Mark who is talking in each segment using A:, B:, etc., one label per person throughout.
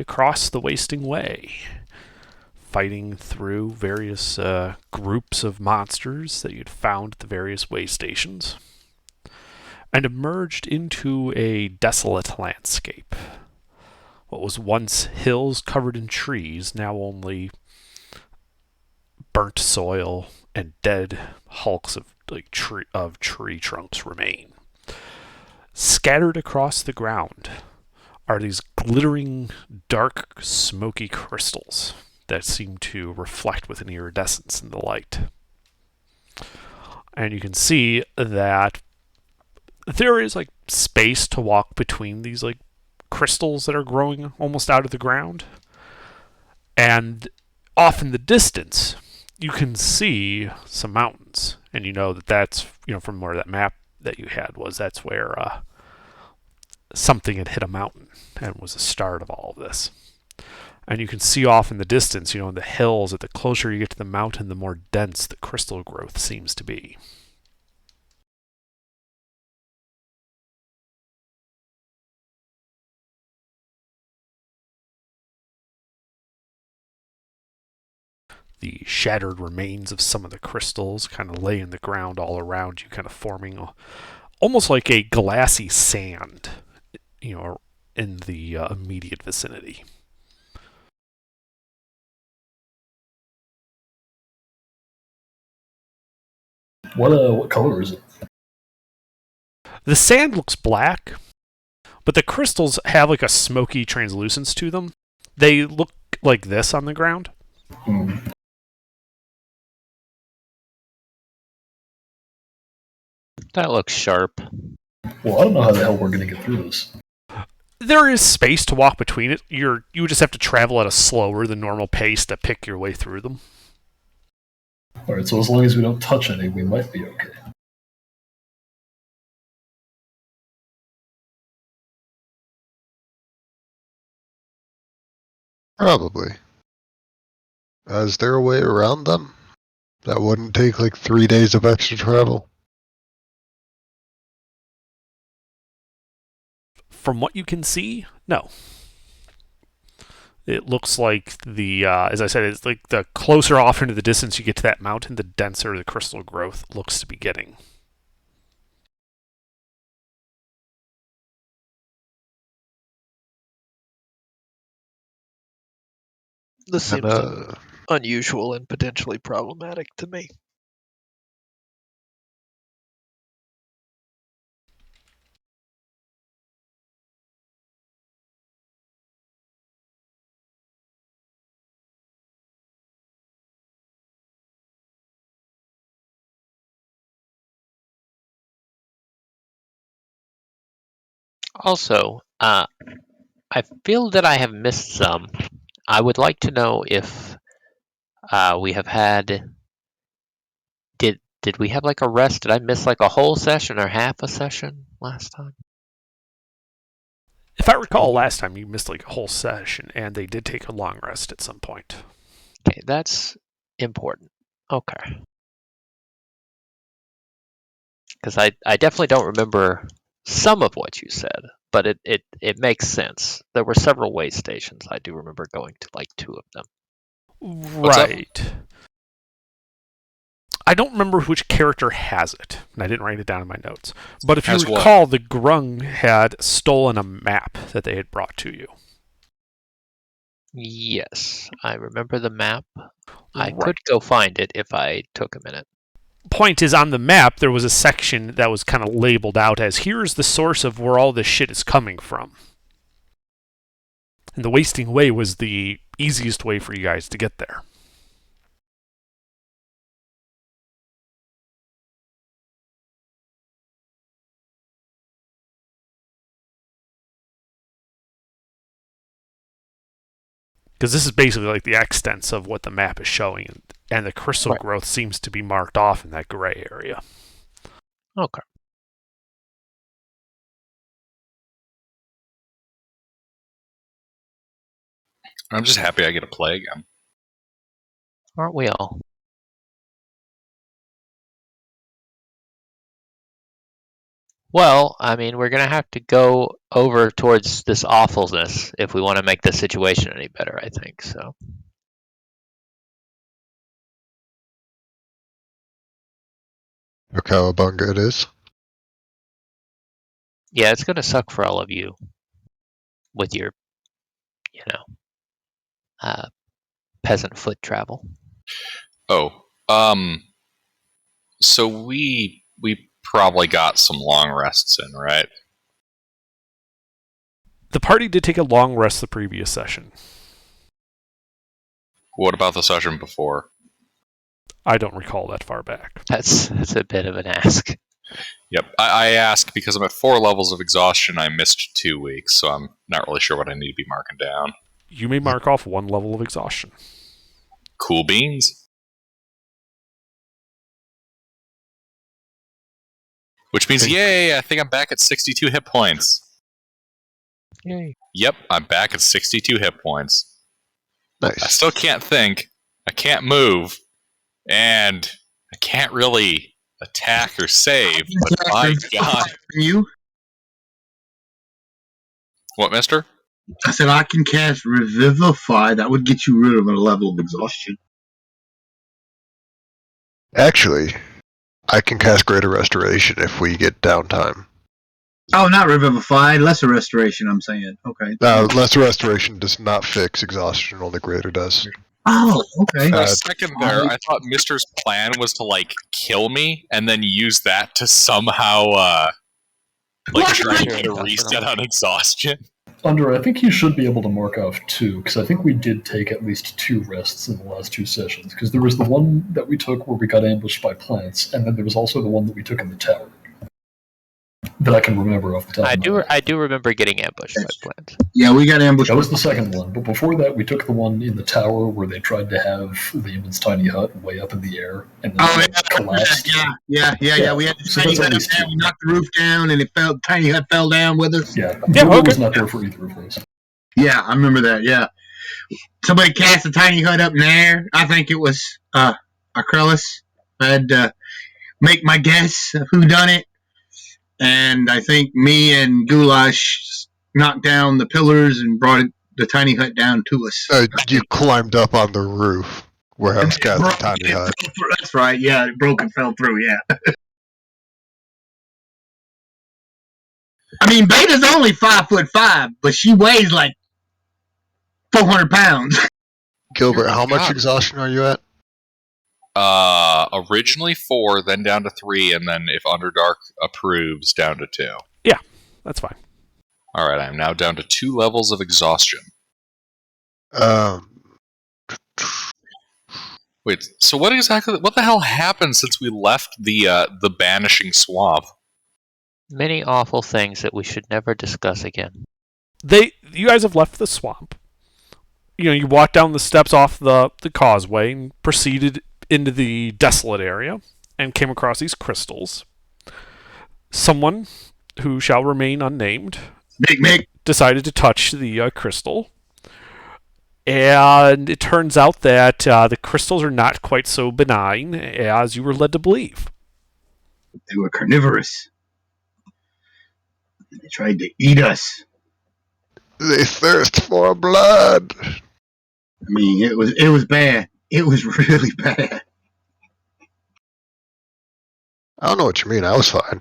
A: across the Wasting Way, fighting through various groups of monsters that you'd found at the various way stations, and emerged into a desolate landscape. What was once hills covered in trees, now only burnt soil and dead hulks of tree trunks remain. Scattered across the ground are these glittering, dark, smoky crystals that seem to reflect with an iridescence in the light. And you can see that there is like space to walk between these like crystals that are growing almost out of the ground. And off in the distance, you can see some mountains, and you know that that's from where that map that you had was. That's where something had hit a mountain and was the start of all of this. And you can see off in the distance, in the hills, that the closer you get to the mountain, the more dense the crystal growth seems to be. The shattered remains of some of the crystals kind of lay in the ground all around you, kind of forming almost like a glassy sand, in the immediate vicinity.
B: What color is it?
A: The sand looks black, but the crystals have like a smoky translucence to them. They look like this on the ground.
C: That looks sharp.
B: Well, I don't know how the hell we're going to get through this.
A: There is space to walk between it. You would just have to travel at a slower than normal pace to pick your way through them.
B: Alright, so as long as we don't touch any, we might be okay.
D: Probably. Is there a way around them? That wouldn't take like 3 days of extra travel?
A: From what you can see, no. It looks like as I said, it's like the closer off into the distance you get to that mountain, the denser the crystal growth looks to be getting.
E: This seems unusual and potentially problematic to me.
C: Also, I feel that I have missed some. I would like to know if we have had. Did we have like a rest? Did I miss like a whole session or half a session last time?
A: If I recall, last time you missed like a whole session, and they did take a long rest at some point.
C: Okay, that's important. Okay. Because I definitely don't remember some of what you said, but it makes sense. There were several way stations. I do remember going to like 2 of them.
A: Right. I don't remember which character has it, and I didn't write it down in my notes. But if you recall, the Grung had stolen a map that they had brought to you.
C: Yes, I remember the map. I could go find it if I took a minute.
A: Point is, on the map, there was a section that was kind of labeled out as, here's the source of where all this shit is coming from. And the Wasting Way was the easiest way for you guys to get there. Because this is basically like the extents of what the map is showing, and the crystal growth seems to be marked off in that gray area.
C: Okay.
F: I'm just happy I get to play again.
C: Aren't we all? Well, I mean, we're gonna have to go over towards this awfulness if we want to make the situation any better. I think so.
D: Or Cowabunga it is.
C: Yeah, it's gonna suck for all of you with your, peasant foot travel.
F: Oh, so we probably got some long rests in, right?
A: The party did take a long rest the previous session.
F: What about the session before?
A: I don't recall that far back.
C: That's a bit of an ask.
F: Yep, I ask because I'm at 4 levels of exhaustion. I missed 2 weeks, so I'm not really sure what I need to be marking down.
A: You may mark off 1 level of exhaustion.
F: Cool beans. Which means, yay, I think I'm back at 62 hit points.
C: Yay.
F: Yep, I'm back at 62 hit points.
D: Nice.
F: I still can't think, I can't move, and I can't really attack or save, but my god.
G: You?
F: What, mister?
G: I said I can cast Revivify. That would get you rid of a level of exhaustion.
D: Actually, I can cast Greater Restoration if we get downtime.
G: Oh, not Revivify. Lesser Restoration, I'm saying. Okay.
D: Lesser Restoration does not fix exhaustion, only Greater does.
G: Oh, okay.
F: For a second there, I thought Mister's plan was to, kill me, and then use that to somehow, try to get a reset on exhaustion.
B: Under, I think you should be able to mark off 2, because I think we did take at least 2 rests in the last 2 sessions, because there was the one that we took where we got ambushed by plants, and then there was also the one that we took in the tower. That I can remember off the top of my head.
C: I do remember getting ambushed by plants.
G: Yeah, we got ambushed.
B: That was the second one, but before that, we took the one in the tower where they tried to have Lehman's tiny hut way up in the air, and then it collapsed.
G: Yeah. We had the
B: So
G: tiny
B: that's
G: hut
B: at
G: up
B: least
G: there.
B: 2.
G: We knocked the roof down, and tiny hut fell down with us.
B: Yeah,
A: Yeah,
B: Google
A: okay.
B: was not there for either of those.
G: Yeah, I remember that. Yeah, somebody cast a tiny hut up in the air. I think it was Acrellis. I had to make my guess of who done it, and I think me and Goulash knocked down the pillars and brought the tiny hut down to us.
D: You climbed up on the roof where I was casting tiny hut.
G: That's right. Yeah, it broke and fell through. Yeah. I mean, Beta's only 5'5", but she weighs like 400 pounds.
D: Gilbert, how much exhaustion are you at?
F: Originally 4, then down to 3, and then if Underdark approves, down to 2.
A: Yeah, that's fine.
F: Alright, I'm now down to 2 levels of exhaustion. Wait, so what the hell happened since we left the Banishing Swamp?
C: Many awful things that we should never discuss again.
A: You guys have left the swamp. You walked down the steps off the causeway and proceeded into the desolate area and came across these crystals. Someone who shall remain unnamed
G: Big Mick
A: decided to touch the crystal. And it turns out that the crystals are not quite so benign as you were led to believe.
G: They were carnivorous. They tried to eat us.
D: They thirst for blood.
G: I mean, it was bad. It was really bad.
D: I don't know what you mean. I was fine.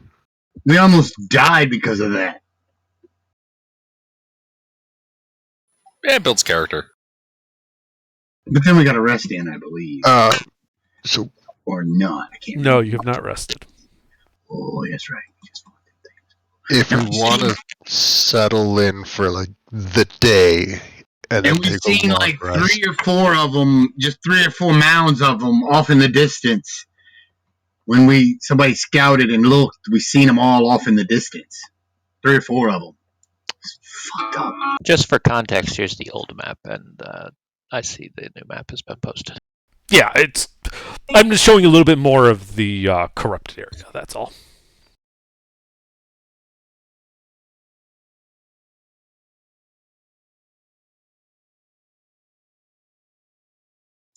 G: We almost died because of that.
F: Yeah, it builds character.
G: But then we got a rest in, I believe.
D: So
G: Or not. I can't
A: No,
G: remember.
A: you have not rested.
G: Oh, that's right.
D: if you want to settle in for the day and then
G: And we've
D: take
G: seen
D: a long rest,
G: 3 or 4 of them, just 3 or 4 mounds of them off in the distance. When somebody scouted and looked, we seen them all off in the distance. 3 or 4 of them. It's fucked up.
C: Just for context, here's the old map, and I see the new map has been posted.
A: Yeah, I'm just showing a little bit more of the corrupted area, that's all.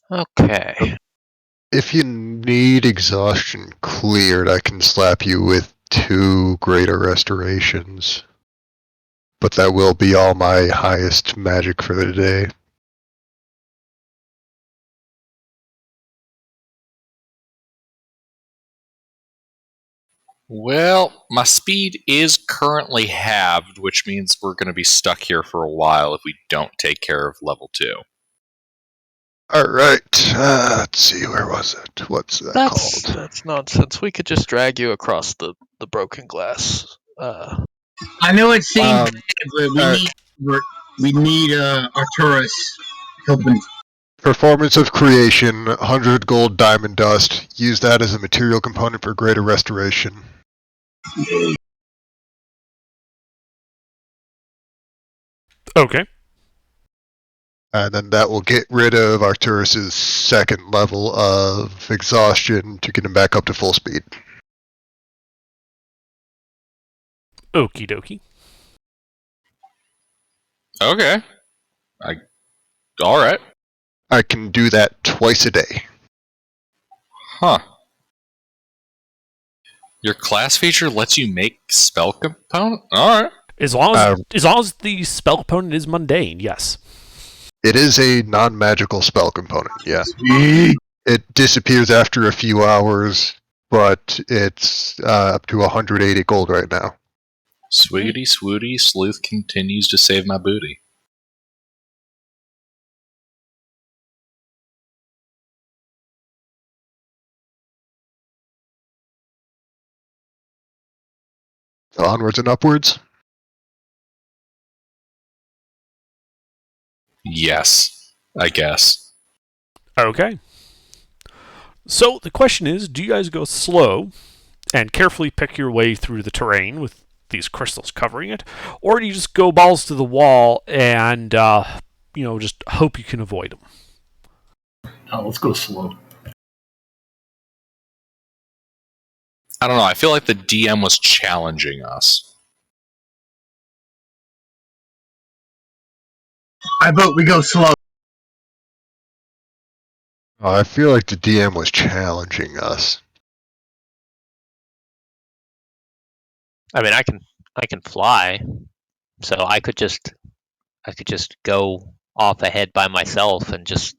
C: Okay.
D: if you need exhaustion cleared, I can slap you with 2 greater restorations. But that will be all my highest magic for the day.
F: Well, my speed is currently halved, which means we're going to be stuck here for a while if we don't take care of level 2.
D: Alright, let's see, where was it? What's that called?
E: That's nonsense. We could just drag you across the broken glass.
G: I know it seems
D: Um,
G: bad, but we need Arturus helping.
D: Performance of creation, 100 gold diamond dust. Use that as a material component for greater restoration.
A: Okay.
D: And then that will get rid of Arturus' second level of exhaustion to get him back up to full speed.
A: Okie dokie.
F: Okay. Alright.
D: I can do that twice a day.
F: Huh. Your class feature lets you make spell component? Alright.
A: As long as the spell component is mundane, yes.
D: It is a non-magical spell component, yeah. It disappears after a few hours, but it's up to 180 gold right now.
F: Swiggity swooty, sleuth continues to save my booty.
D: So onwards and upwards.
F: Yes, I guess.
A: Okay. So the question is, do you guys go slow and carefully pick your way through the terrain with these crystals covering it, or do you just go balls to the wall and just hope you can avoid them?
B: Let's go slow.
F: I don't know, I feel like the DM was challenging us.
G: I vote we go slow.
D: Oh, I feel like the DM was challenging us.
C: I mean, I can fly, so I could just go off ahead by myself and just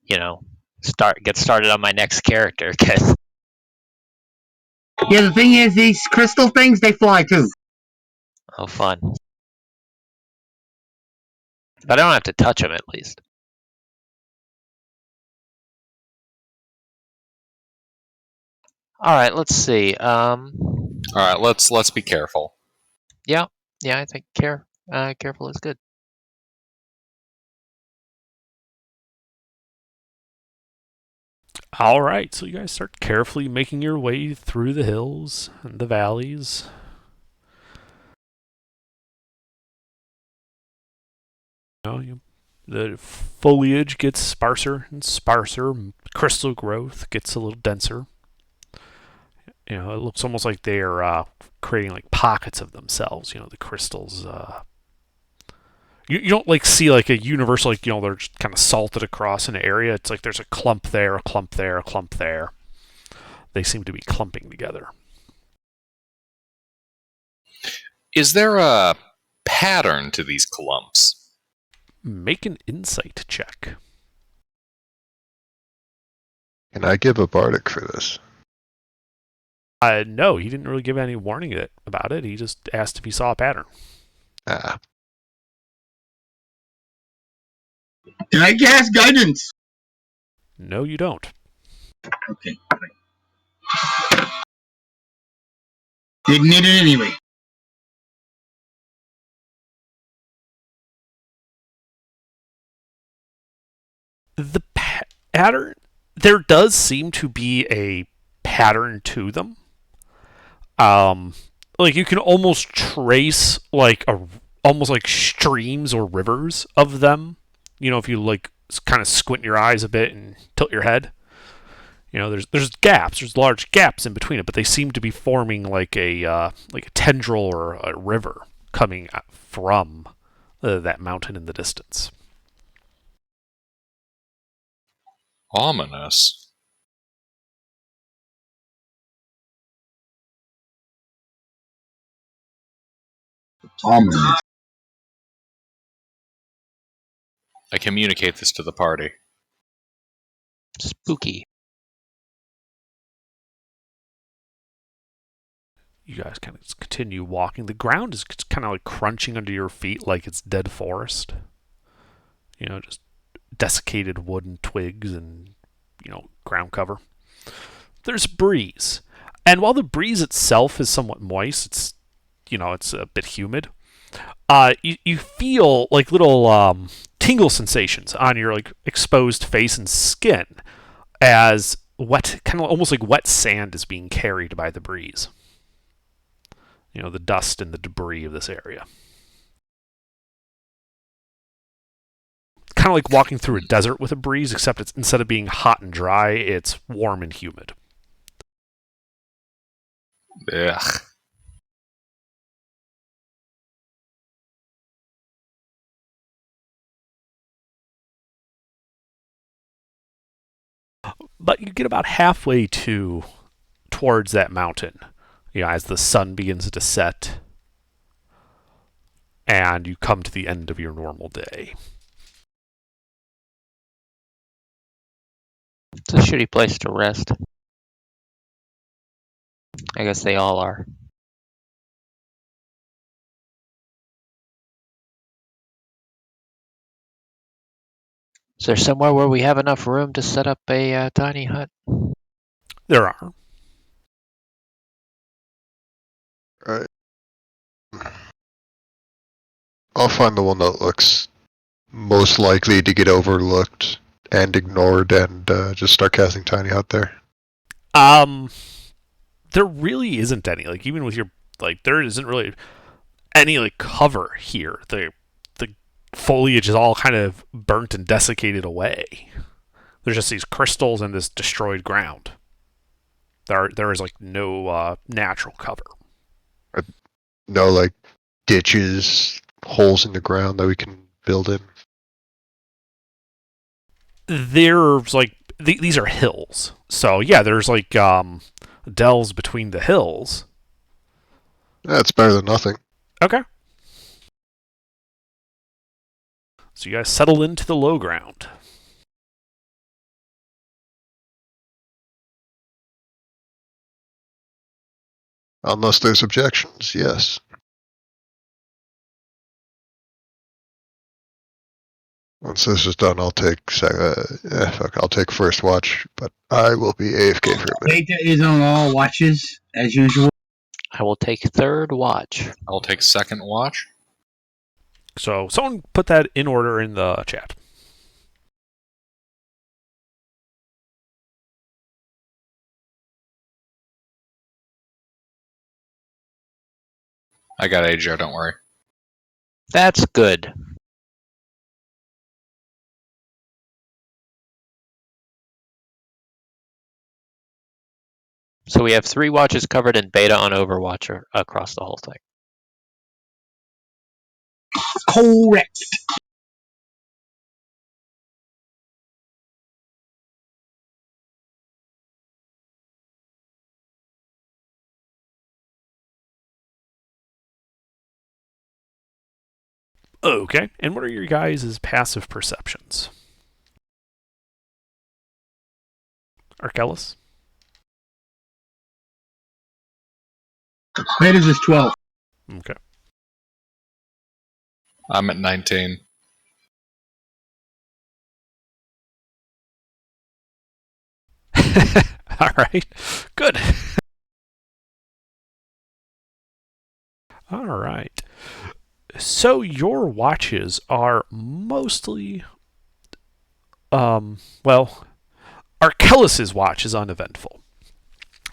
C: get started on my next character. Cause
G: Yeah, the thing is, these crystal things, they fly too.
C: oh, fun! But I don't have to touch them at least. All right, let's see.
F: Alright, let's be careful.
C: Yeah, I think careful is good.
A: All right, so you guys start carefully making your way through the hills and the valleys. The foliage gets sparser and sparser. Crystal growth gets a little denser. It looks almost like they're creating like pockets of themselves. The crystals. You don't see like a universal they're just kind of salted across an area. It's like there's a clump there, a clump there, a clump there. They seem to be clumping together.
F: Is there a pattern to these clumps?
A: Make an insight check.
D: Can I give a bardic for this?
A: No, he didn't really give any warning about it. He just asked if he saw a pattern.
D: Ah.
G: Can I cast guidance?
A: No, you don't.
G: Okay. Didn't need it anyway.
A: The pattern, there does seem to be a pattern to them. Like you can almost trace almost like streams or rivers of them. If you kind of squint your eyes a bit and tilt your head. There's gaps, there's large gaps in between it, but they seem to be forming like a tendril or a river coming from that mountain in the distance.
F: Ominous.
G: Ominous.
F: I communicate this to the party.
C: Spooky.
A: You guys kind of continue walking. The ground is kind of like crunching under your feet like it's dead forest. You know, just desiccated wood and twigs and, ground cover. There's a breeze. And while the breeze itself is somewhat moist, it's a bit humid. You feel like little tingle sensations on your like exposed face and skin as wet, kind of almost like wet sand is being carried by the breeze. The dust and the debris of this area. Kind of like walking through a desert with a breeze, except it's instead of being hot and dry, it's warm and humid.
F: Ugh.
A: But you get about halfway towards that mountain, as the sun begins to set, and you come to the end of your normal day.
C: It's a shitty place to rest. I guess they all are. Is there somewhere where we have enough room to set up a tiny hut?
A: There are.
D: Right. I'll find the one that looks most likely to get overlooked and ignored, and just start casting tiny hut there.
A: There really isn't any. Like even with your there isn't really any like cover here. The foliage is all kind of burnt and desiccated away. There's just these crystals and this destroyed ground. There is like no natural cover.
D: No like ditches, holes in the ground that we can build in.
A: There's like these are hills, so yeah, there's like dells between the hills.
D: That's better than nothing.
A: Okay. So you guys settle into the low ground.
D: Unless there's objections, yes. Once this is done, I'll take I'll take first watch, but I will be AFK for a minute.
G: Data is on all watches, as usual.
C: I will take third watch.
F: I'll take second watch.
A: So someone put that in order in the chat.
F: I got Ajo, don't worry.
C: That's good. So we have 3 watches covered in beta on Overwatch across the whole thing.
G: Correct.
A: Okay, and what are your guys' passive perceptions? Arkellis?
G: Beta's is 12.
A: Okay.
F: I'm at 19.
A: All right. Good. All right. So your watches are mostly, Arkellis's watch is uneventful.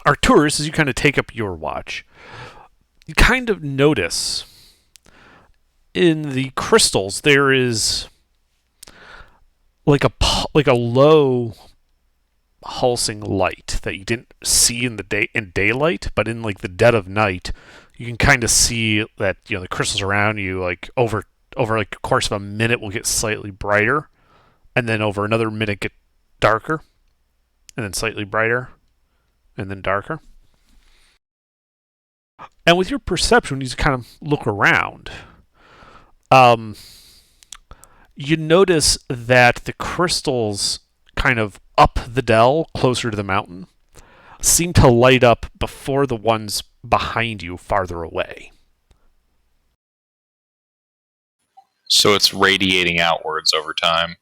A: Arcturus, as you kind of take up your watch, you kind of notice in the crystals there is like a low pulsing light that you didn't see in daylight, but in like the dead of night, you can kind of see that the crystals around you like over like the course of a minute will get slightly brighter, and then over another minute get darker, and then slightly brighter, and then darker. And with your perception, you kind of look around. Um, you notice that the crystals kind of up the dell closer to the mountain seem to light up before the ones behind you farther away.
F: So it's radiating outwards over time.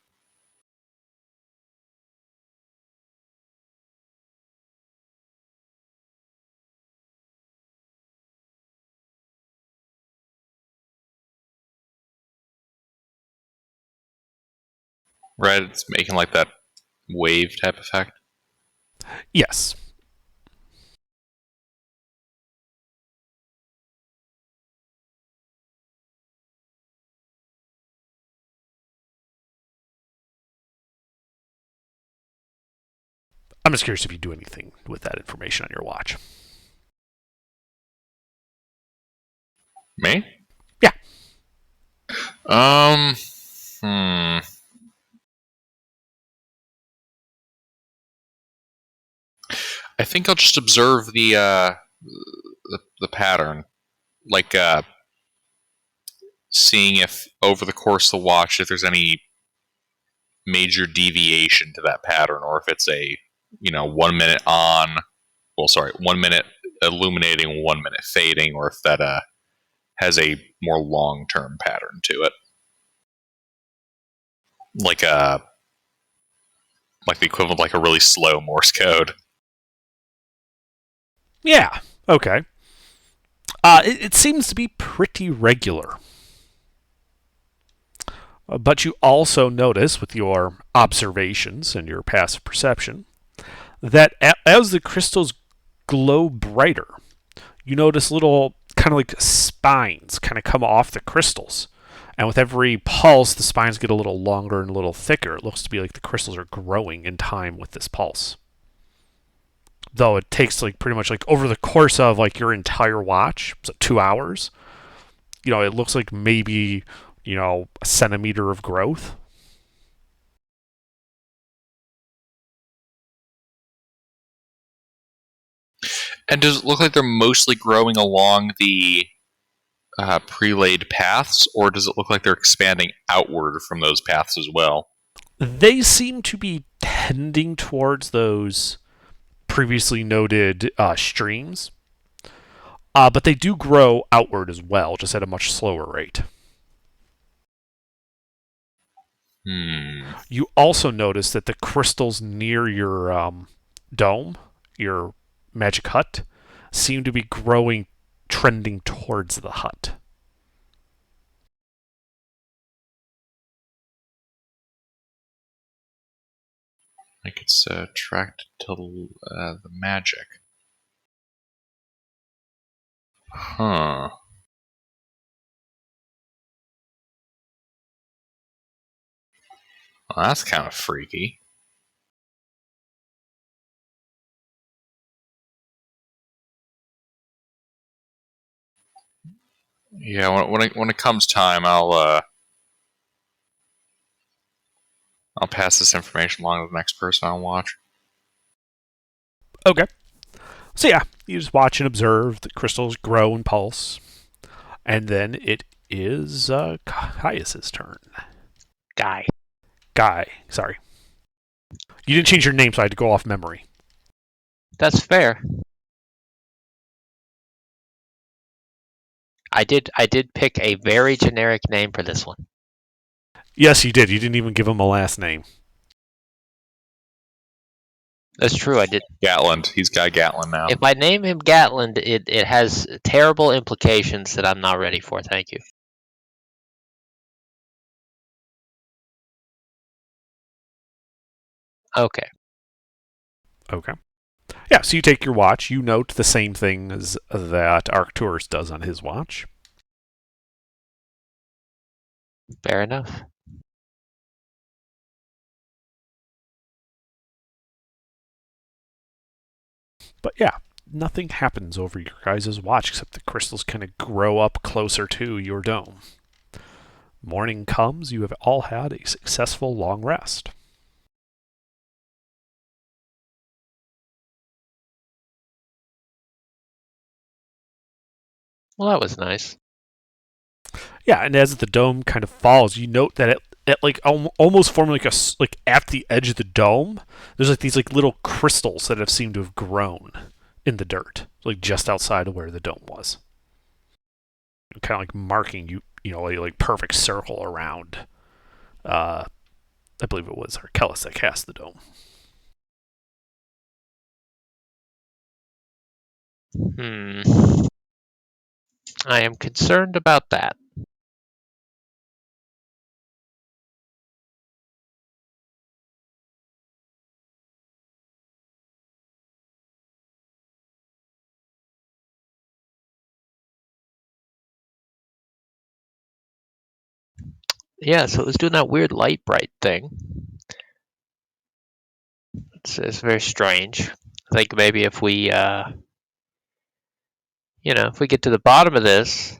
F: Right? It's making like that wave type effect.
A: Yes. I'm just curious if you do anything with that information on your watch.
F: Me?
A: Yeah.
F: I think I'll just observe the pattern, like seeing if over the course of the watch if there's any major deviation to that pattern, or if it's a 1 minute on, 1 minute illuminating, 1 minute fading, or if that has a more long-term pattern to it, like the equivalent of like a really slow Morse code.
A: Yeah. Okay. It seems to be pretty regular. But you also notice, with your observations and your passive perception, that as the crystals glow brighter, you notice little kind of like spines kind of come off the crystals. And with every pulse, the spines get a little longer and a little thicker. It looks to be like the crystals are growing in time with this pulse. Though it takes like pretty much like over the course of like your entire watch, so 2 hours, it looks like maybe, a centimeter of growth.
F: And does it look like they're mostly growing along the pre-laid paths, or does it look like they're expanding outward from those paths as well?
A: They seem to be tending towards those previously noted streams, but they do grow outward as well, just at a much slower rate. You also notice that the crystals near your dome, your magic hut, seem to be growing, trending towards the hut.
F: Like it's attracted to the magic. Huh. Well, that's kind of freaky. Yeah, when it comes time, I'll pass this information along to the next person on watch.
A: Okay. So yeah, you just watch and observe the crystals grow and pulse. And then it is Caius's turn.
C: Guy.
A: Sorry. You didn't change your name, so I had to go off memory.
C: That's fair. I did pick a very generic name for this one.
A: Yes, you did. You didn't even give him a last name.
C: That's true, I did.
F: Gatland. He's Guy Gatland now.
C: If I name him Gatland, it has terrible implications that I'm not ready for. Thank you. Okay.
A: Yeah, so you take your watch. You note the same things that Arcturus does on his watch.
C: Fair enough.
A: But yeah, nothing happens over your guys' watch except the crystals kind of grow up closer to your dome. Morning comes, you have all had a successful long rest.
C: Well, that was nice.
A: Yeah, and as the dome kind of falls, you note that it like almost forming like like at the edge of the dome, there's like these like little crystals that have seemed to have grown in the dirt, like just outside of where the dome was, kind of like marking you know, a like perfect circle around. I believe it was Arkellis that cast the dome.
C: I am concerned about that. Yeah, so it was doing that weird light bright thing. It's very strange. I think maybe if we, if we get to the bottom of this,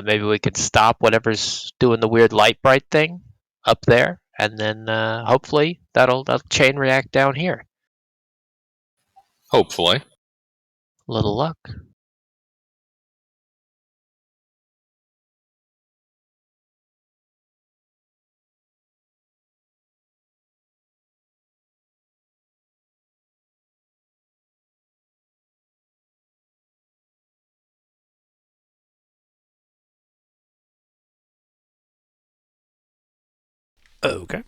C: maybe we could stop whatever's doing the weird light bright thing up there, and then hopefully that'll chain react down here.
F: Hopefully.
C: Little luck.
A: Okay.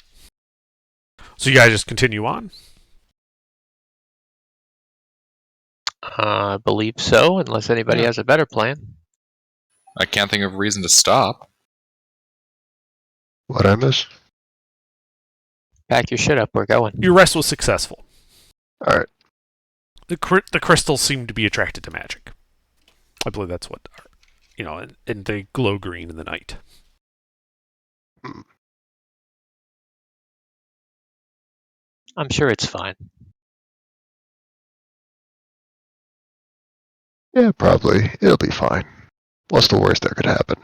A: So you guys just continue on?
C: I believe so, unless anybody has a better plan.
F: I can't think of a reason to stop.
D: What I miss?
C: Pack your shit up, we're going.
A: Your rest was successful.
D: All right.
A: The crystals seem to be attracted to magic. I believe that's what, and they glow green in the night.
C: I'm sure it's fine.
D: Yeah, probably. It'll be fine. What's the worst that could happen?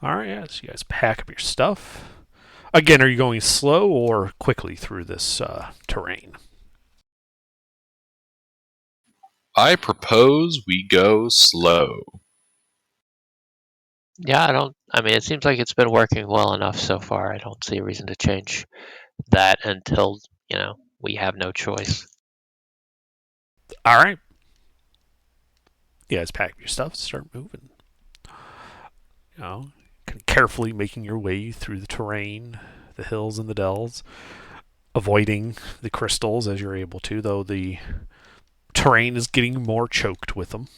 A: Alright, yeah, so you guys pack up your stuff. Again, are you going slow or quickly through this terrain?
F: I propose we go slow.
C: Yeah, it seems like it's been working well enough so far. I don't see a reason to change that until, we have no choice.
A: Alright. You guys pack up your stuff, start moving. Kind of carefully making your way through the terrain, the hills and the dells, avoiding the crystals as you're able to, though the terrain is getting more choked with them.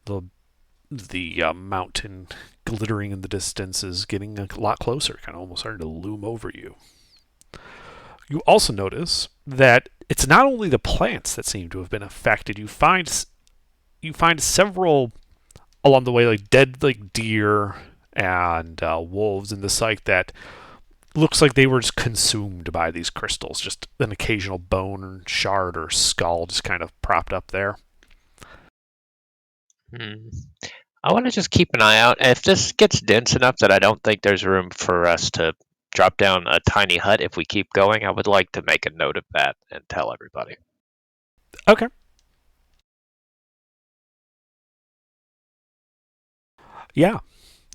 A: The mountain glittering in the distance is getting a lot closer, kind of almost starting to loom over you. You also notice that it's not only the plants that seem to have been affected. You find several along the way, like dead like deer and wolves and the like, that looks like they were just consumed by these crystals. Just an occasional bone shard or skull just kind of propped up there.
C: I want to just keep an eye out. If this gets dense enough that I don't think there's room for us to drop down a tiny hut if we keep going, I would like to make a note of that and tell everybody.
A: Okay. Yeah,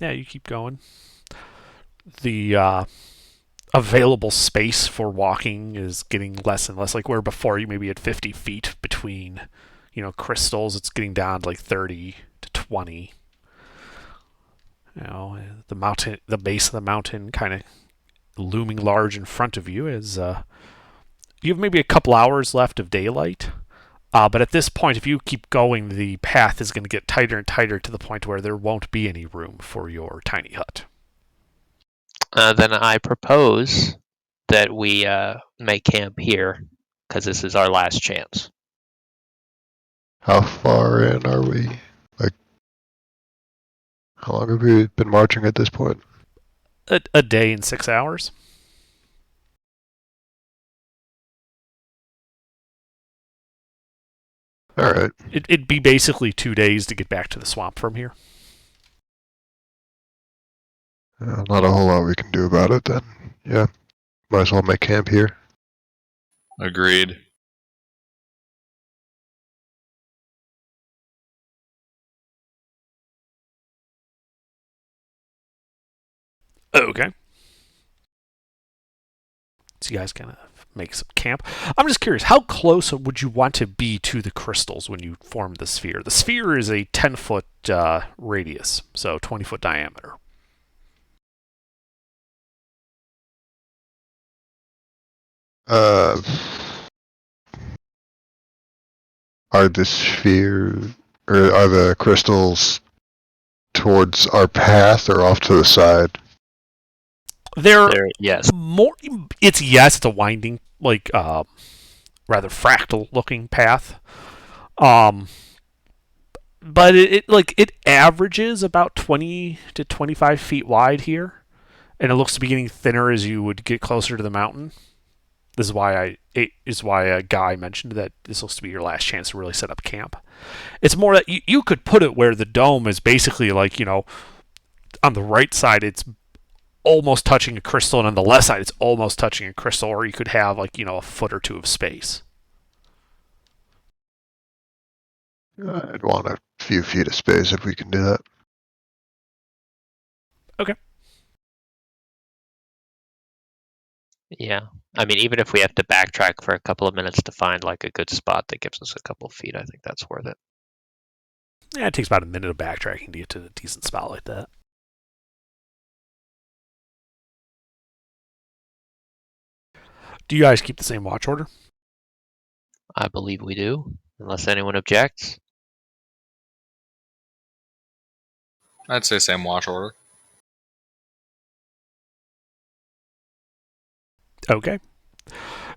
A: you keep going. The available space for walking is getting less and less. Like where before you maybe had 50 feet between, crystals, it's getting down to like 30 to 20. The base of the mountain kind of looming large in front of you is you have maybe a couple hours left of daylight. But at this point, if you keep going, the path is going to get tighter and tighter to the point where there won't be any room for your tiny hut.
C: Then I propose that we make camp here, because this is our last chance.
D: How far in are we? Like, how long have we been marching at this point?
A: A day and 6 hours.
D: All right.
A: It'd be basically 2 days to get back to the swamp from here.
D: Not a whole lot we can do about it then. Yeah. Might as well make camp here.
F: Agreed.
A: Okay. So you guys kind of make some camp. I'm just curious, how close would you want to be to the crystals when you form the sphere? The sphere is a 10-foot radius, so 20-foot diameter.
D: Are the sphere or are the crystals towards our path or off to the side?
A: They're
C: Yes.
A: more. It's a winding, like rather fractal looking path. But it averages about 20 to 25 feet wide here, and it looks to be getting thinner as you would get closer to the mountain. This is why a guy mentioned that this looks to be your last chance to really set up camp. It's more that you could put it where the dome is basically like, on the right side it's almost touching a crystal, and on the left side it's almost touching a crystal, or you could have like, a foot or two of space.
D: I'd want a few feet of space if we can do that.
A: Okay.
C: Yeah. I mean, even if we have to backtrack for a couple of minutes to find like a good spot that gives us a couple of feet, I think that's worth it.
A: Yeah, it takes about a minute of backtracking to get to a decent spot like that. Do you guys keep the same watch order?
C: I believe we do, unless anyone objects.
F: I'd say same watch order.
A: Okay.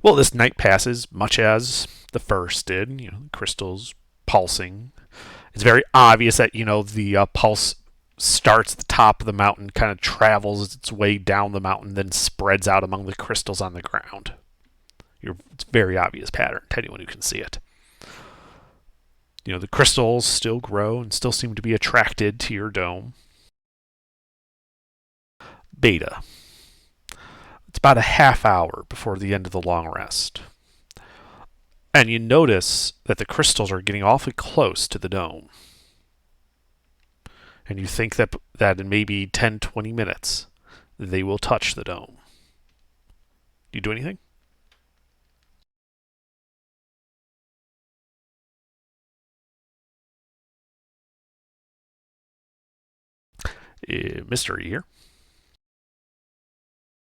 A: Well, this night passes much as the first did. Crystals pulsing. It's very obvious that the pulse starts at the top of the mountain, kind of travels its way down the mountain, then spreads out among the crystals on the ground. It's a very obvious pattern to anyone who can see it. The crystals still grow and still seem to be attracted to your dome. Beta. It's about a half hour before the end of the long rest. And you notice that the crystals are getting awfully close to the dome. And you think that in maybe 10-20 minutes, they will touch the dome. Do you do anything? Mystery here.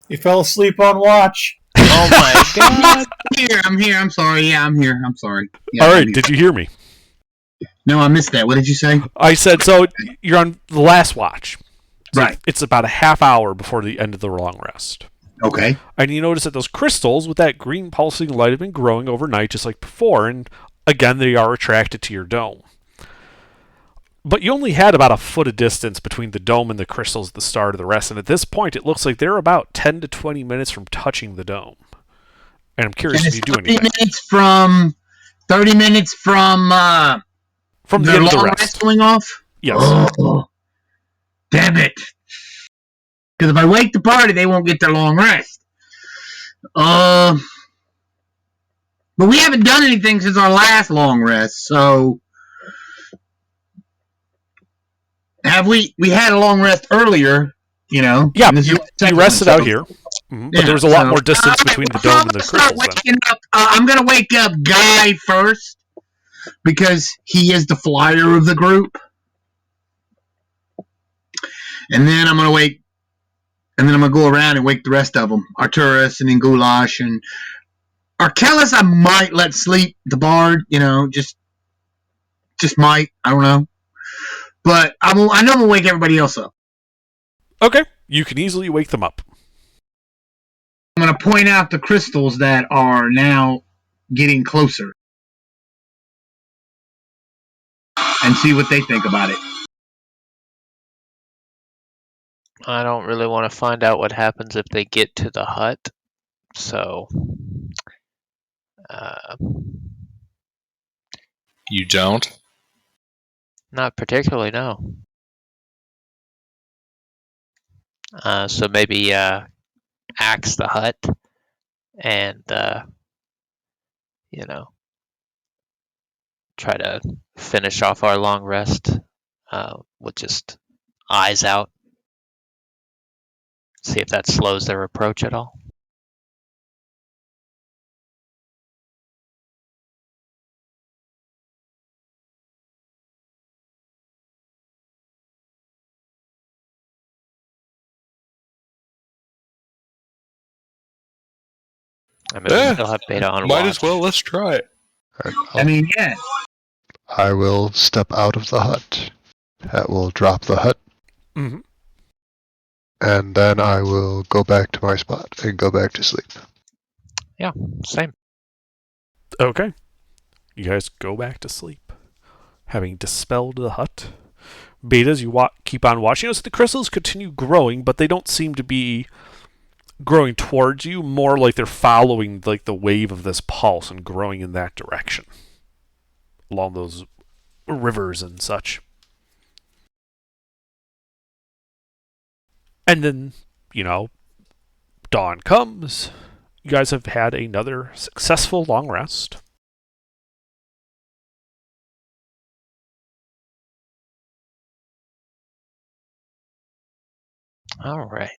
H: You fell asleep on watch.
C: Oh my god!
G: I'm here. I'm sorry. Yeah, I'm here. I'm sorry. Yeah,
A: All
G: I'm
A: right,
G: here.
A: did you hear me?
G: No, I missed that. What did you say?
A: I said, so you're on the last watch. So
G: Right.
A: It's about a half hour before the end of the long rest.
G: Okay.
A: And you notice that those crystals with that green pulsing light have been growing overnight just like before, and again, they are attracted to your dome. But you only had about a foot of distance between the dome and the crystals at the start of the rest, and at this point, it looks like they're about 10 to 20 minutes from touching the dome. And I'm curious if you do anything.
G: 30 minutes from
A: From the
G: the
A: end of the
G: long
A: rest.
G: rest going off?
A: Yes.
G: Oh, damn it. Because if I wake the party, they won't get their long rest. But we haven't done anything since our last long rest, so have we had a long rest earlier,
A: Yeah,
G: and this is
A: you
G: the second
A: rested
G: one,
A: out
G: so-
A: here. But
G: Yeah,
A: there was a lot
G: so-
A: more distance between the
G: so
A: dome
G: I'm
A: and the
G: gonna start
A: crystals then.
G: waking up. I'm going to wake up Guy first because he is the flyer of the group. And then I'm going to go around and wake the rest of them. Arturus and then Goulash and Arkellis I might let sleep, the bard, just might. I don't know. But I know I'm going to wake everybody else up.
A: Okay, you can easily wake them up.
G: I'm going to point out the crystals that are now getting closer and see what they think about it.
C: I don't really want to find out what happens if they get to the hut, so
F: You don't?
C: not particularly, no. So maybe axe the hut and try to finish off our long rest with just eyes out. See if that slows their approach at all. I mean, we still have Beta on
F: Might
C: watch.
F: as well. Let's try it.
G: I mean, yeah.
D: I will step out of the hut. That will drop the hut.
A: Mhm.
D: And then I will go back to my spot and go back to sleep.
C: Yeah, same.
A: Okay. You guys go back to sleep, having dispelled the hut. Betas, you keep on watching. So the crystals continue growing, but they don't seem to be growing towards you. More like they're following like the wave of this pulse and growing in that direction, along those rivers and such. And then, dawn comes. You guys have had another successful long rest.
C: All right.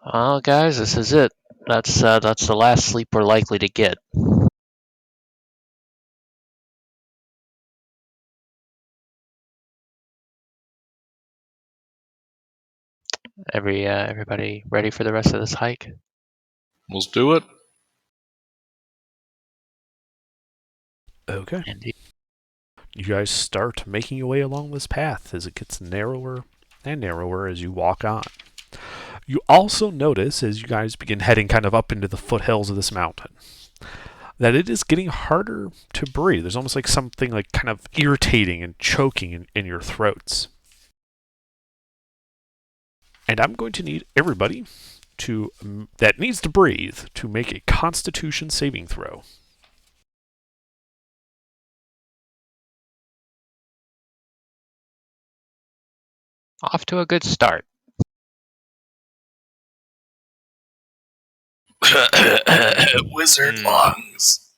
C: Well, guys, this is it. That's the last sleep we're likely to get. Everybody ready for the rest of this hike?
F: Let's do it.
A: Okay.
C: Indeed.
A: You guys start making your way along this path as it gets narrower and narrower as you walk on. You also notice, as you guys begin heading kind of up into the foothills of this mountain, that it is getting harder to breathe. There's almost like something like kind of irritating and choking in your throats. And I'm going to need everybody that needs to breathe to make a Constitution saving throw.
C: Off to a good start.
F: Wizard lungs.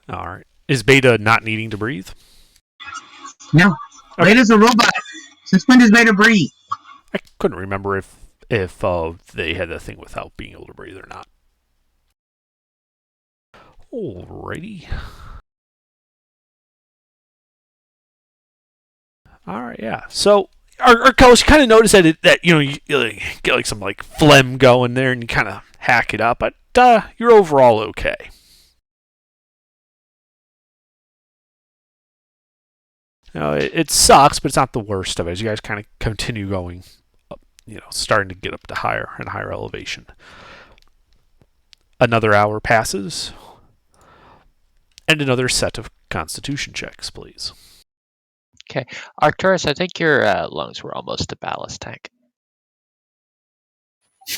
A: All right. Is Beta not needing to breathe?
G: No.
A: Okay.
G: Beta's a robot. Since when does Beta breathe?
A: I couldn't remember if they had that thing without being able to breathe or not. Alrighty. All right, yeah. So, Arkelos, you kind of notice that you get like some like phlegm going there, and you kind of hack it up, but you're overall okay. It sucks, but it's not the worst of it. As you guys kind of continue going, up, starting to get up to higher and higher elevation. Another hour passes, and another set of Constitution checks, please.
C: Okay, Arcturus, I think your lungs were almost to ballast tank.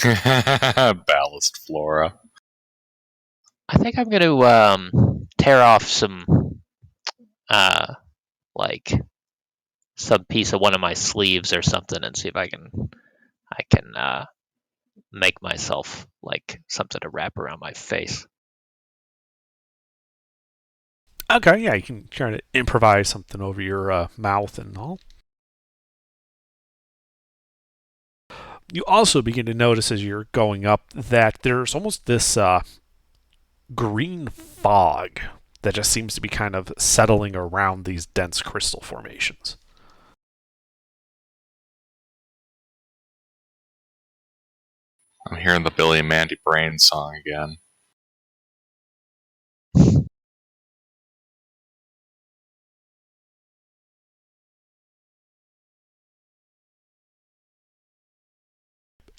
F: Ballast flora.
C: I think I'm going to tear off some some piece of one of my sleeves or something and see if I can make myself like something to wrap around my face.
A: Okay, yeah, you can try to improvise something over your mouth and all. You also begin to notice as you're going up that there's almost this green fog that just seems to be kind of settling around these dense crystal formations.
F: I'm hearing the Billy and Mandy Brain song again.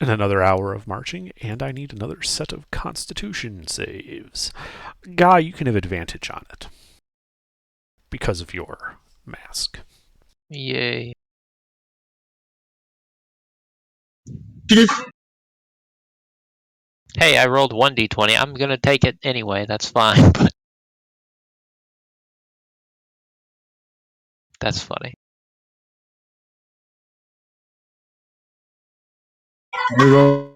A: And another hour of marching, and I need another set of Constitution saves. Guy, you can have advantage on it because of your mask.
C: Yay. Hey, I rolled 1d20. I'm gonna take it anyway. That's fine. But that's funny.
G: Reroll.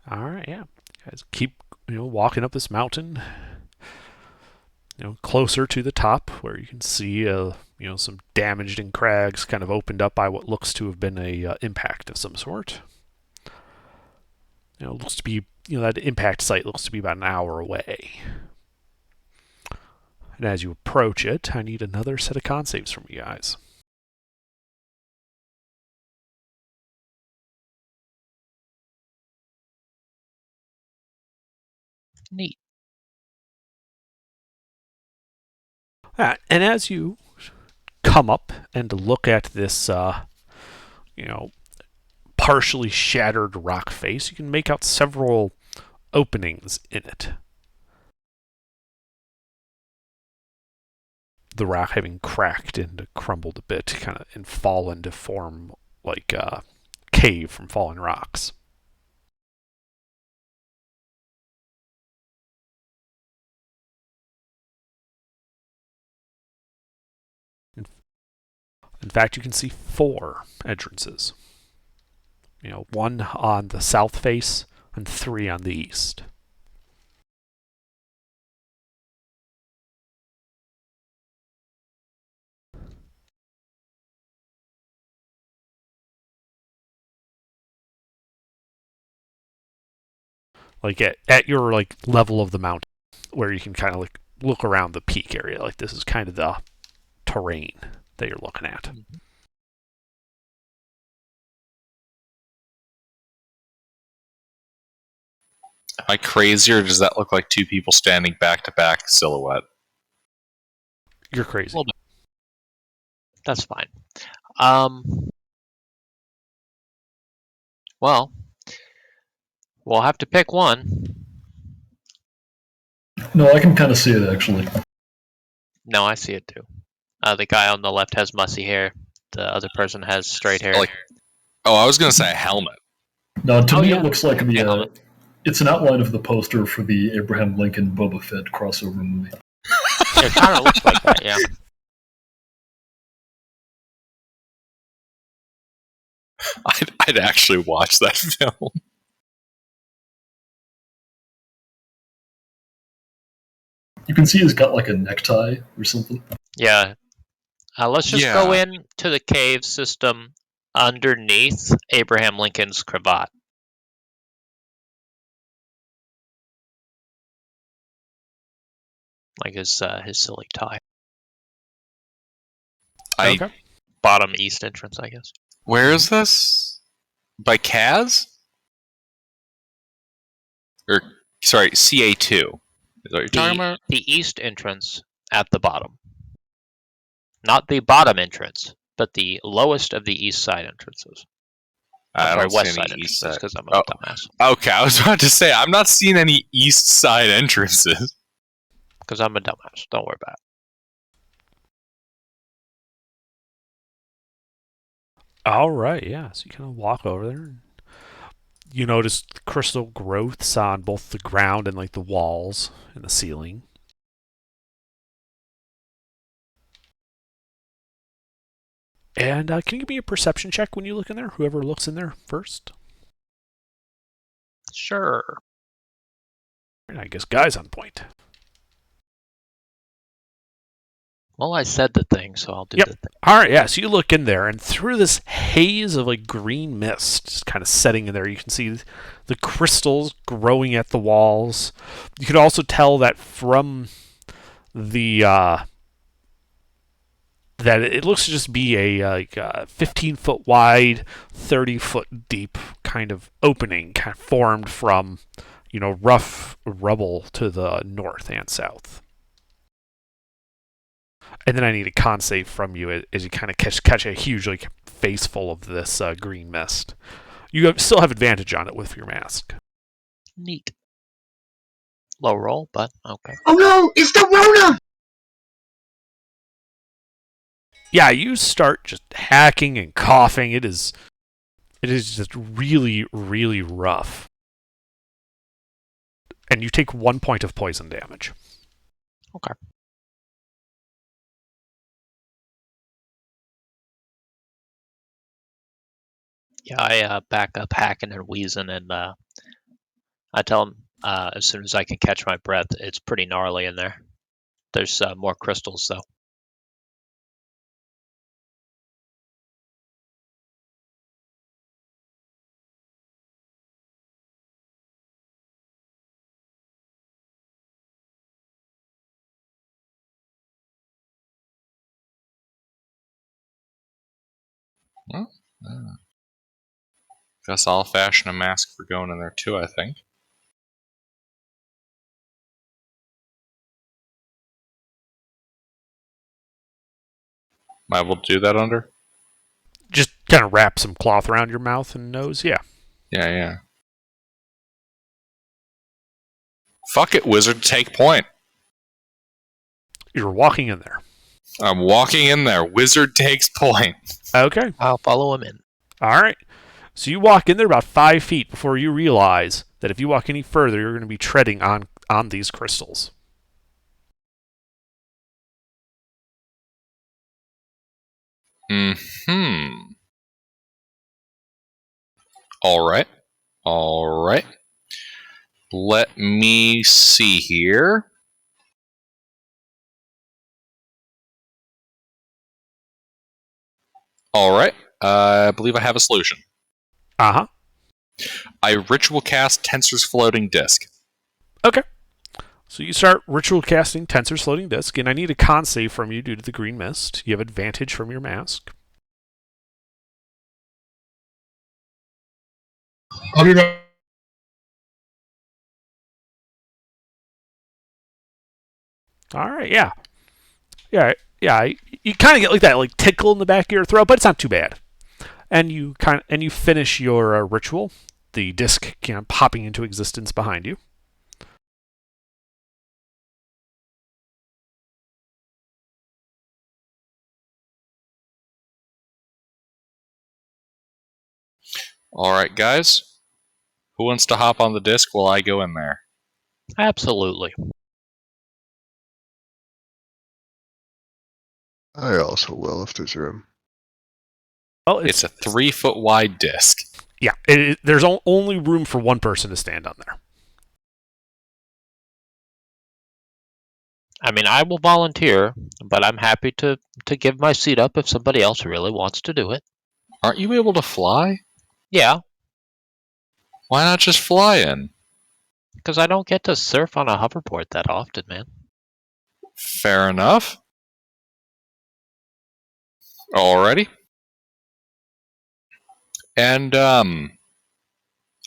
A: All right, yeah. You guys keep walking up this mountain, closer to the top where you can see some damaged and crags kind of opened up by what looks to have been a impact of some sort. It looks to be that impact site looks to be about an hour away. And as you approach it, I need another set of con saves from you guys.
C: Neat.
A: And as you come up and look at this, partially shattered rock face, you can make out several openings in it. The rock having cracked and crumbled a bit, kind of, and fallen to form like a cave from fallen rocks. In fact, you can see 4 entrances. One on the south face and 3 on the east. Like at your level of the mountain, where you can kind of look around the peak area. Like this is kind of the terrain that you're looking at.
F: Am I crazy, or does that look like 2 people standing back to back silhouette?
A: You're crazy.
C: Well, that's fine. Well, we'll have to pick one.
B: No, I can kind of see it actually.
C: No, I see it too. The guy on the left has mussy hair. The other person has straight hair.
F: I was gonna say a helmet.
B: No, to me
C: yeah.
B: it looks like
C: Yeah.
B: it's an outline of the poster for the Abraham Lincoln Boba Fett crossover movie.
C: It kind of looks like that, yeah.
F: I'd actually watch that film.
B: You can see he's got like a necktie or something.
C: Yeah. Let's just go in to the cave system underneath Abraham Lincoln's cravat. Like his silly tie.
A: Okay.
C: Bottom east entrance, I guess.
F: Where is this? By Kaz? Or, sorry, CA2. Is that what you're talking about?
C: The east entrance at the bottom. Not the bottom entrance, but the lowest of the east side entrances. West side entrances, because I'm a dumbass.
F: Okay, I was about to say, I'm not seeing any east side entrances.
C: Because I'm a dumbass. Don't worry about it.
A: All right, yeah. So you kind of walk over there. And you notice crystal growths on both the ground and the walls and the ceiling. And can you give me a perception check when you look in there? Whoever looks in there first.
C: Sure.
A: And I guess Guy's on point.
C: Well, I said the thing, so I'll do the thing.
A: All right, yeah. So you look in there, and through this haze of green mist, just kind of setting in there, you can see the crystals growing at the walls. You can also tell that from the that it looks to just be a 15-foot wide, 30-foot deep kind of opening, kind of formed from rough rubble to the north and south. And then I need a con save from you as you kind of catch a huge face full of this green mist. You still have advantage on it with your mask.
C: Neat. Low roll, but okay.
G: Oh no, it's the Rona!
A: Yeah, you start just hacking and coughing. It is just really, really rough. And you take 1 point of poison damage.
C: Okay. Yeah, I back up hacking and wheezing, and I tell him as soon as I can catch my breath, it's pretty gnarly in there. There's more crystals, though.
F: Well, guess I'll fashion a mask for going in there too, I think. Am I able to do that under?
A: Just kind of wrap some cloth around your mouth and nose, yeah.
F: Yeah. Fuck it, wizard, take point.
A: You're walking in there.
F: I'm walking in there. Wizard takes point.
A: Okay.
C: I'll follow him in.
A: All right. So you walk in there about 5 feet before you realize that if you walk any further, you're going to be treading on these crystals.
F: All right. Let me see here. All right. I believe I have a solution.
A: Uh-huh.
F: I ritual cast Tensor's floating disc.
A: Okay. So you start ritual casting Tensor's floating disc, and I need a con save from you due to the green mist. You have advantage from your mask.
G: I'll be right.
A: All right, yeah. You kind of get like that, like tickle in the back of your throat, but it's not too bad. And you finish your ritual. The disc popping into existence behind you.
F: All right, guys. Who wants to hop on the disc while I go in there?
C: Absolutely.
D: I also will if there's room.
A: Well,
F: It's a 3 foot wide disc.
A: Yeah, there's only room for one person to stand on there.
C: I mean, I will volunteer, but I'm happy to give my seat up if somebody else really wants to do it.
F: Aren't you able to fly?
C: Yeah,
F: Why not just fly in?
C: because I don't get to surf on a hoverboard that often, man.
F: Fair enough. Alrighty. And, I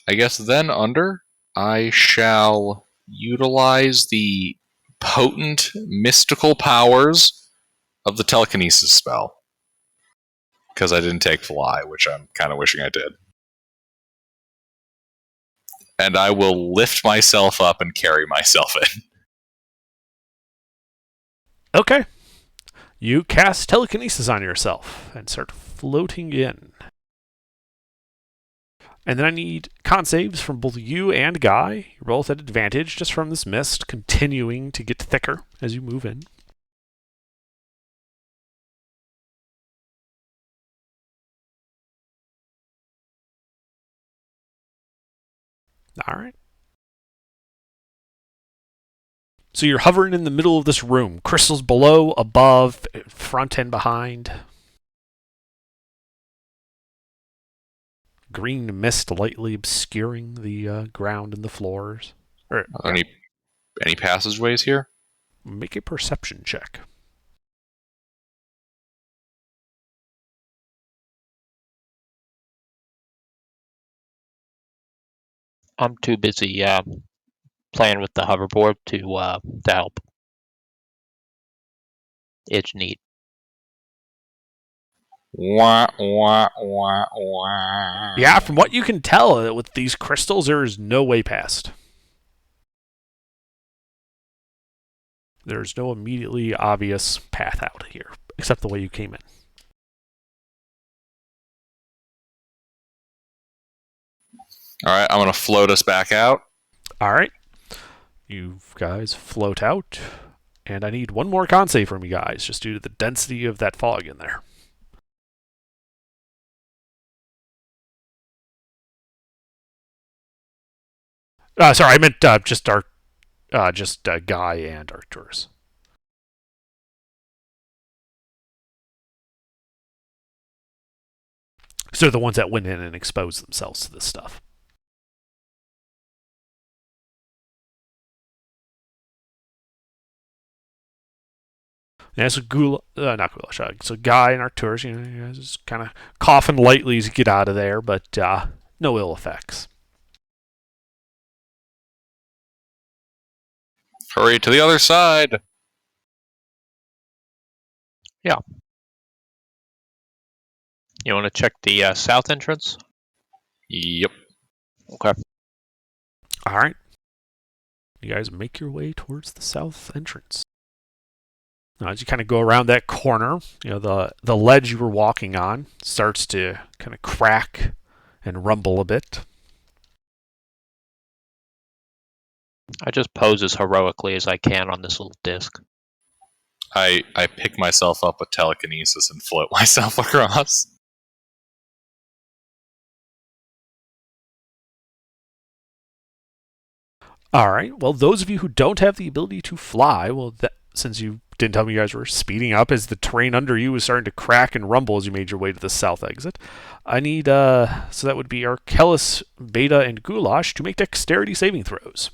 F: guess then under, I shall utilize the potent mystical powers of the telekinesis spell. Because I didn't take fly, which I'm kind of wishing I did. And I will lift myself up and carry myself in.
A: Okay. You cast telekinesis on yourself and start floating in. And then I need con saves from both you and Guy. You're both at advantage just from this mist continuing to get thicker as you move in. All right. So you're hovering in the middle of this room. Crystals below, above, front and behind. Green mist lightly obscuring the ground and the floors.
F: Any passageways here?
A: Make a perception check.
C: I'm too busy playing with the hoverboard to help. It's neat.
F: Wah, wah, wah, wah.
A: Yeah, from what you can tell, with these crystals, there is no way past. There's no immediately obvious path out here, except the way you came in.
F: All right, I'm gonna float us back out.
A: All right. You guys float out, and I need one more con save from you guys, just due to the density of that fog in there. Sorry, I meant just Guy and Arcturus. So the ones that went in and exposed themselves to this stuff. Yeah, so not Goulash. So Guy and Arcturus, you guys just kind of coughing lightly as you get out of there, but no ill effects.
F: Hurry to the other side.
C: Yeah. You want to check the south entrance?
F: Yep.
C: Okay.
A: All right. You guys make your way towards the south entrance. Now, as you kind of go around that corner, the ledge you were walking on starts to kind of crack and rumble a bit.
C: I just pose as heroically as I can on this little disc.
F: I pick myself up with telekinesis and float myself across.
A: All right. Well, those of you who don't have the ability to fly, since you didn't tell me you guys were speeding up as the terrain under you was starting to crack and rumble as you made your way to the south exit, I need, so that would be Arkellis, Beta, and Goulash to make dexterity saving throws.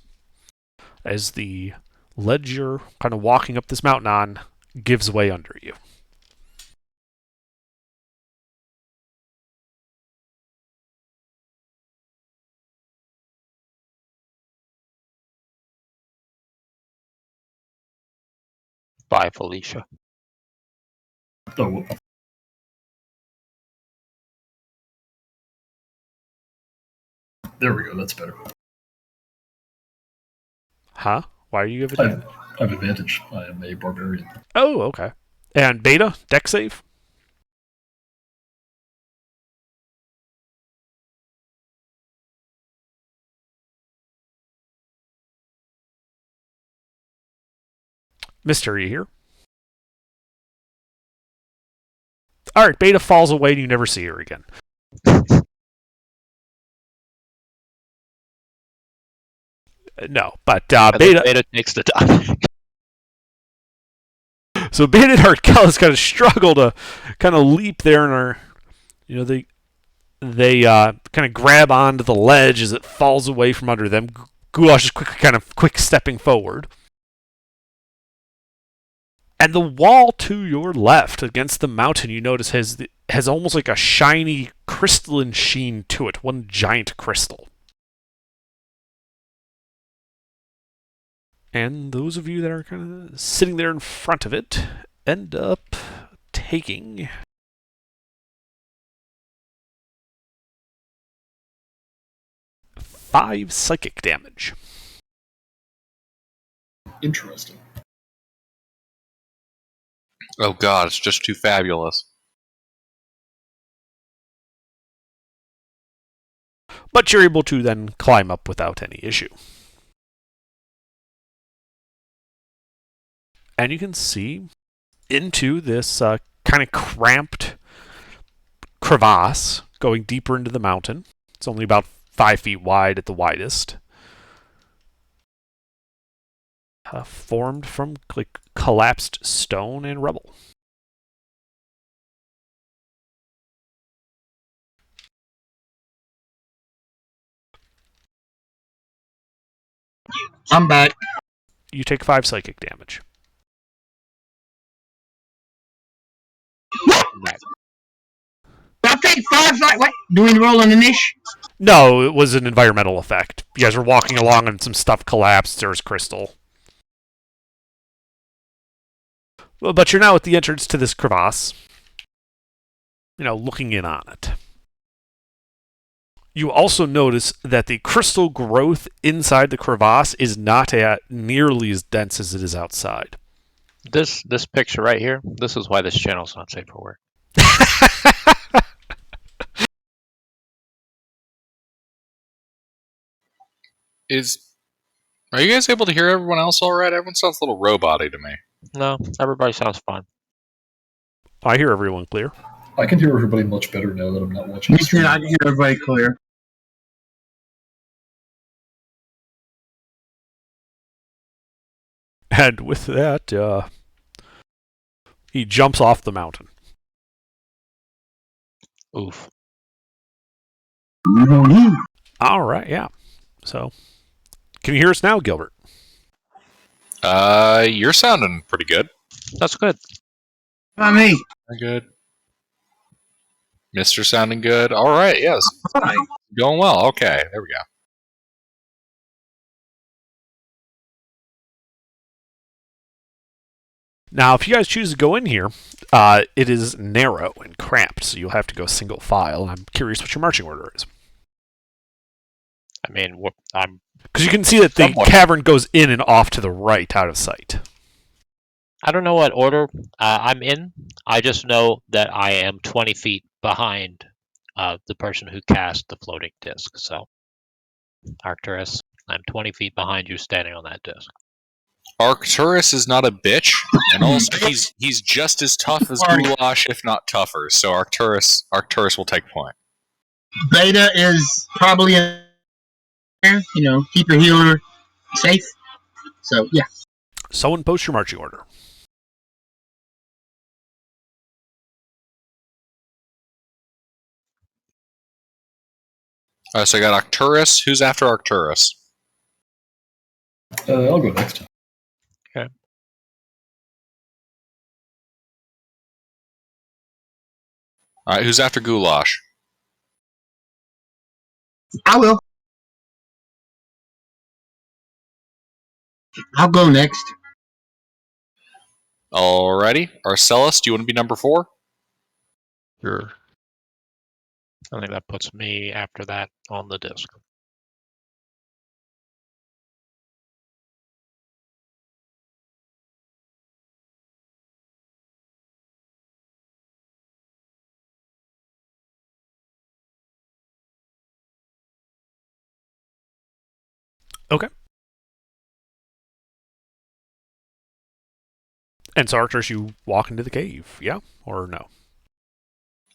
A: As the ledge you're kind of walking up this mountain on gives way under you.
C: Bye, Felicia.
B: Oh, there we go. That's better.
A: Huh? Why are you
B: I have advantage. I am a barbarian.
A: Oh, okay. And Beta, dex save? Mystery here. Alright, Beta falls away and you never see her again. No, but Beta
C: takes the time.
A: So Beta and Arkellis kind of struggle to kind of leap there and are, they kind of grab onto the ledge as it falls away from under them. Goulash is quick stepping forward. And the wall to your left against the mountain, you notice, has almost like a shiny crystalline sheen to it, one giant crystal. And those of you that are kind of sitting there in front of it end up taking 5 psychic damage.
B: Interesting.
F: Oh god, it's just too fabulous.
A: But you're able to then climb up without any issue. And you can see into this kind of cramped crevasse going deeper into the mountain. It's only about 5 feet wide at the widest. Formed from collapsed stone and rubble.
G: I'm back.
A: You take 5 psychic damage.
G: I'll take 5 like what? Do we roll an initiative?
A: No, it was an environmental effect. You guys were walking along and some stuff collapsed. There was crystal. But you're now at the entrance to this crevasse. Looking in on it. You also notice that the crystal growth inside the crevasse is not nearly as dense as it is outside.
C: This picture right here, this is why this channel's not safe for work.
F: Are you guys able to hear everyone else all right? Everyone sounds a little robot-y to me.
C: No, everybody sounds fine.
A: I hear everyone clear.
B: I can hear everybody much better now that I'm not watching
G: Me
B: the
G: too.
B: stream.
G: I can hear everybody clear.
A: And with that, he jumps off the mountain.
C: Oof.
A: All right, yeah. So, can you hear us now, Gilbert?
F: You're sounding pretty good.
C: That's good.
G: Not me.
F: Good. Mr. sounding good. All right, yes.
G: Hi.
F: Going well. Okay, there we go.
A: Now, if you guys choose to go in here, it is narrow and cramped, so you'll have to go single file. I'm curious what your marching order is.
C: I mean, I'm.
A: Because you can see that the cavern goes in and off to the right, out of sight.
C: I don't know what order I'm in. I just know that I am 20 feet behind the person who cast the floating disc. So, Arcturus, I'm 20 feet behind you, standing on that disc.
F: Arcturus is not a bitch, and also he's just as tough as Goulash, if not tougher. So Arcturus will take point.
G: Beta is probably in there. Keep your healer safe. So yeah.
A: Someone post your marching order.
F: So I got Arcturus. Who's after Arcturus?
B: I'll go next.
C: Okay.
F: All right, who's after Goulash?
G: I will. I'll go next.
F: Alrighty. Arcellus, do you want to be number 4?
D: Sure.
C: I think that puts me after that on the disc.
A: Okay. And so, Arcturus, you walk into the cave, yeah? Or no?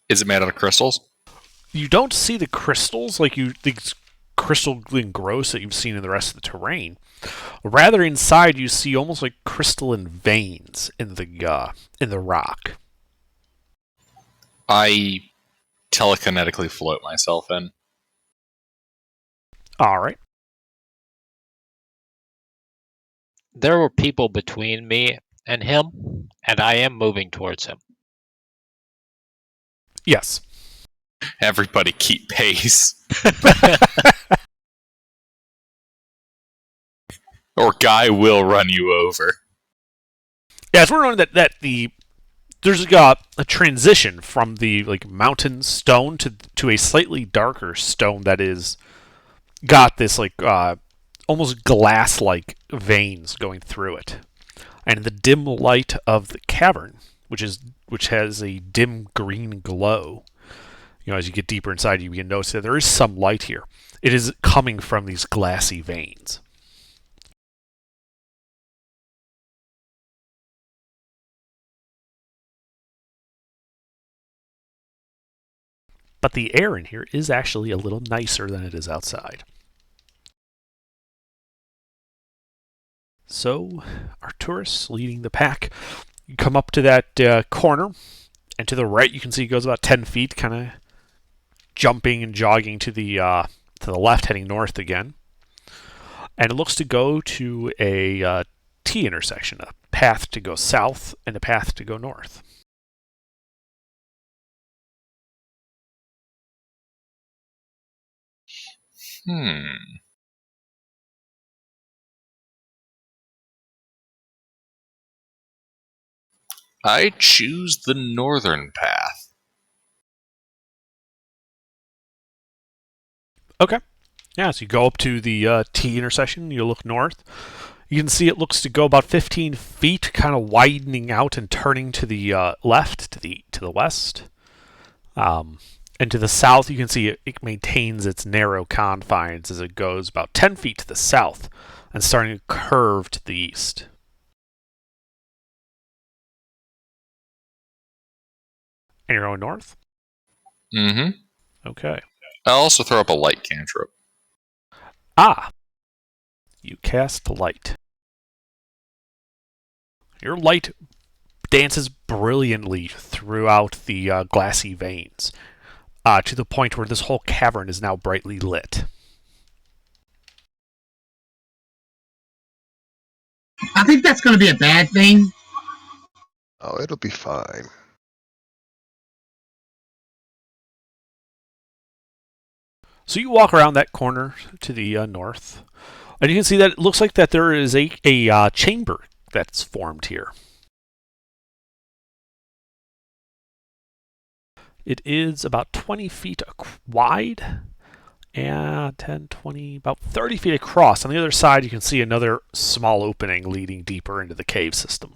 F: Is it made out of crystals?
A: You don't see the crystals like these crystalline growths that you've seen in the rest of the terrain. Rather, inside you see almost like crystalline veins in the rock.
F: I telekinetically float myself in.
A: All right.
C: There were people between me and him, and I am moving towards him.
A: Yes.
F: Everybody keep pace. Or Guy will run you over.
A: Yeah, it's worth noting that there's a transition from the mountain stone to a slightly darker stone that is got this almost glass-like veins going through it, and in the dim light of the cavern, which has a dim green glow, as you get deeper inside, you can notice that there is some light here. It is coming from these glassy veins. But the air in here is actually a little nicer than it is outside. So, Arcturus leading the pack. You come up to that corner, and to the right you can see it goes about 10 feet, kind of jumping and jogging to the left, heading north again. And it looks to go to a T intersection, a path to go south and a path to go north.
F: I choose the northern path.
A: Okay. Yeah, so you go up to the T intersection, you look north. You can see it looks to go about 15 feet, kind of widening out and turning to the left, to the west. And to the south, you can see it maintains its narrow confines as it goes about 10 feet to the south and starting to curve to the east. And you're going north?
F: Mm-hmm.
A: Okay.
F: I'll also throw up a light cantrip.
A: Ah! You cast light. Your light dances brilliantly throughout the glassy veins, to the point where this whole cavern is now brightly lit.
G: I think that's going to be a bad thing.
D: Oh, it'll be fine.
A: So you walk around that corner to the north, and you can see that it looks like that there is a chamber that's formed here. It is about 20 feet wide, and 10, 20, about 30 feet across. On the other side, you can see another small opening leading deeper into the cave system.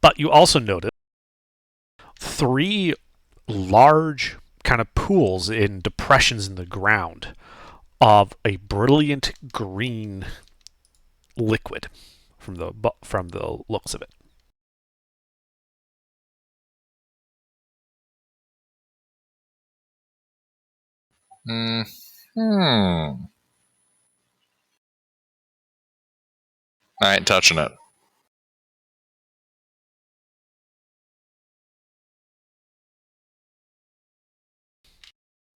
A: But you also notice 3 large kind of pools in depressions in the ground of a brilliant green liquid from the looks of it.
F: I ain't touching it.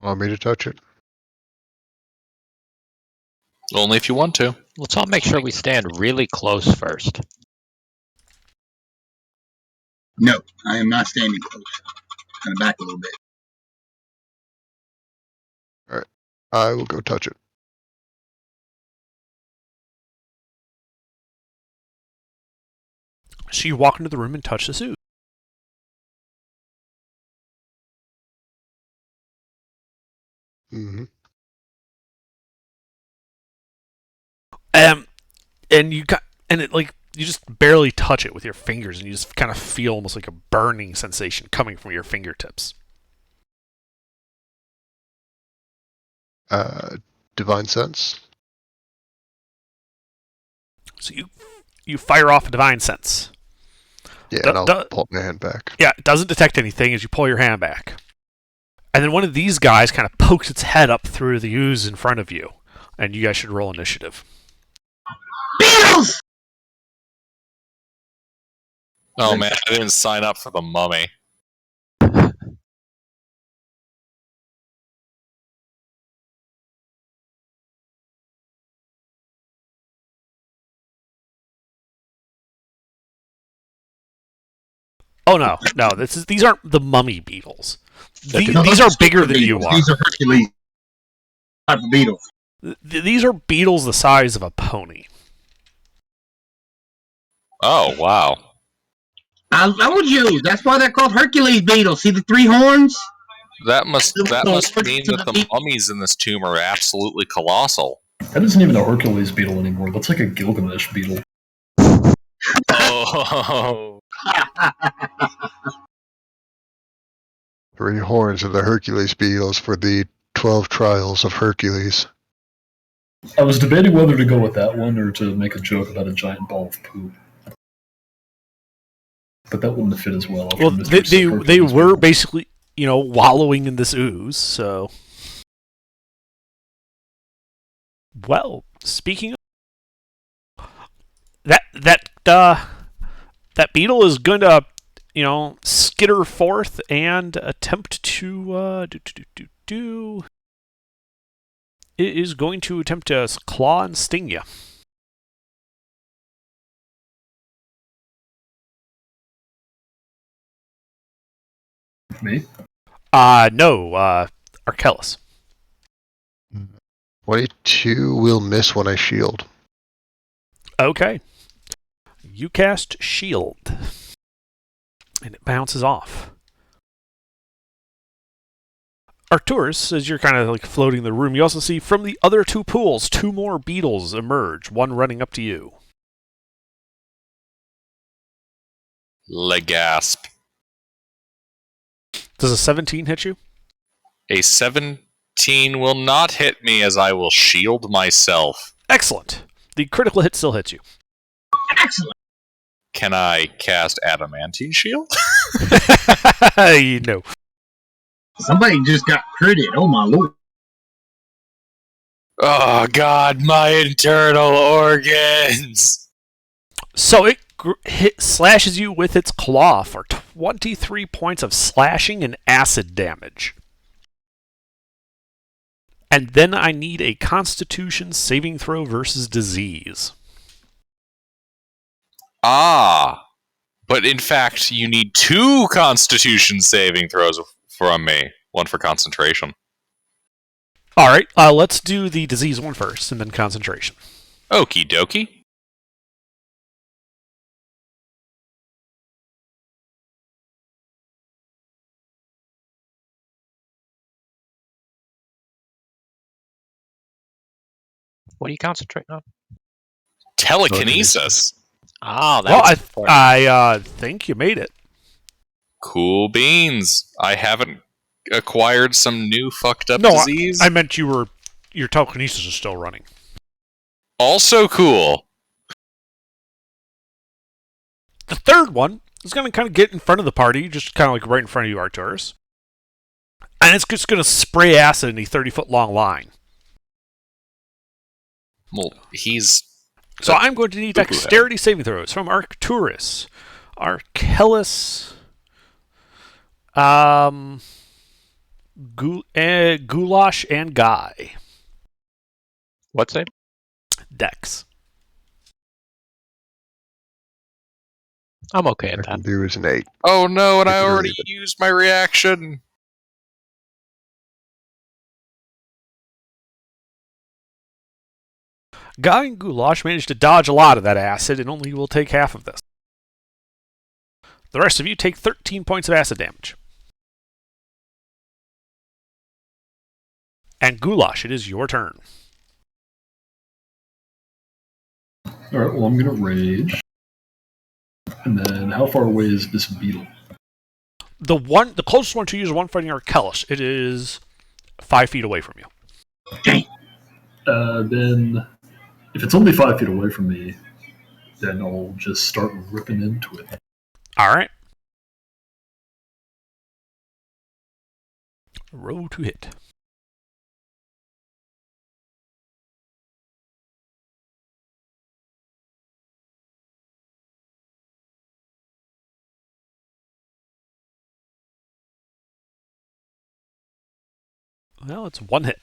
D: Want me to touch it?
F: Only if you want to.
C: Let's all make sure we stand really close first.
G: No, I am not standing close. Kind of back a little bit.
D: Alright. I will go touch it.
A: So you walk into the room and touch the suit.
D: Mm-hmm.
A: And you just barely touch it with your fingers, and you just kind of feel almost like a burning sensation coming from your fingertips.
D: Divine Sense.
A: So you fire off a divine sense.
D: Yeah, and I'll pull my hand back.
A: Yeah, it doesn't detect anything as you pull your hand back. And then one of these guys kind of pokes its head up through the ooze in front of you, and you guys should roll initiative.
G: Beatles!
F: Oh man, I didn't sign up for the mummy.
A: Oh no! These aren't the mummy beetles. These are bigger than you are.
G: These are Hercules type of beetles.
A: These are beetles the size of a pony.
F: Oh wow!
G: I would use. That's why they're called Hercules beetles. See the 3 horns?
F: That must mean that the mummies in this tomb are absolutely colossal.
B: That isn't even a Hercules beetle anymore. That's like a Gilgamesh beetle.
F: Oh.
D: 3 horns of the Hercules beetles for the 12 trials of Hercules.
B: I was debating whether to go with that one or to make a joke about a giant ball of poop. But that wouldn't have fit as well.
A: Well, they were basically, wallowing in this ooze, so... Well, speaking of... That beetle is going to, skitter forth and attempt to, It is going to attempt to claw and sting you.
B: Me?
A: No, Arkellis.
D: 22 will miss when I shield.
A: Okay. You cast Shield. And it bounces off. Arcturus, as you're kind of like floating in the room, you also see from the other two pools, 2 more beetles emerge, one running up to you.
F: Legasp.
A: Does a 17 hit you?
F: A 17 will not hit me as I will shield myself.
A: Excellent. The critical hit still hits you.
G: Excellent.
F: Can I cast Adamantine Shield?
A: No.
G: Somebody just got critted. Oh my lord.
F: Oh god, my internal organs!
A: So it slashes you with its claw for 23 points of slashing and acid damage. And then I need a Constitution saving throw versus disease.
F: Ah! But in fact, you need 2 Constitution saving throws from me. 1 for concentration.
A: Alright, let's do the disease one first, and then concentration.
F: Okie dokie.
C: What are you concentrating on?
F: Telekinesis.
C: Oh,
A: Well,
C: that's important.
A: I think you made it.
F: Cool beans. I haven't acquired some new fucked up
A: No,
F: disease.
A: I meant your telekinesis is still running.
F: Also cool.
A: The third one is going to kind of get in front of the party, just kind of like right in front of you, Arcturus. And it's just going to spray acid in a 30-foot long line.
F: Well, he's...
A: So I'm going to need
F: Boo-boo
A: dexterity saving throws from Arcturus, Archelaus, Goulash, and Guy.
C: What's it?
A: Dex.
C: I'm okay at
D: I
C: that.
D: can do is an 8.
F: Oh no, and I
D: It's
F: already
D: really
F: used my reaction.
A: Guy and Goulash managed to dodge a lot of that acid and only will take half of this. The rest of you take 13 points of acid damage. And Goulash, it is your turn.
B: Alright, well, I'm going to rage. And then, how far away is this beetle?
A: The closest one to you is one fighting Archelaus. It is 5 feet away from you.
B: Then, if it's only 5 feet away from me, then I'll just start ripping into it.
A: Alright. Roll to hit. Well, it's 1 hit.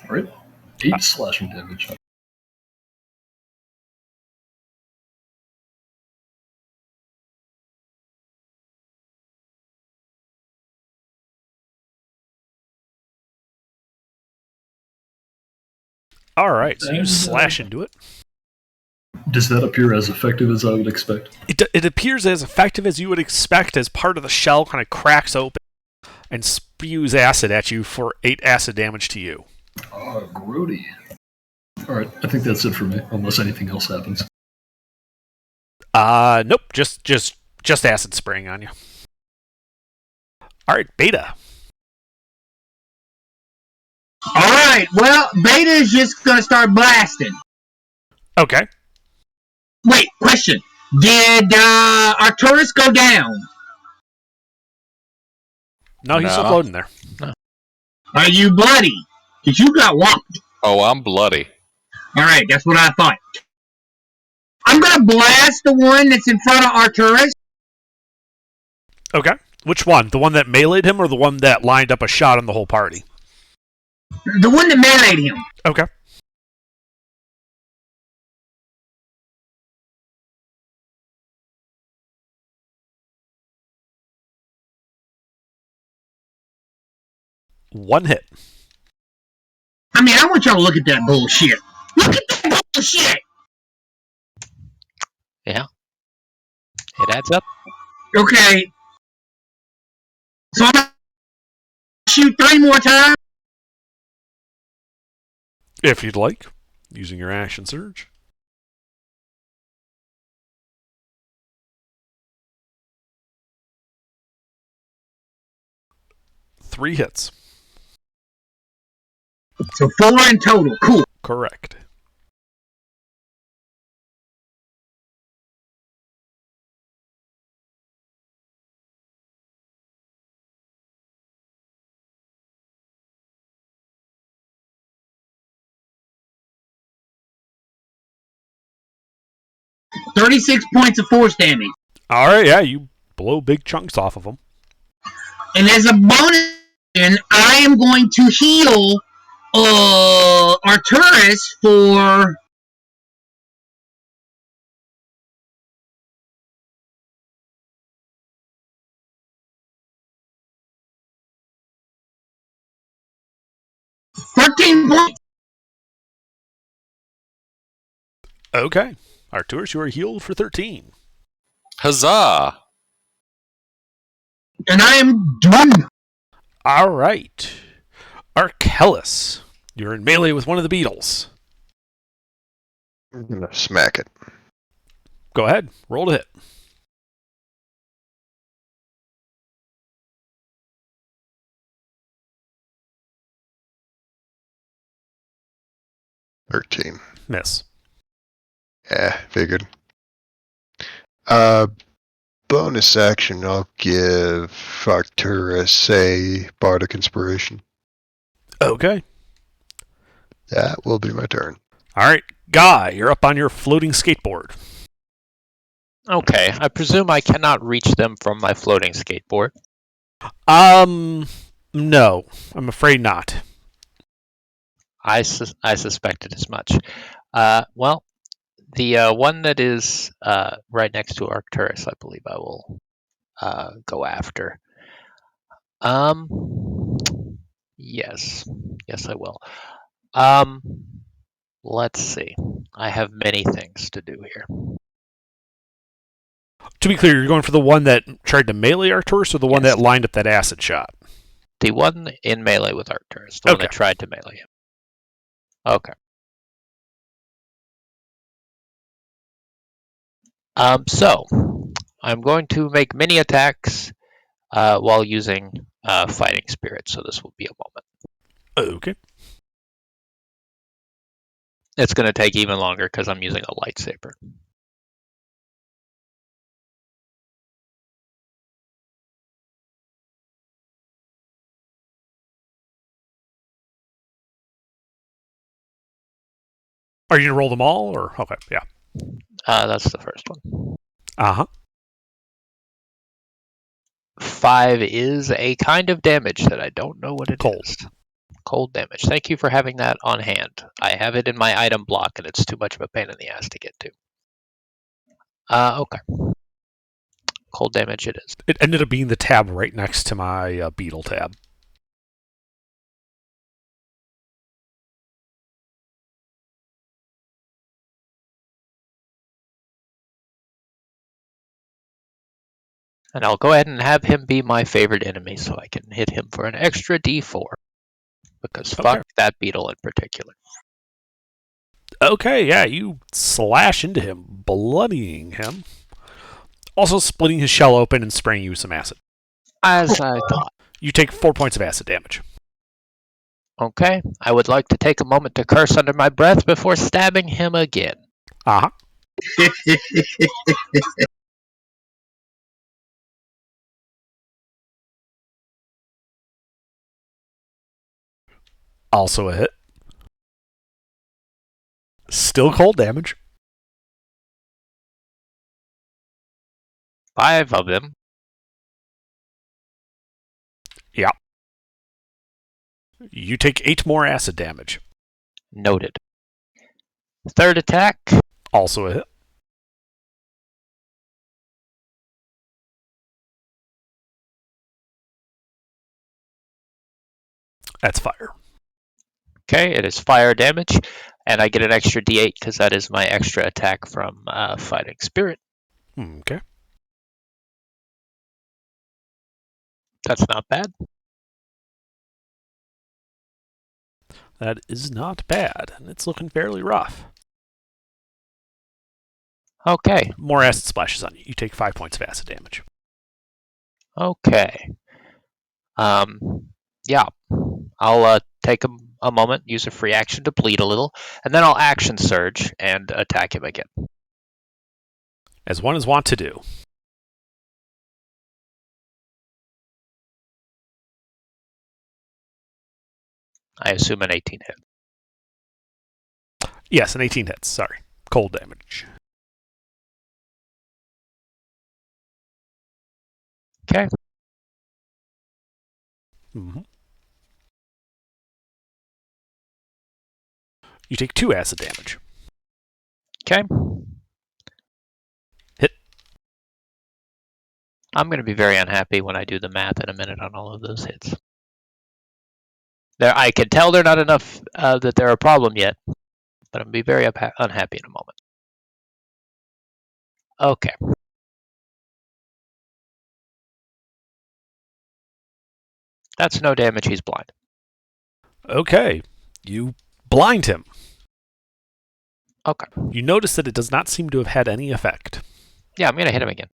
B: Alright, 8 slashing damage.
A: Alright, so you slash into it.
B: Does that appear as effective as I would expect?
A: It appears as effective as you would expect as part of the shell kind of cracks open and spews acid at you for 8 acid damage to you.
B: Oh, grody. Alright, I think that's it for me, unless anything else happens.
A: Nope, just acid spraying on you. Alright, Beta.
G: Alright, well, Beta's just gonna start blasting.
A: Okay.
G: Wait, question. Did Arcturus go down?
A: No, he's still
F: No.
A: floating there.
G: Are you bloody? Because you got whopped.
F: Oh, I'm bloody.
G: Alright, that's what I thought. I'm gonna blast the one that's in front of Arcturus.
A: Okay. Which one? The one that meleeed him or the one that lined up a shot on the whole party?
G: The one that meleeed him.
A: Okay. One hit.
G: I mean, I want y'all to look at that bullshit. Look at that bullshit!
C: Yeah. It adds up.
G: Okay. So I'm gonna shoot 3 more times.
A: If you'd like, using your action surge. Three hits.
G: So 4 in total. Cool.
A: Correct.
G: $36 points of force damage.
A: All right, yeah, you blow big chunks off of them.
G: And as a bonus, I am going to heal Arturus for 13 points.
A: Okay. Arturus, you are healed for 13.
F: Huzzah!
G: And I am done.
A: All right. Arkellis, you're in melee with one of the beetles.
D: I'm gonna smack it.
A: Go ahead. Roll to hit.
D: $13.
A: Miss.
D: Yeah, figured. Bonus action, I'll give Arcturus a Bardic Inspiration.
A: Okay.
D: That will be my turn.
A: All right. Guy, you're up on your floating skateboard.
C: Okay, I presume I cannot reach them from my floating skateboard.
A: No. I'm afraid not.
C: I suspected as much. Well, the one that is right next to Arcturus, I believe I will go after. Yes, I will. Let's see. I have many things to do here.
A: To be clear, you're going for the one that tried to melee Arcturus or the one
C: Yes.
A: that lined up that acid shot?
C: The one in melee with Arcturus, the one
A: Okay.
C: that tried to melee him. Okay. So I'm going to make many attacks while using fighting spirit. So this will be a moment.
A: Okay.
C: It's going to take even longer because I'm using a lightsaber.
A: Are you going to roll them all? Or okay, yeah.
C: That's the first one.
A: Uh-huh.
C: 5 is a kind of damage that I don't know what it is.
A: Cold.
C: Cold damage. Thank you for having that on hand. I have it in my item block, and it's too much of a pain in the ass to get to. Okay. Cold damage it is.
A: It ended up being the tab right next to my beetle tab.
C: And I'll go ahead and have him be my favorite enemy so I can hit him for an extra D4. Because
A: Okay.
C: fuck that beetle in particular.
A: Okay, yeah, you slash into him, bloodying him. Also splitting his shell open and spraying you with some acid.
C: As I thought.
A: You take 4 points of acid damage.
C: Okay, I would like to take a moment to curse under my breath before stabbing him again.
A: Uh-huh. Also a hit. Still cold damage.
C: 5 of them.
A: You take 8 more acid damage.
C: Noted. Third attack.
A: Also a hit. That's fire.
C: Okay, it is fire damage. And I get an extra D8 because that is my extra attack from Fighting Spirit.
A: Okay.
C: That's not bad.
A: That is not bad, and it's looking fairly rough.
C: Okay.
A: More acid splashes on you. You take 5 points of acid damage.
C: Okay. Yeah. I'll take a moment, use a free action to bleed a little, and then I'll action surge and attack him again.
A: As one is wont to do.
C: I assume an 18 hit.
A: Yes, an 18 hits. Sorry. Cold damage.
C: Okay.
A: Mm-hmm. You take 2 acid damage.
C: Okay.
A: Hit.
C: I'm going to be very unhappy when I do the math in a minute on all of those hits. I can tell they're not enough that they're a problem yet, but I'm going to be very unhappy in a moment. Okay. That's no damage, he's blind.
A: Okay. You blind him.
C: Okay.
A: You notice that it does not seem to have had any effect.
C: Yeah, I'm going to hit him again.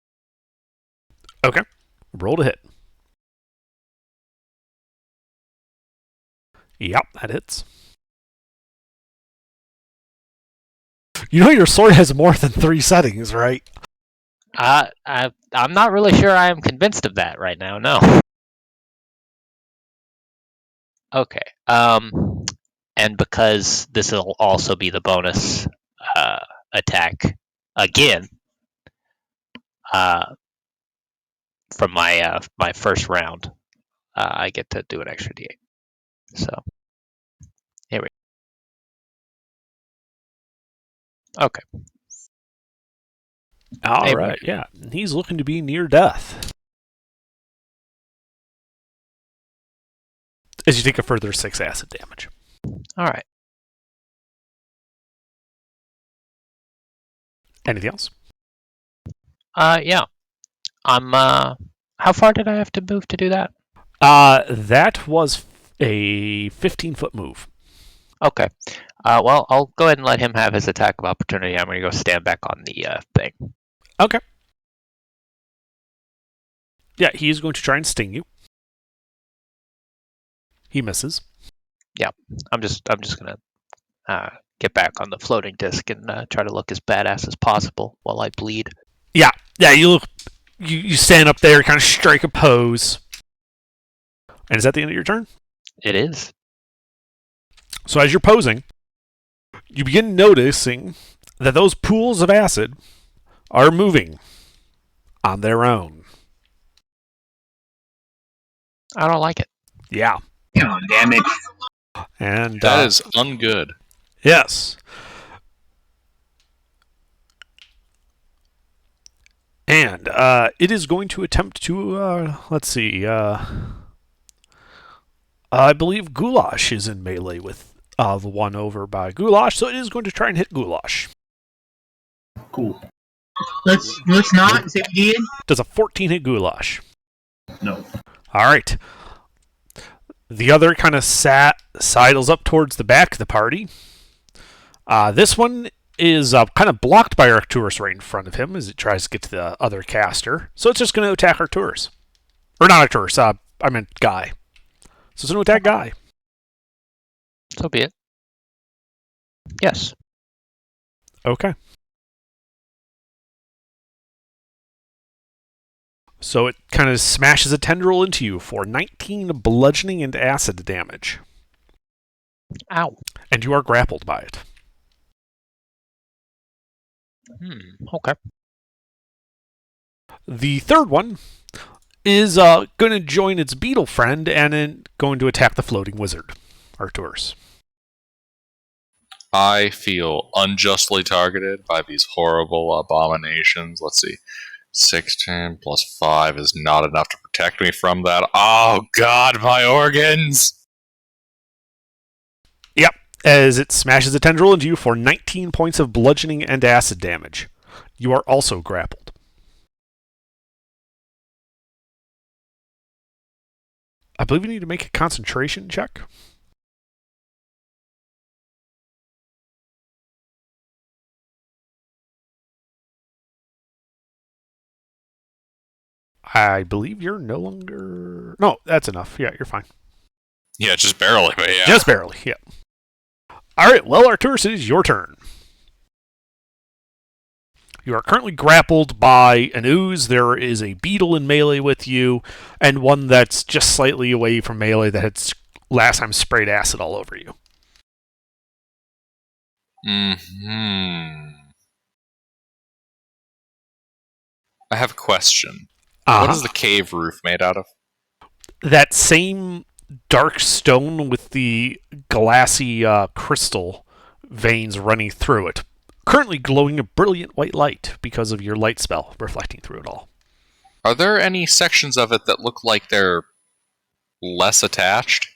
A: Okay. Roll to hit. Yep, that hits. You know your sword has more than 3 settings, right?
C: I'm not really sure I am convinced of that right now, no. Okay. And because this will also be the bonus attack again from my my first round, I get to do an extra D8. So here we go. Okay.
A: All right, yeah. He's looking to be near death. As you take a further 6 acid damage.
C: All right.
A: Anything else?
C: Yeah. I'm. How far did I have to move to do that?
A: That was a 15-foot move.
C: Okay. Well, I'll go ahead and let him have his attack of opportunity. I'm going to go stand back on the thing.
A: Okay. Yeah, he's going to try and sting you. He misses.
C: Yeah, I'm just going to get back on the floating disc and try to look as badass as possible while I bleed.
A: Yeah. You look. You stand up there, kind of strike a pose. And is that the end of your turn?
C: It is.
A: So as you're posing, you begin noticing that those pools of acid are moving on their own.
C: I don't like it.
A: Yeah.
G: Oh, damn it.
A: And
F: That is ungood.
A: yes. And it is going to attempt to, let's see, I believe Goulash is in melee with the one over by Goulash, so it is going to try and hit Goulash.
B: Cool.
G: Let's not say we did.
A: Does a 14 hit Goulash?
B: No.
A: All right. The other kind of sidles up towards the back of the party. This one is kind of blocked by Arcturus right in front of him as it tries to get to the other caster. So it's just going to attack Arcturus. Or not Arcturus, I meant Guy. So it's going to attack Guy.
C: So be it. Yes.
A: Okay. So it kind of smashes a tendril into you for 19 bludgeoning and acid damage.
C: Ow.
A: And you are grappled by it.
C: Okay.
A: The third one is going to join its beetle friend and then going to attack the floating wizard, Arcturus.
F: I feel unjustly targeted by these horrible abominations. Let's see. 16 plus 5 is not enough to protect me from that. Oh, God, my organs!
A: Yep, as it smashes a tendril into you for 19 points of bludgeoning and acid damage. You are also grappled. I believe you need to make a concentration check. I believe you're no longer... No, that's enough. Yeah, you're fine.
F: Yeah, just barely, but yeah.
A: Just barely, yeah. Alright, well, Arcturus, it is your turn. You are currently grappled by an ooze. There is a beetle in melee with you, and one that's just slightly away from melee that had last time sprayed acid all over you.
F: I have a question. What is the cave roof made out of?
A: That same dark stone with the glassy crystal veins running through it. Currently glowing a brilliant white light because of your light spell reflecting through it all.
F: Are there any sections of it that look like they're less attached?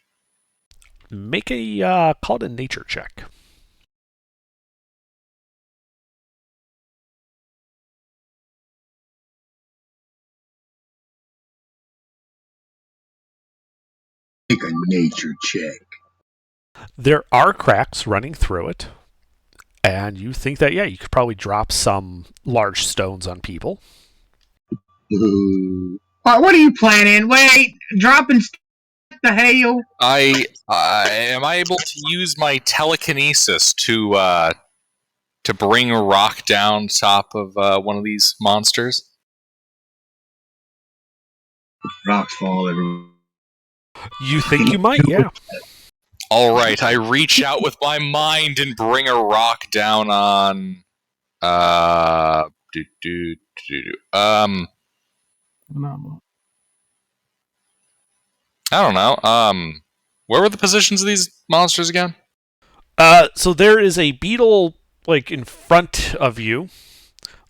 A: Make a call it a nature check.
G: Make a nature check.
A: There are cracks running through it, and you think that, yeah, you could probably drop some large stones on people.
G: Ooh. What are you planning? Wait, dropping the hell?
F: Am I able to use my telekinesis to bring a rock down top of one of these monsters?
G: Rocks fall everywhere.
A: You think you might, yeah.
F: All right, I reach out with my mind and bring a rock down on. I don't know. Where were the positions of these monsters again?
A: So there is a beetle like in front of you,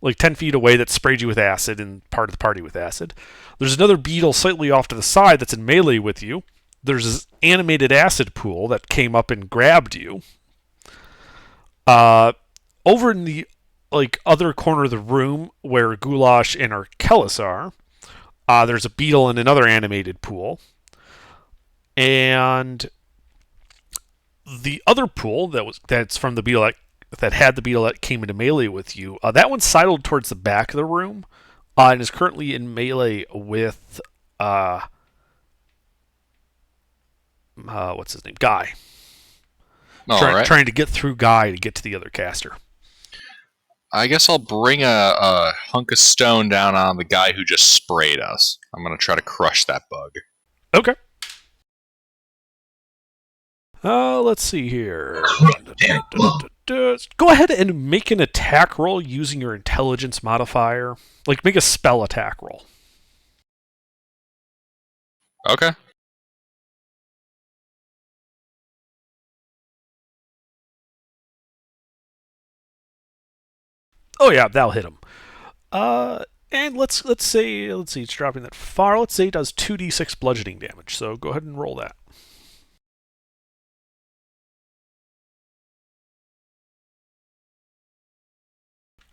A: like 10 feet away, that sprayed you with acid and part of the party with acid. There's another beetle slightly off to the side that's in melee with you. There's this animated acid pool that came up and grabbed you. Over in the other corner of the room where Goulash and Arkellis are, there's a beetle in another animated pool. And the other pool that's from the beetle that had the beetle that came into melee with you, that one sidled towards the back of the room and is currently in melee with what's his name? Guy. Trying to get through Guy to get to the other caster.
F: I guess I'll bring a hunk of stone down on the guy who just sprayed us. I'm going to try to crush that bug.
A: Okay. Let's see here. Go ahead and make an attack roll using your intelligence modifier. Like, make a spell attack roll.
F: Okay.
A: Oh yeah, that'll hit him. And let's see, it's dropping that far. Let's say it does 2d6 bludgeoning damage. So go ahead and roll that.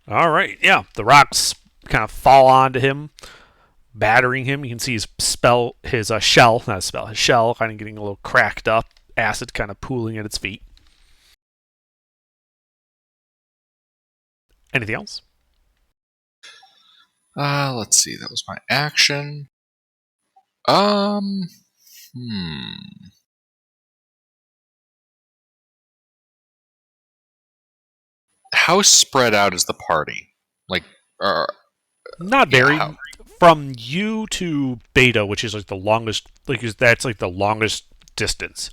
A: All right, yeah, the rocks kind of fall onto him, battering him. You can see his shell kind of getting a little cracked up, acid kind of pooling at its feet. Anything else?
F: Let's see. That was my action. How spread out is the party?
A: Not very. From you to Beta, which is like the longest, that's like the longest distance,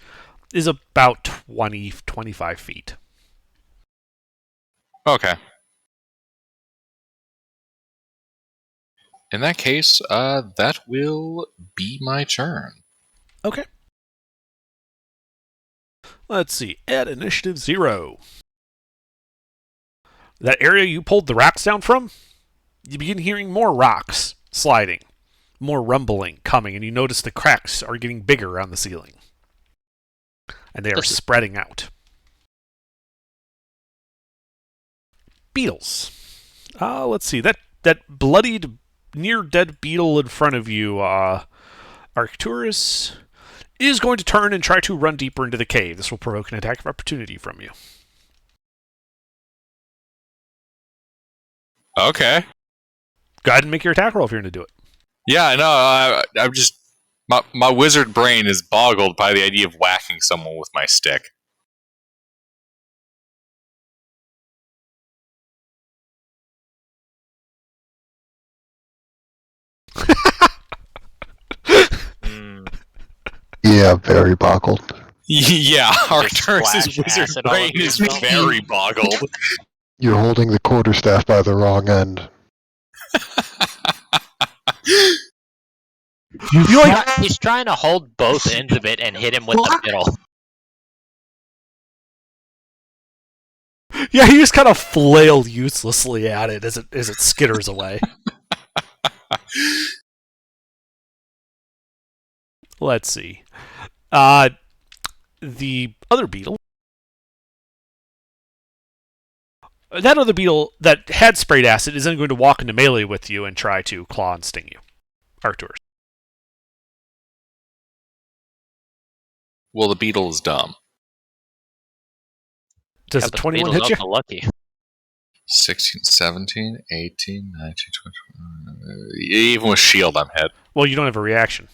A: is about 20, 25 feet.
F: Okay. In that case, that will be my turn.
A: Okay. Let's see. At initiative 0. That area you pulled the rocks down from, you begin hearing more rocks sliding, more rumbling coming, and you notice the cracks are getting bigger on the ceiling. And they are spreading out. beetles. Let's see. That bloodied, near-dead beetle in front of you, Arcturus, is going to turn and try to run deeper into the cave. This will provoke an attack of opportunity from you.
F: Okay.
A: Go ahead and make your attack roll if you're going to do it.
F: Yeah, I know. I'm just my wizard brain is boggled by the idea of whacking someone with my stick.
D: Yeah, very boggled.
F: Yeah, Arcturus'
C: splash
F: wizard
C: acid all
F: brain
C: over
F: is
C: yourself.
F: very boggled.
D: You're holding the quarterstaff by the wrong end.
C: He's trying to hold both ends of it and hit him with the middle.
A: Yeah, you just kind of flail uselessly at it as it skitters away. Let's see. The other beetle. That other beetle that had sprayed acid is then going to walk into melee with you and try to claw and sting you. Arcturus.
F: Well, the beetle is dumb.
A: Does
C: Yeah,
A: a
C: but the
A: 21
C: beetle's
A: hit you?
C: also lucky.
F: 16, 17, 18, 19, 20. Even with shield, I'm hit.
A: Well, you don't have a reaction.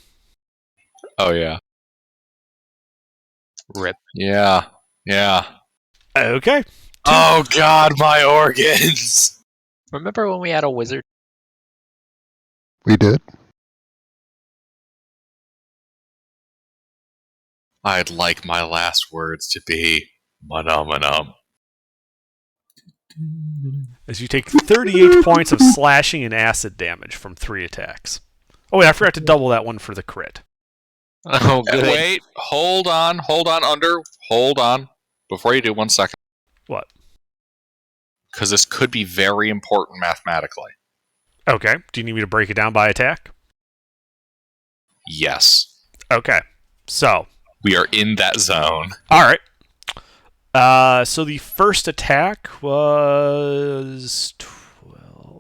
F: Oh, yeah.
C: Rip.
F: Yeah.
A: Okay.
F: Oh, God, my organs!
C: Remember when we had a wizard?
D: We did.
F: I'd like my last words to be manum.
A: As you take 38 points of slashing and acid damage from 3 attacks. Oh, wait, I forgot to double that one for the crit.
C: Oh, good.
F: Wait, hold on, Under. Hold on. Before you do, 1 second.
A: What?
F: Because this could be very important mathematically.
A: Okay. Do you need me to break it down by attack?
F: Yes.
A: Okay. So.
F: We are in that zone.
A: All right. So the first attack was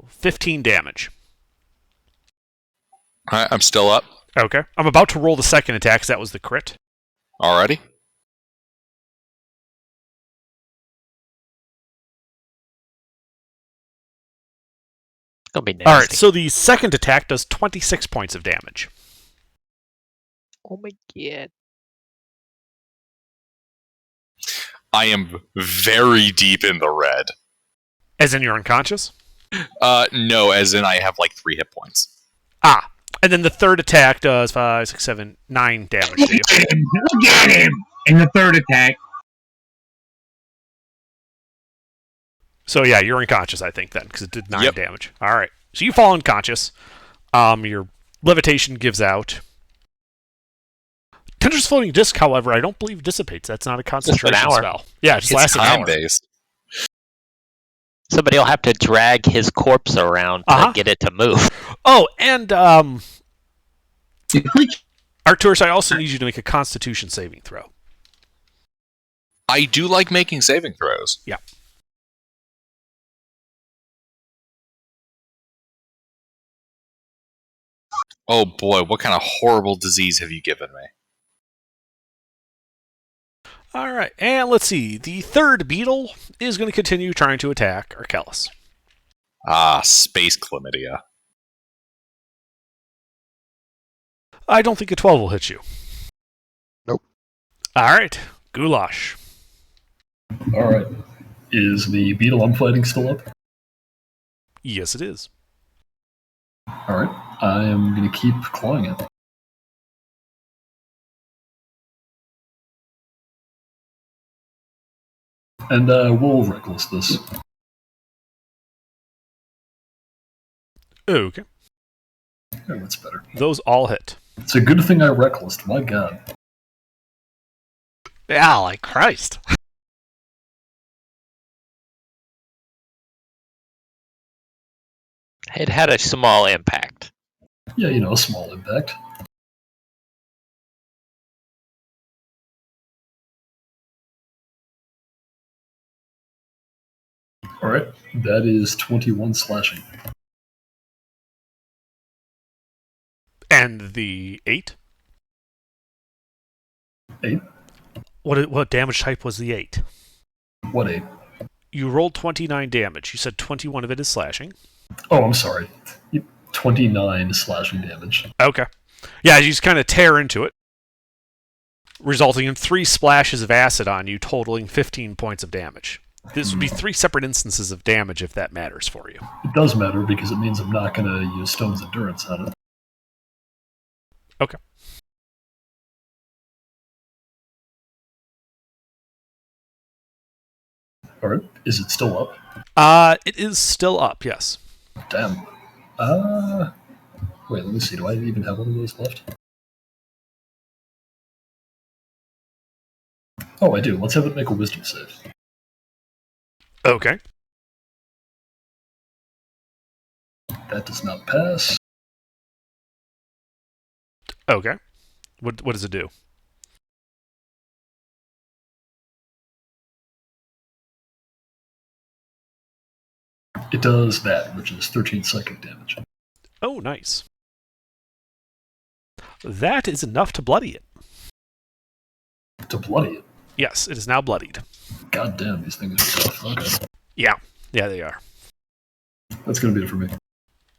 A: 15 damage.
F: All right, I'm still up.
A: Okay. I'm about to roll the second attack, because that was the crit.
F: Already?
C: Gonna be nasty.
A: All right. So the second attack does 26 points of damage.
C: Oh my god.
F: I am very deep in the red.
A: As in you're unconscious?
F: No, as in I have like 3 hit points.
A: Ah. And then the third attack does 5, 6, 7, 9 damage to you.
G: Look at him! In the third attack.
A: So yeah, you're unconscious, I think, then, because it did 9
F: Yep.
A: damage. All right. So you fall unconscious. Your levitation gives out. Tender's floating disc, however, I don't believe dissipates. That's not a concentration
C: hour.
A: spell. Yeah, it just
F: It's
A: lasts an hour.
F: time-based.
C: Somebody will have to drag his corpse around to get it to move.
A: Oh, and Arcturus, I also need you to make a Constitution saving throw.
F: I do like making saving throws.
A: Yeah.
F: Oh boy, what kind of horrible disease have you given me?
A: All right, and let's see. The third beetle is going to continue trying to attack Arcellus.
F: Ah, space chlamydia.
A: I don't think a 12 will hit you.
D: Nope.
A: All right, Goulash.
B: All right. Is the beetle I'm fighting still up?
A: Yes, it is.
B: All right. I am going to keep clawing it. And we'll reckless this.
A: Okay.
B: Yeah, that's better.
A: Those all hit.
B: It's a good thing I reckless. My God.
A: Yeah, like Christ.
C: It had a small impact.
B: Yeah, a small impact. All right, that is 21 slashing.
A: And the 8?
B: 8?
A: What damage type was the 8?
B: What 8?
A: You rolled 29 damage. You said 21 of it is slashing.
B: Oh, I'm sorry. 29 slashing damage.
A: Okay. Yeah, you just kind of tear into it, resulting in 3 splashes of acid on you, totaling 15 points of damage. This would be 3 separate instances of damage if that matters for you.
B: It does matter because it means I'm not going to use Stone's Endurance on it.
A: Okay.
B: All right. Is it still up?
A: It is still up, yes.
B: Damn. Wait, let me see. Do I even have one of those left? Oh, I do. Let's have it make a wisdom save.
A: Okay.
B: That does not pass.
A: Okay. What does it do?
B: It does that, which is 13 psychic damage.
A: Oh, nice. That is enough to bloody it.
B: To bloody it?
A: Yes, it is now bloodied.
B: God damn, these things are tough. Okay.
A: Yeah, they are.
B: That's going to be it for me.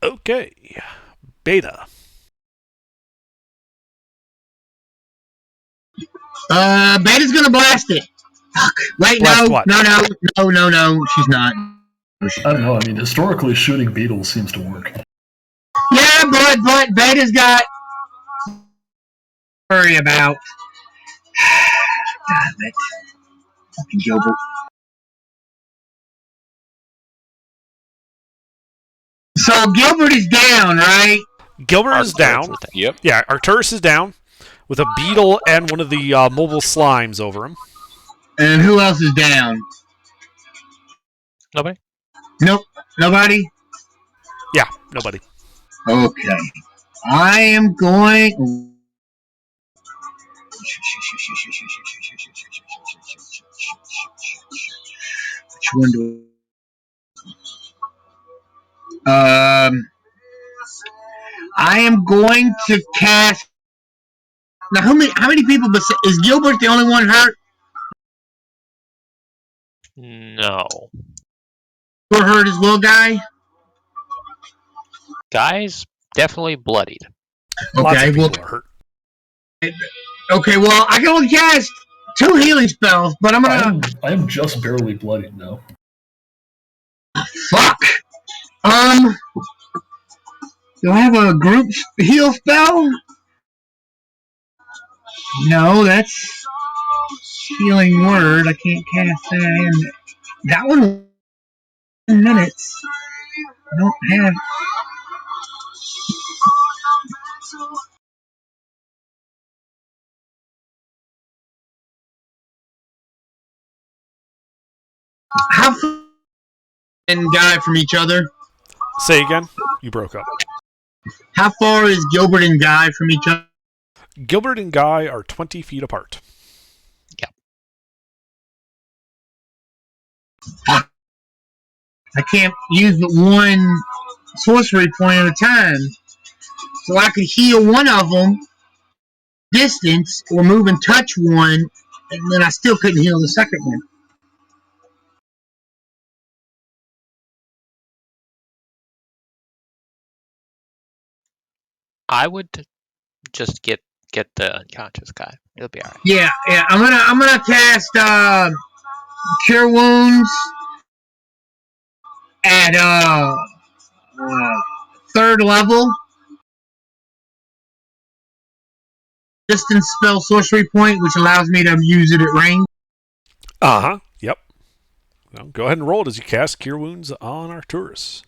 A: Okay. Beta.
G: Beta's gonna blast it. Fuck. Wait,
A: Blast
G: no,
A: what?
G: no, she's not.
B: I don't know. I mean, historically, shooting beetles seems to work.
G: Yeah, but Beta's got worry about. Damn it. Fucking Gilbert. So Gilbert is down, right?
A: Gilbert is down.
F: Yep.
A: Yeah, Arcturus is down with a beetle and one of the mobile slimes over him.
G: And who else is down?
C: Nobody?
G: Nope. Nobody?
A: Yeah, nobody.
G: Okay. I am going. Which one do I am going to cast. Now, how many people? Is Gilbert the only one hurt?
C: No.
G: Or hurt as well, guy?
C: Guy's definitely bloodied.
A: Lots
G: Okay,
A: of
G: well,
A: people are hurt.
G: I can only cast 2 healing spells, but I'm gonna.
B: I am just barely bloodied now.
G: Fuck. Do I have a group heal spell? No, that's healing word. I can't cast that. And that one 10 minutes. I don't have. How far and Guy from each other?
A: Say again? You broke up.
G: How far is Gilbert and Guy from each other?
A: Gilbert and Guy are 20 feet apart.
G: I can't use but one sorcery point at a time. So I could heal one of them distance or move and touch one, and then I still couldn't heal the second one.
C: I would just get the unconscious guy. It'll be alright.
G: Yeah. I'm gonna cast Cure Wounds at 3rd level. Distance spell sorcery point, which allows me to use it at range.
A: Uh-huh. Yep. Well, go ahead and roll it as you cast Cure Wounds on Arcturus.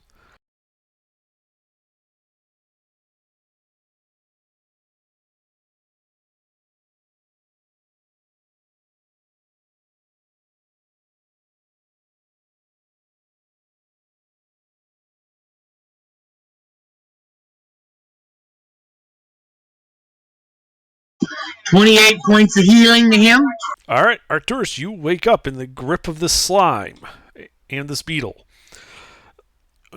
G: .28 points of healing to him.
A: All right, Arcturus, you wake up in the grip of the slime. and this beetle.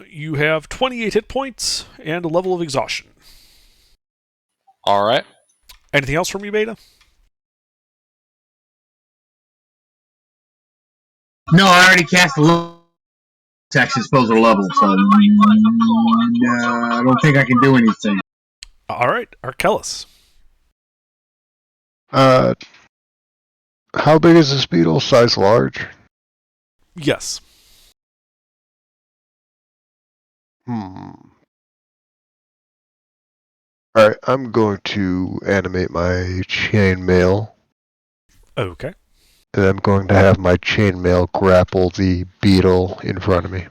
A: You have 28 hit points and a level of exhaustion.
F: All right.
A: Anything else from you, Beta?
G: No, I already cast the attack disposal level, so I don't think I can do anything.
A: All right, Arkellis.
D: How big is this beetle? Size large?
A: Yes.
D: Alright, I'm going to animate my chainmail,
A: Okay.
D: and I'm going to have my chainmail grapple the beetle in front of me.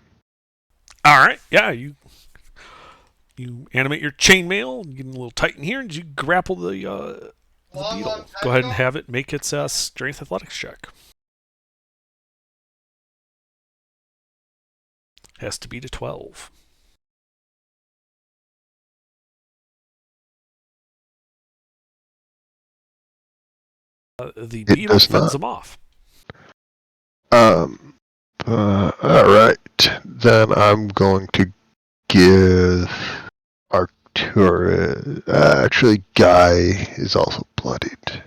A: All right. Yeah, you animate your chainmail, get a little tight in here, and you grapple the beetle. Go ahead and have it make its strength athletics check. Has to beat a 12. The beetle fends him off.
D: Alright. Then I'm going to give Arcturus... actually, Guy is also bloodied.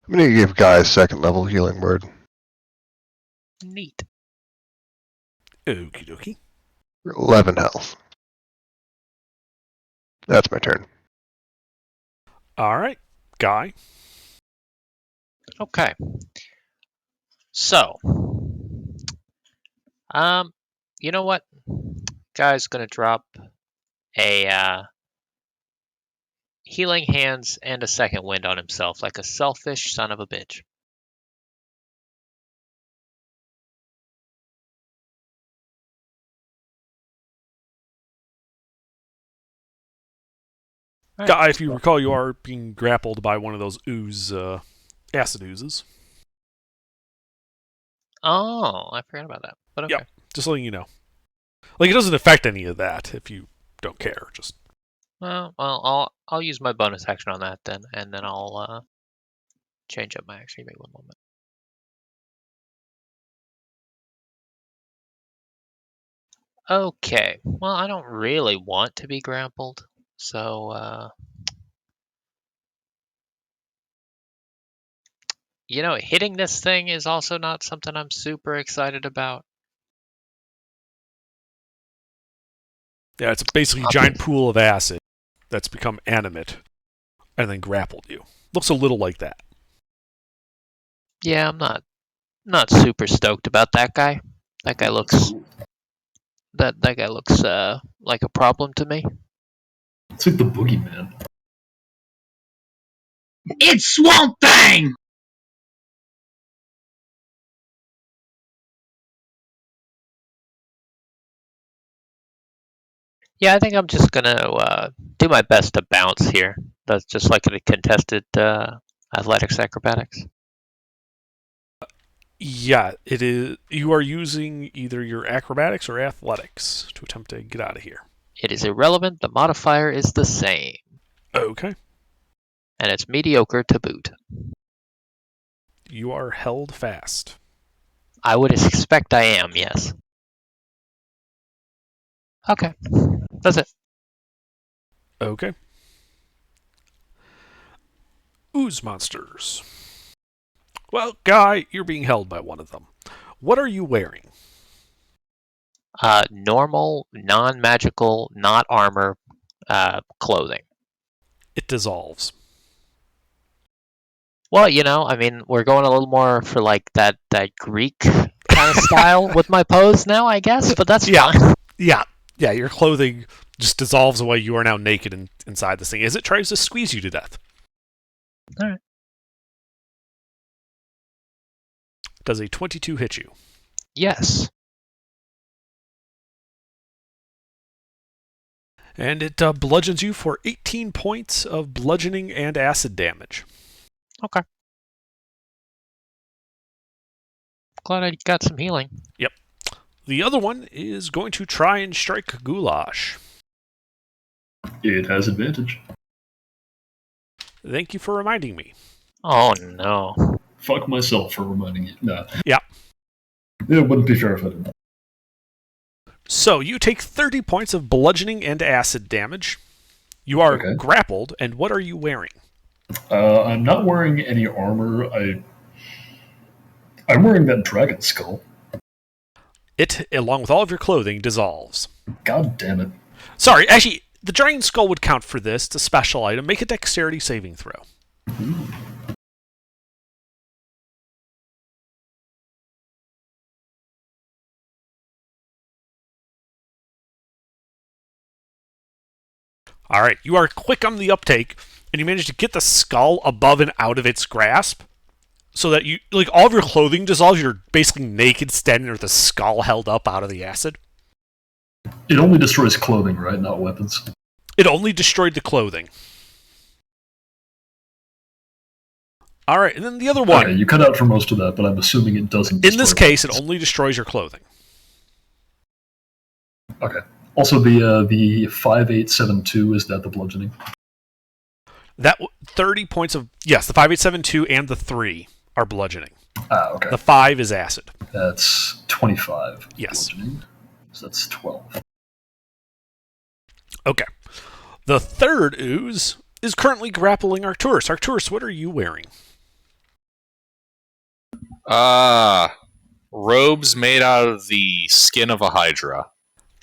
D: I'm going to give Guy a second level healing word.
C: Neat.
A: Okie dokie.
D: 11 health. That's my turn.
A: All right, Guy.
C: Okay. So, you know what? Guy's gonna drop a healing hands and a second wind on himself, like a selfish son of a bitch.
A: Guy, if you recall, you are being grappled by one of those acid oozes.
C: Oh, I forgot about that. But okay.
A: Yep, just letting you know. Like, it doesn't affect any of that if you don't care. Just
C: Well, I'll use my bonus action on that then, and then I'll change up my action. Give me 1 moment. Okay. Well, I don't really want to be grappled, so hitting this thing is also not something I'm super excited about.
A: yeah, it's basically a giant pool of acid that's become animate and then grappled you. Looks a little like that.
C: Yeah, I'm not super stoked about that guy. That guy looks that guy looks like a problem to me.
B: It's like the boogeyman.
G: It's Swamp Thing!
C: Yeah, I think I'm just gonna do my best to bounce here. That's just like a contested athletics acrobatics.
A: Yeah, it is. You are using either your acrobatics or athletics to attempt to get out of here.
C: It is irrelevant. The modifier is the same.
A: Okay.
C: And it's mediocre to boot.
A: You are held fast.
C: I would expect I am, yes. Okay. That's it.
A: Okay. Ooze monsters. Well, Guy, you're being held by one of them. What are you wearing?
C: Normal, non-magical, not armor clothing.
A: It dissolves.
C: Well, I mean, we're going a little more for like that Greek kind of style with my pose now, I guess, but that's fine.
A: Yeah, your clothing just dissolves away. You are now naked inside this thing as it tries to squeeze you to death.
C: All right.
A: Does a 22 hit you?
C: Yes.
A: And it bludgeons you for 18 points of bludgeoning and acid damage.
C: Okay. Glad I got some healing.
A: Yep. The other one is going to try and strike Goulash.
B: It has advantage.
A: Thank you for reminding me.
C: Oh, no.
B: Fuck myself for reminding you. No.
A: Yeah.
B: It wouldn't be fair if I didn't.
A: So you take 30 points of bludgeoning and acid damage. You are
B: Okay.
A: grappled, and what are you wearing?
B: I'm not wearing any armor. I'm wearing that dragon skull.
A: It, along with all of your clothing, dissolves.
B: God damn it.
A: Sorry, actually, the dragon skull would count for this. It's a special item. Make a dexterity saving throw. All right, you are quick on the uptake, and you manage to get the skull above and out of its grasp, so that you, like, all of your clothing dissolves. You're basically naked, standing there with the skull held up out of the acid.
B: It only destroys clothing, right? Not weapons.
A: It only destroyed the clothing. All right, and then the other one.
B: Okay, you cut out for most of that, but I'm assuming it doesn't.
A: In this
B: destroy
A: case, it
B: weapons.
A: only destroys your clothing.
B: Okay. Also, the 5872, is that the bludgeoning?
A: That 30 points of, yes, the 5872 and the 3 are bludgeoning.
B: Ah, okay.
A: The 5 is acid.
B: That's 25.
A: Yes.
B: Bludgeoning. So that's 12.
A: Okay. The third ooze is currently grappling Arcturus. Arcturus, what are you wearing?
F: Robes made out of the skin of a hydra.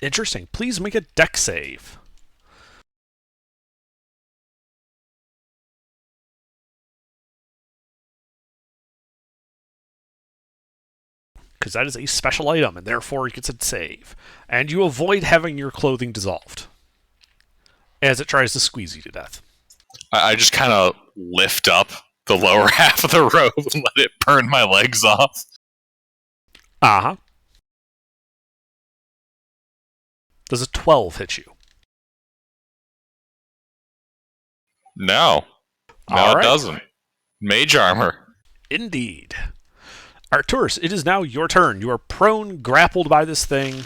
A: Interesting. Please make a dex save. Because that is a special item, and therefore it gets a save. And you avoid having your clothing dissolved as it tries to squeeze you to death.
F: I just kind of lift up the lower half of the robe and let it burn my legs off.
A: Uh-huh. Does a 12 hit you?
F: No. No,
A: All
F: it
A: right.
F: doesn't. Mage armor.
A: Indeed. Arcturus, it is now your turn. You are prone, grappled by this thing,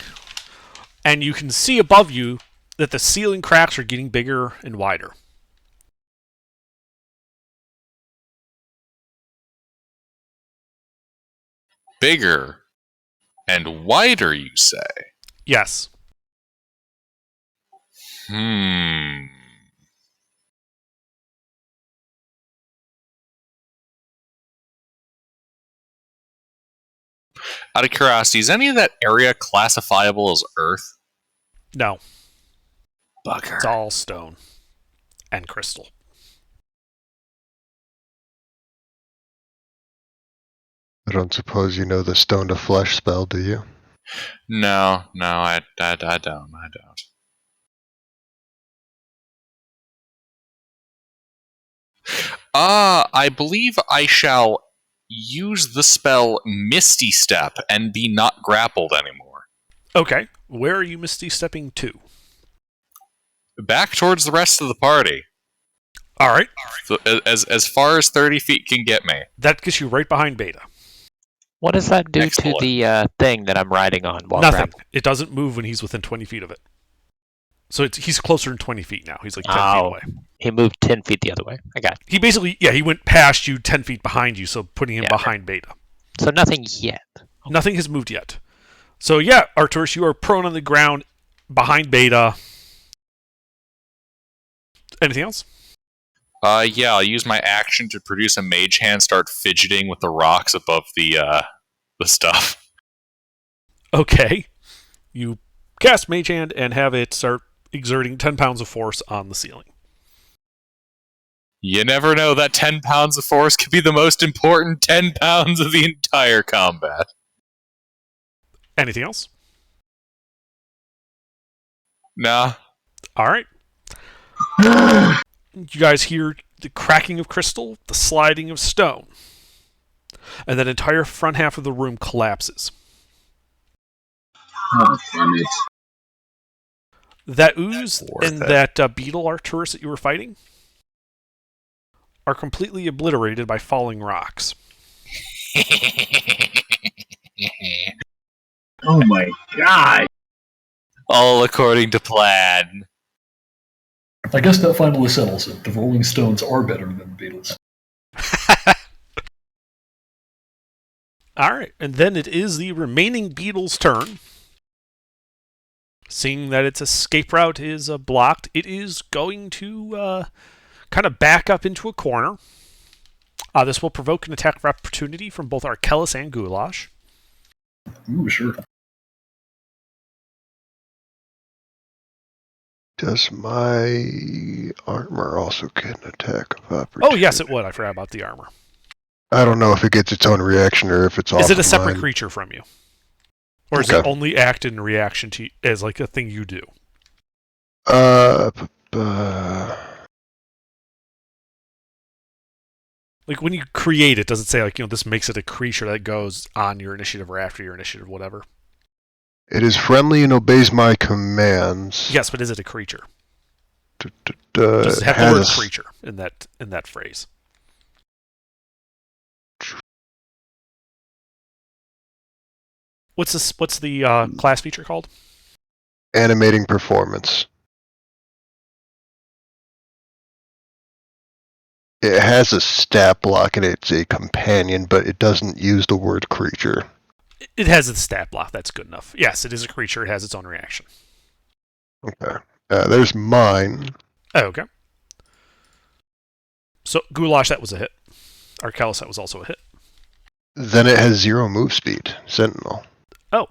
A: and you can see above you that the ceiling cracks are getting bigger and wider.
F: Bigger and wider, you say?
A: Yes.
F: Out of curiosity, is any of that area classifiable as Earth?
A: No.
F: Bugger.
A: It's all stone and crystal.
D: I don't suppose you know the stone to flesh spell, do you?
F: No, I don't. I believe I shall use the spell Misty Step and be not grappled anymore.
A: Okay. Where are you misty stepping to?
F: Back towards the rest of the party.
A: All right.
F: So, as far as 30 feet can get me.
A: That gets you right behind Beta.
C: What does that do
F: Excellent.
C: to the thing that I'm riding on while
A: Nothing.
C: grappling?
A: It doesn't move when he's within 20 feet of it. So he's closer than 20 feet now. He's like 10 feet
C: Oh,
A: away.
C: he moved 10 feet the other way. I got it.
A: He basically, he went past you 10 feet behind you, so putting him
C: Yeah.
A: behind Beta.
C: So nothing yet.
A: Nothing has moved yet. So yeah, Arcturus, you are prone on the ground behind Beta. Anything else?
F: Yeah, I'll use my action to produce a mage hand, start fidgeting with the rocks above the stuff.
A: Okay. You cast Mage Hand and have it start exerting 10 pounds of force on the ceiling.
F: You never know, that 10 pounds of force could be the most important 10 pounds of the entire combat.
A: Anything else?
F: Nah.
A: All right. You guys hear the cracking of crystal, the sliding of stone, and that entire front half of the room collapses.
G: Oh, damn it.
A: That ooze
F: Worth
A: and
F: it.
A: that beetle Arcturus that you were fighting are completely obliterated by falling rocks.
G: Oh my god.
F: All according to plan.
B: I guess that finally settles it. The Rolling Stones are better than the Beatles.
A: Alright, and then it is the remaining beetle's turn. Seeing that its escape route is blocked, it is going to kind of back up into a corner. This will provoke an attack of opportunity from both Arkellis and Goulash.
B: Ooh, sure.
D: Does my armor also get an attack of opportunity?
A: Oh, yes, it would. I forgot about the armor.
D: I don't know if it gets its own reaction or if it's off.
A: Is it a
D: of
A: separate
D: mine.
A: creature from you? Or is
D: Okay.
A: it only act in reaction to as like a thing you do? Like when you create it, does it say like, this makes it a creature that goes on your initiative or after your initiative, whatever?
D: It is friendly and obeys my commands.
A: Yes, but is it a creature?
D: Does
A: Does it have the word creature in that phrase? What's the class feature called?
D: Animating performance. It has a stat block and it's a companion, but it doesn't use the word creature.
A: It has a stat block. That's good enough. Yes, it is a creature. It has its own reaction.
D: Okay. There's mine.
A: Oh, okay. So, Goulash, that was a hit. Arkellis, that was also a hit.
D: Then it has 0 move speed. Sentinel.
A: Oh.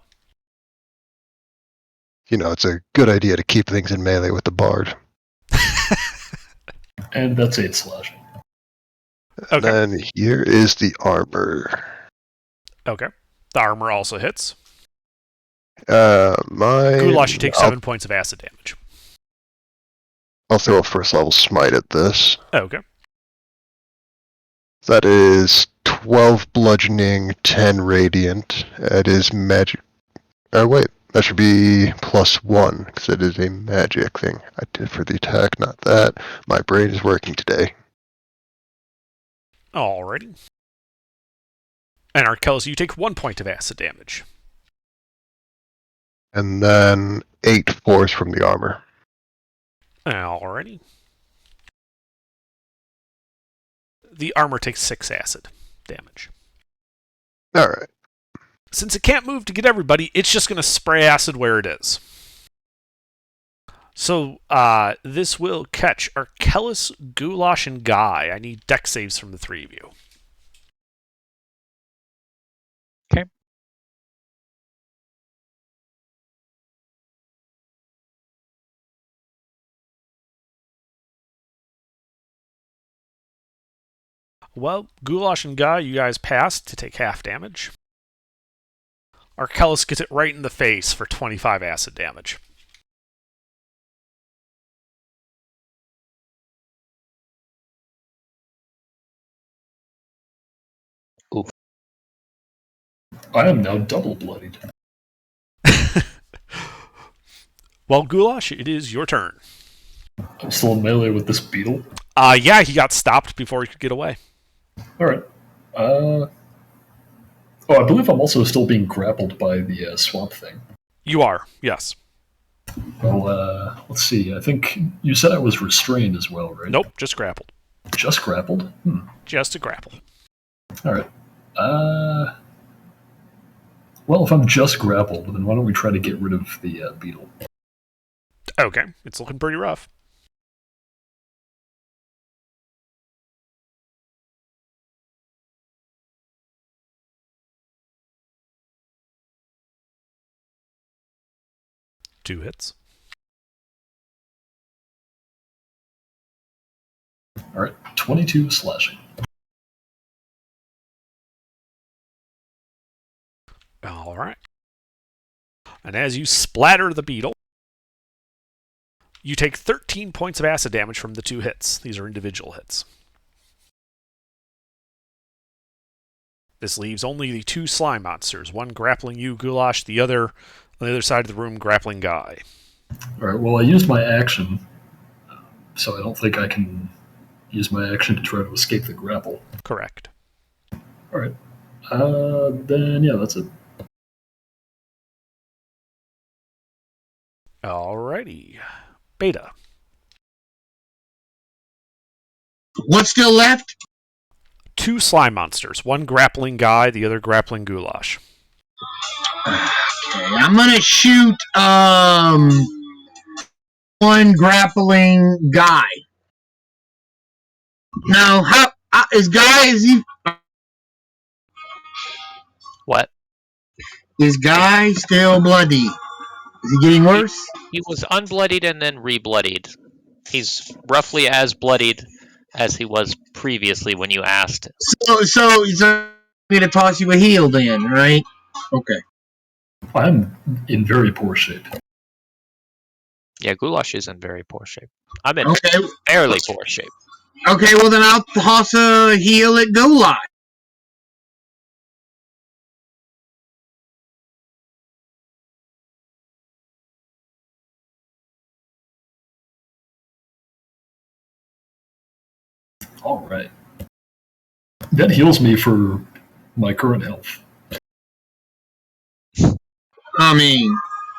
D: It's a good idea to keep things in melee with the bard.
B: And that's 8 slashing.
A: Okay.
D: Then here is the armor.
A: Okay. The armor also hits.
D: Goulash,
A: you take 7 points of acid damage.
D: I'll throw a first level smite at this.
A: Okay.
D: That is 12 bludgeoning, 10 radiant. It is magic. Wait, that should be +1 because it is a magic thing. I did for the attack, not that. My brain is working today.
A: Alrighty. And Arkellis, you take 1 point of acid damage.
D: And then 8 force from the armor.
A: Alrighty. The armor takes 6 acid damage.
D: Alright.
A: Since it can't move to get everybody, it's just going to spray acid where it is. So, this will catch Arkellis, Goulash, and Guy. I need dex saves from the 3 of you.
C: Okay.
A: Well, Goulash and Guy, you guys passed to take half damage. Arkellis gets it right in the face for 25 acid damage.
C: Oof.
B: I am now double bloodied.
A: Well, Goulash, it is your turn.
B: I'm still in melee with this beetle.
A: Yeah, he got stopped before he could get away.
B: Alright. I believe I'm also still being grappled by the swamp thing.
A: You are, yes.
B: Well, let's see. I think you said I was restrained as well, right?
A: Nope, just grappled.
B: Just grappled?
A: Just a grapple.
B: Alright. Well, if I'm just grappled, then why don't we try to get rid of the beetle?
A: Okay, it's looking pretty rough. Two hits.
B: Alright, 22 slashing.
A: Alright. And as you splatter the beetle, you take 13 points of acid damage from the 2 hits. These are individual hits. This leaves only the 2 slime monsters, one grappling you, Goulash, the other on the other side of the room grappling Guy.
B: Alright, well, I used my action, so I don't think I can use my action to try to escape the grapple.
A: Correct.
B: Alright. Then, yeah, that's it.
A: Alrighty. Beta.
G: What's still left?
A: 2 slime monsters. One grappling Guy, the other grappling Goulash.
G: Okay, I'm gonna shoot one grappling Guy. Now, how is Guy?
C: What?
G: Is Guy still bloody? Is he getting worse?
C: He was unbloodied and then rebloodied. He's roughly as bloodied as he was previously when you asked.
G: So I'm gonna toss you a heal then, right? Okay.
B: I'm in very poor shape.
C: Yeah, Goulash is in very poor shape. I'm in
G: Okay.
C: fairly poor shape.
G: Okay, well then I'll toss a heal at Goulash.
B: All right. That heals me for my current health.
G: I mean,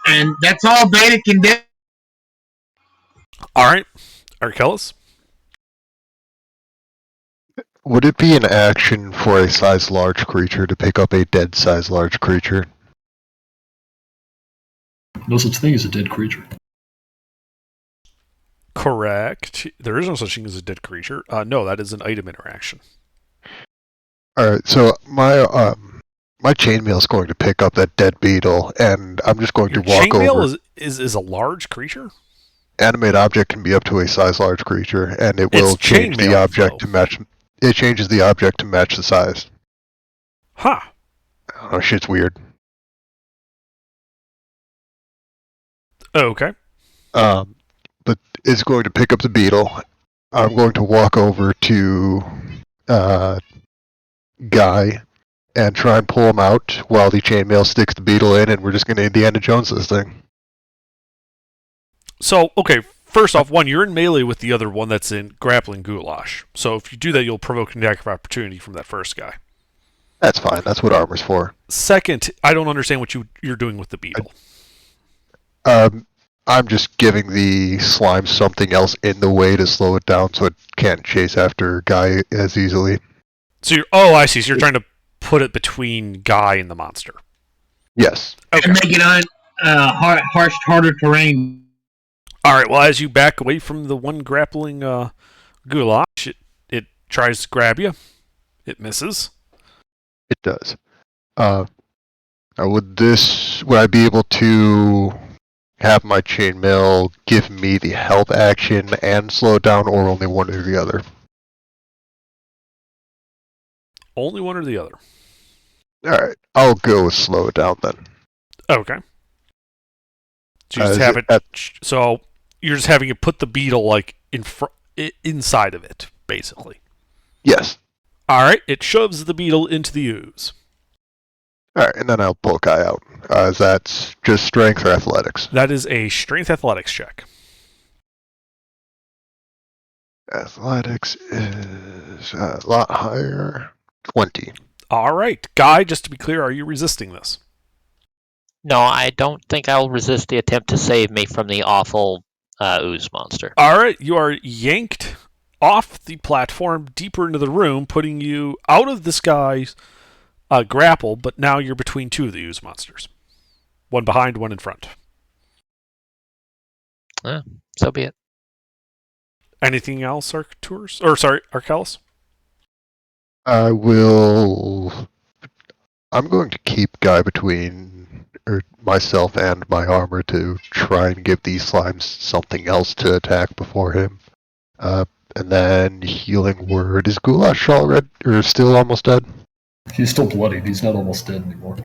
G: and that's all Beta can do.
A: All right, Arkellis.
D: Would it be an action for a size large creature to pick up a dead size large creature?
B: No such thing as a dead creature.
A: Correct. There is no such thing as a dead creature. No, that is an item interaction.
D: Alright, so my chainmail is going to pick up that dead beetle, and I'm just going
A: Your
D: to walk
A: chainmail
D: over.
A: is a large creature?
D: Animate object can be up to a size large creature, and it will
A: It's
D: change the
A: chainmail,
D: object
A: though.
D: to match. It changes the object to match the size.
A: Huh.
D: Oh, shit's weird.
A: Okay.
D: But it's going to pick up the beetle. I'm going to walk over to Guy and try and pull him out while the chainmail sticks the beetle in, and we're just going to Indiana Jones this thing.
A: So, okay, first off, one, you're in melee with the other one that's in grappling Goulash. So if you do that, you'll provoke an attack of opportunity from that first guy.
D: That's fine. That's what armor's for.
A: Second, I don't understand what you're doing with the beetle.
D: I'm just giving the slime something else in the way to slow it down so it can't chase after Guy as easily.
A: So I see. So you're trying to put it between Guy and the monster.
D: Yes.
A: Okay.
G: And make it harder terrain.
A: All right. Well, as you back away from the one grappling Goulash, it tries to grab you. It misses.
D: It does. Now would I be able to have my chainmail give me the help action and slow it down, or only one or the other?
A: Only one or the other.
D: Alright, I'll go with slow it down then.
A: Okay. So you just have it. So you're just having it put the beetle like inside of it, basically.
D: Yes.
A: All right. It shoves the beetle into the ooze.
D: Alright, and then I'll pull Guy out. That's just strength or athletics?
A: That is a strength athletics check.
D: Athletics is a lot higher. 20.
A: All right. Guy, just to be clear, are you resisting this?
C: No, I don't think I'll resist the attempt to save me from the awful ooze monster.
A: All right. You are yanked off the platform deeper into the room, putting you out of this guy's grapple, but now you're between two of the ooze monsters. One behind, one in front.
C: So be it.
A: Anything else, Arkellis?
D: I'm going to keep Guy between myself and my armor to try and give these slimes something else to attack before him. And then healing word. Is Goulash already or still almost dead?
B: He's still bloodied. He's not almost dead anymore.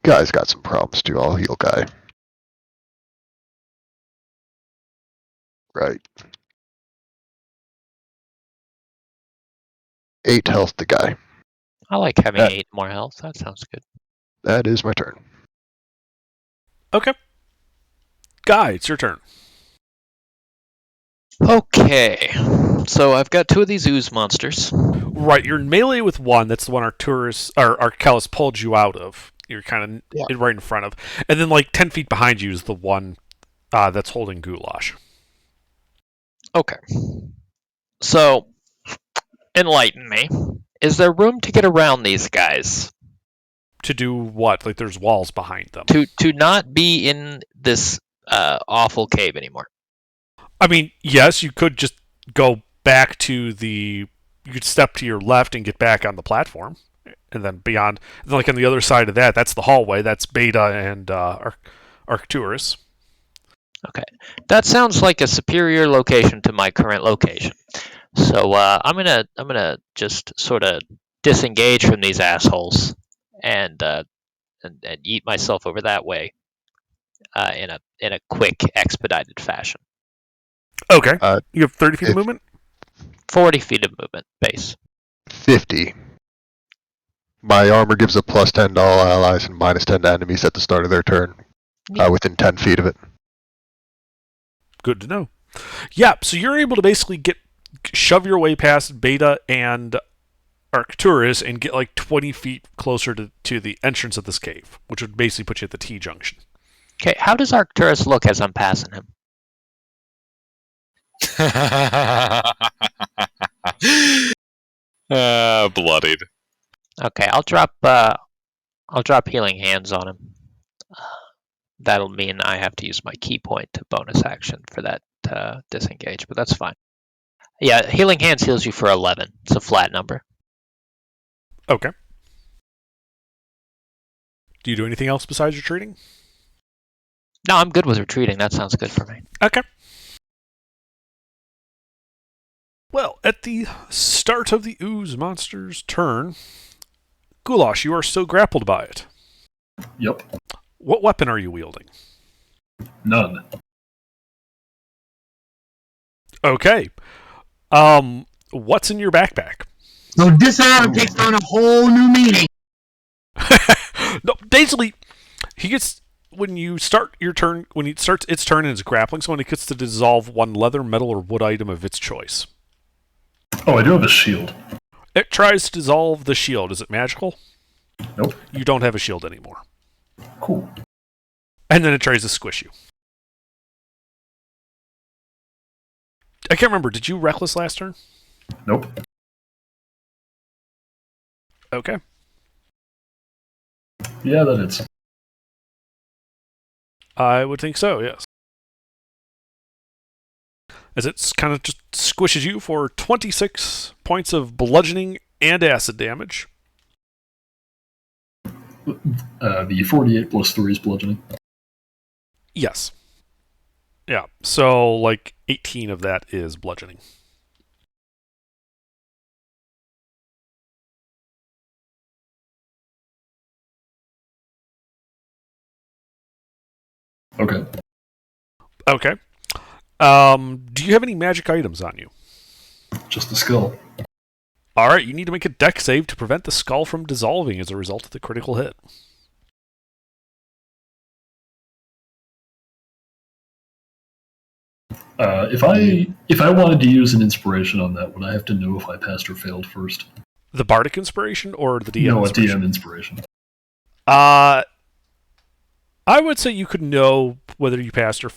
D: Guy's got some problems too. I'll heal Guy. Right. 8 health to Guy.
C: I like having 8 more health. That sounds good.
D: That is my turn.
A: Okay. Guy, it's your turn.
E: Okay. So I've got 2 of these ooze monsters.
A: Right, you're in melee with one. That's the one Arkellis pulled you out of. You're kind of right in front of. And then, like, 10 feet behind you is the one that's holding Goulash.
E: Okay.
C: So, enlighten me. Is there room to get around these guys?
A: To do what? Like there's walls behind them.
C: To not be in this awful cave anymore.
A: I mean, yes, you could just go back to the. You could step to your left and get back on the platform, and then beyond, and like on the other side of that, that's the hallway. That's Beta and Arcturus.
C: Okay, that sounds like a superior location to my current location. So I'm gonna just sort of disengage from these assholes and eat myself over that way in a quick, expedited fashion.
A: Okay. You have 30 feet of movement?
C: 40 feet of movement base.
D: 50. My armor gives a plus 10 to all allies and minus 10 to enemies at the start of their turn, within 10 feet of it.
A: Good to know. Yeah, so you're able to basically shove your way past Beta and Arcturus and get like 20 feet closer to the entrance of this cave, which would basically put you at the T-junction.
C: Okay, how does Arcturus look as I'm passing him?
F: Bloodied.
C: Okay, I'll drop healing hands on him. That'll mean I have to use my key point to bonus action for that disengage, but that's fine. Yeah, healing hands heals you for 11. It's a flat number.
A: Okay. Do you do anything else besides retreating?
C: No, I'm good with retreating. That sounds good for me.
A: Okay. Well, at the start of the ooze monster's turn, Goulash, you are still grappled by it.
B: Yep.
A: What weapon are you wielding?
B: None.
A: Okay. What's in your backpack?
G: So disarm takes on a whole new meaning.
A: No, basically, he gets when you start your turn. When it starts its turn and it's grappling, someone, it gets to dissolve one leather, metal, or wood item of its choice.
B: Oh, I do have a shield.
A: It tries to dissolve the shield. Is it magical?
B: Nope.
A: You don't have a shield anymore.
B: Cool.
A: And then it tries to squish you. I can't remember. Did you reckless last turn?
B: Nope.
A: Okay.
B: Yeah, that is.
A: I would think so, yes. As it kind of just squishes you for 26 points of bludgeoning and acid damage.
B: The 48 plus 3 is bludgeoning.
A: Yes. Yeah, so like 18 of that is bludgeoning.
B: Okay.
A: Okay. Do you have any magic items on you?
B: Just the skull.
A: Alright, you need to make a dex save to prevent the skull from dissolving as a result of the critical hit.
B: If I wanted to use an inspiration on that, would I have to know if I passed or failed first?
A: The bardic inspiration or the DM
B: No, a
A: inspiration?
B: DM inspiration.
A: I would say you could know whether you passed or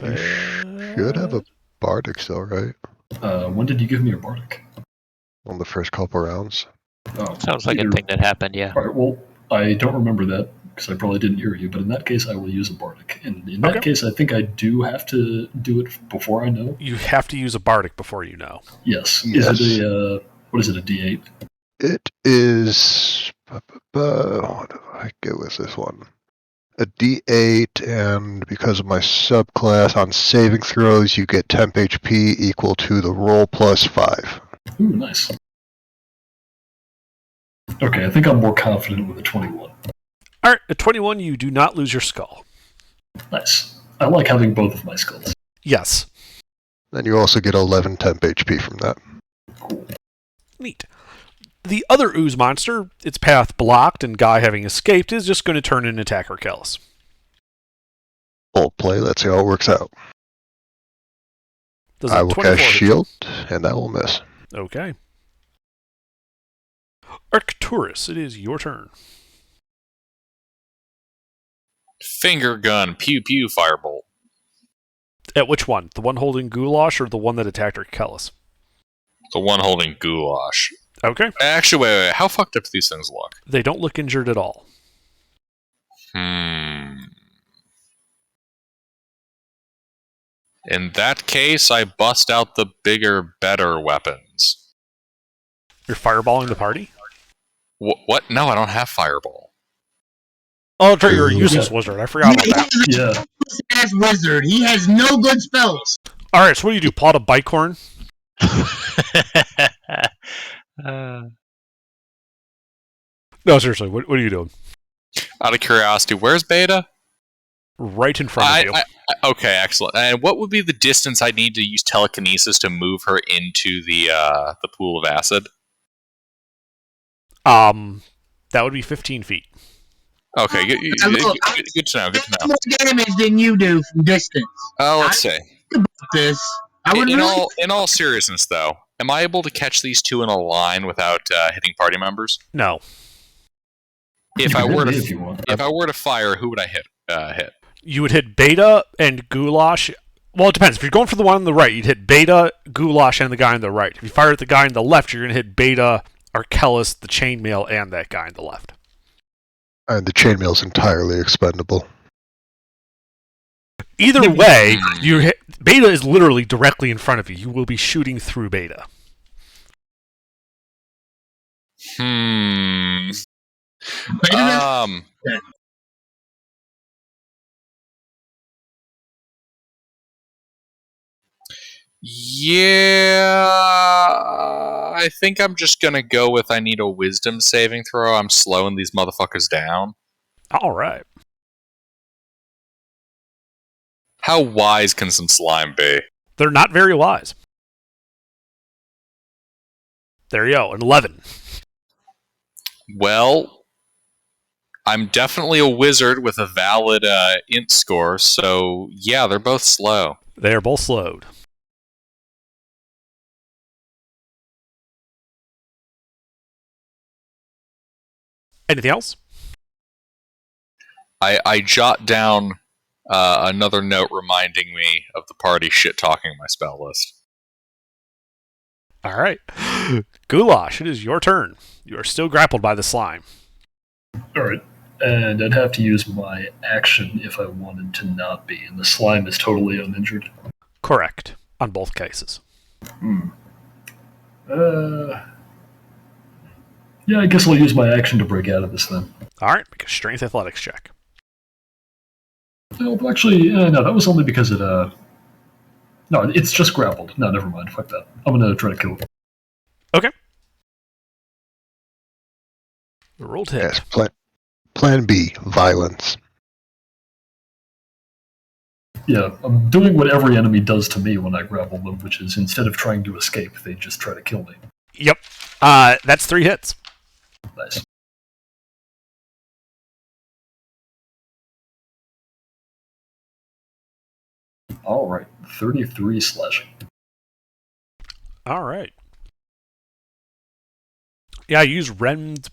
D: You should have a bardic still, right?
B: When did you give me a bardic?
D: On the first couple rounds.
B: Oh,
C: Sounds like a thing that happened, yeah.
B: All right, well, I don't remember that because I probably didn't hear you, but in that case, I will use a bardic. And in that case, I think I do have to do it before I know.
A: You have to use a bardic before you know.
B: Yes.
D: Yes.
B: Is it a what is it? A D8?
D: It is. What do I get with this one? A D8, and because of my subclass on saving throws, you get temp HP equal to the roll plus 5.
B: Ooh, nice. Okay, I think I'm more confident with a 21.
A: Alright, at 21, you do not lose your skull.
B: Nice. I like having both of my skulls.
A: Yes.
D: Then you also get 11 temp HP from that.
B: Cool.
A: Neat. The other ooze monster, its path blocked and Guy having escaped, is just going to turn and attack Arkellis.
D: Bold play, let's see how it works out.
A: Does
D: I
A: a
D: will
A: 24
D: cast
A: hit you?
D: shield, and that will miss.
A: Okay. Arcturus, it is your turn.
F: Finger gun, pew pew, firebolt.
A: At which one? The one holding Goulash or the one that attacked Arkellis?
F: The one holding Goulash.
A: Okay.
F: Actually, wait. How fucked up do these things look?
A: They don't look injured at all.
F: In that case, I bust out the bigger, better weapons.
A: You're fireballing the party?
F: What? No, I don't have Fireball.
A: Oh, that's right, you're a useless wizard. I forgot about that.
B: Yeah.
G: Ass wizard. He has no good spells.
A: Alright, so what do you do? Plot a bicorn? No, seriously, what are you doing?
F: Out of curiosity, where's Beta?
A: Right in front of you.
F: Okay, excellent. And what would be the distance I need to use telekinesis to move her into the pool of acid?
A: That would be 15 feet.
F: Okay, good to know. Good to know.
G: More damage than you do from distance.
F: Let's see.
G: This. I would
F: In all seriousness, though, am I able to catch these two in a line without hitting party members?
A: No.
F: If I were
B: If you want.
F: to fire, who would I hit?
A: You would hit Beta and Goulash. Well, it depends. If you're going for the one on the right, you'd hit Beta, Goulash, and the guy on the right. If you fire at the guy on the left, you're going to hit Beta, Arkellis, the chainmail, and that guy on the left.
D: And the chainmail's entirely expendable.
A: Either way, Beta is literally directly in front of you. You will be shooting through Beta.
F: Yeah, I think I'm just gonna go with I need a wisdom saving throw. I'm slowing these motherfuckers down.
A: Alright.
F: How wise can some slime be?
A: They're not very wise. There you go, an 11.
F: Well, I'm definitely a wizard with a valid int score, so yeah, they're both slow.
A: They are both slowed. Anything else?
F: I jot down another note reminding me of the party shit-talking my spell list.
A: Alright. Goulash, it is your turn. You are still grappled by the slime.
B: Alright. And I'd have to use my action if I wanted to not be, and the slime is totally uninjured.
A: Correct. On both cases.
B: Yeah, I guess I'll use my action to break out of this then.
A: Alright, make a strength athletics check.
B: No, actually, no, that was only because it, no, it's just grappled. No, never mind, fuck that. I'm gonna try to kill it.
A: Okay. Rolled hit.
D: Yes, plan B, violence.
B: Yeah, I'm doing what every enemy does to me when I grapple them, which is instead of trying to escape, they just try to kill me.
A: Yep. That's 3 hits.
B: Nice. Alright, 33 slashing.
A: Alright. Yeah, use rend,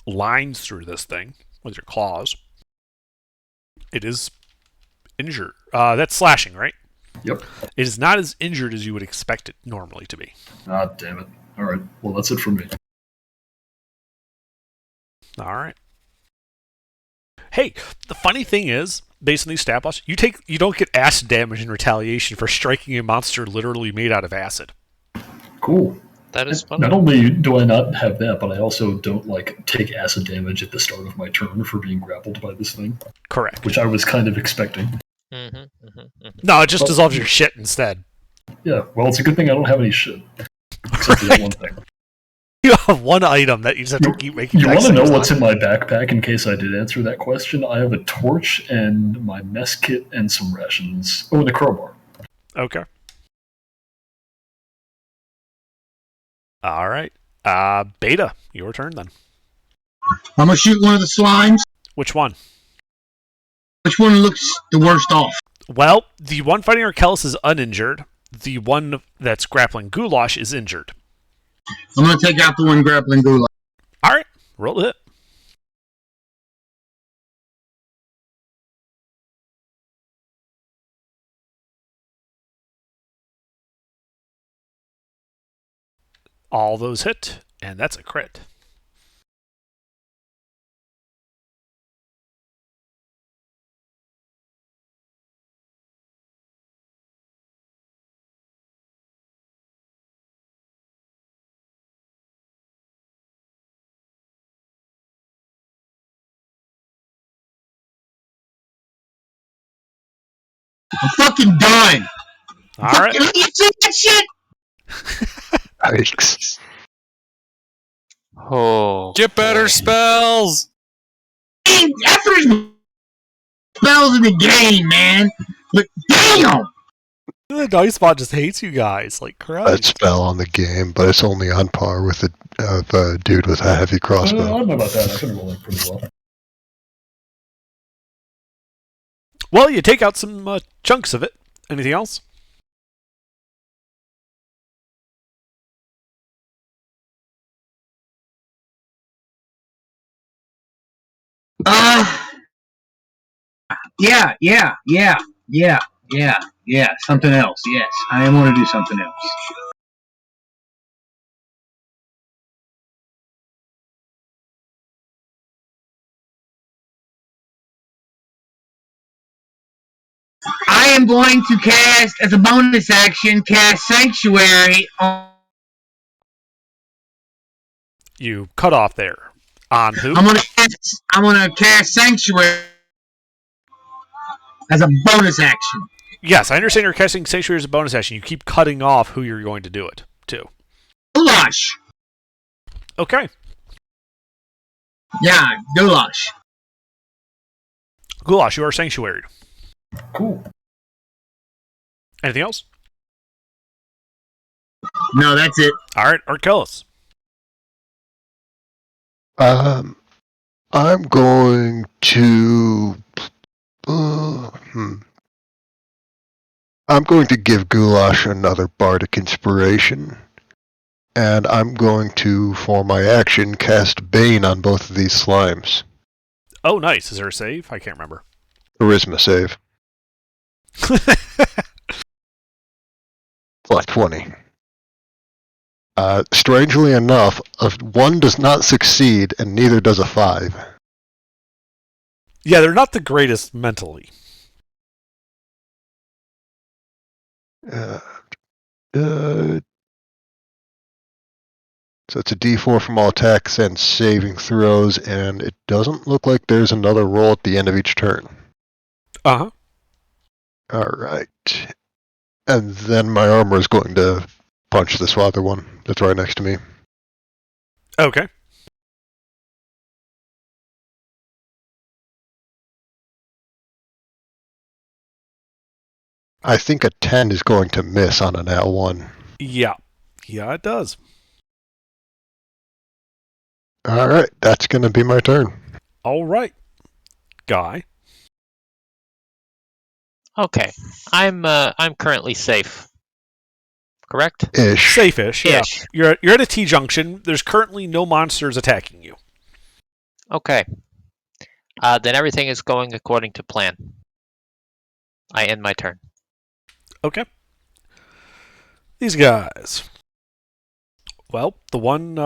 A: lines through this thing with your claws. It is injured. That's slashing, right?
B: Yep.
A: It is not as injured as you would expect it normally to be.
B: Ah, damn it. Alright, well, that's it for me.
A: Alright. Hey, the funny thing is, based on these stat blocks, you don't get acid damage in retaliation for striking a monster literally made out of acid.
B: Cool.
C: That is fun.
B: Not only do I not have that, but I also don't take acid damage at the start of my turn for being grappled by this thing.
A: Correct.
B: Which I was kind of expecting.
A: No, it just dissolves your shit instead.
B: Yeah, well, it's a good thing I don't have any shit. Except for that one thing.
A: You have one item that you just have to keep making.
B: You want to know what's in my backpack in case I did answer that question? I have a torch and my mess kit and some rations. Oh, and a crowbar.
A: Okay. Alright. Beta, your turn then.
G: I'm gonna shoot one of the slimes.
A: Which one?
G: Which one looks the worst off?
A: Well, the one fighting Arkellis is uninjured. The one that's grappling Goulash is injured.
G: I'm gonna take out the one grappling Goulash.
A: Alright, roll the hit. All those hit, and that's a crit.
G: I'm fucking done.
A: All right.
G: Fucking, you see that shit?
D: Yikes.
C: Oh.
F: Get better spells.
G: After his spells in the game, man. But damn.
A: The dice bot just hates you guys like
D: That
A: Christ.
D: spell on the game, but it's only on par with a dude with a heavy
B: I
D: crossbow.
B: don't know about that. I've been rolling pretty well.
A: Well, you take out some chunks of it. Anything else?
G: Yeah. Something else. Yes, I am going to do something else. I am going to cast, as a bonus action, cast Sanctuary on...
A: You cut off there. On who?
G: I'm gonna cast Sanctuary as a bonus action.
A: Yes, I understand you're casting Sanctuary as a bonus action. You keep cutting off who you're going to do it to.
G: Goulash.
A: Okay.
G: Yeah, Goulash.
A: Goulash, you are sanctuaried.
B: Cool.
A: Anything else?
G: No, that's it.
A: All right, Arkellis.
D: I'm going to. I'm going to give Goulash another bardic inspiration, and I'm going to, for my action, cast Bane on both of these slimes.
A: Oh, nice. Is there a save? I can't remember.
D: Charisma save. Plus 20. Strangely enough, a 1 does not succeed, and neither does a 5.
A: Yeah, they're not the greatest mentally.
D: So it's a d4 from all attacks and saving throws, and it doesn't look like there's another roll at the end of each turn.
A: Uh-huh.
D: Alright. And then my armor is going to punch this other one that's right next to me.
A: Okay.
D: I think a 10 is going to miss on an L1.
A: Yeah. Yeah, it does.
D: Alright, that's going to be my turn.
A: All right. Guy.
C: Okay. I'm currently safe. Correct?
D: Ish.
A: Safe-ish, yeah.
C: Ish.
A: You're at a T-junction. There's currently no monsters attacking you.
C: Okay. Then everything is going according to plan. I end my turn.
A: Okay. These guys. Well, the one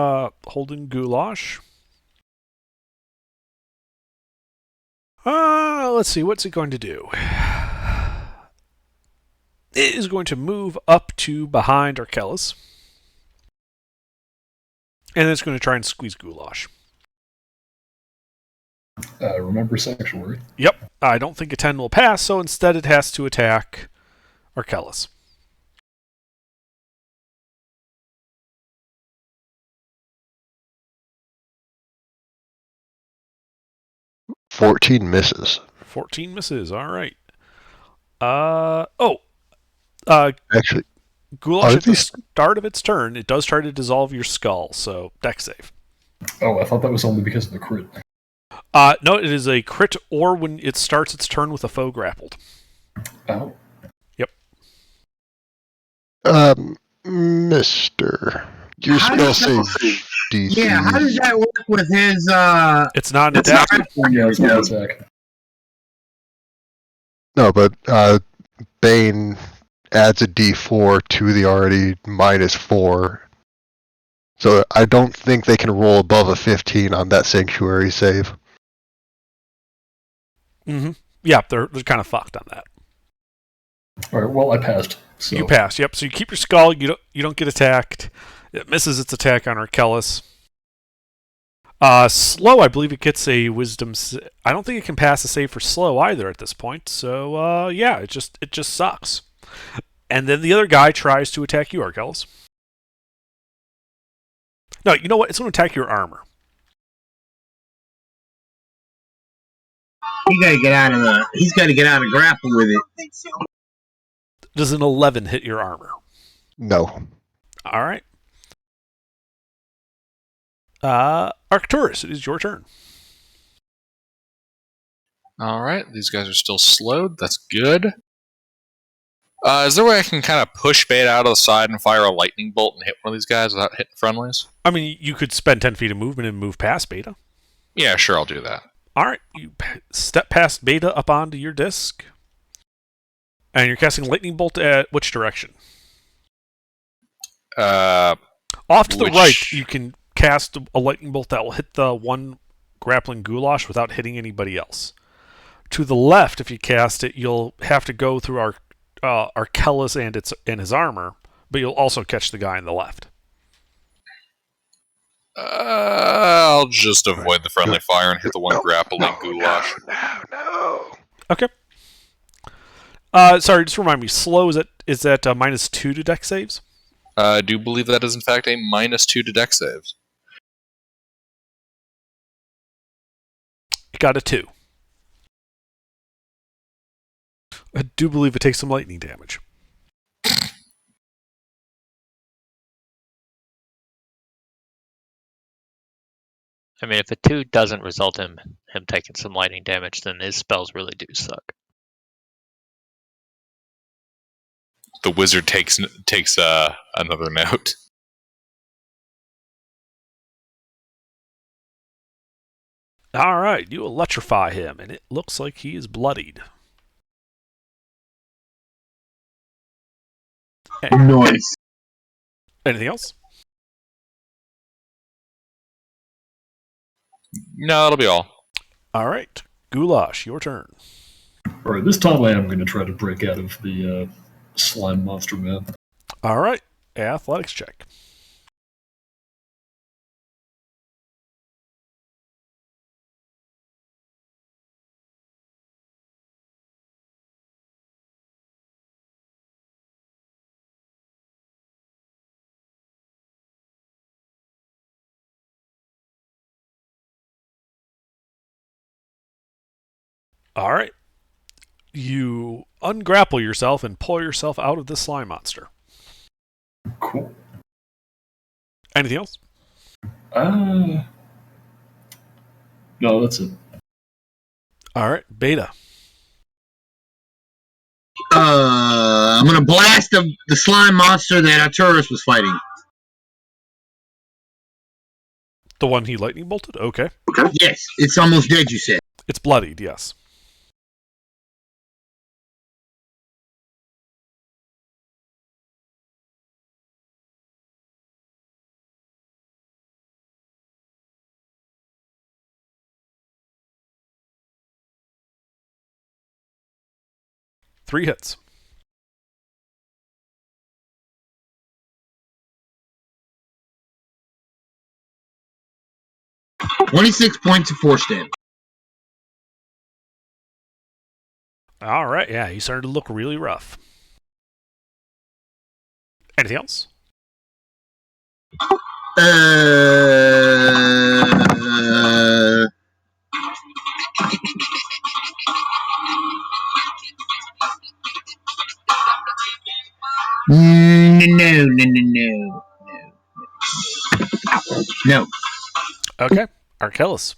A: holding Goulash. Let's see. What's it going to do? It is going to move up to behind Arkellis. And it's going to try and squeeze Goulash.
B: Remember Sanctuary.
A: Yep. I don't think a 10 will pass, so instead it has to attack Arkellis.
D: $14 misses.
A: 14 misses. All right.
D: Actually,
A: Goulash
D: Are
A: at the
D: these-
A: start of its turn, it does try to dissolve your skull, so dex save.
B: Oh, I thought that was only because of the crit.
A: No, it is a crit or when it starts its turn with a foe grappled.
B: Oh.
D: Mister, your
G: How
D: spell
G: does that-
D: save DC.
G: Yeah, how does that work with his,
A: It's not an
G: It's
A: attack.
B: Yeah, it's not an attack.
D: No, but Bane adds a D4 to the already -4. So I don't think they can roll above a 15 on that Sanctuary save.
A: Mm-hmm. Yeah, they're kind of fucked on that.
B: All right. Well, I passed. So.
A: You pass. Yep. So you keep your skull. You don't get attacked. It misses its attack on Arkellis. Slow, I believe it gets a wisdom. I don't think it can pass a save for slow either at this point. So yeah, it just sucks. And then the other guy tries to attack you, Arkellis. No, you know what? It's going to attack your armor.
G: He's got to get out of grapple with it.
A: Does an 11 hit your armor?
D: No.
A: All right. Arcturus, it is your turn.
F: All right, these guys are still slowed. That's good. Is there a way I can kind of push Beta out of the side and fire a lightning bolt and hit one of these guys without hitting friendlies?
A: I mean, you could spend 10 feet of movement and move past Beta.
F: Yeah, sure, I'll do that.
A: All right, you step past Beta up onto your disc, and you're casting lightning bolt at which direction? Off to the right, you can cast a lightning bolt that will hit the one grappling goulash without hitting anybody else. To the left, if you cast it, you'll have to go through Arkellis and his armor, but you'll also catch the guy on the left.
F: I'll just avoid the friendly fire and hit the one grappling goulash.
D: No.
A: Okay. Sorry, just remind me. Slow is that -2 to dex saves?
F: I do believe that is in fact a -2 to dex saves.
A: It got a 2. I do believe it takes some lightning damage.
C: I mean, if a 2 doesn't result in him taking some lightning damage, then his spells really do suck.
F: The wizard takes another note.
A: All right, you electrify him, and it looks like he is bloodied.
G: Nice.
A: Anything else?
F: No, that'll be all.
A: All right, Goulash, your turn.
B: All right. This time I am going to try to break out of the slime monster man.
A: All right, athletics check. All right. You ungrapple yourself and pull yourself out of the slime monster.
B: Cool.
A: Anything else?
B: No, that's it.
A: All right, Beta.
G: I'm gonna blast the slime monster that Arcturus was fighting.
A: The one he lightning bolted? Okay.
G: Yes, it's almost dead. You said.
A: It's bloodied, yes. Three hits.
G: $26 points of force damage.
A: All right, yeah, he's starting to look really rough. Anything else?
G: No.
A: Okay, Arkellis.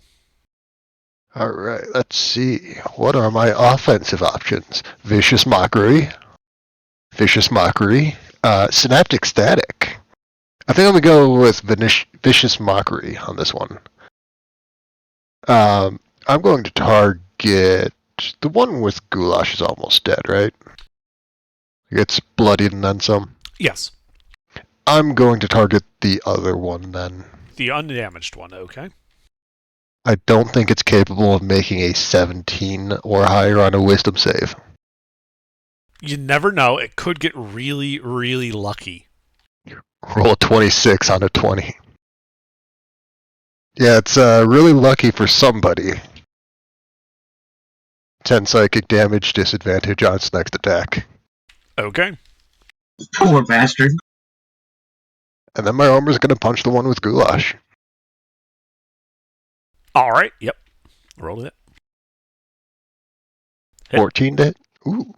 D: All right, let's see. What are my offensive options? Vicious Mockery. Synaptic Static. I think I'm going to go with Vicious Mockery on this one. I'm going to target the one with Goulash is almost dead, right? It's bloodied and then some.
A: Yes.
D: I'm going to target the other one then.
A: The undamaged one, okay.
D: I don't think it's capable of making a 17 or higher on a wisdom save.
A: You never know. It could get really, really lucky.
D: Roll a 26 on a 20. Yeah, it's really lucky for somebody. 10 psychic damage, disadvantage on its next attack.
A: Okay.
G: Poor bastard.
D: And then my armor's going to punch the one with Goulash.
A: All right. Yep. Roll it. Hit.
D: 14 to hit. Ooh.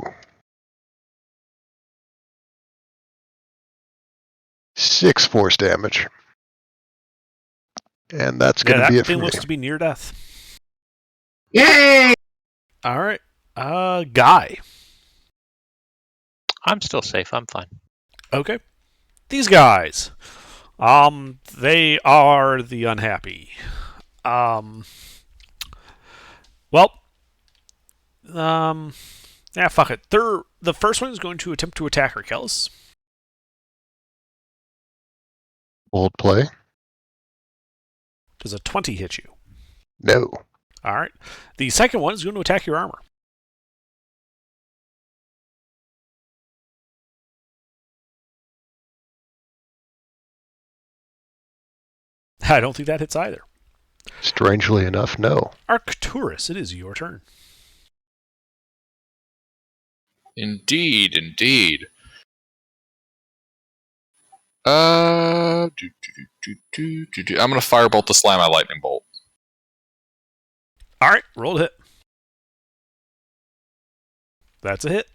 D: 6 force damage. And that's going to be it
A: that
D: for
A: thing
D: me.
A: looks to be near death.
G: Yay!
A: All right. Guy.
C: I'm still safe. I'm fine.
A: Okay. These guys. They are the unhappy. Yeah, fuck it. The first one is going to attempt to attack Arkellis.
D: Bold play?
A: Does a 20 hit you?
D: No.
A: All right. The second one is going to attack your armor. I don't think that hits either.
D: Strangely enough, no.
A: Arcturus, it is your turn.
F: Indeed, indeed. I'm gonna firebolt the slam my lightning bolt.
A: All right, roll a hit. That's a hit.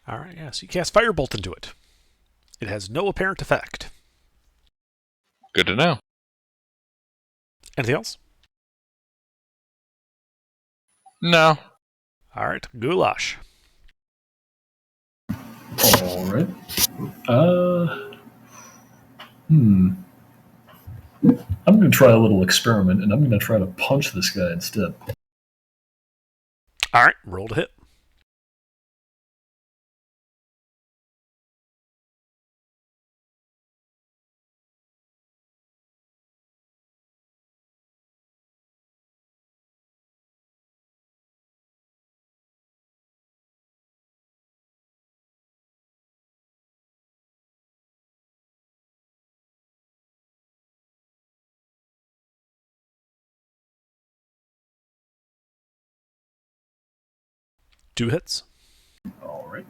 A: All right, yeah, so you cast Firebolt into it. It has no apparent effect.
F: Good to know.
A: Anything else?
B: No.
A: All right, Goulash.
B: All right. I'm going to try a little experiment, and I'm going to try to punch this guy instead.
A: All right, roll to hit. Two hits.
B: All right.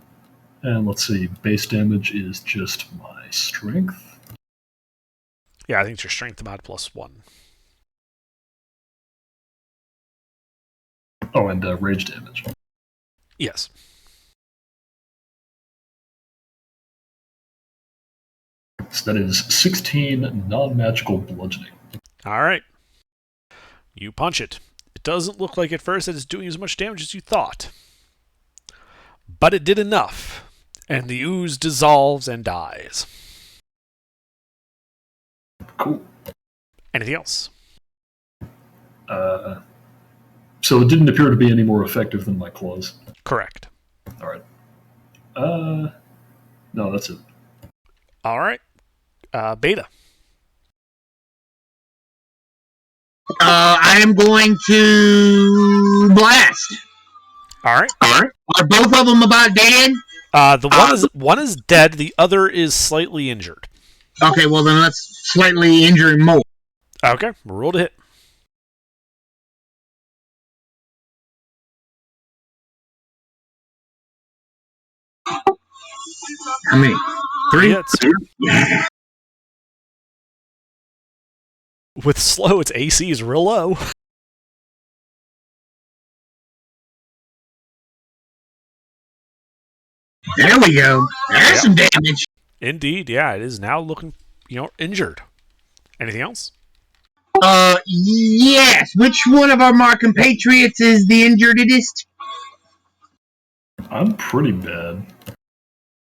B: And let's see, base damage is just my strength.
A: Yeah, I think it's your strength mod plus 1.
B: Oh, and rage damage.
A: Yes.
B: So that is 16 non-magical bludgeoning.
A: All right. You punch it. It doesn't look like at first that it's doing as much damage as you thought. But it did enough, and the ooze dissolves and dies.
B: Cool.
A: Anything else?
B: So it didn't appear to be any more effective than my claws.
A: Correct.
B: All right. No, that's it.
A: All right. Beta.
G: I am going to blast.
A: All right.
G: Are both of them about dead?
A: The one is dead. The other is slightly injured.
G: Okay, well then let's slightly injure him more.
A: Okay. Roll to hit.
G: How many? 3?
A: Hits. With slow, its AC is real low.
G: There we go. There's some damage.
A: Indeed, yeah, it is now looking, injured. Anything else?
G: Yes. Which one of our compatriots is the injuredest?
B: I'm pretty bad.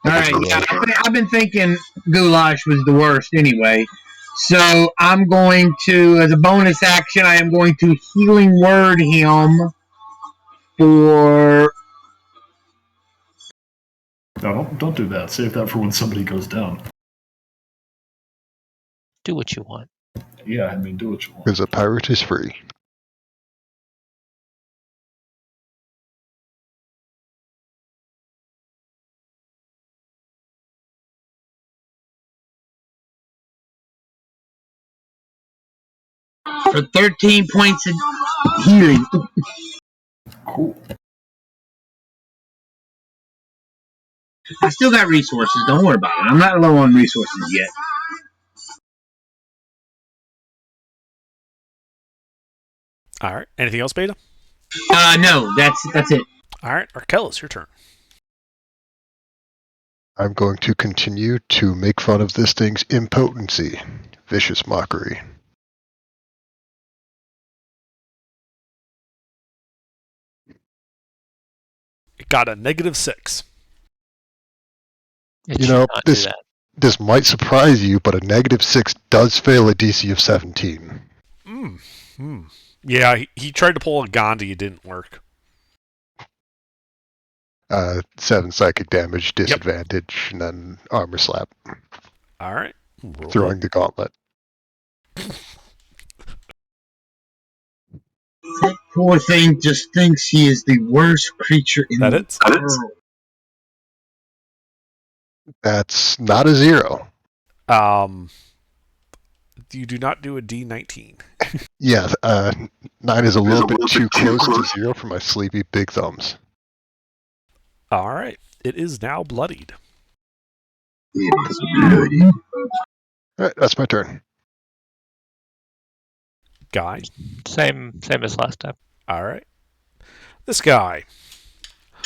G: Alright, yeah, I've been thinking Goulash was the worst anyway. So I'm going to, as a bonus action, I am going to healing word him for.
B: No, don't do that. Save that for when somebody goes down.
C: Do what you want.
B: Yeah, I mean, do what you want.
D: Because a pirate is free.
G: For 13 points of healing.
B: Cool.
G: I still got resources. Don't worry about it. I'm not low on resources yet.
A: All right. Anything else, Beta?
G: No, that's it.
A: All right. Arkellis, your turn.
D: I'm going to continue to make fun of this thing's impotency. Vicious mockery.
A: It got a -6.
C: It
D: You
C: should
D: know,
C: not do that.
D: This might surprise you, but a -6 does fail a DC of 17.
A: Yeah, he tried to pull a Gandhi. It didn't work.
D: 7 psychic damage, disadvantage, and then armor slap.
A: All right. Roll
D: Throwing
A: it.
D: the gauntlet.
G: That poor thing just thinks he is the worst creature in
A: That
G: the
A: hits.
G: world.
D: That's not a 0.
A: You do not do a D19.
D: Yeah, 9 is a little bit too close to 0 for my sleepy big thumbs.
A: All right. It is now bloodied.
G: It is bloody.
D: Alright, that's my turn.
A: Guy.
C: Same as last time.
A: All right. This guy.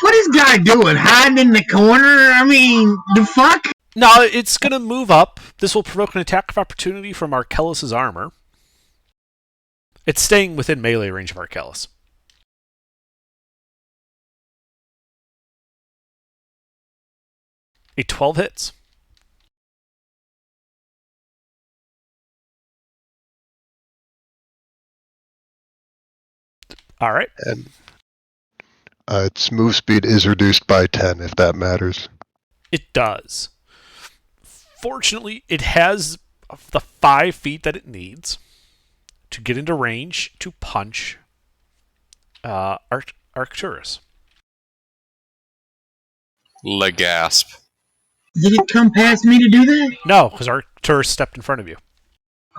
G: What is guy doing? Hiding in the corner? I mean, the fuck?
A: No, it's going to move up. This will provoke an attack of opportunity from Arkellis' armor. It's staying within melee range of Arkellis. A 12 hits. All right.
D: And its move speed is reduced by 10, if that matters.
A: It does. Fortunately, it has the 5 feet that it needs to get into range to punch Arcturus.
F: Legasp.
G: Did it come past me to do that?
A: No, because Arcturus stepped in front of you.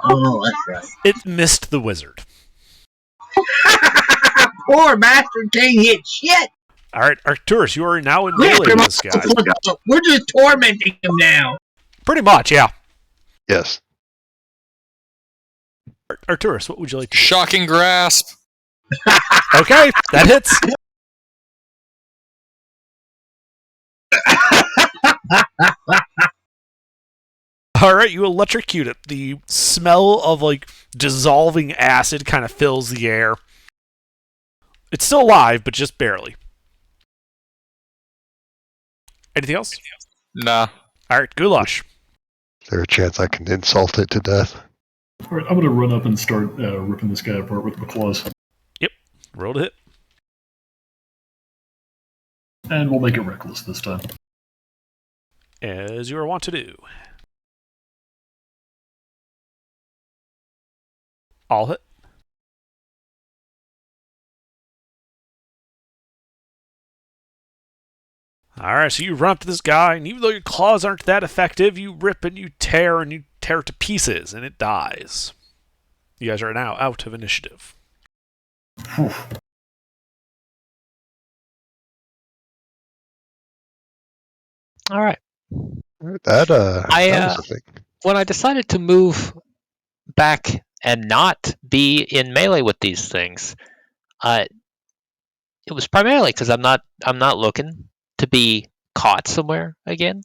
G: Oh, that's right.
A: It missed the wizard.
G: Poor bastard can't hit shit.
A: All right, Arcturus, you are now in melee with this guy.
G: We're just tormenting him now.
A: Pretty much, yeah.
D: Yes.
A: Arcturus, what would you like to do?
F: Shocking grasp.
A: Okay, that hits. All right, you electrocute it. The smell of like dissolving acid kind of fills the air. It's still alive, but just barely. Anything else?
F: Nah.
A: All right, Goulash.
D: Is there a chance I can insult it to death?
B: All right, I'm going to run up and start ripping this guy apart with my claws.
A: Roll to hit.
B: And we'll make it reckless this time.
A: As you are wont to do. All hit. Alright, so you run up to this guy, and even though your claws aren't that effective, you rip and you tear it to pieces, and it dies. You guys are now out of initiative.
B: Whew.
C: All right.
D: That was a thing.
C: When I decided to move back and not be in melee with these things, it was primarily because I'm not looking to be caught somewhere again,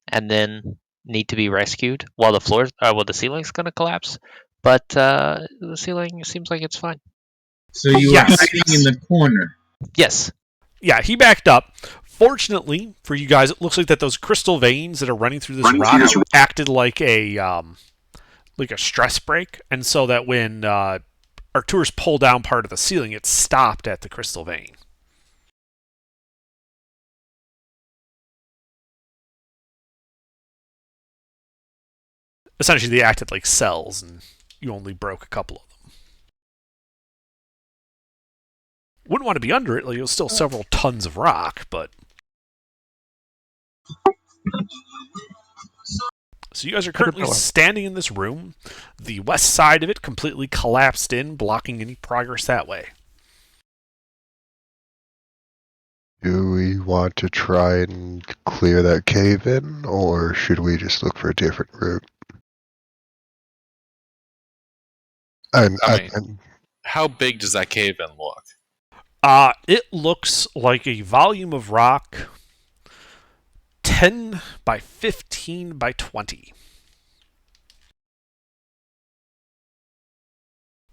C: and then need to be rescued while the ceiling's going to collapse. But the ceiling seems like it's fine.
G: So you
A: Yes.
G: were hiding in the corner.
C: Yes.
A: Yeah, he backed up. Fortunately for you guys, it looks like that those crystal veins that are running through this rock acted like a like a stress break, and so that when Arcturus pulled down part of the ceiling, it stopped at the crystal vein. Essentially, they acted like cells, and you only broke a couple of them. Wouldn't want to be under it, like it was still several tons of rock, but... So you guys are currently standing in this room. The west side of it completely collapsed in, blocking any progress that way.
D: Do we want to try and clear that cave in, or should we just look for a different route?
F: How big does that cave in look?
A: It looks like a volume of rock 10 by 15 by 20.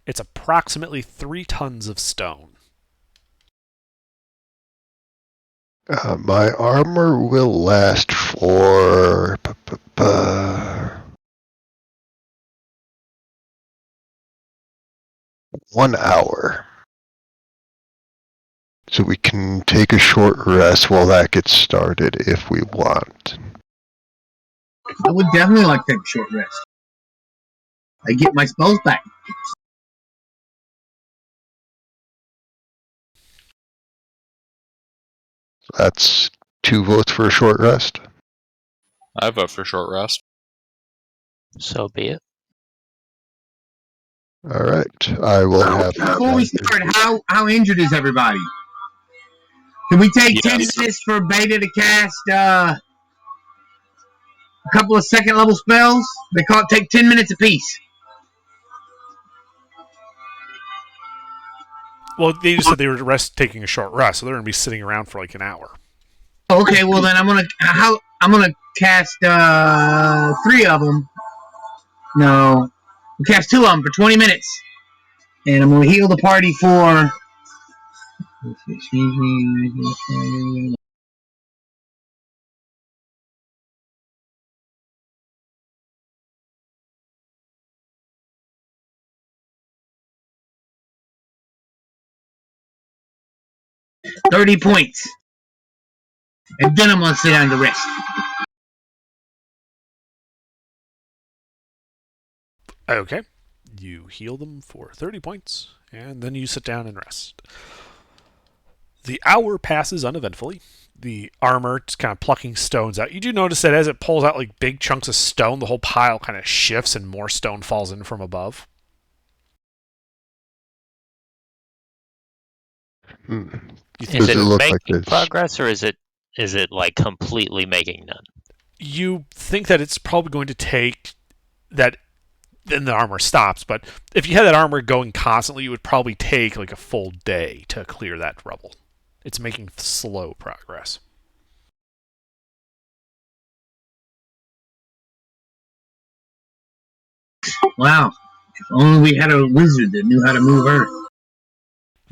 A: It's approximately 3 tons of stone.
D: My armor will last for 1 hour. So we can take a short rest while that gets started if we want.
G: I would definitely like to take a short rest. I get my spells back.
D: That's 2 votes for a short rest.
F: I vote for short rest.
C: So be it.
D: Alright, I will have...
G: Before we start, how injured is everybody? Can we take 10 minutes for Beta to cast a couple of second level spells? They take 10 minutes apiece.
A: Well, they just said they were taking a short rest, so they're going to be sitting around for like an hour.
G: Okay, well then I'm gonna cast 3 of them. No, we'll cast 2 of them for 20 minutes, and I'm gonna heal the party for. 30 points. And then I'm going to sit down to rest.
A: Okay. You heal them for 30 points, and then you sit down and rest. The hour passes uneventfully. The armor just kind of plucking stones out. You do notice that as it pulls out like big chunks of stone, the whole pile kind of shifts and more stone falls in from above.
C: Is it making progress, or is it like completely making none?
A: You think that it's probably going to take that, then the armor stops, but if you had that armor going constantly, it would probably take like a full day to clear that rubble. It's making slow progress.
G: Wow. If only we had a wizard that knew how to move Earth.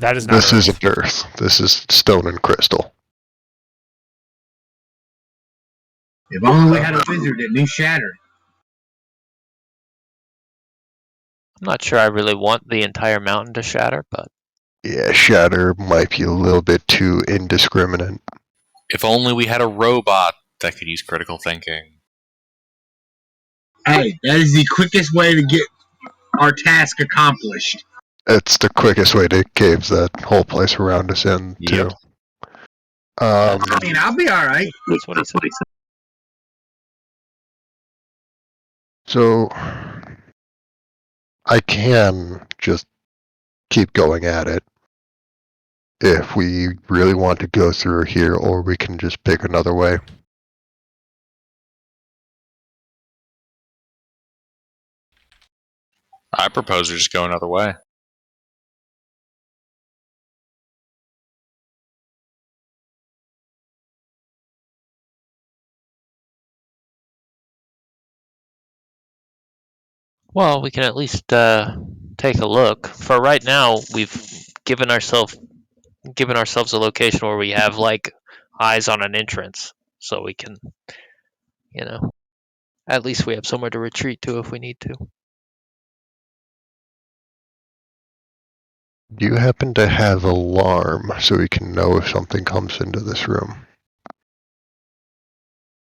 A: That is not
D: This isn't Earth. This is stone and crystal.
G: If only we had a wizard that knew Shatter.
C: I'm not sure I really want the entire mountain to shatter, but...
D: Yeah, Shatter might be a little bit too indiscriminate.
F: If only we had a robot that could use critical thinking.
G: Hey, that is the quickest way to get our task accomplished.
D: It's the quickest way to caves that whole place around us in, too.
G: I mean, I'll be alright.
C: That's what he said.
D: So, I can just keep going at it if we really want to go through here, or we can just pick another way.
F: I propose we just go another way.
C: Well, we can at least take a look. For right now, we've given ourselves a location where we have like eyes on an entrance, so we can, at least we have somewhere to retreat to if we need to.
D: Do you happen to have alarm so we can know if something comes into this room?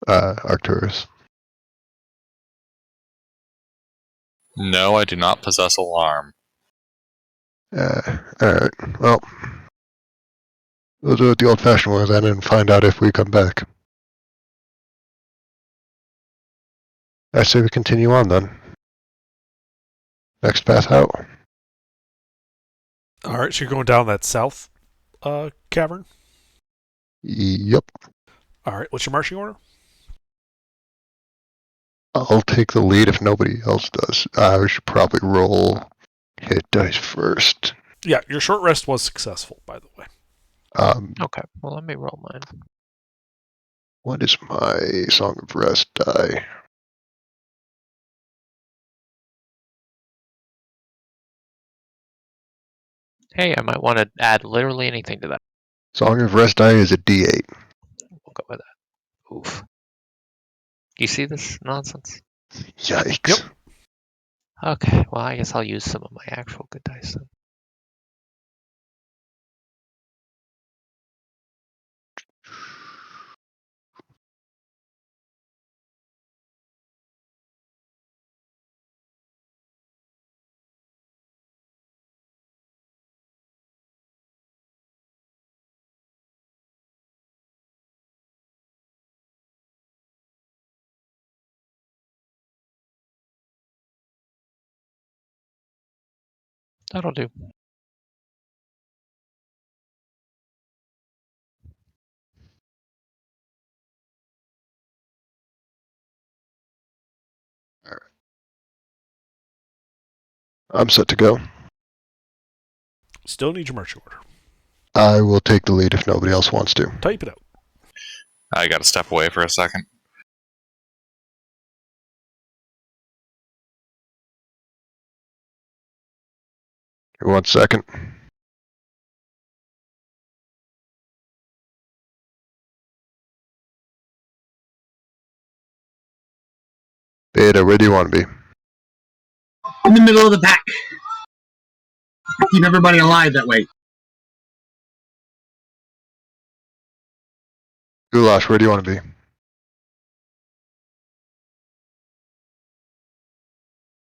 D: Arcturus.
F: No, I do not possess alarm.
D: Alright. Well, we'll do it the old-fashioned way then and find out if we come back. I say we continue on then. Next path out.
A: All right, so you're going down that south cavern.
D: Yep.
A: All right, what's your marching order?
D: I'll take the lead if nobody else does. We should probably roll hit dice first.
A: Yeah, your short rest was successful, by the way.
C: Okay, well, let me roll mine.
D: What is my Song of Rest die?
C: Hey, I might want to add literally anything to that.
D: Song of Rest die is a D8.
C: We'll go with that. Oof. Do you see this nonsense?
D: Yikes.
A: Yep.
C: Okay, well, I guess I'll use some of my actual good dice then. That'll do.
D: I'm set to go.
A: Still need your marching order.
D: I will take the lead if nobody else wants to.
A: Type it out.
F: I got to step away for a second.
D: Here, 1 second. Beta, where do you want to be?
G: In the middle of the pack. Keep everybody alive that way.
D: Goulash, where do you want to be?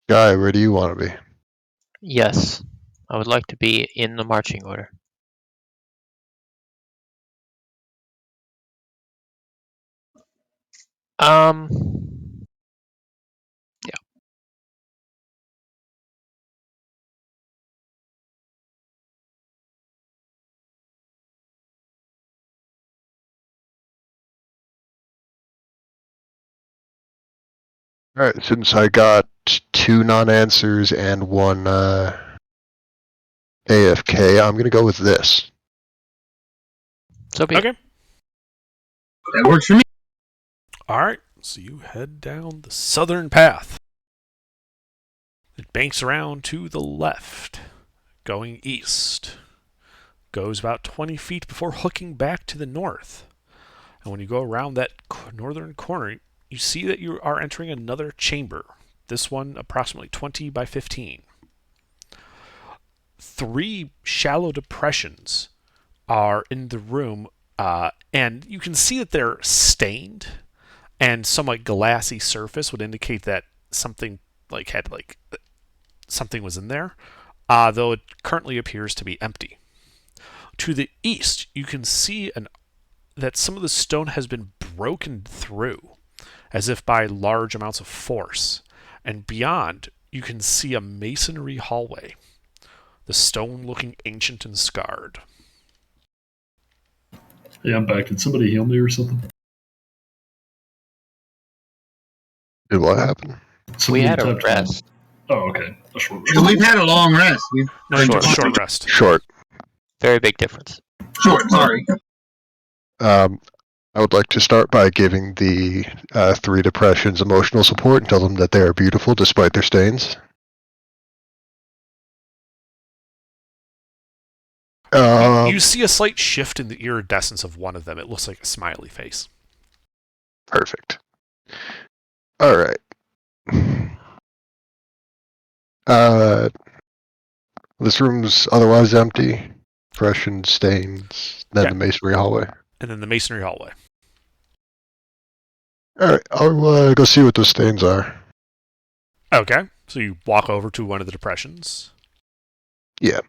D: Guy, where do you want to be?
C: Yes, I would like to be in the marching order. Yeah.
D: Alright, since I got 2 non-answers and 1 AFK, I'm going to go with this.
C: So be it.
A: Okay.
G: That works for me.
A: All right, so you head down the southern path. It banks around to the left, going east. Goes about 20 feet before hooking back to the north. And when you go around that northern corner, you see that you are entering another chamber. This one approximately 20 by 15. 3 shallow depressions are in the room, and you can see that they're stained, and some like glassy surface would indicate that something something was in there, though it currently appears to be empty. To the east, you can see that some of the stone has been broken through, as if by large amounts of force. And beyond, you can see a masonry hallway, the stone looking ancient and scarred.
B: Hey, I'm back. Did somebody heal me or something?
D: Did what happen?
C: We
B: Somebody
C: had a
B: typed
C: rest.
B: Oh, okay. A short
G: So
B: rest.
G: we've had a long rest.
A: No, short rest.
D: Short.
C: Very big difference.
G: Short, sorry.
D: I would like to start by giving the 3 depressions emotional support and tell them that they are beautiful despite their stains.
A: You see a slight shift in the iridescence of one of them. It looks like a smiley face.
D: Perfect. Alright. This room's otherwise empty. Depression, stains, then
A: Yeah.
D: the masonry hallway.
A: And then the masonry hallway.
D: Alright, I'll go see what those stains are.
A: Okay, so you walk over to one of the depressions.
D: Yeah.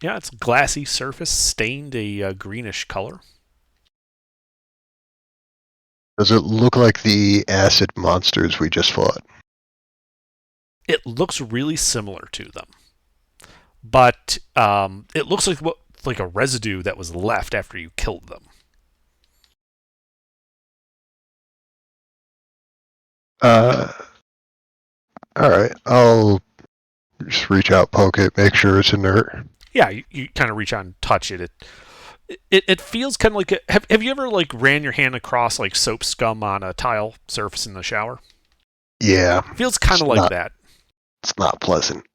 A: Yeah, it's glassy surface, stained a greenish color.
D: Does it look like the acid monsters we just fought?
A: It looks really similar to them, but it looks like a residue that was left after you killed them.
D: Alright, I'll just reach out, poke it, make sure it's inert.
A: Yeah, you kind of reach out and touch it. It feels kind of like have you ever like ran your hand across like soap scum on a tile surface in the shower?
D: Yeah.
A: Feels kind of like
D: not-
A: that.
D: It's not pleasant.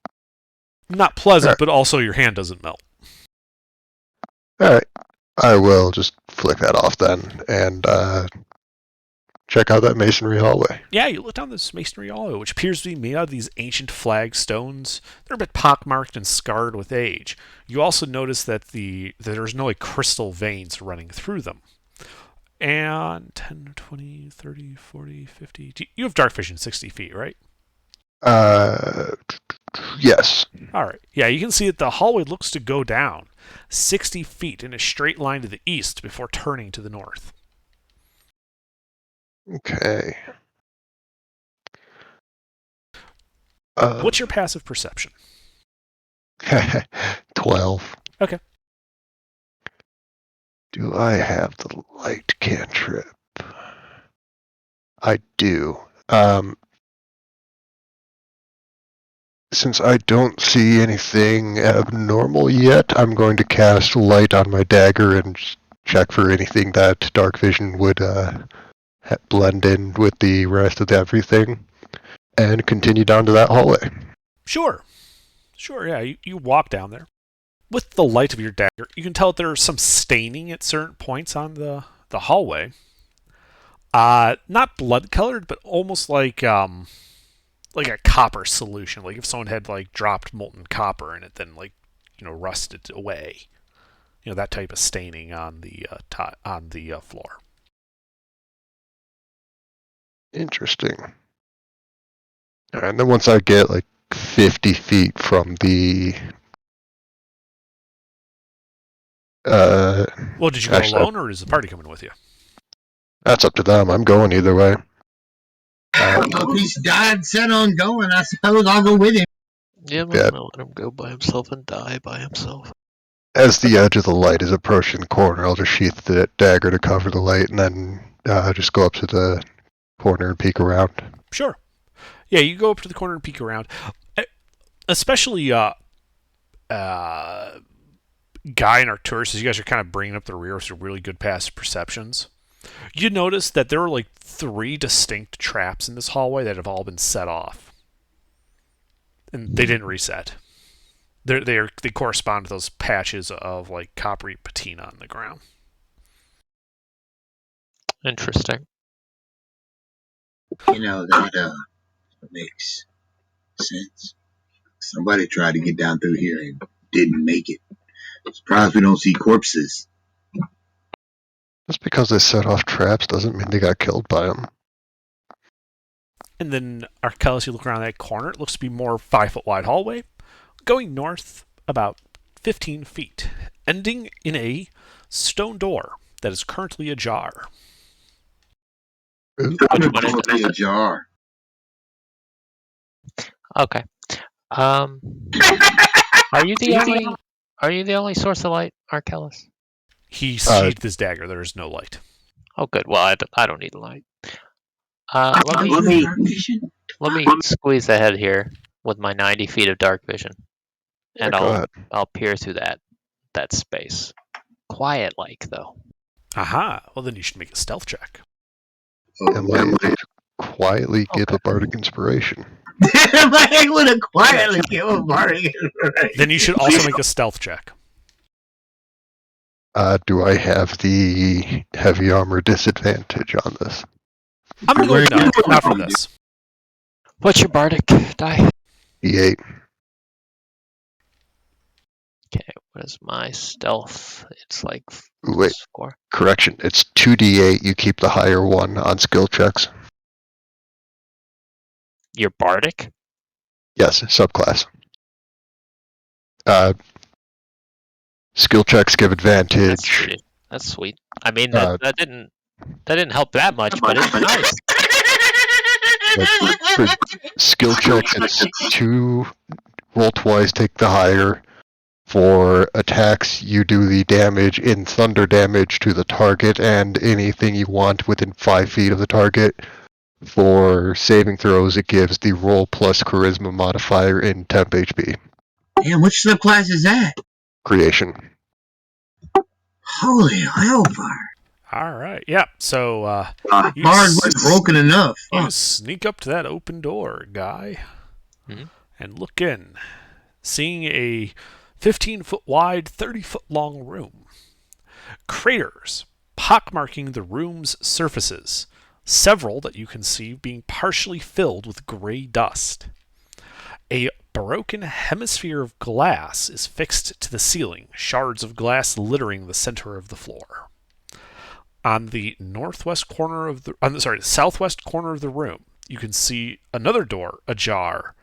A: Not pleasant,
D: Alright.
A: but also your hand doesn't melt.
D: Alright, I will just flick that off then, and check out that masonry hallway.
A: Yeah, you look down this masonry hallway, which appears to be made out of these ancient flagstones. They're a bit pockmarked and scarred with age. You also notice that there's no like crystal veins running through them. And 10, 20, 30, 40, 50... You have dark vision 60 feet, right?
D: Yes.
A: All right. Yeah, you can see that the hallway looks to go down 60 feet in a straight line to the east before turning to the north.
D: Okay.
A: What's your passive perception?
D: 12.
A: Okay.
D: Do I have the light cantrip? I do. Since I don't see anything abnormal yet, I'm going to cast light on my dagger and check for anything that dark vision would blend in with the rest of everything, and continue down to that hallway.
A: Sure, yeah, you walk down there. With the light of your dagger, you can tell that there's some staining at certain points on the hallway. Not blood-colored, but almost like a copper solution. Like if someone had like dropped molten copper in it, then rusted away. That type of staining on the floor.
D: Interesting. Alright, and then once I get like 50 feet from the
A: Well, did you go
D: actually,
A: alone, or is the party coming with you?
D: that's up to them. I'm going either way.
G: If he's died set on going, I suppose I'll go with him.
E: Yeah, I'm
D: Yeah.
E: gonna let him go by himself and die by himself.
D: As the edge of the light is approaching the corner, I'll just sheath the dagger to cover the light, and then just go up to the corner and peek around.
A: Sure. Yeah, you go up to the corner and peek around. Especially Guy and Arcturus, as you guys are kind of bringing up the rear with some really good passive perceptions. You notice that there are like 3 distinct traps in this hallway that have all been set off, and they didn't reset. They correspond to those patches of like coppery patina on the ground.
C: Interesting.
G: That makes sense. Somebody tried to get down through here and didn't make it. Surprised we don't see corpses.
D: Just because they set off traps doesn't mean they got killed by them.
A: And then Arcellus, you look around that corner. It looks to be more 5-foot wide hallway, going north about 15 feet, ending in a stone door that is currently ajar.
C: Which one is
G: It'll be a jar.
C: Okay. Are you the only source of light, Arcellus?
A: He sheathed his dagger. There is no light.
C: Oh, good. Well, I don't need light. Let me squeeze ahead here with my 90 feet of dark vision, and
D: Go ahead.
C: I'll peer through that space. Quiet like though.
A: Aha. Well, then you should make a stealth check.
D: And like quietly get a bardic inspiration.
G: I would have quietly give a bargain.
A: Then you should also make a stealth check.
D: Do I have the heavy armor disadvantage on this?
A: I'm going to go with no, not for this.
C: What's your bardic die?
D: E8.
C: Okay, what is my stealth? It's like
D: Wait,
C: +4.
D: correction. It's 2d8. You keep the higher one on skill checks.
C: You're bardic?
D: Yes, subclass. Skill checks give advantage.
C: That's sweet. I mean,
D: Uh,
C: that didn't help that much, but it's nice.
D: For skill checks, it's 2, roll twice, take the higher. For attacks, you do the damage in thunder damage to the target and anything you want within 5 feet of the target. For saving throws, it gives the roll plus charisma modifier in temp HP.
G: Damn, which subclass is that?
D: Creation.
G: Holy hellfire.
A: All right. Yeah. So you
G: Bard wasn't broken enough.
A: you sneak up to that open door, guy, and look in, seeing a 15-foot wide, 30-foot long room. Craters pockmarking the room's surfaces, several that you can see being partially filled with gray dust. A broken hemisphere of glass is fixed to the ceiling, shards of glass littering the center of the floor. On the southwest corner of the room, you can see another door ajar,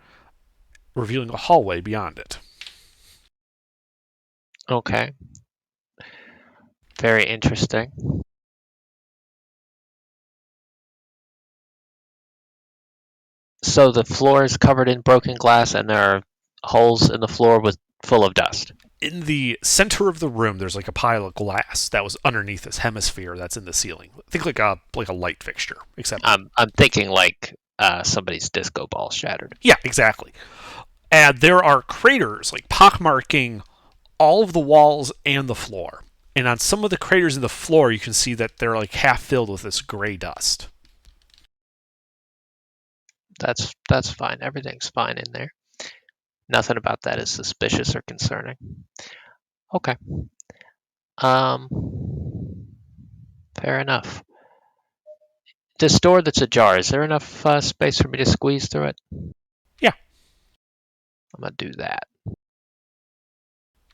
A: revealing a hallway beyond it.
C: Okay. Very interesting. So the floor is covered in broken glass, and there are holes in the floor full of dust.
A: In the center of the room, there's like a pile of glass that was underneath this hemisphere that's in the ceiling. Think like a light fixture, except
C: I'm thinking like somebody's disco ball shattered.
A: yeah, exactly. And there are craters like pockmarking all of the walls and the floor. And on some of the craters in the floor, you can see that they're like half filled with this gray dust.
C: That's fine. Everything's fine in there. Nothing about that is suspicious or concerning. Okay. Fair enough. This door that's ajar, is there enough space for me to squeeze through it?
A: Yeah.
C: I'm gonna do that.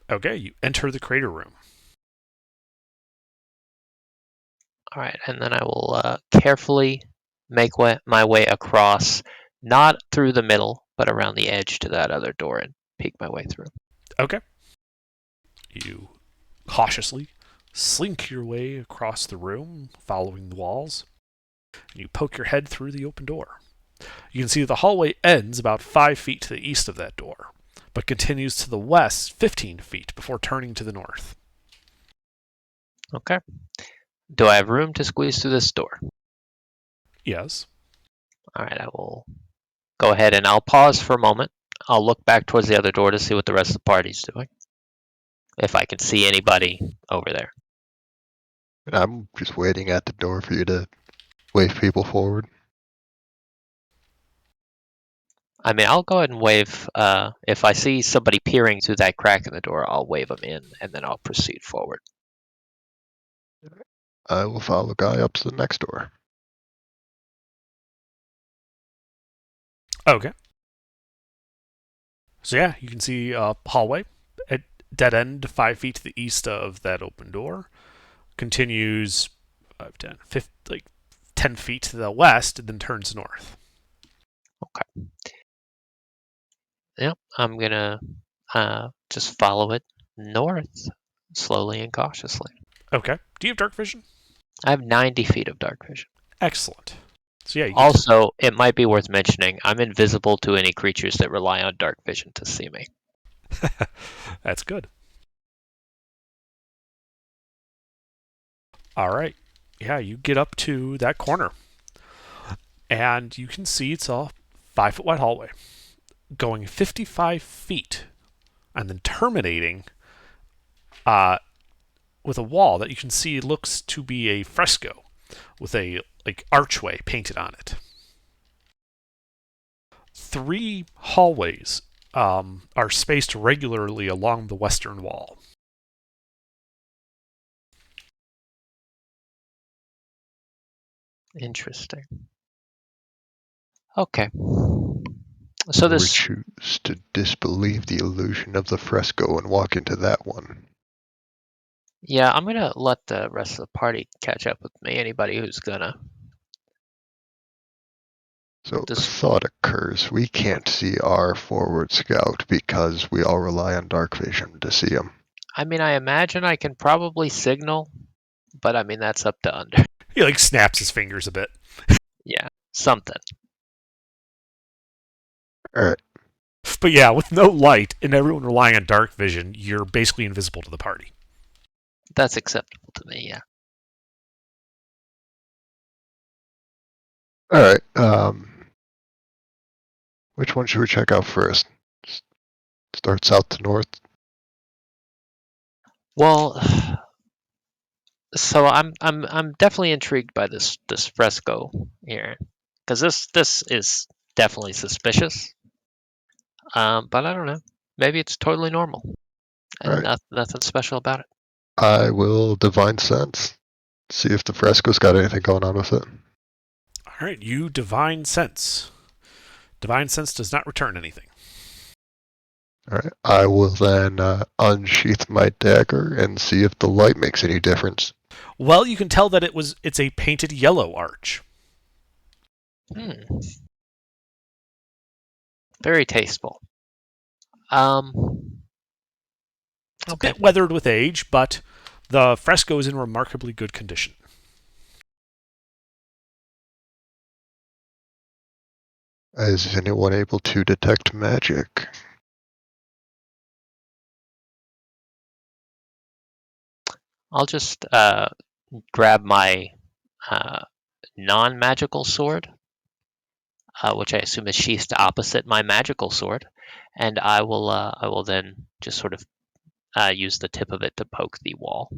A: Okay, you enter the crater room.
C: All right, and then I will carefully make my way across, not through the middle, but around the edge to that other door and peek my way through.
A: Okay. You cautiously slink your way across the room, following the walls, and you poke your head through the open door. You can see the hallway ends about 5 feet to the east of that door, but continues to the west 15 feet before turning to the north.
C: Okay. Do I have room to squeeze through this door?
A: Yes.
C: All right, I will go ahead and I'll pause for a moment. I'll look back towards the other door to see what the rest of the party's doing. If I can see anybody over there.
D: I'm just waiting at the door for you to wave people forward.
C: I mean, I'll go ahead and wave. If I see somebody peering through that crack in the door, I'll wave them in, and then I'll proceed forward.
D: I will follow Guy up to the next door.
A: Okay. So yeah, you can see a hallway at dead end 5 feet to the east of that open door. Continues 5, 10, 50, like 10 feet to the west, and then turns north.
C: Okay. Yep, I'm gonna just follow it north, slowly and cautiously.
A: Okay. Do you have dark vision?
C: I have 90 feet of dark vision.
A: Excellent. So yeah.
C: Also, it might be worth mentioning, I'm invisible to any creatures that rely on dark vision to see me.
A: That's good. All right. Yeah, you get up to that corner, and you can see it's a 5-foot wide hallway, going 55 feet, and then terminating with a wall that you can see looks to be a fresco with a archway painted on it. 3 hallways are spaced regularly along the western wall.
C: Interesting. Okay. So
D: Or we
C: this,
D: choose to disbelieve the illusion of the fresco and walk into that one.
C: yeah, I'm gonna let the rest of the party catch up with me. Anybody who's gonna.
D: So a
C: This,
D: thought occurs. We can't see our forward scout because we all rely on dark vision to see him.
C: I mean, I imagine I can probably signal, but I mean that's up to Under.
A: He like snaps his fingers a bit.
C: Yeah, something.
D: Alright,
A: But yeah, with no light and everyone relying on dark vision, you're basically invisible to the party.
C: That's acceptable to me. Yeah.
D: alright. Which one should we check out first? Start south to north?
C: Well, so I'm definitely intrigued by this fresco here, because this is definitely suspicious. But I don't know. Maybe it's totally normal and
D: Alright.
C: nothing special about it.
D: I will divine sense. See if the fresco's got anything going on with it.
A: Alright, you divine sense. Divine sense does not return anything.
D: Alright, I will then unsheath my dagger and see if the light makes any difference.
A: Well, you can tell that it's a painted yellow arch.
C: Very tasteful.
A: It's a
C: Okay.
A: bit weathered with age, but the fresco is in remarkably good condition.
D: Is anyone able to detect magic?
C: I'll just grab my non-magical sword, which I assume is sheathed opposite my magical sword, and I will then just sort of use the tip of it to poke the wall.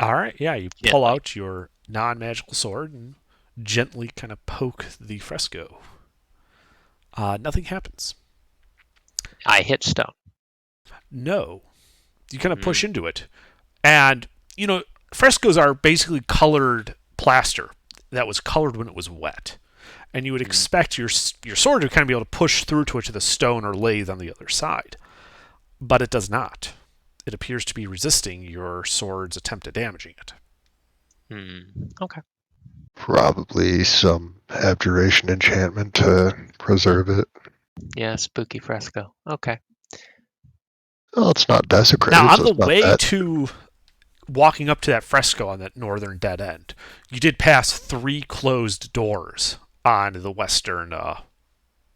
A: Alright, yeah, you
C: Gently.
A: pull out your non-magical sword and gently kind of poke the fresco. Nothing happens.
C: I hit stone.
A: No. You kind of push into it. And, you know, frescoes are basically colored plaster that was colored when it was wet. And you would expect your sword to kind of be able to push through to it to the stone or lathe on the other side. But it does not. It appears to be resisting your sword's attempt at damaging it.
C: Okay.
D: Probably some abjuration enchantment to preserve it.
C: Yeah, spooky fresco. Okay.
D: Oh, it's not desecrated.
A: Now, on
D: so
A: the
D: it's not
A: way
D: that.
A: to walking up to that fresco on that northern dead end, you did pass 3 closed doors on the western,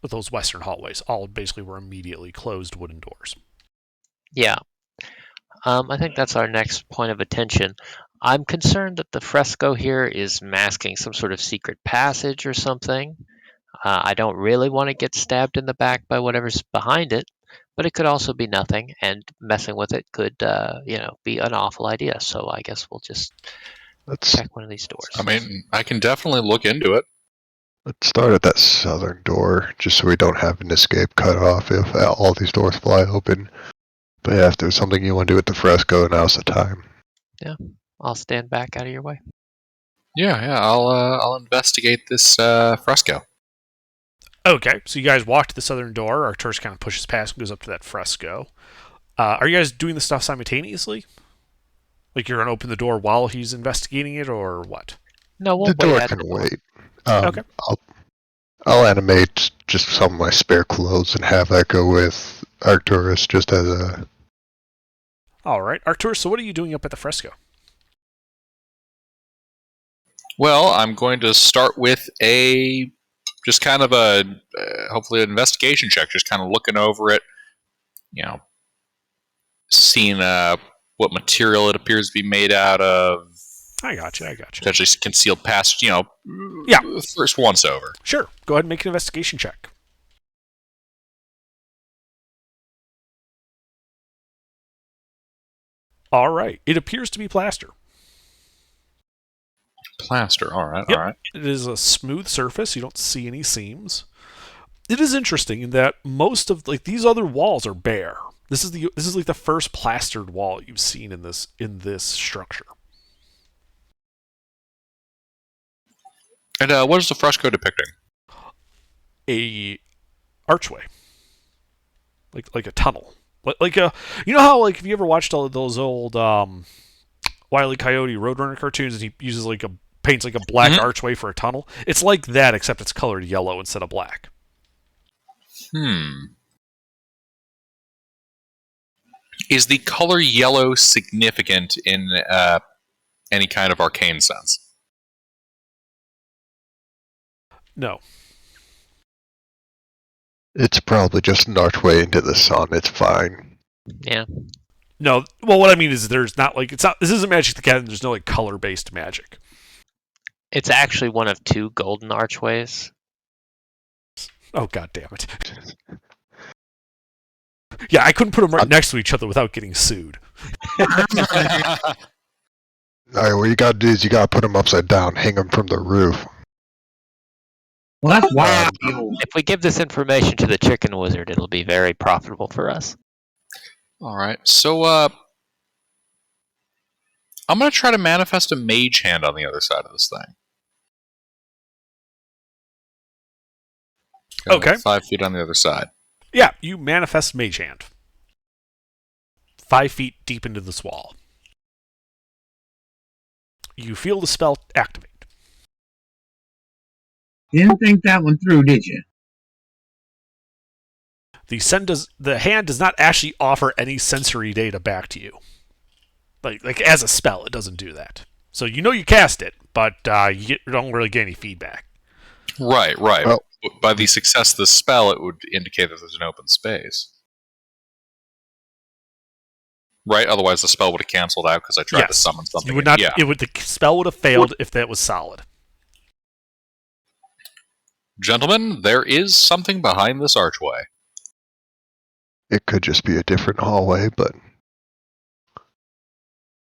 A: those western hallways. All basically were immediately closed wooden doors.
C: Yeah. I think that's our next point of attention. I'm concerned that the fresco here is masking some sort of secret passage or something. I don't really want to get stabbed in the back by whatever's behind it, but it could also be nothing, and messing with it could, be an awful idea. So I guess we'll just
D: Let's
C: check one of these doors.
F: I mean, I can definitely look into it.
D: let's start at that southern door, just so we don't have an escape cut off if all these doors fly open. But yeah, if there's something you want to do with the fresco, now's the time.
C: I'll stand back out of your way.
F: Yeah, I'll investigate this fresco.
A: Okay, so you guys walk to the southern door. Arcturus kind of pushes past and goes up to that fresco. Are you guys doing the stuff simultaneously? Like you're going to open the door while he's investigating it, or what?
C: No, we'll
D: The door
C: wait at
D: can
C: the door.
D: wait.
A: Okay.
D: I'll animate just some of my spare clothes and have that go with Arcturus just as a...
A: All right, Arcturus, so what are you doing up at the fresco?
F: Well, I'm going to start with just kind of hopefully an investigation check, just kind of looking over it, seeing what material it appears to be made out of.
A: I gotcha.
F: Potentially concealed past,
A: Yeah.
F: first once over.
A: Sure, go ahead and make an investigation check. All right, it appears to be plaster.
F: Plaster, all right,
A: Yep.
F: all right.
A: It is a smooth surface. You don't see any seams. It is interesting in that most of these other walls are bare. This is like the first plastered wall you've seen in this structure.
F: And what is the fresco depicting?
A: A archway. like a tunnel, like a you know how like have you ever watched all of those old Wile E. Coyote Roadrunner cartoons and he uses like a paints like a black archway for a tunnel? It's like that except it's colored yellow instead of black.
F: Is the color yellow significant in any kind of arcane sense?
A: No.
D: It's probably just an archway into the sun. It's fine.
C: Yeah.
A: No. Well, what I mean is there's not like it's not. This isn't Magic the Gathering. There's no like color based magic.
C: It's actually one of 2 golden archways.
A: Oh god damn it. Yeah, I couldn't put them right next to each other without getting sued.
D: Alright, what you gotta do is you gotta put them upside down, hang them from the roof.
G: Well, that's wild.
C: If we give this information to the chicken wizard, it'll be very profitable for us.
F: All right, so I'm gonna try to manifest a mage hand on the other side of this thing.
A: Okay.
F: 5 feet on the other side.
A: Yeah, you manifest Mage Hand. 5 feet deep into this wall. You feel the spell activate.
G: You didn't think that one through, did you?
A: The hand does not actually offer any sensory data back to you. Like as a spell, it doesn't do that. So you know you cast it, but you don't really get any feedback.
F: Right.
D: Well,
F: By the success of the spell, it would indicate that there's an open space. Right? Otherwise, the spell would have canceled out because I tried to summon something.
A: You would not.
F: Yeah.
A: The spell would have failed if that was solid.
F: Gentlemen, there is something behind this archway.
D: it could just be a different hallway, but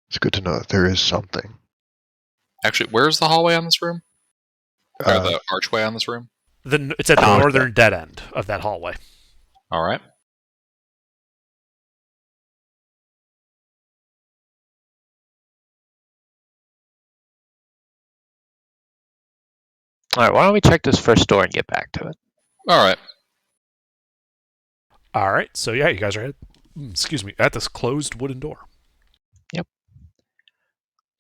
D: it's good to know that there is something.
F: Actually, where's the hallway on this room? Or the archway on this room?
A: It's at the northern dead end of that hallway.
F: All right.
C: All right, why don't we check this first door and get back to it?
F: All right.
A: All right. So yeah, you guys are at this closed wooden door.
C: Yep.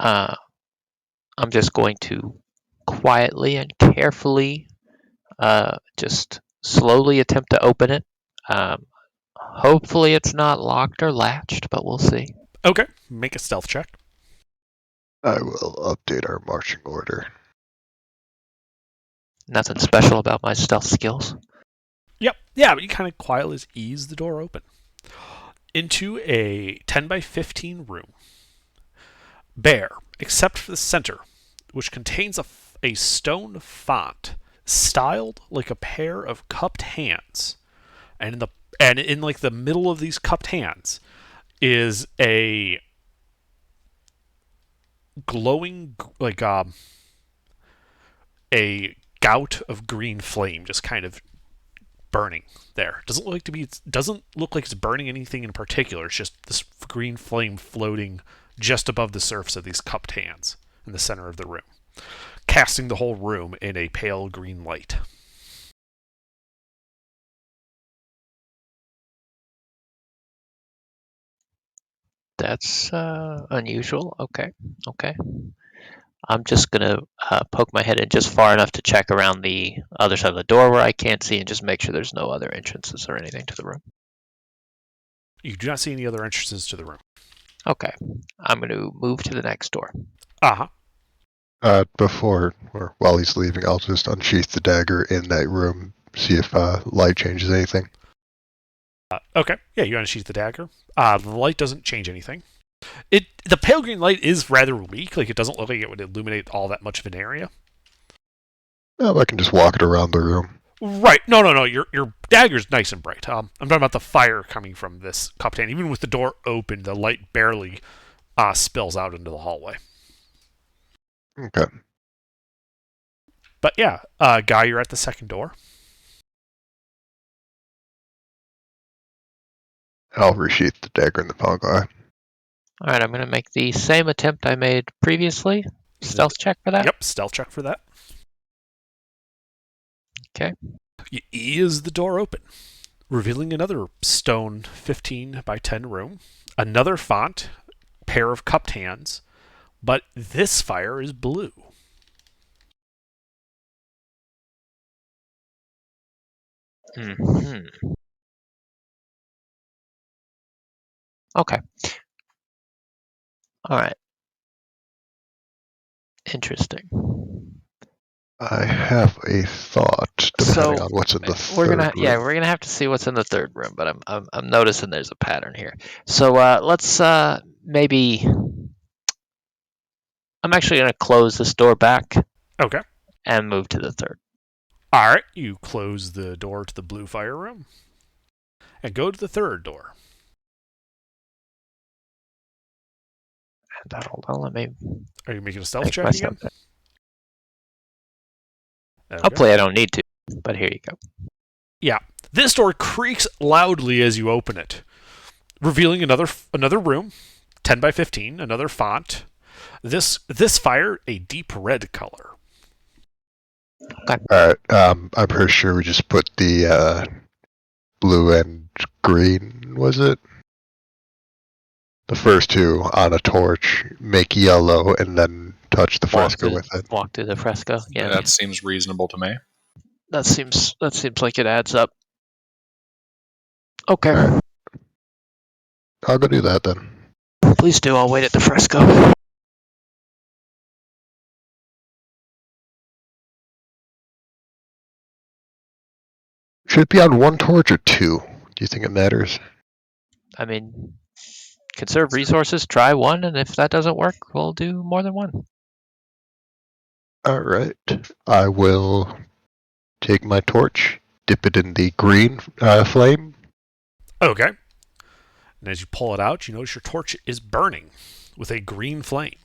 C: I'm just going to quietly and carefully, just slowly attempt to open it. Hopefully it's not locked or latched, but we'll see.
A: Okay. Make a stealth check.
D: I will update our marching order.
C: Nothing special about my stealth skills.
A: Yep. Yeah, but you kind of quietly ease the door open into a 10 by 15 room. Bare, except for the center, which contains a stone font styled like a pair of cupped hands, and in like the middle of these cupped hands is a glowing a gout of green flame just kind of burning there. Doesn't look like it's burning anything in particular. It's just this green flame floating just above the surface of these cupped hands in the center of the room, casting the whole room in a pale green light.
C: That's unusual. Okay. I'm just going to poke my head in just far enough to check around the other side of the door where I can't see and just make sure there's no other entrances or anything to the room.
A: You do not see any other entrances to the room.
C: Okay. I'm going to move to the next door.
A: Uh-huh.
D: Before or while he's leaving, I'll just unsheath the dagger in that room, see if light changes anything.
A: Okay. Yeah, you unsheath the dagger. The light doesn't change anything. The pale green light is rather weak. Like, it doesn't look like it would illuminate all that much of an area.
D: I can just walk it around the room.
A: Right. No. Your dagger's nice and bright. I'm talking about the fire coming from this cupped hand. Even with the door open, the light barely spills out into the hallway.
D: Okay.
A: But yeah, Guy, you're at the second door.
D: I'll resheath the dagger in the palm guy.
C: All right, I'm going to make the same attempt I made previously. Stealth check for that?
A: Yep, stealth check for that.
C: Okay.
A: You ease the door open. revealing another stone 15 by 10 room, another font, pair of cupped hands, but this fire is blue.
C: Mm-hmm. Okay. All right. Interesting.
D: I have a thought, depending
C: So,
D: on what's in the
C: We're
D: third
C: gonna
D: room.
C: we're gonna have to see what's in the third room, but I'm noticing there's a pattern here. So let's maybe I'm actually gonna close this door back
A: Okay.
C: and move to the third.
A: All right, you close the door to the blue fire room and go to the third door.
C: And hold on, let me
A: Are you making a stealth
C: make
A: check
C: myself.
A: again? Okay.
C: Hopefully, I don't need to, but here you go.
A: Yeah. This door creaks loudly as you open it, revealing another room, 10 by 15, another font. This fire a deep red color.
D: Alright, I'm pretty sure we just put the blue and green, was it? The first two on a torch, make yellow, and then touch the fresco with it.
C: Walk through the fresco. Yeah,
F: That seems reasonable to me.
C: that seems like it adds up. Okay,
D: Alright. I'll go do that then.
C: please do. I'll wait at the fresco.
D: Should it be on one torch or two? Do you think it matters?
C: I mean, conserve resources. Try one, and if that doesn't work, we'll do more than one.
D: Alright. I will take my torch, dip it in the green flame.
A: Okay. And as you pull it out, you notice your torch is burning with a green flame.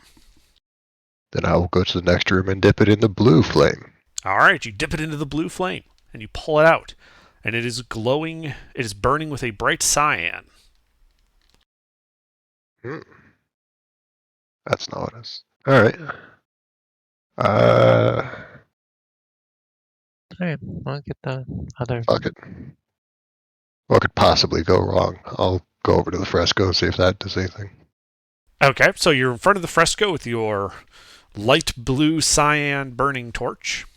D: Then I will go to the next room and dip it in the blue flame.
A: All right, you dip it into the blue flame and you pull it out, and it is glowing. It is burning with a bright cyan.
D: That's not what it is. Alright.
C: Alright, I'll get the other.
D: Fuck it. What could possibly go wrong? I'll go over to the fresco and see if that does anything.
A: Okay, so you're in front of the fresco with your light blue cyan burning torch.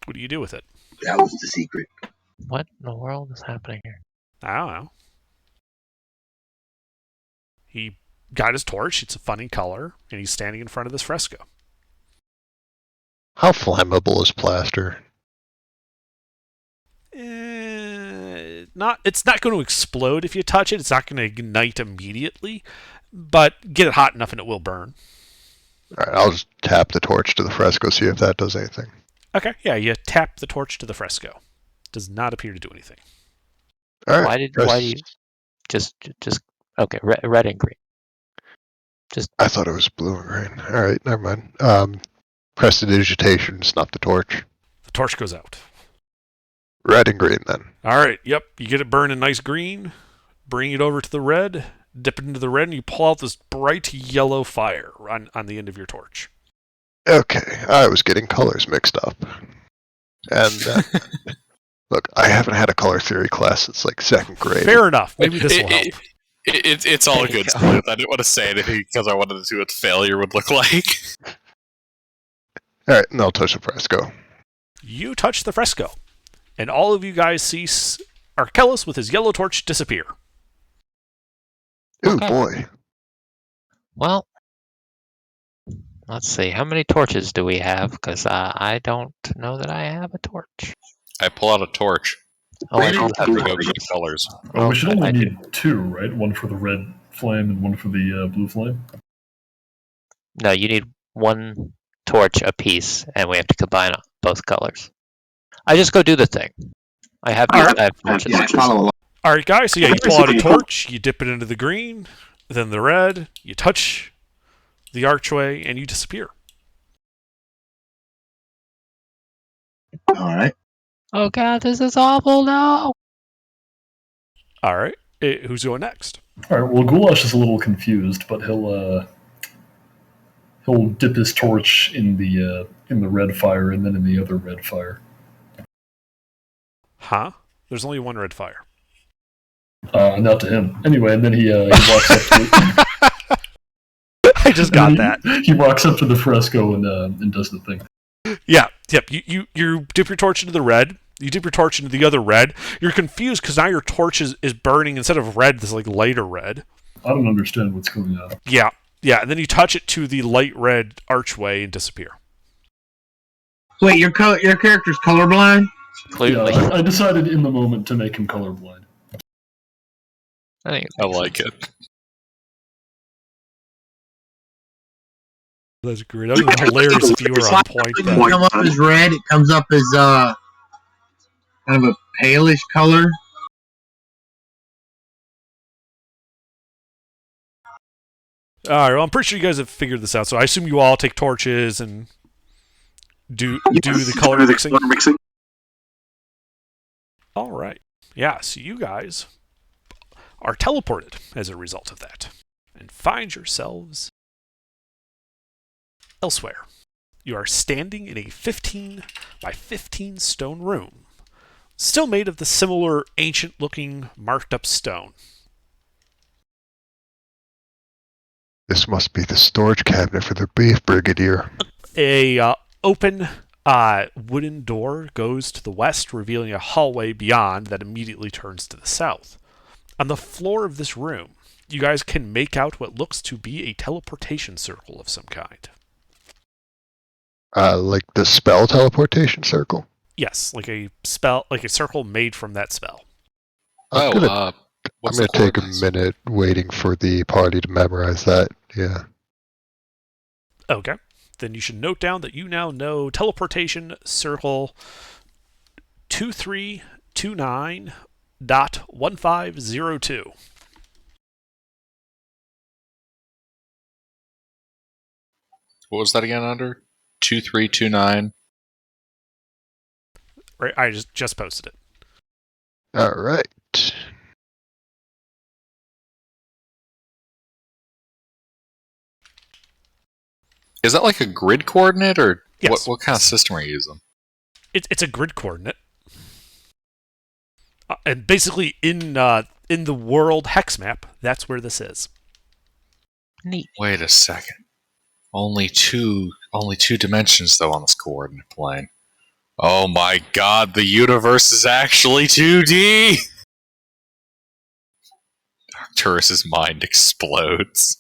A: What do you do with it?
G: That was the secret.
C: What in the world is happening here?
A: I don't know. He got his torch. It's a funny color, and he's standing in front of this fresco.
D: How flammable is plaster?
A: It's not going to explode if you touch it. It's not going to ignite immediately, but get it hot enough and it will burn.
D: Alright, I'll just tap the torch to the fresco, see if that does anything.
A: Okay, yeah, you tap the torch to the fresco. Does not appear to do anything.
D: Alright.
C: Why do you just okay? Red and green.
D: I thought it was blue and green. Alright, never mind. Prestidigitation, snuff the torch.
A: The torch goes out.
D: Red and green then.
A: All right, yep, you get it burning nice green, bring it over to the red, dip it into the red, and you pull out this bright yellow fire on the end of your torch.
D: Okay, I was getting colors mixed up. And look, I haven't had a color theory class since like second grade.
A: Fair enough. Maybe this will help.
F: It's all
C: There you
F: good,
C: go.
F: Sleuth. I didn't want to say anything because I wanted to see what failure would look like.
D: Alright, and I'll touch the fresco.
A: You touch the fresco, and all of you guys see Archelaus with his yellow torch disappear.
D: Ooh,
C: Okay.
D: boy.
C: Well, let's see. How many torches do we have? Because I don't know that I have a torch.
F: I pull out a torch.
C: Oh, I
G: Red
C: do
G: and
C: have
F: We
G: blue.
F: go
C: torches.
F: good colors.
B: Oh, we should
C: Okay,
B: only
C: I do.
B: need two, right? One for the red flame and one for the blue flame.
C: No, you need one torch apiece, and we have to combine both colors. I just go do the thing. I have
G: All right.
C: I have torches.
G: Yeah, follow along.
A: All right, guys, so yeah, you pull out a torch, you dip it into the green, then the red, you touch the archway, and you disappear.
G: All right.
C: Oh god, this is awful. No.
A: All right, who's going next?
B: All right. Well, Goulash is a little confused, but he'll dip his torch in the red fire and then in the other red fire.
A: Huh? There's only one red fire.
B: Not to him. Anyway, and then he walks up to
A: I just got that.
B: He walks up to the fresco and does the thing.
A: Yeah, yep. You dip your torch into the red. You dip your torch into the other red. You're confused because now your torch is burning instead of red, this like lighter red.
B: I don't understand what's going on.
A: Yeah, and then you touch it to the light red archway and disappear.
G: Wait, your character's colorblind?
C: Clearly.
B: Yeah, I decided in the moment to make him colorblind.
C: I think
F: I like it.
A: That's great. That would be hilarious if you were on point.
G: It doesn't come up as red. It comes up as kind of a palish color.
A: All right. Well, I'm pretty sure you guys have figured this out. So I assume you all take torches and do the color mixing. All right. Yeah. So you guys are teleported as a result of that, and find yourselves elsewhere. You are standing in a 15 by 15 stone room, still made of the similar ancient-looking marked-up stone.
D: This must be the storage cabinet for the beef brigadier.
A: A open wooden door goes to the west, revealing a hallway beyond that immediately turns to the south. On the floor of this room, you guys can make out what looks to be a teleportation circle of some kind.
D: Like the spell teleportation circle?
A: Yes, like a circle made from that spell.
D: I'm gonna
F: what's the
D: take a
F: coordinates?
D: minute waiting for the party to memorize that. Yeah.
A: Okay. Then you should note down that you now know teleportation circle 2329.1502.
F: What was that again under? 2329.
A: Right, I just posted it.
D: All right.
F: Is that like a grid coordinate, or
A: Yes.
F: what kind of system are you using?
A: It's a grid coordinate, and basically in the world hex map, that's where this is.
C: neat.
F: Wait a second. Only two dimensions though on this coordinate plane. Oh my god, the universe is actually 2D! Arcturus' mind explodes.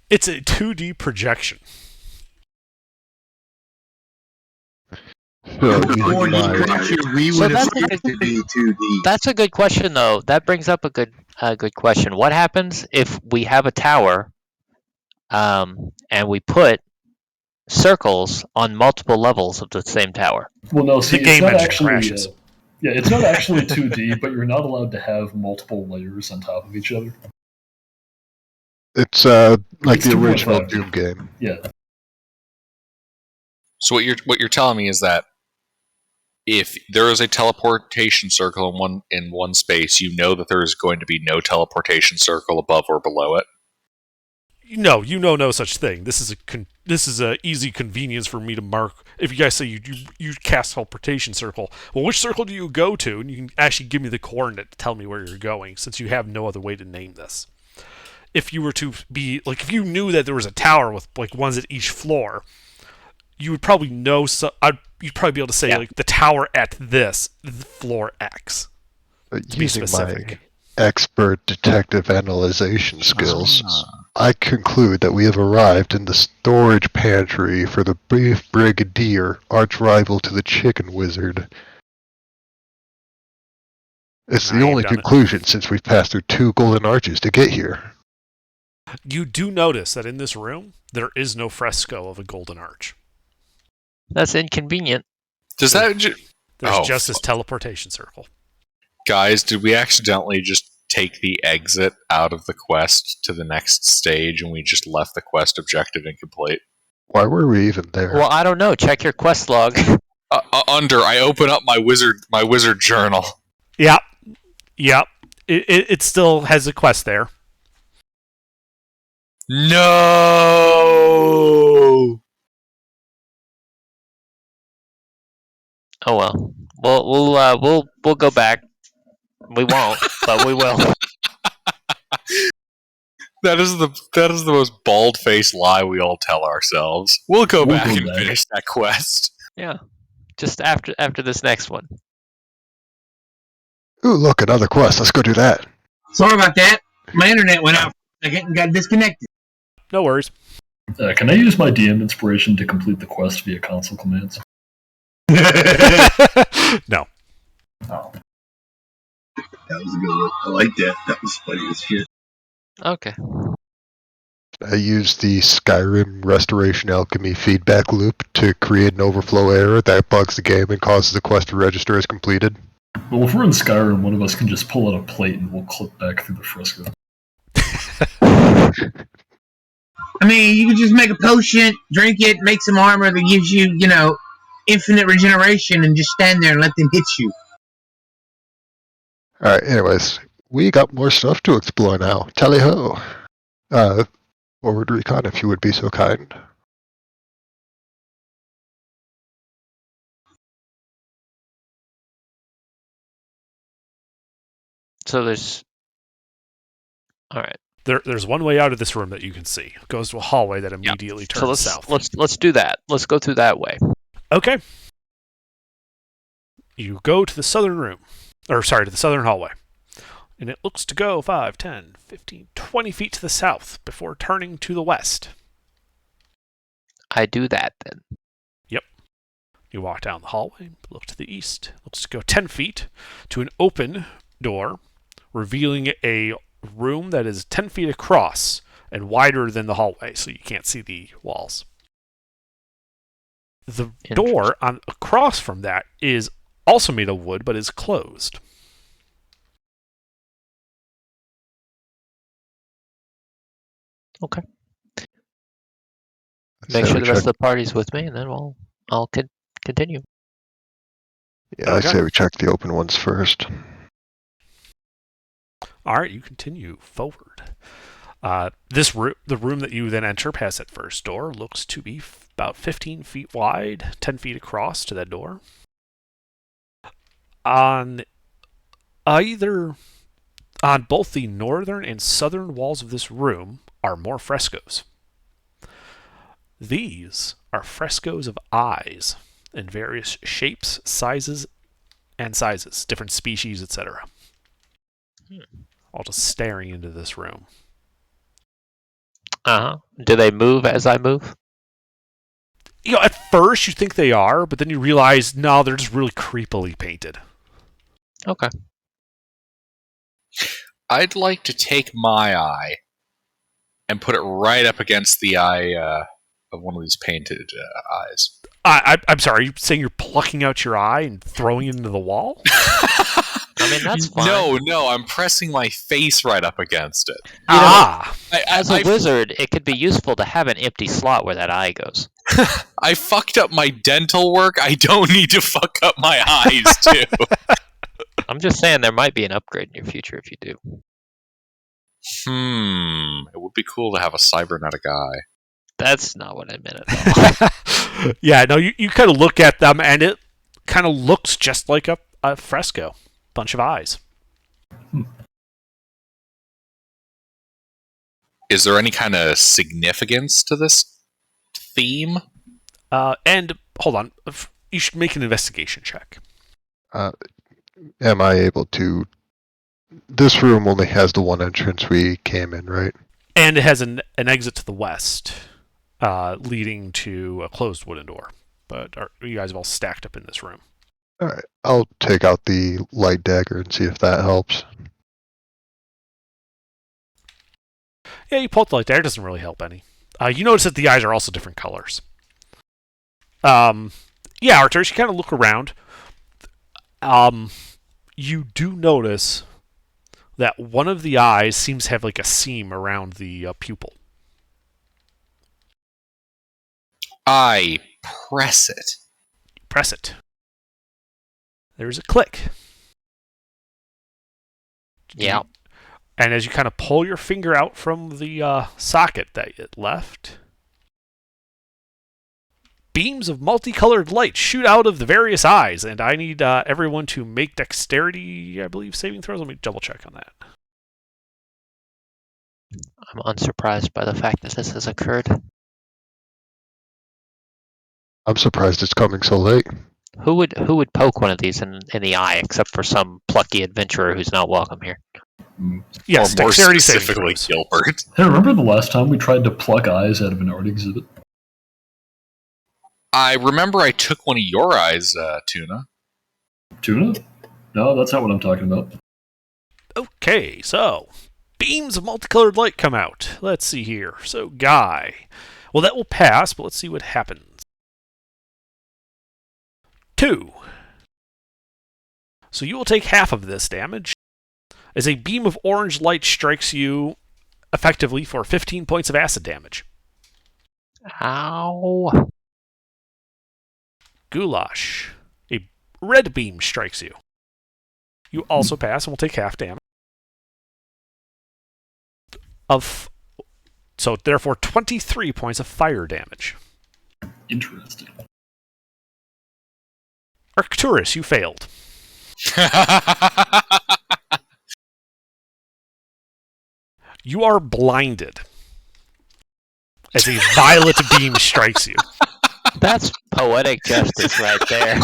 A: It's a 2D projection.
D: So,
G: Before
D: using
G: you
D: my-
G: creature, we
C: So
G: would
C: that's
G: have
C: a-
G: to be 2D.
C: That's a good question, though. That brings up a good question. What happens if we have a tower, and we put circles on multiple levels of the same tower?
B: Well, no, see,
A: The game
B: it's not
A: engine
B: actually.
A: crashes.
B: Yeah, it's not actually 2D, but you're not allowed to have multiple layers on top of each other.
D: It's like
B: It's
D: the
B: 2.5.
D: original Doom game.
B: Yeah,
F: So what you're telling me is that if there is a teleportation circle in one space, you know that there is going to be no teleportation circle above or below it.
A: No, you know no such thing. This is a easy convenience for me to mark. If you guys say you cast teleportation circle, well, which circle do you go to? And you can actually give me the coordinate to tell me where you're going, since you have no other way to name this. If you were to be like, if you knew that there was a tower with like ones at each floor, you would probably know. You'd probably be able to say like the tower at this floor X. To be
D: Using
A: specific.
D: my expert detective analyzation skills,
F: Ah.
D: I conclude that we have arrived in the storage pantry for the Beef Brigadier, arch rival to the Chicken Wizard. It's
A: I
D: the
A: ain't
D: only
A: done it.
D: conclusion since we've passed through 2 golden arches to get here.
A: You do notice that in this room there is no fresco of a golden arch.
C: That's inconvenient.
F: Does that
A: There's
F: Oh,
A: just this teleportation circle.
F: guys? Did we accidentally just take the exit out of the quest to the next stage, and we just left the quest objective incomplete?
D: Why were we even there?
C: Well, I don't know. Check your quest log.
F: I open up my wizard journal.
A: Yep. It still has a quest there.
F: No.
C: Oh well. We'll go back. We won't, but we will.
F: That is the most bald-faced lie we all tell ourselves. We'll go back and finish that quest.
C: Yeah, just after this next one.
D: Ooh, look, another quest. Let's go do that.
G: Sorry about that. My internet went out for a second and got disconnected.
A: No worries.
B: Can I use my DM inspiration to complete the quest via console commands?
A: No.
B: Oh.
G: That was a good one. I like that. That was funny as shit.
C: Okay.
D: I used the Skyrim Restoration Alchemy feedback loop to create an overflow error that bugs the game and causes the quest to register as completed.
B: Well, if we're in Skyrim, one of us can just pull out a plate and we'll clip back through the fresco.
G: I mean, you can just make a potion, drink it, make some armor that gives you, infinite regeneration, and just stand there and let them hit you.
D: Alright, anyways, we got more stuff to explore now. Tally-ho! Forward recon, if you would be so kind.
C: So there's... Alright.
A: There's one way out of this room that you can see. It goes to a hallway that immediately turns south.
C: Let's do that. Let's go through that way.
A: Okay. You go to the southern room. To the southern hallway. And it looks to go 5, 10, 15, 20 feet to the south before turning to the west.
C: I do that then.
A: Yep. You walk down the hallway, look to the east. Looks to go 10 feet to an open door, revealing a room that is 10 feet across and wider than the hallway, so you can't see the walls. The door across from that is also made of wood, but is closed.
C: Okay. Make sure the rest of the party's with me, and then I'll continue.
D: Yeah, I say we check the open ones first.
A: All right, you continue forward. The room that you then enter past that first door looks to be about 15 feet wide, 10 feet across to that door. On both the northern and southern walls of this room are more frescoes. These are frescoes of eyes in various shapes, sizes, different species, etc. All just staring into this room.
C: Do they move as I move?
A: At first you think they are, but then you realize, no, they're just really creepily painted.
C: Okay.
F: I'd like to take my eye and put it right up against the eye of one of these painted eyes.
A: I'm sorry, are you saying you're plucking out your eye and throwing it into the wall?
C: I mean, that's fine.
F: No, I'm pressing my face right up against it.
C: As a wizard, it could be useful to have an empty slot where that eye goes.
F: I fucked up my dental work. I don't need to fuck up my eyes, too.
C: I'm just saying there might be an upgrade in your future if you do.
F: It would be cool to have a cybernetic eye.
C: That's not what I meant at all.
A: Yeah, no, you kind of look at them and it kind of looks just like a fresco. Bunch of eyes.
F: Is there any kind of significance to this theme?
A: And hold on, you should make an investigation check.
D: Am I able to... This room only has the one entrance we came in, right?
A: And it has an exit to the west, leading to a closed wooden door. But you guys have all stacked up in this room.
D: Alright, I'll take out the light dagger and see if that helps.
A: Yeah, you pull out the light dagger, doesn't really help any. You notice that the eyes are also different colors. Yeah, Artur, you kind of look around. You do notice that one of the eyes seems to have like a seam around the pupil.
F: I press it.
A: Press it. There's a click.
C: Yeah.
A: And as you kind of pull your finger out from the socket that it left, beams of multicolored light shoot out of the various eyes, and I need everyone to make dexterity, I believe, saving throws. Let me double check on that.
C: I'm unsurprised by the fact that this has occurred.
D: I'm surprised it's coming so late.
C: Who would poke one of these in the eye except for some plucky adventurer who's not welcome here?
A: Yes,
F: or more
A: dexterity saving
F: specifically,
A: throws.
F: Gilbert.
B: Hey, remember the last time we tried to pluck eyes out of an art exhibit?
F: I remember I took one of your eyes, Tuna.
B: Tuna? No, that's not what I'm talking about.
A: Okay, so beams of multicolored light come out. Let's see here. So, Guy. Well, that will pass, but let's see what happens. 2. So you will take half of this damage as a beam of orange light strikes you effectively for 15 points of acid damage.
C: Ow.
A: Goulash. A red beam strikes you. You also pass and will take half damage. So therefore 23 points of fire damage.
B: Interesting.
A: Arcturus, you failed. You are blinded as a violet beam strikes you.
C: That's poetic justice right there.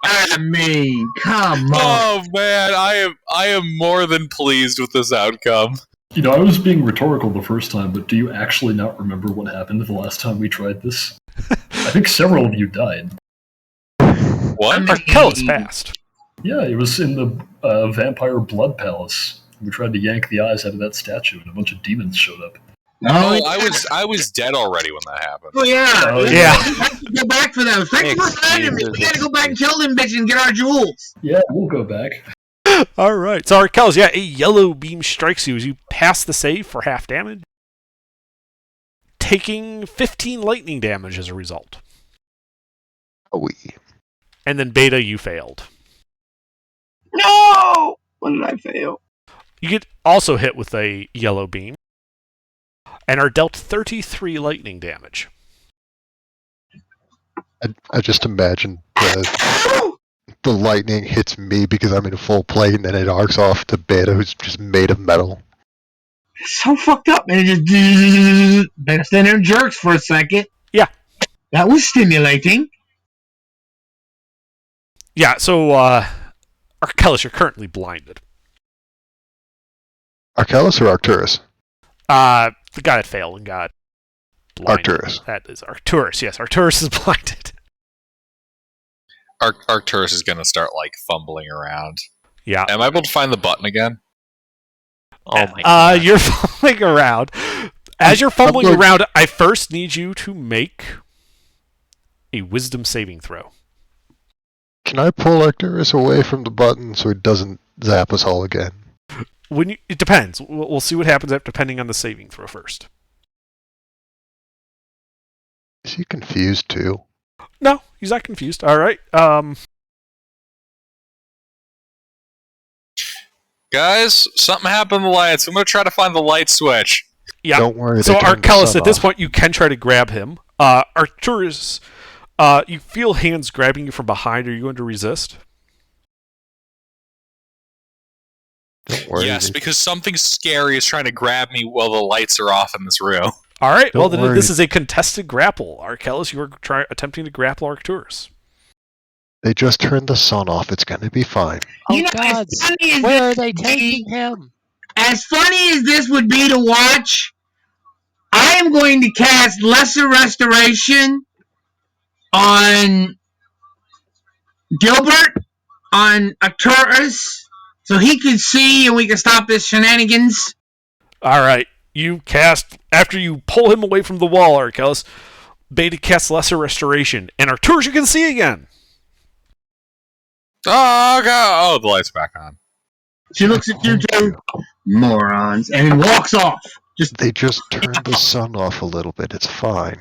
G: I mean, come on.
F: Oh man, I am more than pleased with this outcome.
B: You know, I was being rhetorical the first time, but do you actually not remember what happened the last time we tried this? I think several of you died.
F: What?
A: Arcellus passed.
B: Yeah, it was in the Vampire Blood Palace. We tried to yank the eyes out of that statue, and a bunch of demons showed up.
F: Oh, I was dead already when that happened.
G: Oh yeah,
B: Oh,
A: yeah.
G: We have to go back for those. Thanks for reminding me. We gotta go back and kill them bitches and get our jewels.
B: Yeah, we'll go back.
A: All right. So Arcellus, yeah, a yellow beam strikes you as you pass the save for half damage, taking 15 lightning damage as a result. And then Beta, you failed.
G: No! When did I fail?
A: You get also hit with a yellow beam and are dealt 33 lightning damage.
D: I just imagine the lightning hits me because I'm in full plate, and then it arcs off to Beta, who's just made of metal.
G: So fucked up, man. It just Beta stand there and jerks for a second.
A: Yeah.
G: That was stimulating.
A: Yeah, so Arcellus, you're currently blinded.
D: Arcellus or Arcturus?
A: The guy that failed and got blinded.
D: Arcturus.
A: That is Arcturus, yes. Arcturus is blinded.
F: Arcturus is gonna start like fumbling around.
A: Yeah.
F: Am I able to find the button again?
C: Oh my god.
A: You're fumbling around. As you're fumbling around, I first need you to make a wisdom saving throw.
D: Can I pull Arcturus away from the button so it doesn't zap us all again?
A: It depends. We'll see what happens depending on the saving throw first.
D: Is he confused too?
A: No, he's not confused. All right.
F: Guys, something happened to the lights. I'm gonna try to find the light switch.
A: Yeah.
D: Don't worry.
A: So
D: they turned the
A: Arcellus,
D: sun
A: at this
D: off.
A: point, you can try to grab him. Arcturus, you feel hands grabbing you from behind. Are you going to resist?
D: Don't worry.
A: Oh,
F: Yes, because something scary is trying to grab me while the lights are off in this room.
A: All right. Well,
D: Don't
A: then
D: worry.
A: this is a contested grapple. Arcellus, you are attempting to grapple Arcturus.
D: They just turned the sun off. It's gonna be fine.
C: Oh
G: You know,
C: god.
G: as funny as
C: Where are
G: this
C: they
G: would be-
C: taking him?
G: As funny as this would be to watch, I am going to cast Lesser Restoration on Gilbert, on Arcturus, so he can see and we can stop this shenanigans.
A: All right. You cast, after you pull him away from the wall, Arcellus, Beta casts Lesser Restoration, and Arcturus you can see again.
F: Oh god! Oh, the light's back on.
G: She looks at you two morons and walks off.
D: They just turned the sun off a little bit. It's fine.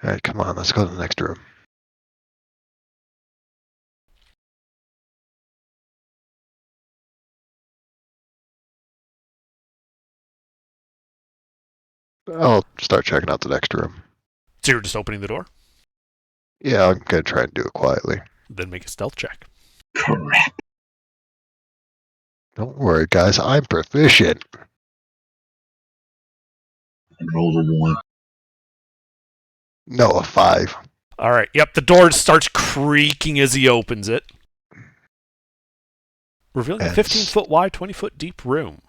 D: Alright, come on. Let's go to the next room. I'll start checking out the next room.
A: So you're just opening the door?
D: Yeah, I'm gonna try and do it quietly.
A: Then make a stealth check.
G: Crap.
D: Don't worry, guys. I'm proficient.
G: I rolled a 1.
D: No, a 5.
A: All right. Yep, the door starts creaking as he opens it, revealing a 15-foot wide, 20-foot deep room.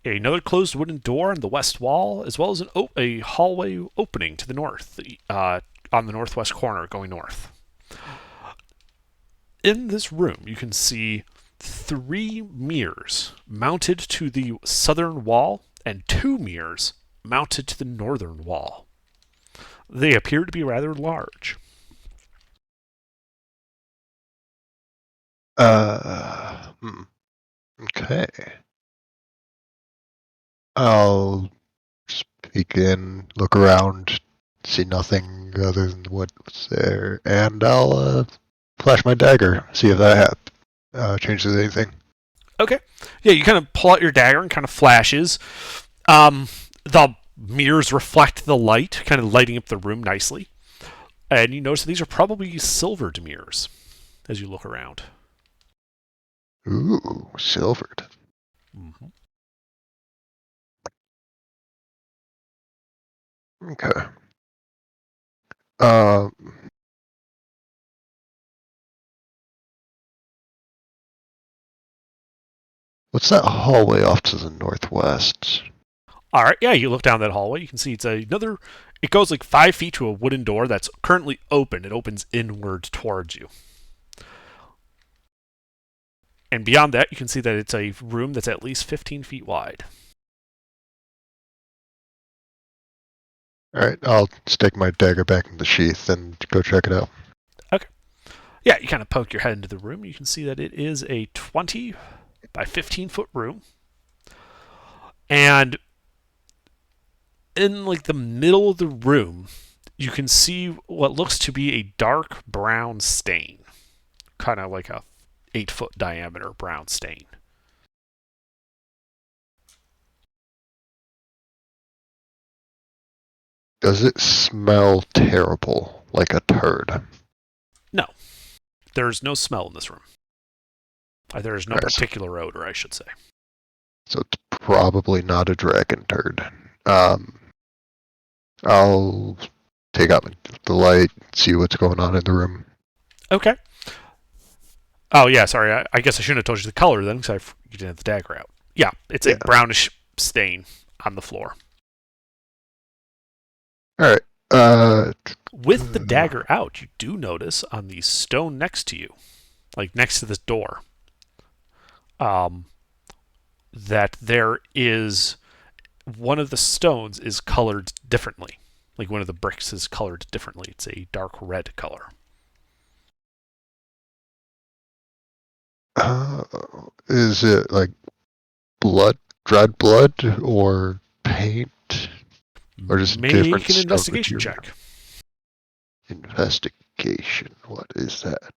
A: Another closed wooden door on the west wall, as well as a hallway opening to the north, on the northwest corner, going north. In this room, you can see 3 mirrors mounted to the southern wall and 2 mirrors mounted to the northern wall. They appear to be rather large.
D: Okay. I'll just peek in, look around, see nothing other than what's there, and I'll flash my dagger, see if that changes anything.
A: Okay. Yeah, you kind of pull out your dagger and kind of flashes. The mirrors reflect the light, kind of lighting up the room nicely. And you notice that these are probably silvered mirrors as you look around.
D: Ooh, silvered.
A: Mm-hmm.
D: Okay. What's that hallway off to the northwest?
A: All right, yeah, you look down that hallway. You can see it goes like 5 feet to a wooden door that's currently open. It opens inward towards you. And beyond that, you can see that it's a room that's at least 15 feet wide.
D: Alright, I'll stick my dagger back in the sheath and go check it out.
A: Okay. Yeah, you kind of poke your head into the room. You can see that it is a 20 by 15 foot room. And in like the middle of the room, you can see what looks to be a dark brown stain. Kind of like a 8-foot diameter brown stain.
D: Does it smell terrible, like a turd?
A: No. There's no smell in this room. There is no
D: Right.
A: particular odor, I should say.
D: So it's probably not a dragon turd. I'll take out the light, see what's going on in the room.
A: Okay. Oh, yeah, sorry. I guess I shouldn't have told you the color then, because you didn't have the dagger out. Yeah, it's a brownish stain on the floor.
D: Alright.
A: With the dagger out, you do notice on the stone next to you, like next to this door, that there is one of the stones is colored differently. Like one of the bricks is colored differently. It's a dark red color.
D: Is it like blood, dried blood, or paint? Or just
A: Make
D: different
A: an investigation
D: material?
A: check.
D: Investigation. What is that?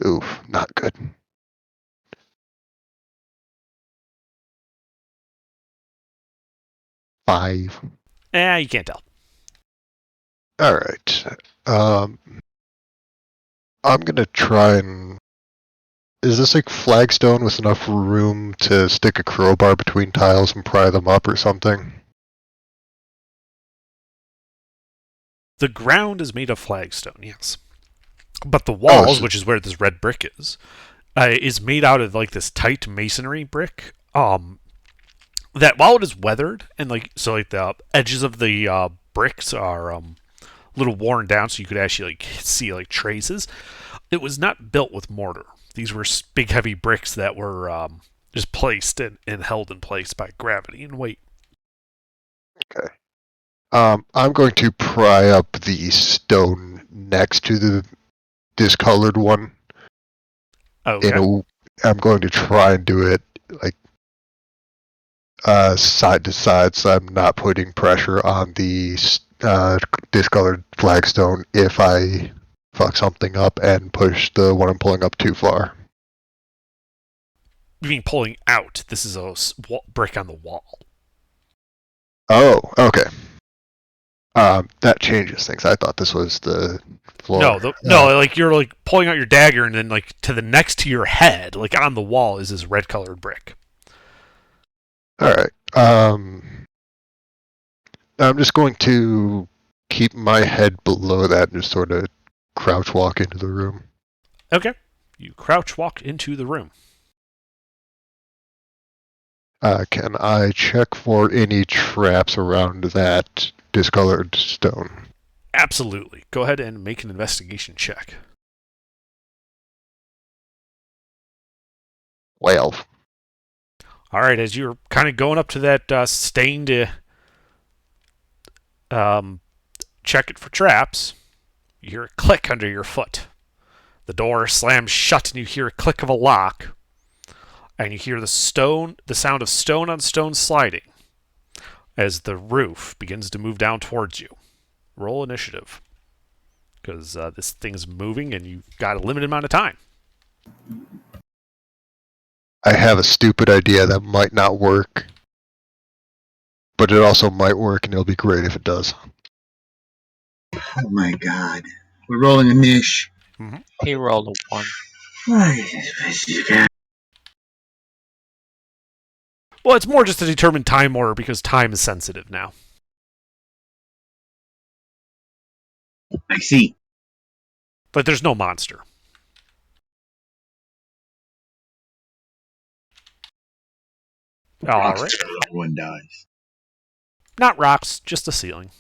D: Oof, not good. Five.
A: You can't tell.
D: Alright. I'm gonna try and... Is this like flagstone with enough room to stick a crowbar between tiles and pry them up or something?
A: The ground is made of flagstone, yes. But the walls,
D: so-
A: which is where this red brick is made out of like this tight masonry brick. That while it is weathered and like the edges of the bricks are a little worn down, so you could actually like see like traces. It was not built with mortar. These were big, heavy bricks that were just placed and held in place by gravity and weight.
D: Okay. I'm going to pry up the stone next to the discolored one.
A: Okay.
D: I'm going to try and do it like side to side, so I'm not putting pressure on the discolored flagstone if I fuck something up and push the one I'm pulling up too far.
A: You mean pulling out? This is a brick on the wall.
D: Oh, okay. That changes things. I thought this was the floor.
A: No, like you're like pulling out your dagger, and then like to the next to your head, like on the wall, is this red-colored brick.
D: All right. I'm just going to keep my head below that and just sort of crouch walk into the room.
A: Okay. You crouch walk into the room.
D: Can I check for any traps around that discolored stone?
A: Absolutely. Go ahead and make an investigation check.
D: 12.
A: All right, as you're kind of going up to that stain to check it for traps, you hear a click under your foot. The door slams shut, and you hear a click of a lock, and you hear the sound of stone on stone sliding as the roof begins to move down towards you. Roll initiative, because this thing's moving, and you've got a limited amount of time.
D: I have a stupid idea that might not work, but it also might work, and it'll be great if it does.
G: Oh my god. We're rolling a niche.
C: He rolled a 1.
A: Well, it's more just to determine time order, because time is sensitive now.
G: I see.
A: But there's no monster. All right.
G: One dies.
A: Not rocks, just the ceiling.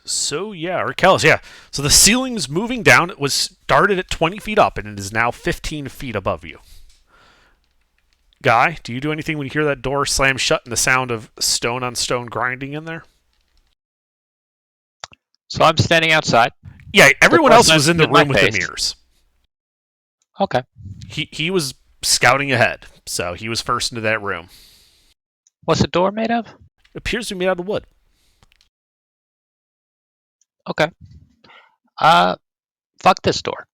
A: So, yeah, Arkellis, yeah. So the ceiling's moving down. It was started at 20 feet up, and it is now 15 feet above you. Guy, do you do anything when you hear that door slam shut and the sound of stone on stone grinding in there?
C: So I'm standing outside.
A: Yeah, everyone else was in the
C: in my
A: room with the
C: face.
A: mirrors.
C: Okay.
A: He was scouting ahead, so he was first into that room.
C: What's the door made of?
A: It appears to be made out of wood.
C: Okay. Fuck this door.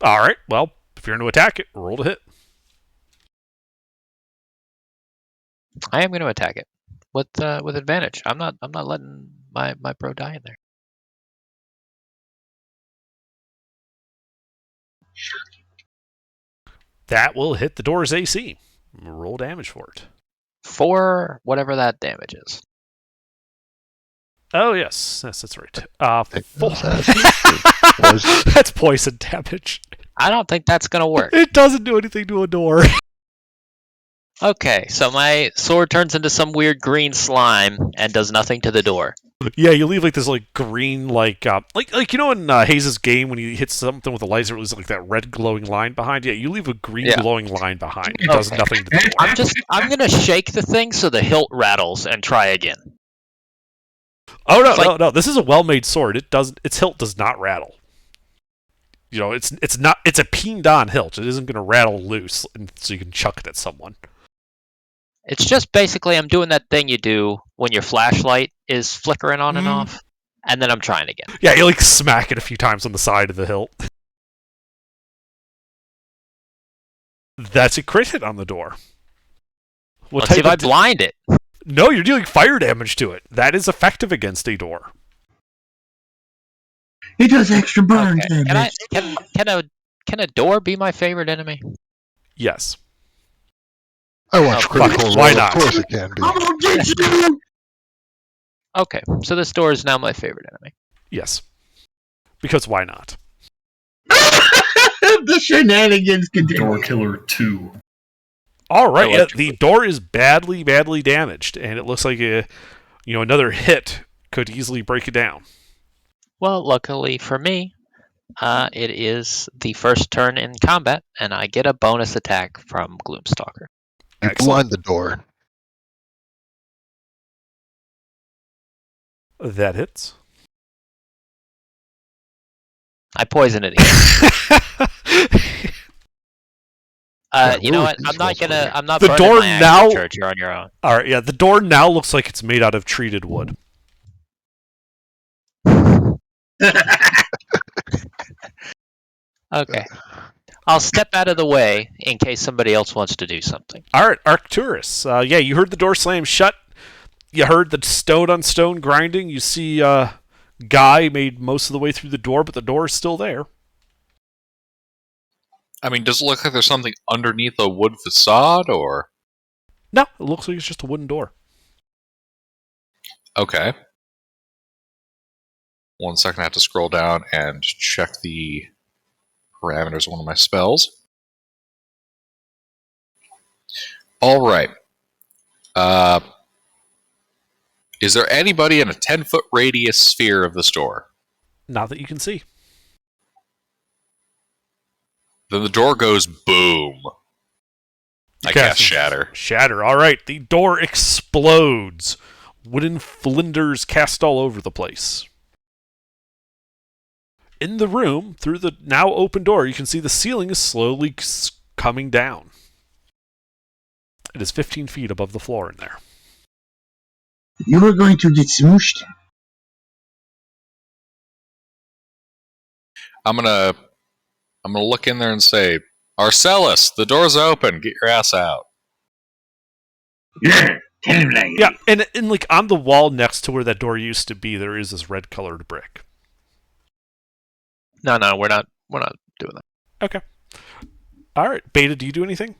A: All right, well, if you're going to attack it, roll to hit.
C: I am going to attack it with advantage. I'm not letting my bro die in there.
A: That will hit the door's AC. Roll damage for it.
C: For whatever that damage is.
A: Oh, yes, that's right.
D: Was-
A: That's poison damage.
C: I don't think that's going to work.
A: It doesn't do anything to a door.
C: Okay, so my sword turns into some weird green slime and does nothing to the door.
A: Yeah, you leave like this like green like you know in Hayes' game when he hits something with a laser, it was like that red glowing line behind. Yeah, you leave a green glowing line behind. It does nothing to the door.
C: I'm gonna shake the thing so the hilt rattles and try again.
A: Oh no! This is a well-made sword. Its hilt does not rattle. You know, it's a peened on hilt. It isn't going to rattle loose, and so you can chuck it at someone.
C: It's just basically I'm doing that thing you do when your flashlight is flickering on and off, and then I'm trying again.
A: Yeah, you like smack it a few times on the side of the hilt. That's a crit hit on the door.
C: Let's see if I blind it.
A: No, you're dealing fire damage to it. That is effective against a door.
G: It does extra burn
C: Okay.
G: damage.
C: Can a door be my favorite enemy?
A: Yes.
D: I watch Critical Role.
A: Why not?
D: Of course it can be.
G: I'm gonna get you!
C: Okay, so this door is now my favorite enemy.
A: Yes. Because why not?
G: The shenanigans continue.
B: Door Killer 2.
A: All right, yeah,
C: Electrically.
A: the door is badly damaged, and it looks like another hit could easily break it down.
C: Well, luckily for me, it is the first turn in combat, and I get a bonus attack from Gloomstalker.
D: You blind the door.
A: That hits.
C: I poison it again. You know what? I'm not
A: The
C: burning
A: door
C: my axe
A: now-
C: at church. You're on your own.
A: All right, yeah, the door now looks like it's made out of treated wood.
C: Okay. I'll step out of the way in case somebody else wants to do something.
A: All right, Arcturus. Yeah, you heard the door slam shut. You heard the stone on stone grinding. You see Guy made most of the way through the door, but the door is still there.
F: I mean, does it look like there's something underneath a wood facade, or?
A: No, it looks like it's just a wooden door.
F: Okay. 1 second, I have to scroll down and check the parameters of one of my spells. All right. Is there anybody in a 10-foot radius sphere of the store?
A: Not that you can see.
F: Then the door goes boom. I cast Shatter.
A: Shatter. All right, the door explodes. Wooden flinders cast all over the place. In the room, through the now open door, you can see the ceiling is slowly coming down. It is 15 feet above the floor in there.
G: You are going to get smooshed.
F: I'm gonna look in there and say, Arcellus, the door's open. Get your ass out.
G: Yeah, tell him like
A: Yeah, and like on the wall next to where that door used to be, there is this red-colored brick.
C: No, we're not doing that.
A: Okay. All right, Beta, do you do anything?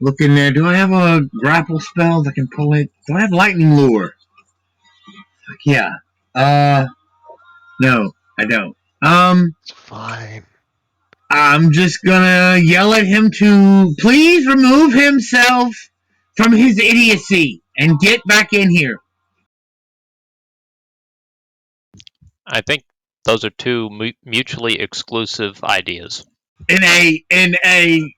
G: Look in there. Do I have a grapple spell that can pull it? Do I have lightning lure? Yeah. No, I don't.
D: It's fine.
G: I'm just gonna yell at him to please remove himself from his idiocy and get back in here.
C: I think those are two mutually exclusive ideas.
G: In a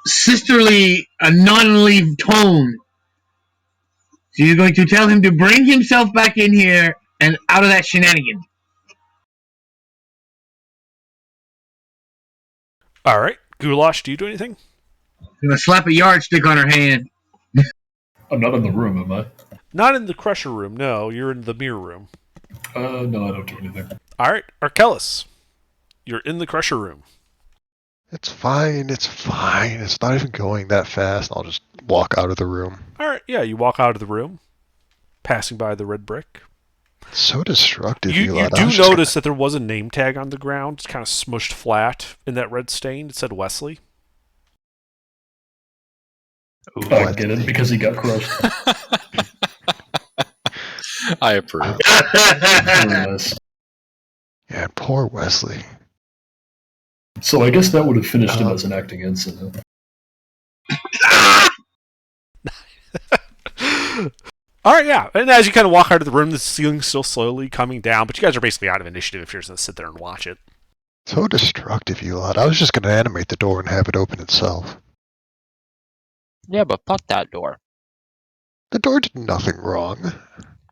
G: sisterly, non-leave tone. So you're going to tell him to bring himself back in here and out of that shenanigan.
A: All right. Goulash, do you do anything?
G: I'm gonna slap a yardstick on her hand.
B: I'm not in the room, am I?
A: Not in the Crusher room, no. You're in the mirror room.
B: No, I don't do anything.
A: All right. Arcellus, you're in the Crusher room.
D: It's fine. It's fine. It's not even going that fast. I'll just walk out of the room.
A: All right. Yeah, you walk out of the room, passing by the red brick.
D: So destructive.
A: You
D: Elon.
A: do notice that there was a name tag on the ground. It's kind of smushed flat in that red stain. It said Wesley.
B: I get it, because he got crushed.
F: I approve.
B: Very nice.
D: Yeah, poor Wesley.
B: So I guess that would have finished him as an acting incident.
A: All right, yeah. And as you kind of walk out of the room, the ceiling's still slowly coming down, but you guys are basically out of initiative if you're just going to sit there and watch it.
D: So destructive, Elon. I was just going to animate the door and have it open itself.
C: Yeah, but fuck that door.
D: The door did nothing wrong.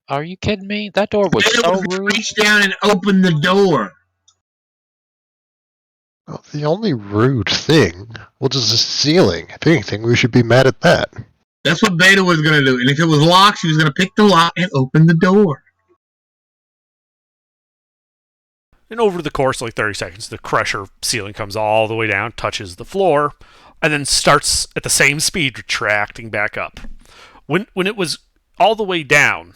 C: Are you kidding me? That door was so rude.
G: Reach down and open the door.
D: Well, the only rude thing was the ceiling. If anything, we should be mad at that.
G: That's what Beta was going to do. And if it was locked, she was going to pick the lock and open the door.
A: And over the course of like 30 seconds, the Crusher ceiling comes all the way down, touches the floor, and then starts at the same speed retracting back up. When it was all the way down,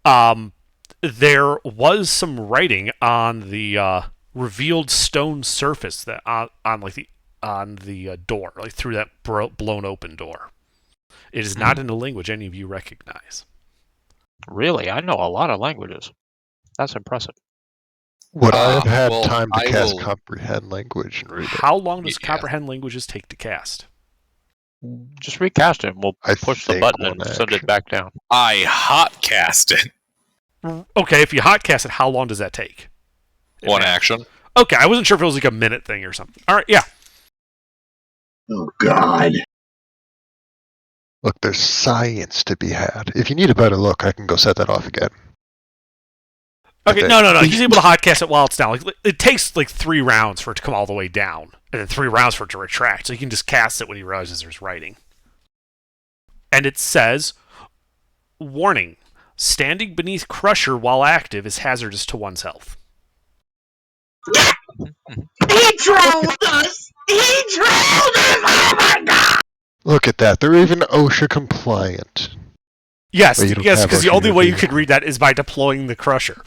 A: there was some writing on the revealed stone surface that on the door, like through that blown open door. It is not in a language any of you recognize.
C: Really? I know a lot of languages. That's impressive.
D: Would I have had
F: well,
D: time to
F: I
D: cast
F: will-
D: Comprehend Language and read it?
A: How long does
F: Yeah.
A: comprehend languages take to cast?
C: Just recast it and we'll
D: I
C: push the
D: think
C: button
D: one
C: and send it
D: action.
C: back down.
F: I hot cast it.
A: Okay, if you hotcast it, how long does that take?
F: One action.
A: Okay, I wasn't sure if it was like a minute thing or something. All right, yeah.
G: Oh, God.
D: Look, there's science to be had. If you need a better look, I can go set that off again.
A: Okay,
D: Okay.
A: no. He's able to hotcast it while it's down. Like, it takes like 3 rounds for it to come all the way down, and then 3 rounds for it to retract. So you can just cast it when he realizes there's writing. And it says, "Warning: standing beneath Crusher while active is hazardous to one's health."
G: He trolled us! He trolled us! Oh my god!
D: Look at that. They're even OSHA compliant.
A: Yes,
D: But you don't
A: yes,
D: have
A: because the
D: OSHA
A: only
D: here,
A: way
D: do
A: you
D: you?
A: could read that is by deploying the crusher.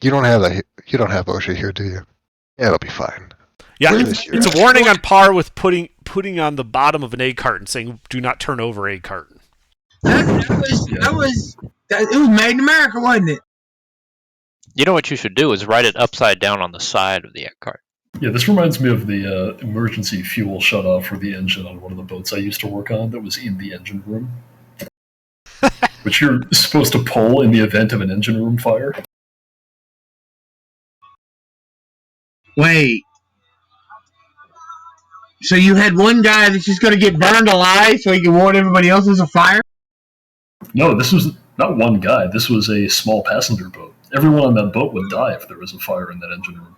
D: You don't have OSHA here, do you? Yeah, it'll be fine.
A: Yeah,
D: Where
A: it's,
D: is your
A: it's a
D: OSHA?
A: warning on par with putting on the bottom of an egg carton saying "Do not turn over egg carton."
G: It was made in America, wasn't it?
C: You know what you should do is write it upside down on the side of the egg cart.
B: Yeah, this reminds me of the emergency fuel shutoff for the engine on one of the boats I used to work on that was in the engine room, which you're supposed to pull in the event of an engine room fire.
G: Wait. So you had one guy that's just going to get burned alive so he can warn everybody else there's a fire?
B: No, this was not one guy. This was a small passenger boat. Everyone on that boat would die if there was a fire in that engine room.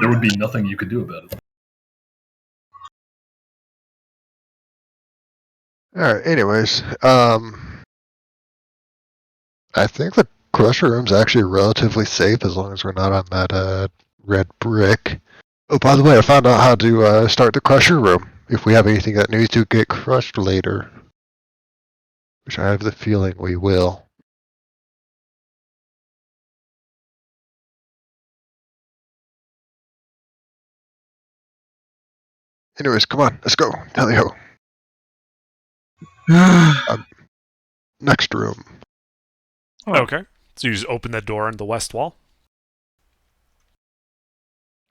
B: There would be nothing you could do about it.
D: Alright, anyways, I think the crusher room's actually relatively safe as long as we're not on that red brick. Oh, by the way, I found out how to start the crusher room if we have anything that needs to get crushed later. Which I have the feeling we will. Anyways, come on, let's go. Tally ho. Next room.
A: Okay, so you just open the door on the west wall.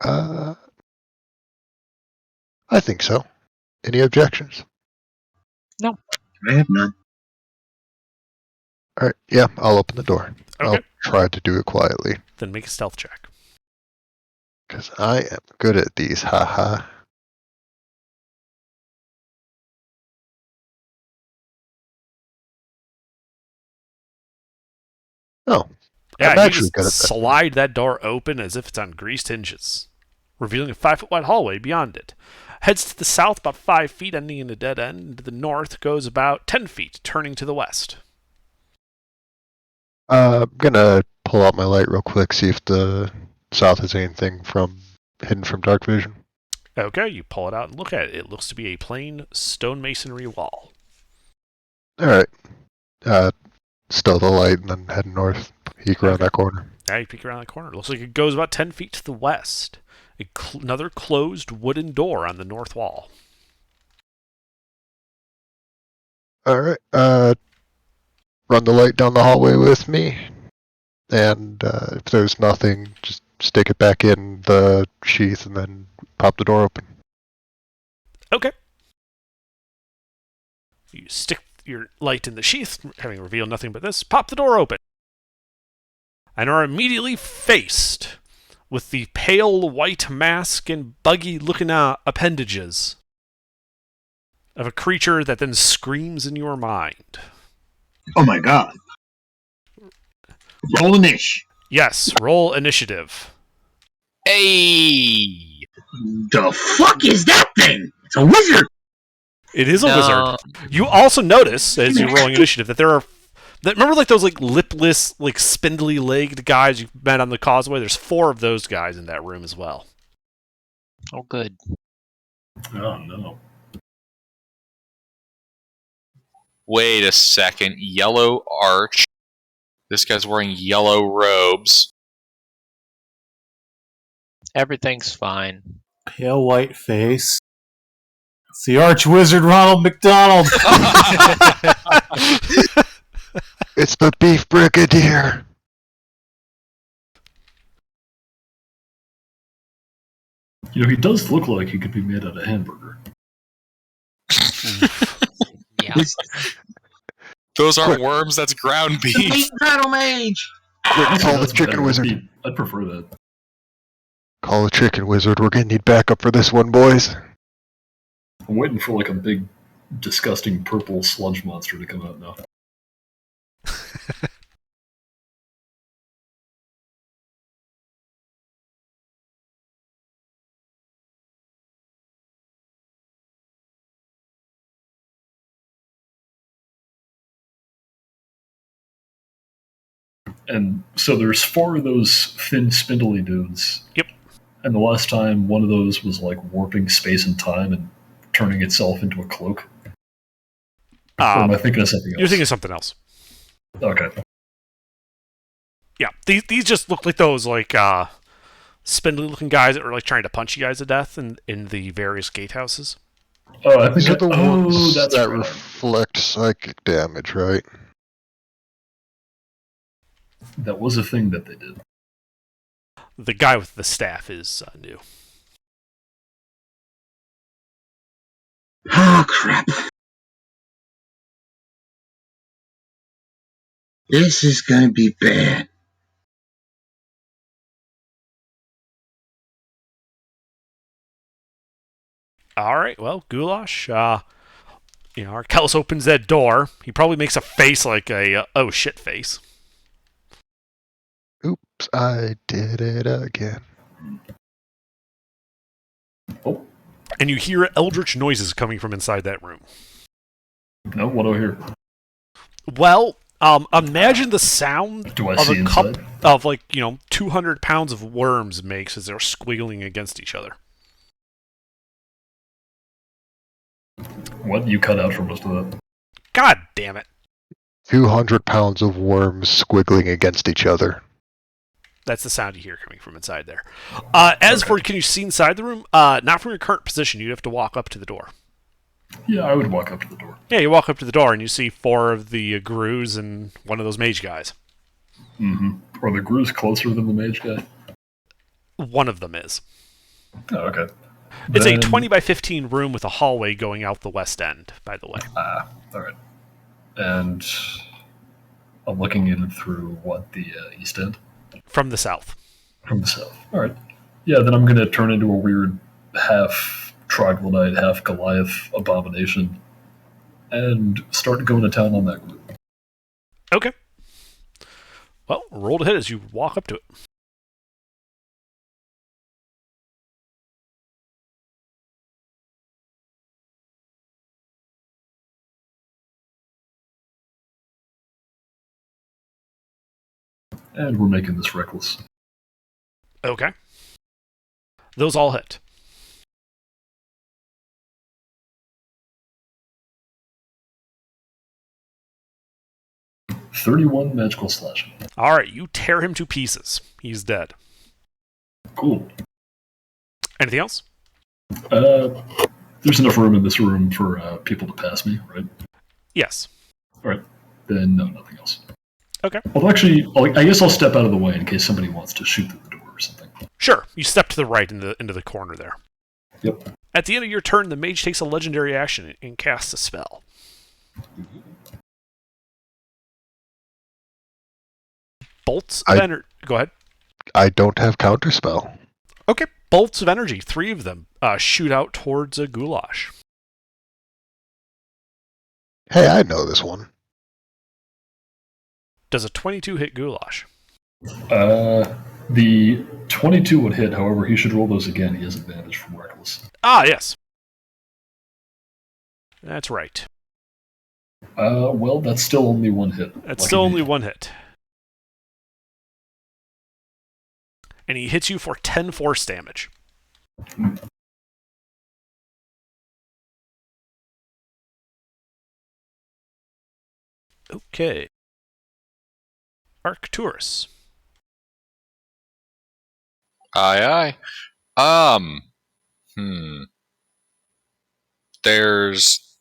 D: I think so. Any objections?
G: I have none.
D: Alright, yeah, I'll open the door.
A: Okay,
D: I'll try to do it quietly.
A: then make a stealth check.
D: Because I am good at these, haha. Oh,
A: Yeah,
D: I'm
A: you
D: actually
A: just
D: good at that.
A: slide that door open as if it's on greased hinges, revealing a 5-foot wide hallway beyond it. Heads to the south about 5 feet, ending in a dead end. To the north goes about 10 feet, turning to the west.
D: I'm gonna pull out my light real quick, see if the south has anything hidden from dark vision.
A: Okay, you pull it out and look at it. It looks to be a plain stone masonry wall.
D: Alright. Still the light and then head north. Peek around
A: Okay.
D: that corner.
A: Now you peek around the corner. It looks like it goes about 10 feet to the west. Another closed wooden door on the north wall.
D: Alright, run the light down the hallway with me. And if there's nothing, just stick it back in the sheath and then pop the door open.
A: Okay. You stick your light in the sheath, having revealed nothing but this, pop the door open, and are immediately faced with the pale white mask and buggy-looking appendages of a creature that then screams in your mind.
G: Oh my god. Rolling ish.
A: Yes, roll initiative.
F: Hey!
G: The fuck is that thing? It's a wizard.
A: It is a
C: No.
A: wizard. You also notice, as you're rolling initiative, that there are... remember like those like lipless, like spindly-legged guys you met on the causeway? There's 4 of those guys in that room as well.
C: Oh, good.
B: Oh, no.
F: Wait a second. Yellow arch. This guy's wearing yellow robes.
C: Everything's fine.
H: Pale white face. It's the arch wizard Ronald McDonald.
D: It's the beef brigadier!
B: You know, he does look like he could be made out of hamburger.
C: Yeah.
F: Those aren't worms, that's ground
G: The
F: beef.
G: meat battle mage.
D: Quick, call the
B: That's
D: chicken
B: better.
D: wizard.
B: I'd prefer that.
D: Call the chicken wizard. We're gonna need backup for this one, boys.
B: I'm waiting for like a big, disgusting purple sludge monster to come out now. And so there's 4 of those thin, spindly dudes.
A: Yep.
B: And the last time, one of those was like warping space and time and turning itself into a cloak. Or am I thinking of something else?
A: You're thinking of something else.
B: Okay.
A: Yeah, these just look like those like spindly-looking guys that were like trying to punch you guys to death in the various gatehouses.
B: Oh, I think
D: These are the ones
B: that's
D: that
B: right.
D: reflect psychic damage, right?
B: That was a thing that they did.
A: The guy with the staff is new.
G: Oh, crap. This is going to be bad.
A: All right, well, Goulash, Arkellis opens that door. He probably makes a face like a oh shit face.
D: Oops, I did it again.
B: Oh,
A: And you hear eldritch noises coming from inside that room.
B: no, what do I hear?
A: Well, imagine the sound
B: Do I
A: of
B: see
A: a cup
B: inside?
A: of 200 pounds of worms makes as they're squiggling against each other.
B: What? You cut out for most of that.
A: God damn it.
D: 200 pounds of worms squiggling against each other.
A: That's the sound you hear coming from inside there. As for, can you see inside the room? Not from your current position. You'd have to walk up to the door.
B: Yeah, I would walk up to the door.
A: Yeah, you walk up to the door and you see 4 of the Grus and one of those mage guys.
B: Mm-hmm. Are the Grus closer than the mage guy?
A: One of them is.
B: Oh, okay.
A: It's a
B: Then-
A: 20 by 15 room with a hallway going out the west end, by the way.
B: All right. And I'm looking in through the east end?
A: From the south.
B: From the south. All right. Yeah, then I'm going to turn into a weird half troglodyte, half Goliath abomination and start going to town on that group.
A: Okay. Well, roll to hit as you walk up to it.
B: And we're making this reckless.
A: Okay. Those all hit.
B: $31 magical slashing.
A: All right, you tear him to pieces. He's dead.
B: Cool.
A: Anything else?
B: There's enough room in this room for people to pass me, right?
A: Yes.
B: All right. Then no, nothing else.
A: Okay.
B: Well, actually, I guess I'll step out of the way in case somebody wants to shoot through the door or something.
A: Sure. You step to the right into the corner there.
B: Yep.
A: At the end of your turn, the mage takes a legendary action and casts a spell. Bolts of energy. Go ahead.
D: I don't have counterspell.
A: Okay. Bolts of energy. 3 of them shoot out towards a Goulash.
D: Hey, I know this one.
A: Does a 22 hit Goulash?
B: The 22 would hit. However, he should roll those again. He has advantage from reckless.
A: Ah, yes. That's right.
B: Well, that's still only 1 hit.
A: That's
B: Lucky
A: still
B: me.
A: only 1 hit. And he hits you for 10 force damage. Okay. Arcturus.
F: Aye, aye. There's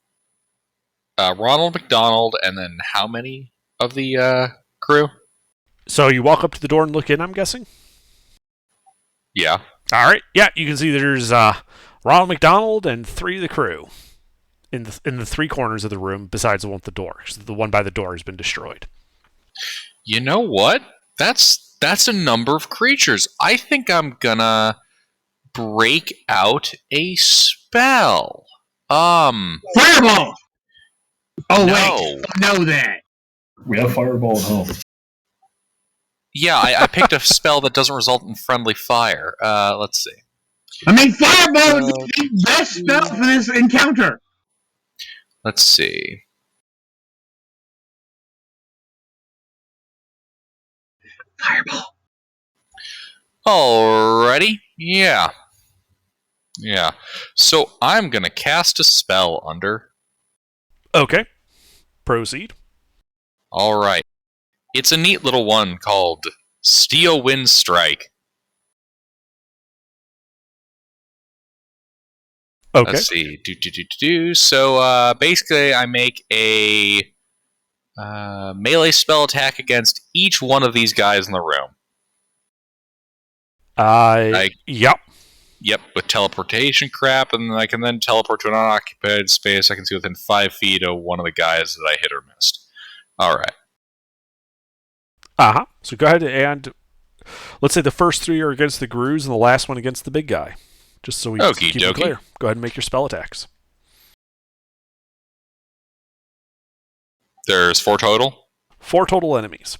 F: Ronald McDonald, and then how many of the crew?
A: So you walk up to the door and look in, I'm guessing?
F: Yeah.
A: All right. Yeah, you can see there's Ronald McDonald and 3 of the crew in the 3 corners of the room besides the one with the door. 'Cause the one by the door has been destroyed.
F: You know what? That's a number of creatures. I think I'm gonna break out a spell.
G: Fireball! Oh,
F: No.
G: wait. I know that.
B: We have Fireball at home.
F: Yeah, I picked a spell that doesn't result in friendly fire. Let's see.
G: I mean, Fireball is the best spell for this encounter.
F: Let's see.
G: Fireball.
F: Alrighty. Yeah. So I'm gonna cast a spell under.
A: Okay. Proceed.
F: Alright. It's a neat little one called Steel Wind Strike.
A: Okay.
F: Let's see. So basically, I make a melee spell attack against each one of these guys in the room.
A: Yep.
F: Yep, with teleportation crap, and I can then teleport to an unoccupied space. I can see within 5 feet of one of the guys that I hit or missed. Alright.
A: Uh-huh. So go ahead and let's say the first 3 are against the Grooves and the last one against the big guy. Just so we
F: Okie
A: keep it
F: dokie.
A: clear. Go ahead and make your spell attacks.
F: There's 4 total.
A: 4 total enemies.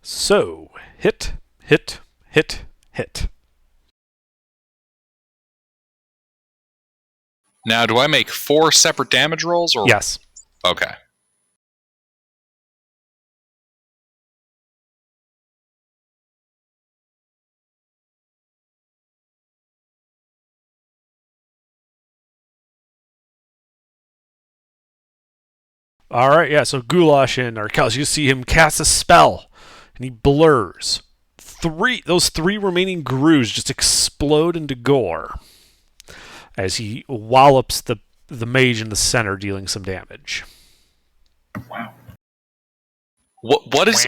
A: So, hit.
F: Now, do I make 4 separate damage rolls? Or
A: Yes.
F: Okay.
A: All right, yeah, so Goulash and Arkells, you see him cast a spell, and he blurs. Those 3 remaining Grooves just explode into gore as he wallops the mage in the center, dealing some damage.
B: Wow.
F: What is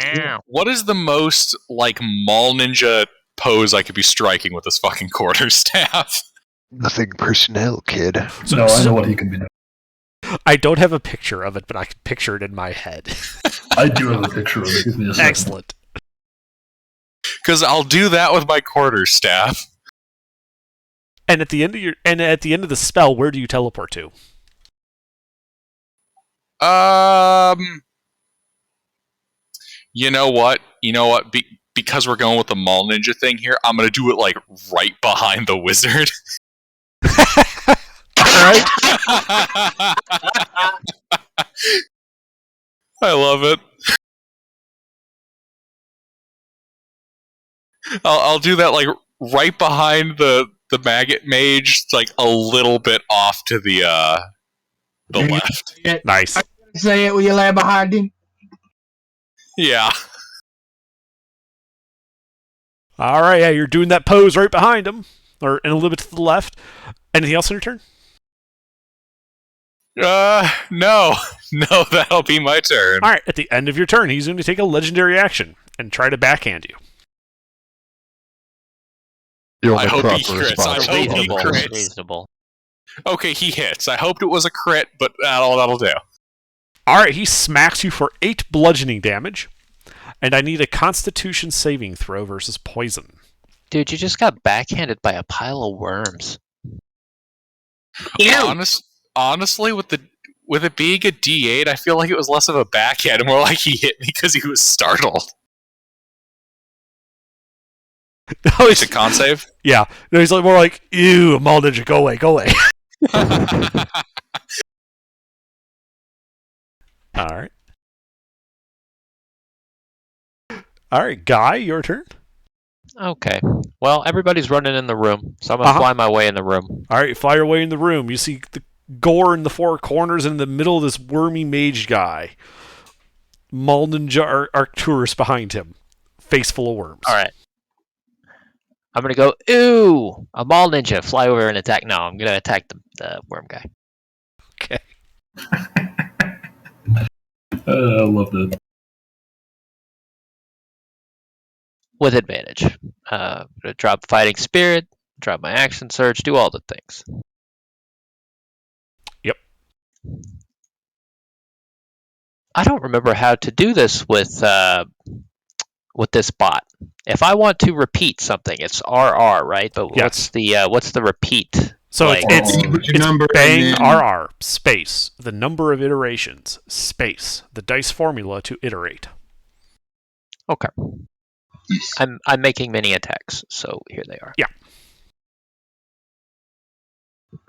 F: the most like Mall Ninja pose I could be striking with this fucking quarterstaff?
D: Nothing personnel, kid.
B: No, I know what he can be doing.
A: I don't have a picture of it, but I can picture it in my head.
B: I do have a picture of it. Give me a second.
A: Excellent.
F: Because I'll do that with my quarterstaff.
A: And at the end of the spell, where do you teleport to?
F: You know what? Because we're going with the Mall Ninja thing here, I'm gonna do it like right behind the wizard.
A: Alright.
F: I love it. I'll do that like right behind the maggot mage, like a little bit off to the left.
A: Nice.
G: Say it with your lab behind him.
F: Yeah.
A: Alright, yeah, you're doing that pose right behind him, or and a little bit to the left. Anything else on your turn?
F: No, that'll be my turn.
A: Alright, at the end of your turn, he's going to take a legendary action and try to backhand you.
D: The
F: I
D: only
F: hope
D: proper
F: he crits.
D: response.
F: I hope he
C: Reasonable.
F: crits.
C: Reasonable.
F: Okay, he hits. I hoped it was a crit, but that'll do.
A: Alright, he smacks you for 8 bludgeoning damage, and I need a Constitution saving throw versus poison.
C: Dude, you just got backhanded by a pile of worms.
F: Honestly, with it being a D8, I feel like it was less of a backhand and more like he hit me because he was startled.
A: No,
F: It's a con save?
A: Yeah. No, he's like more like, ew, Mall Ninja, go away, go away. Alright. Alright, Guy, your turn.
C: Okay. Well, everybody's running in the room, so I'm going to fly my way in the room.
A: Alright, fly your way in the room. You see the gore in the 4 corners and in the middle of this wormy mage guy. Mall Ninja Arcturus behind him. Face full of worms.
C: Alright. I'm going to go, ooh, a Mall Ninja, fly over and attack. No, I'm going to attack the worm guy.
A: Okay.
B: I love that.
C: With advantage. Drop Fighting Spirit, drop my Action Surge, do all the things.
A: Yep.
C: I don't remember how to do this with this bot. If I want to repeat something, it's RR, right? But
A: Yes.
C: what's the repeat?
A: So
C: Like-
A: it's
G: number
A: bang
G: and then-
A: RR space the number of iterations space the dice formula to iterate.
C: Okay. I'm making many attacks, so here they are.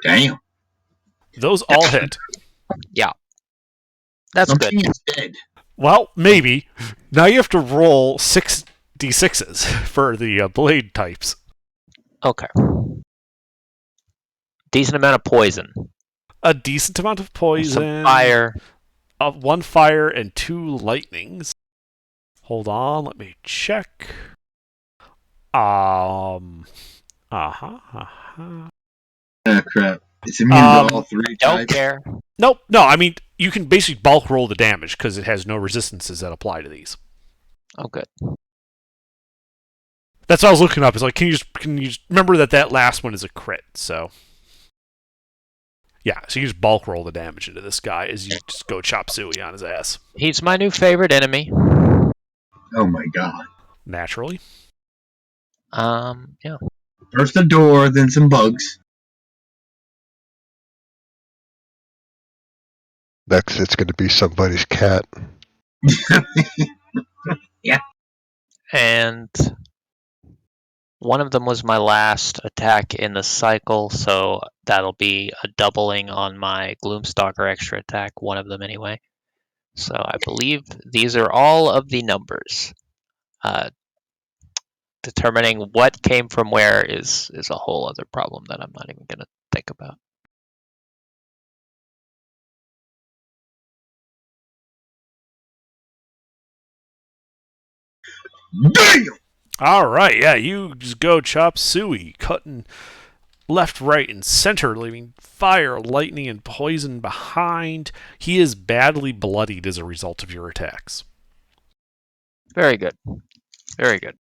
G: Damn.
A: Those all hit.
C: That's
G: I'm
C: good.
G: king is dead.
A: Well, maybe. Now you have to roll 6d6s for the blade types.
C: Okay. Decent amount of poison.
A: A decent amount of poison.
C: Some fire.
A: 1 fire and 2 lightnings. Hold on, let me check.
G: Oh crap! It's immune to all three
C: Don't
G: types.
C: care.
A: Nope. No, I mean, you can basically bulk roll the damage because it has no resistances that apply to these.
C: Oh, good.
A: That's what I was looking up. It's like, can you just remember that last one is a crit? So, yeah. So you just bulk roll the damage into this guy as you just go chop suey on his ass.
C: He's my new favorite enemy.
G: Oh my god!
A: Naturally.
C: Yeah.
G: First a door, then some bugs.
D: Next, it's going to be somebody's cat.
C: And one of them was my last attack in the cycle, so that'll be a doubling on my Gloomstalker extra attack, one of them anyway. So I believe these are all of the numbers. Determining what came from where is a whole other problem that I'm not even going to think about.
G: Damn!
A: All right. Yeah, you just go chop suey, cutting left, right, and center, leaving fire, lightning, and poison behind. He is badly bloodied as a result of your attacks.
C: Very good. Very good.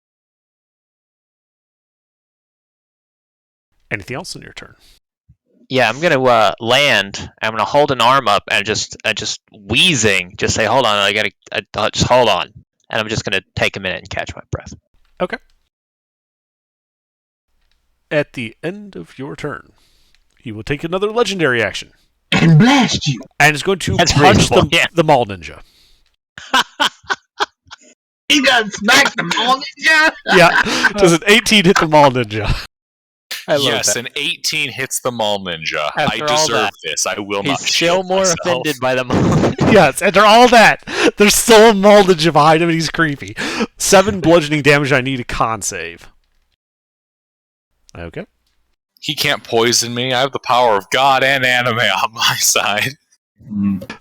A: Anything else on your turn?
C: Yeah, I'm gonna land. I'm gonna hold an arm up and just wheezing, just say, "Hold on, just hold on," and I'm just gonna take a minute and catch my breath.
A: Okay. At the end of your turn, he will take another legendary action
G: And blast you!
A: and is going to
C: That's
A: punch
C: reasonable, yeah.
A: the Maul Ninja.
G: He got smacked the ball, ninja!
A: Yeah, does an 18 hit the Maul Ninja?
C: I love
F: Yes,
C: that.
F: an 18 hits the Maul Ninja.
C: After
F: I
C: all
F: deserve
C: that,
F: this. I will
C: He's
F: not
C: still
F: shield
C: more
F: myself.
C: offended by the moment.
A: Yes, after all that, there's still a Maul Ninja behind him and he's creepy. 7 bludgeoning damage. I need a con save. Okay.
F: He can't poison me. I have the power of God and anime on my side.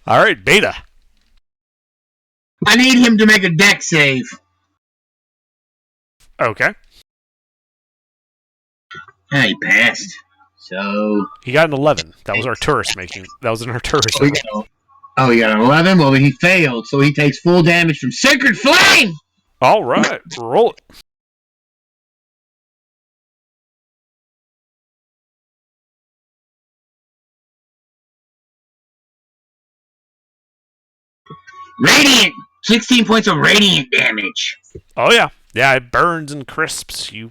A: All right, Beta.
G: I need him to make a deck save.
A: Okay.
G: He passed. So.
A: He got an 11. That was Arcturus making. That was an Arcturus.
G: He got an 11. Well, he failed, so he takes full damage from Sacred Flame!
A: All right, roll it.
G: Radiant! 16 points of radiant damage.
A: Oh yeah, yeah. It burns and crisps. He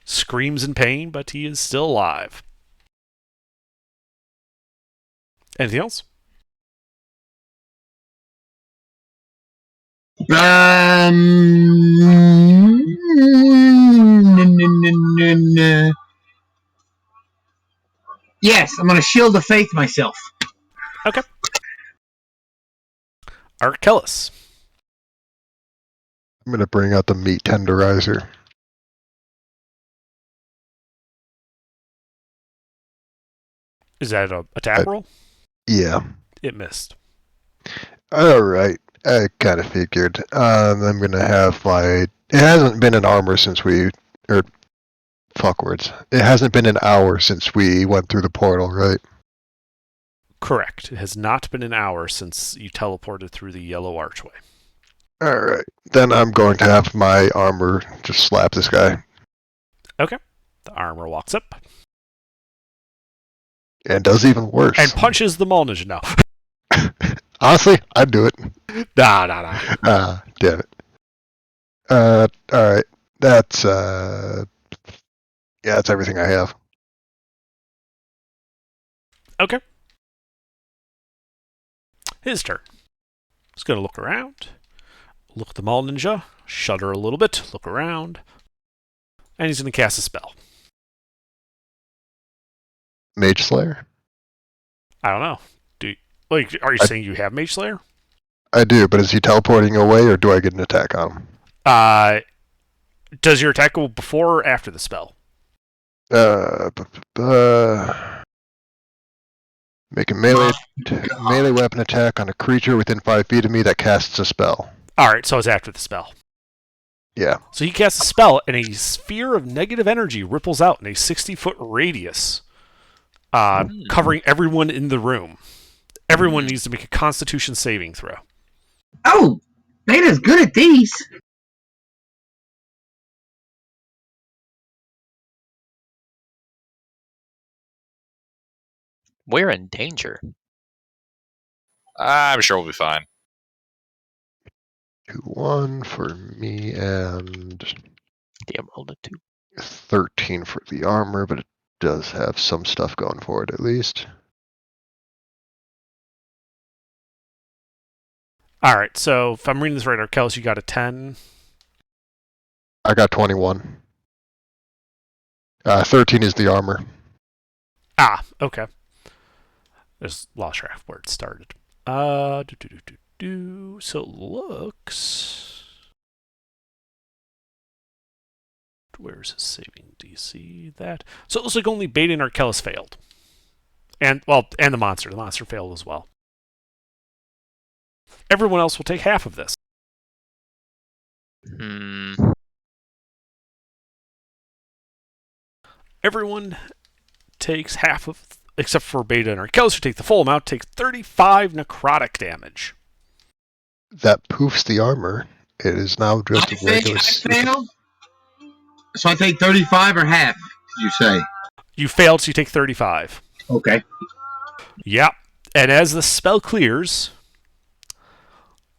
A: screams in pain, but he is still alive. Anything else?
G: Yes, I'm gonna shield of faith myself.
A: Okay. Arkellis.
D: I'm going to bring out the meat tenderizer.
A: Is that an attack roll?
D: Yeah.
A: It missed.
D: Alright. I kind of figured. I'm going to have my... It hasn't been an armor since we... Or... Fuck words. It hasn't been an hour since we went through the portal, right?
A: Correct. It has not been an hour since you teleported through the yellow archway.
D: Alright. Then I'm going to have my armor just slap this guy.
A: Okay. The armor walks up.
D: And does even worse.
A: And punches the Maul Ninja. No.
D: Honestly, I'd do it.
A: Nah.
D: Damn it. Alright. That's, yeah, that's everything I have.
A: Okay. His turn. He's going to look around. Look at the Maul Ninja. Shudder a little bit. Look around. And he's going to cast a spell.
D: Mage Slayer?
A: I don't know. Are you saying you have Mage Slayer?
D: I do, but is he teleporting away, or do I get an attack on him?
A: Does your attack go before or after the spell?
D: Make a melee weapon attack on a creature within 5 feet of me that casts a spell.
A: Alright, so it's after the spell.
D: Yeah.
A: So he casts a spell, and a sphere of negative energy ripples out in a 60-foot radius, covering everyone in the room. Everyone needs to make a Constitution saving throw.
G: Oh, Beta's good at these.
C: We're in danger.
F: I'm sure we'll be fine.
D: 2-1 for me and
C: Damn, rolled a 2.
D: 13 for the armor, but it does have some stuff going for it at least.
A: Alright, so if I'm reading this right, Arkellis, you got a 10.
D: I got 21. 13 is the armor.
A: Ah, okay. There's lost track of where it started. So it looks... Where's his saving DC? That. So it looks like only Beta and Arkellis failed. And the monster. The monster failed as well. Everyone else will take half of this. Everyone takes half of, except for Beta and Arkellis, who take the full amount, takes 35 necrotic damage.
D: That poofs the armor. It is now just a regular...
G: I failed? So I take 35 or half, did you say?
A: You failed, so you take 35.
G: Okay.
A: Yep. And as the spell clears,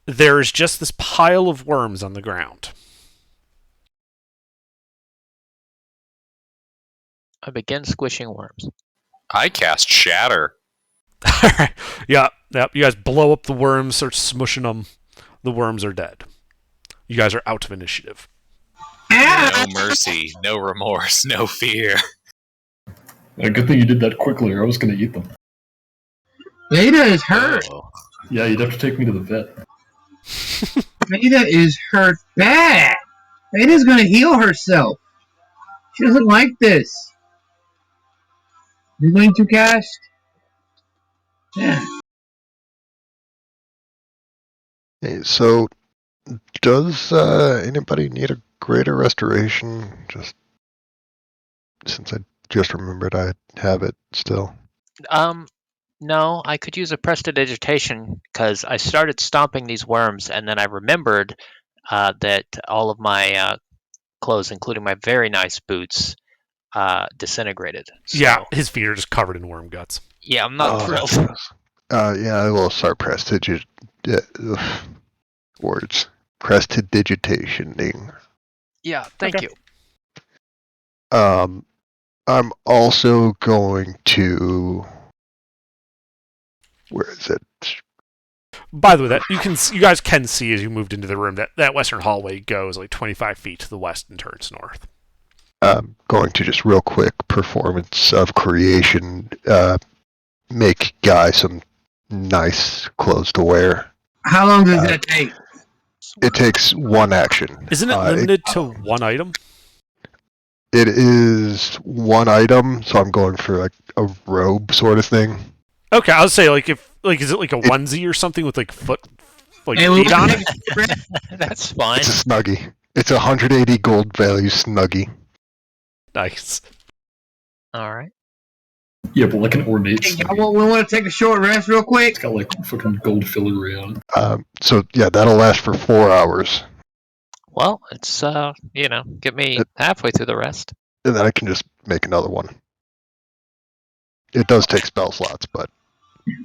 A: there is just this pile of worms on the ground.
C: I begin squishing worms.
F: I cast Shatter.
A: Yeah. You guys blow up the worms, start smushing them. The worms are dead. You guys are out of initiative.
F: No mercy, no remorse, no fear.
B: Good thing you did that quickly, or I was going to eat them.
G: Beta is hurt.
F: Oh.
B: Yeah, you'd have to take me to the vet.
G: Beta is hurt bad. Beta's going to heal herself. She doesn't like this. You going to cast? Yeah.
D: Hey, so, does anybody need a greater restoration? Just since I just remembered I have it still.
C: No, I could use a prestidigitation because I started stomping these worms, and then I remembered that all of my clothes, including my very nice boots, disintegrated. So,
A: Yeah, his feet are just covered in worm guts.
C: Yeah, I'm not thrilled.
D: Yeah, I will start words. Prestidigitationing.
C: Yeah, thank you.
D: I'm also going to... Where is it?
A: By the way, you guys can see as you moved into the room that western hallway goes like 25 feet to the west and turns north.
D: I'm going to just real quick performance of creation, make Guy some nice clothes to wear.
G: How long does that take?
D: It takes one action.
A: Isn't it limited to one item?
D: It is one item, so I'm going for like a robe sort of thing.
A: Okay, I would say is it like a onesie or something with like feet on it?
C: That's fine.
D: It's a Snuggie. It's 180 gold value Snuggie.
A: Nice.
C: All right.
B: Yeah, but like an ornate
G: Hey,
B: snuggie.
G: we want to take a short rest real quick?
B: It's got like fucking gold filigree on it.
D: So yeah, that'll last for 4 hours.
C: Well, it's get me halfway through the rest.
D: And then I can just make another one. It does take spell slots, but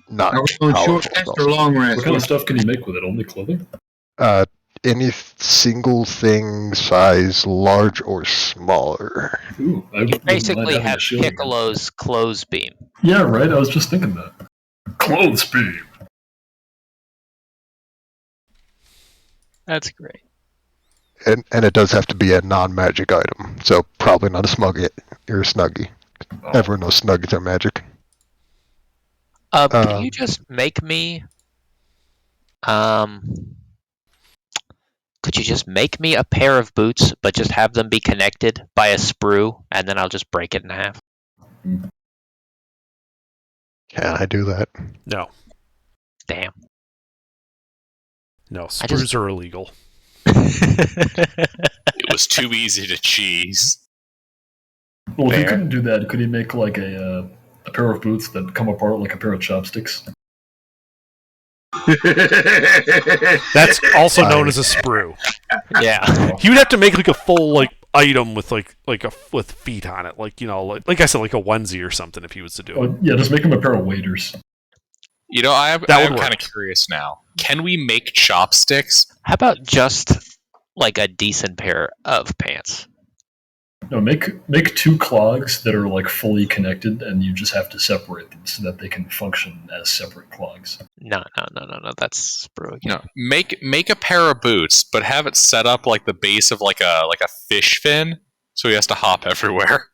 D: not
G: Are we going
D: powerful
G: short rest
D: spell
G: or long rest?
B: What kind of stuff can you make with it? Only clothing?
D: Any single thing size large or smaller.
B: Ooh, I
C: You
B: wouldn't mind
C: basically
B: having a
C: have
B: shield.
C: Piccolo's clothes beam.
B: Yeah, right. I was just thinking that. Clothes beam.
C: That's great.
D: And it does have to be a non-magic item, so probably not a Smuggie or a Snuggie. Everyone knows Snuggies are magic.
C: Can you just make me? Could you just make me a pair of boots, but just have them be connected by a sprue, and then I'll just break it in half?
D: Can I do that?
A: No.
C: Damn.
A: No, sprues are illegal.
F: It was too easy to cheese.
B: Well, if
C: Fair.
B: you couldn't do that, could he make like a pair of boots that come apart like a pair of chopsticks?
A: That's also known as a sprue.
C: Yeah.
A: He would have to make like a full like item with with feet on it, like like I said, like a onesie or something if he was to do it.
B: Oh, yeah, just make him a pair of waders.
F: You know, I'm
A: That would
F: kind
A: work.
F: of curious now. Can we make chopsticks?
C: How about just like a decent pair of pants?
B: No, make two clogs that are like fully connected, and you just have to separate them so that they can function as separate clogs.
C: No. That's sprue again.
F: No, make a pair of boots, but have it set up like the base of like a fish fin, so he has to hop everywhere.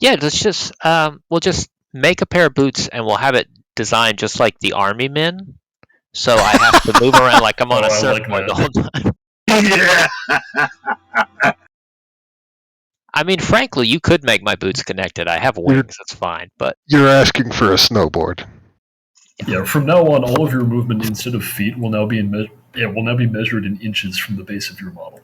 C: Yeah, let's just we'll just make a pair of boots, and we'll have it designed just like the army men. So I have to move around like I'm on
B: Oh,
C: a
B: I like
C: surfboard the
B: that.
C: whole time.
G: Yeah.
C: I mean, frankly, you could make my boots connected. I have wings, that's fine. But
D: You're asking for a snowboard.
B: Yeah, from now on, all of your movement instead of feet will now be measured in inches from the base of your model.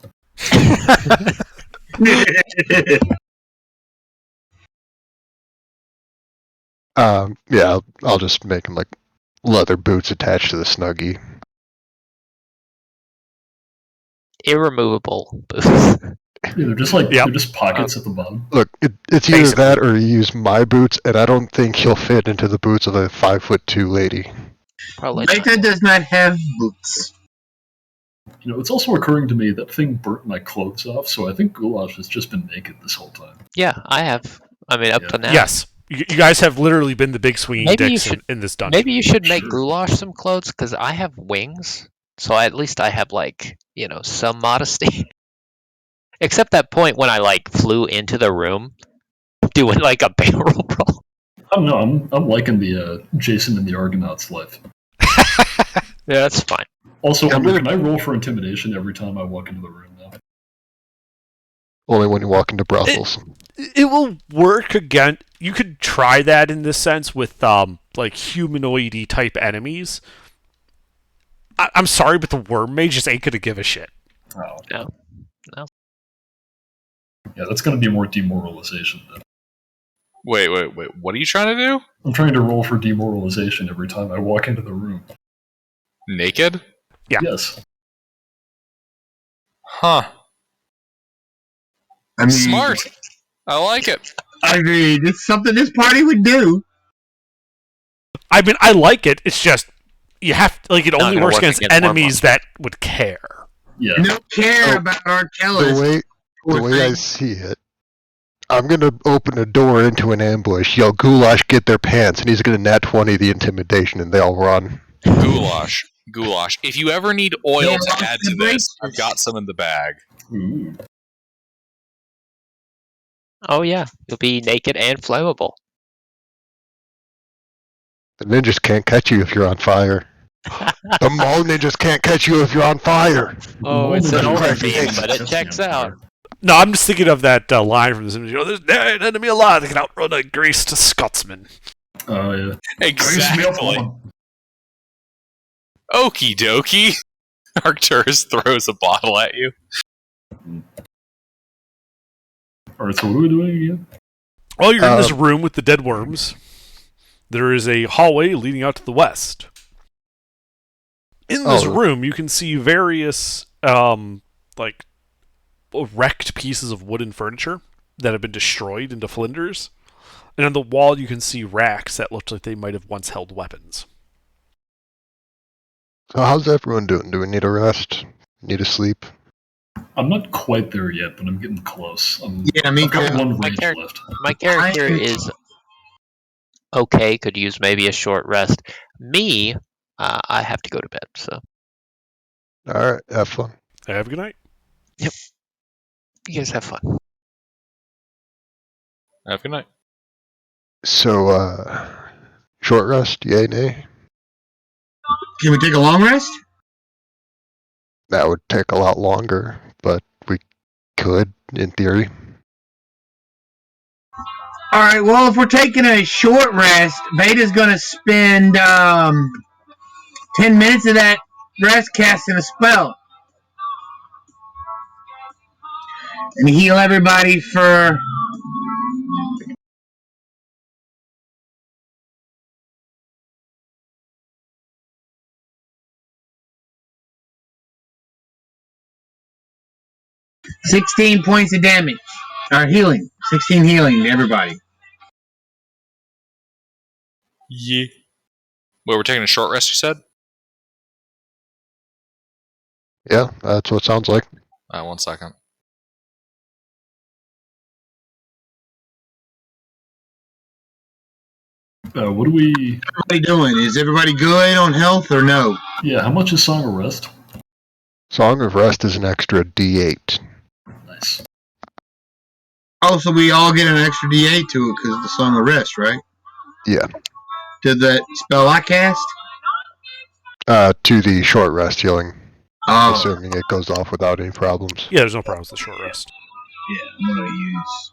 D: Yeah, I'll just make them like leather boots attached to the Snuggie.
C: irremovable boots.
B: Yeah, they're just like
A: Yep.
B: they're just pockets at the bottom.
D: Look, it's either
A: Basically.
D: that or you use my boots, and I don't think he'll fit into the boots of a 5'2" lady.
C: Probably not.
G: Micah does not have boots.
B: You know, it's also occurring to me that thing burnt my clothes off, so I think Goulash has just been naked this whole time.
C: Yeah, I have. I mean, up
B: Yeah.
C: to now.
A: Yes, you guys have literally been the big swinging
C: Maybe you
A: dicks
C: should-
A: in this dungeon.
C: Maybe you should make
B: Sure.
C: Goulash some clothes, because I have wings. So at least I have, like, some modesty. Except that point when I, flew into the room doing, a barrel roll.
B: I don't know. I'm liking the Jason and the Argonauts life.
C: Yeah, that's fine.
B: Also,
D: I'm gonna-
B: can I roll for intimidation every time I walk into the room now?
D: Only when you walk into brothels.
A: It will work again. You could try that in this sense with humanoid-y type enemies. I'm sorry, but the worm mage just ain't gonna give a shit.
B: Oh.
C: No.
B: Yeah, that's going to be more demoralization then.
F: Wait. What are you trying to do?
B: I'm trying to roll for demoralization every time I walk into the room.
F: Naked?
A: Yeah.
B: Yes.
F: Huh.
G: I mean,
F: Smart. I like it.
G: I mean, it's something this party would do.
A: I mean, I like it. It's just you have to, it only
C: gonna
A: works
C: work
A: against
C: against
A: enemies that would care.
B: Yeah.
G: I don't care
D: Oh,
G: about
D: The
G: Archelaus.
D: way I see it, I'm gonna open a door into an ambush, yell Goulash, get their pants, and he's gonna nat 20 the intimidation, and they all run.
F: Goulash. If you ever need oil
G: Yeah,
F: to add to
G: the
F: this,
G: braces.
F: I've got some in the bag.
B: Ooh.
C: Oh, yeah. You'll be naked and flammable.
D: The ninjas can't catch you if you're on fire. The mole ninjas can't catch you if you're on fire.
C: Oh, it's an
B: Moment
D: of
C: overbeam,
D: crazy.
C: but it checks out.
A: No, I'm just thinking of that line from The Sims. There's an enemy alive that can outrun a greased Scotsman.
B: Oh, yeah.
F: Exactly.
B: Grease me up, woman.
F: Okie dokie. Arcturus throws a bottle at you.
B: Alright, so what are we doing again?
A: Well, you're in this room with the dead worms. There is a hallway leading out to the west. In this room, you can see various, wrecked pieces of wooden furniture that have been destroyed into flinders. And on the wall, you can see racks that look like they might have once held weapons.
D: So how's everyone doing? Do we need a rest? Need a sleep?
B: I'm not quite there yet, but I'm getting close.
G: Yeah, me
B: I've got
G: too.
B: one
C: My
B: rage
C: character-
B: left.
C: My character is okay, could use maybe a short rest. Me, I have to go to bed, so
D: Alright, have fun.
A: Have a good night.
C: you guys have fun.
F: Have a good night.
D: So, short rest, yay, nay?
G: Can we take a long rest?
D: That would take a lot longer, but we could, in theory.
G: All right. Well, if we're taking a short rest, Beta's going to spend 10 minutes of that rest casting a spell and heal everybody for. $16 points of damage. Or healing. 16 healing to everybody.
F: Yeah. Wait, we're taking a short rest, you said?
D: Yeah, that's what it sounds like.
F: 1 second.
B: What do we...
G: Everybody doing? Is everybody good on health or no?
B: Yeah, how much is Song of Rest?
D: Song of Rest is an extra D8.
B: Nice.
G: Oh, so we all get an extra D8 to it because of the Song of Rest, right?
D: Yeah.
G: Did that spell I cast?
D: To the short rest healing,
G: Oh,
D: assuming it goes off without any problems.
A: Yeah, there's no problems with the short rest.
G: yeah. I'm going to use.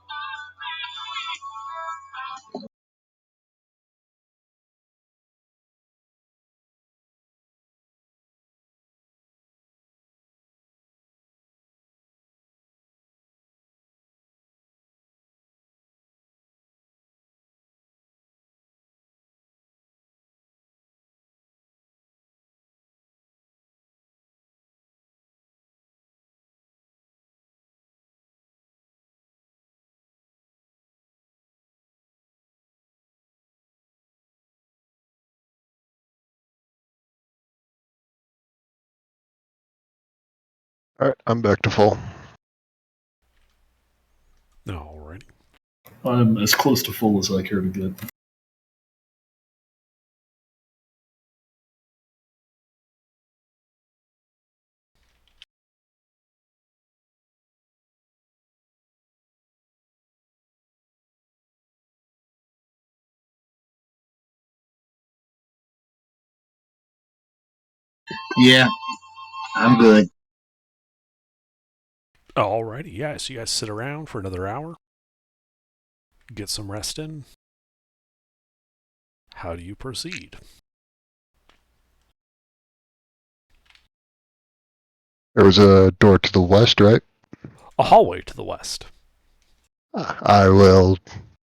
D: Alright, I'm back to full.
A: Alrighty.
B: I'm as close to full as I care to get.
G: Yeah, I'm good.
A: Alrighty, yeah, so you guys sit around for another hour. Get some rest in. How do you proceed?
D: There was a door to the west, right?
A: A hallway to the west.
D: I will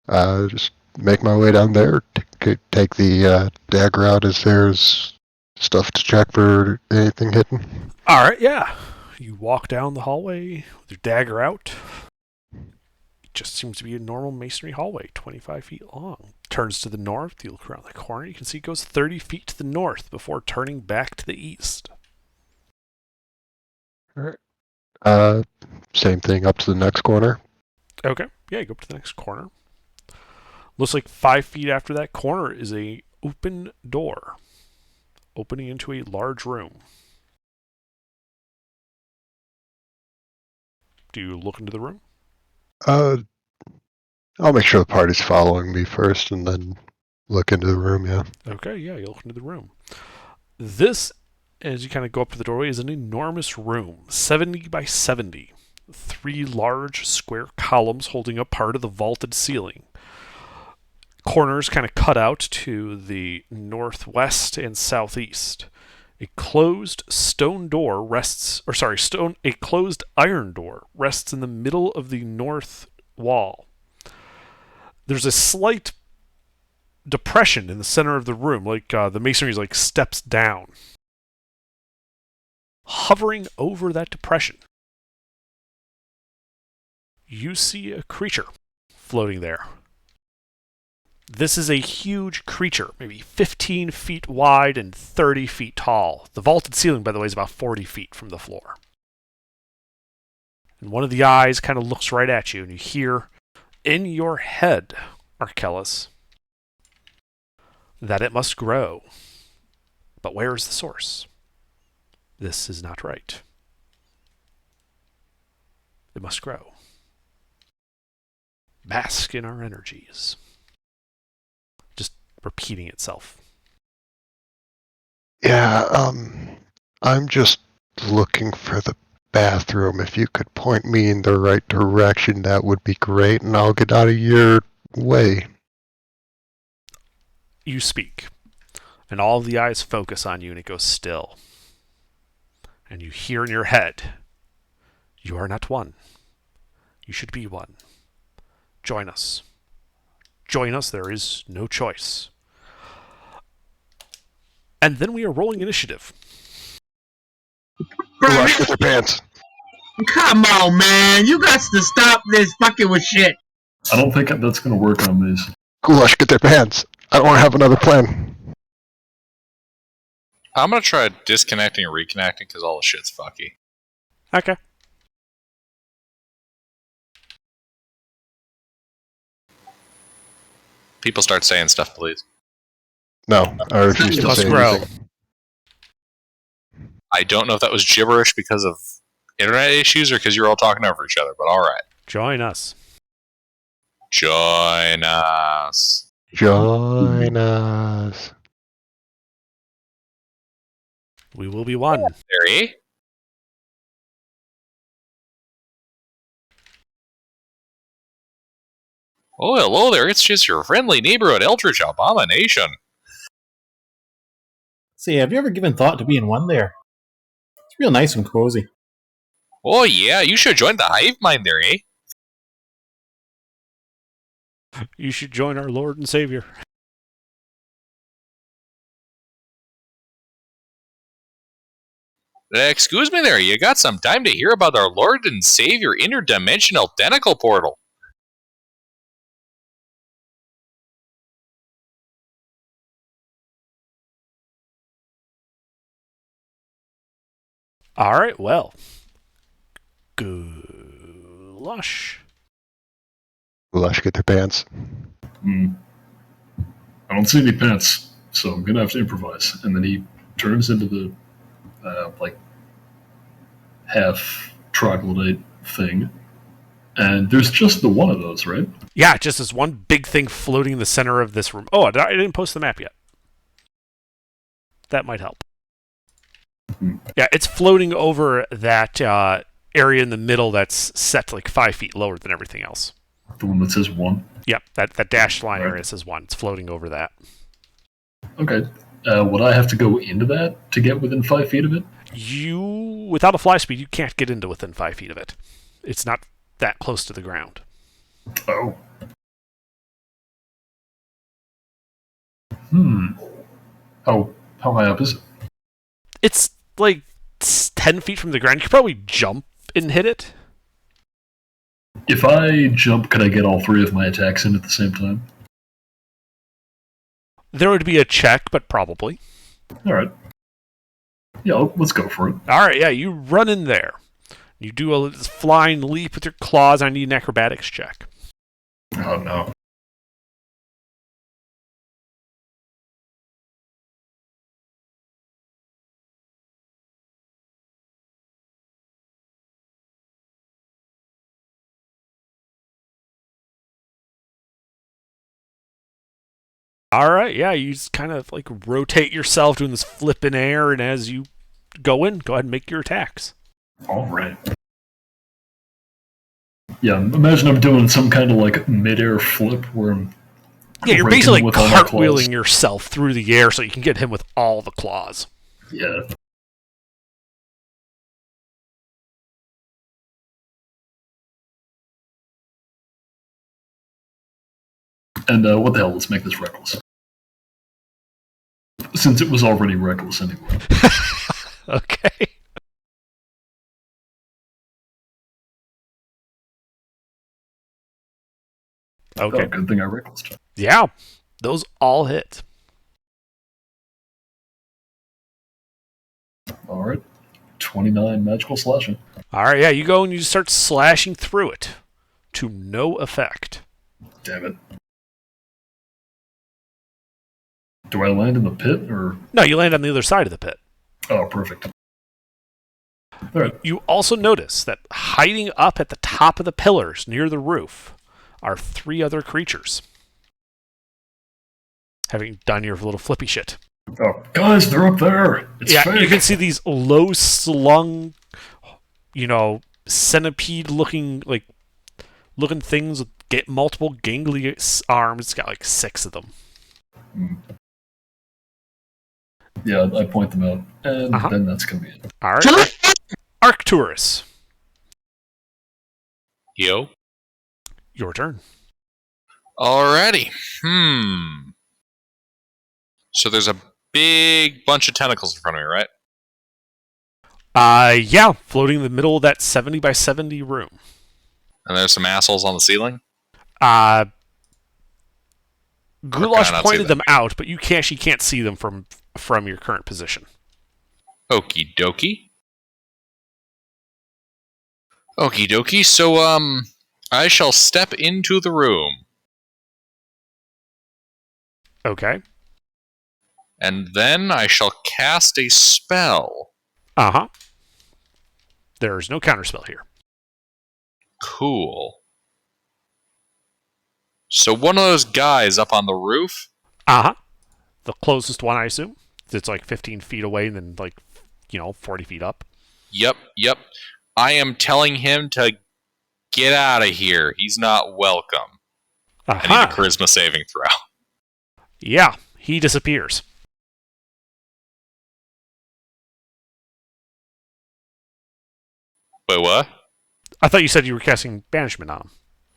D: just make my way down there, take the dagger out as there's stuff to check for anything hidden.
A: Alright, yeah. You walk down the hallway with your dagger out. It just seems to be a normal masonry hallway, 25 feet long. Turns to the north, you look around the corner, you can see it goes 30 feet to the north before turning back to the east.
D: Alright. Same thing up to the next corner.
A: Okay, yeah, you go up to the next corner. Looks like 5 feet after that corner is a open door, opening into a large room. Do you look into the room?
D: I'll make sure the party's following me first and then look into the room, yeah.
A: Okay, yeah, you look into the room. This, as you kind of go up to the doorway, is an enormous room, 70 by 70. 3 large square columns holding up part of the vaulted ceiling. Corners kind of cut out to the northwest and southeast. A closed stone door rests, or sorry, a closed iron door rests in the middle of the north wall. There's a slight depression in the center of the room, like the masonry is like steps down. Hovering over that depression, you see a creature floating there. This is a huge creature, maybe 15 feet wide and 30 feet tall. The vaulted ceiling, by the way, is about 40 feet from the floor. And one of the eyes kind of looks right at you, and you hear in your head, Arkellis, that it must grow. But where is the source? This is not right. It must grow. bask in our energies. Just repeating itself.
D: Yeah, I'm just looking for the bathroom. If you could point me in the right direction, that would be great, and I'll get out of your way.
A: You speak, and all of the eyes focus on you, and it goes still. And you hear in your head, "You are not one. You should be one. Join us. Join us. There is no choice." And then we are rolling initiative.
D: Rush with their pants.
G: Come on, man. You got to stop this fucking with shit.
B: I don't think that's going to work on these.
D: Goulash, get their pants. I don't want to have another plan.
F: I'm gonna try disconnecting and reconnecting because all the shit's fucky.
A: Okay.
F: People start saying stuff, please.
D: No, I refuse
A: You
D: to
A: must
D: say
A: grow.
D: anything.
F: I don't know if that was gibberish because of internet issues or because you were all talking over each other, but alright.
A: Join us.
F: Join us.
D: Join us.
A: We will be one.
F: There, Oh, hello there. It's just your friendly neighborhood Eldritch Abomination.
H: See, have you ever given thought to being one there? It's real nice and cozy.
F: Oh, yeah. You should join the hive mind there, eh?
A: You should join our Lord and Savior.
F: Excuse me there. You got some time to hear about our Lord and Savior interdimensional tentacle portal.
A: All right, well. Goulash.
D: Goulash, get their pants.
B: I don't see any pants, so I'm going to have to improvise. And then he turns into the, half troglodyte thing. And there's just the one of those, right?
A: Yeah, just this one big thing floating in the center of this room. Oh, I didn't post the map yet. That might help. Yeah, it's floating over that area in the middle that's set like 5 feet lower than everything else.
B: The one that says 1?
A: Yep, that dashed line
B: Right.
A: area says 1. It's floating over that.
B: Okay. Would I have to go into that to get within 5 feet of it?
A: Without a fly speed, you can't get into within 5 feet of it. It's not that close to the ground.
B: Oh. How high up is it?
A: It's like 10 feet from the ground. You could probably jump and hit it.
B: If I jump, could I get all 3 of my attacks in at the same time?
A: There would be a check, but probably.
B: All right. Yeah, let's go for it.
A: All right, yeah, you run in there. You do a flying leap with your claws. I need an acrobatics check.
B: Oh, no.
A: All right, yeah, you just kind of like rotate yourself doing this flip in air, and as you go ahead and make your attacks.
B: All right. Yeah, imagine I'm doing some kind of like mid-air flip where I'm
A: Yeah, you're
B: raking
A: basically
B: with all my claws.
A: cartwheeling yourself through the air so you can get him with all the claws.
B: Yeah. And what the hell, let's make this reckless. Since it was already reckless anyway.
A: Okay. Okay.
B: Oh, good thing I reckless.
A: Yeah, those all hit.
B: Alright. 29 magical slashing.
A: All right, yeah, you go and you start slashing through it to no effect.
B: Damn it. Do I land in the pit, or...
A: No, you land on the other side of the pit.
B: Oh, perfect. Alright.
A: You also notice that hiding up at the top of the pillars near the roof are 3 other creatures. Having done your little flippy shit.
B: Oh, guys, they're up there. It's
A: Yeah,
B: fake.
A: you can see these low slung, centipede-looking things with multiple gangly arms. It's got like 6 of them.
B: Yeah, I point them out, and
A: Uh-huh.
B: then that's gonna be it.
A: All right, Arcturus,
F: Yo.
A: your turn.
F: Alrighty. So there's a big bunch of tentacles in front of me, right?
A: Yeah, floating in the middle of that 70 by 70 room.
F: And there's some assholes on the ceiling?
A: Goulash
F: not see
A: pointed
F: them?
A: them out, but you can't see them from your current position.
F: Okie dokie. Okie dokie. So, I shall step into the room.
A: Okay.
F: And then I shall cast a spell.
A: Uh-huh. There's no counterspell here.
F: Cool. So one of those guys up on the roof.
A: Uh-huh. The closest one, I assume. It's like 15 feet away and then 40 feet up.
F: Yep. I am telling him to get out of here. He's not welcome. I need a charisma saving throw.
A: Yeah, he disappears.
F: Wait, what?
A: I thought you said you were casting banishment on him.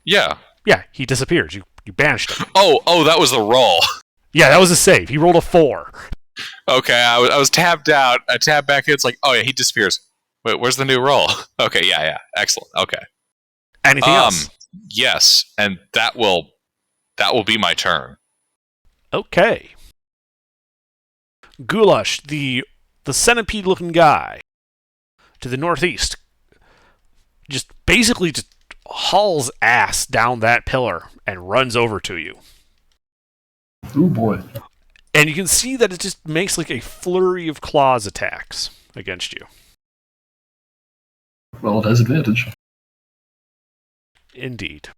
F: Yeah.
A: Yeah, he disappears. You banished him.
F: Oh, that was the roll.
A: Yeah, that was a save. He rolled a 4.
F: Okay, I was tapped out. I tapped back in. It's like, oh yeah, he disappears. Wait, where's the new roll? Okay, yeah. Excellent. Okay.
A: Anything else?
F: Yes, and that will be my turn.
A: Okay. Goulash, the centipede-looking guy to the northeast, just hauls ass down that pillar and runs over to you.
B: Oh boy.
A: And you can see that it just makes like a flurry of claws attacks against you.
B: Well, it has advantage.
A: Indeed.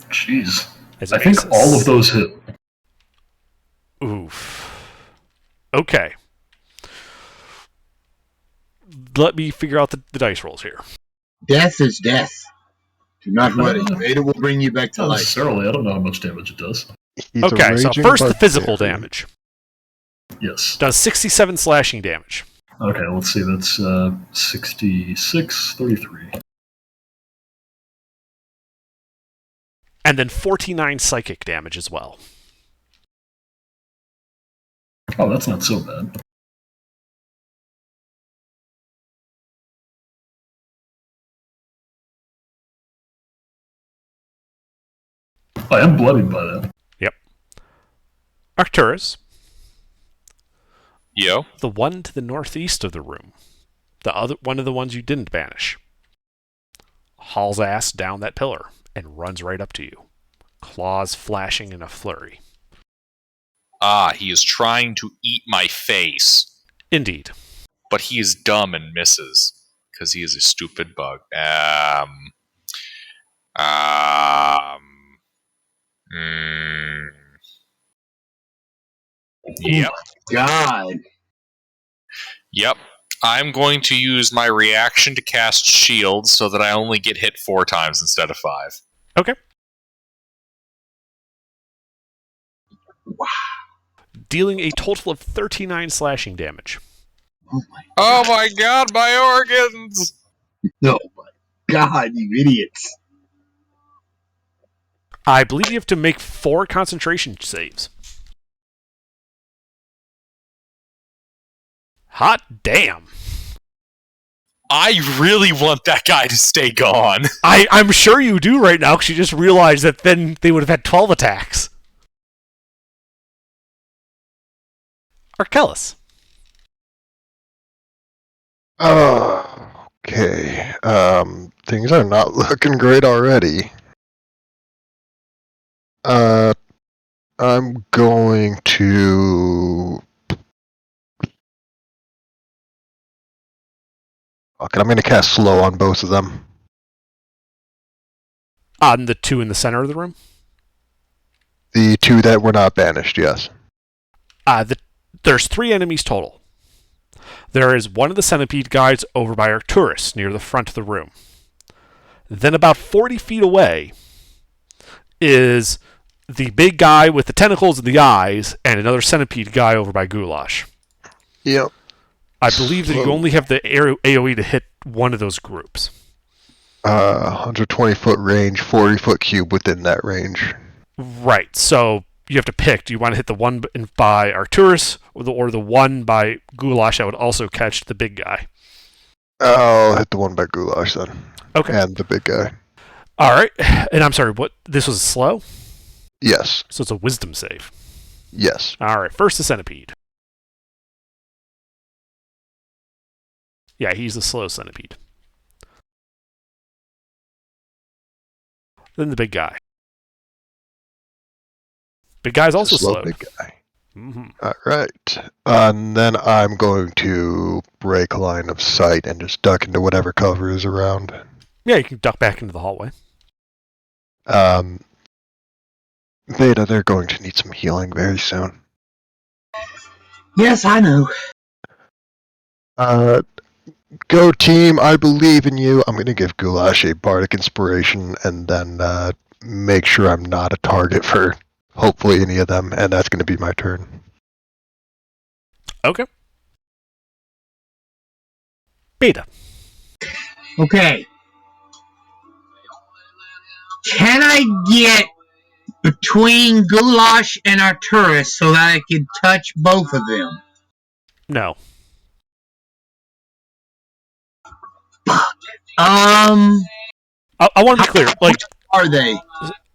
B: Jeez.
A: As
B: I
A: it
B: think
A: makes
B: all of those hit.
A: Oof. Okay. Let me figure out the dice rolls here.
G: Death is death. Do not worry. Vader will bring you back to
B: Not
G: life.
B: necessarily. I don't know how much damage it does.
D: He's a
A: Okay, so
D: raging
A: first the physical
D: barbarian.
A: damage.
B: Yes.
A: Does 67 slashing damage.
B: Okay, let's see. That's 66, 33.
A: And then 49 psychic damage as well.
B: Oh, that's not so bad. I am bloodied by that.
A: Yep. Arcturus,
F: Yo.
A: the one to the northeast of the room, the other one of the ones you didn't banish, hauls ass down that pillar and runs right up to you, claws flashing in a flurry.
F: Ah, he is trying to eat my face.
A: Indeed.
F: But he is dumb and misses. Because he is a stupid bug. Yep.
G: God.
F: Yep. I'm going to use my reaction to cast shield so that I only get hit 4 times instead of 5.
A: Okay.
G: Wow.
A: Dealing a total of 39 slashing damage.
F: Oh my god, my organs!
G: No, my God, you idiots.
A: I believe you have to make 4 concentration saves. Hot damn.
F: I really want that guy to stay gone.
A: I'm sure you do right now because you just realized that then they would have had 12 attacks. Arcellus.
D: Oh, okay. Things are not looking great already. I'm going to. Okay, I'm going to cast slow on both of them.
A: On the two in the center of the room?
D: The two that were not banished, yes.
A: There's 3 enemies total. There is one of the centipede guys over by Arcturus, near the front of the room. Then about 40 feet away is the big guy with the tentacles and the eyes, and another centipede guy over by Goulash.
D: Yep.
A: I believe that you only have the AoE to hit one of those groups.
D: 120-foot range, 40-foot cube within that range.
A: Right, so you have to pick. Do you want to hit the one by Arcturus or the one by Goulash that would also catch the big guy?
D: I'll hit the one by Goulash then.
A: Okay.
D: And the big guy.
A: All right. And I'm sorry, what? This was slow?
D: Yes.
A: So it's a wisdom save.
D: Yes.
A: All right, first the centipede. Yeah, he's the slow centipede. Then the big guy. Big guy's also slow.
D: Big guy.
A: Mm-hmm.
D: All right. And then I'm going to break line of sight and just duck into whatever cover is around.
A: Yeah, you can duck back into the hallway.
D: Beta, they're going to need some healing very soon.
G: Yes, I know.
D: Go team, I believe in you. I'm going to give Goulash a bardic inspiration and then make sure I'm not a target for hopefully any of them, and that's going to be my turn.
A: Okay. Beta.
G: Okay. Can I get between Goulash and Arcturus so that I can touch both of them?
A: No.
G: I
A: I want to be clear. Like,
G: are they?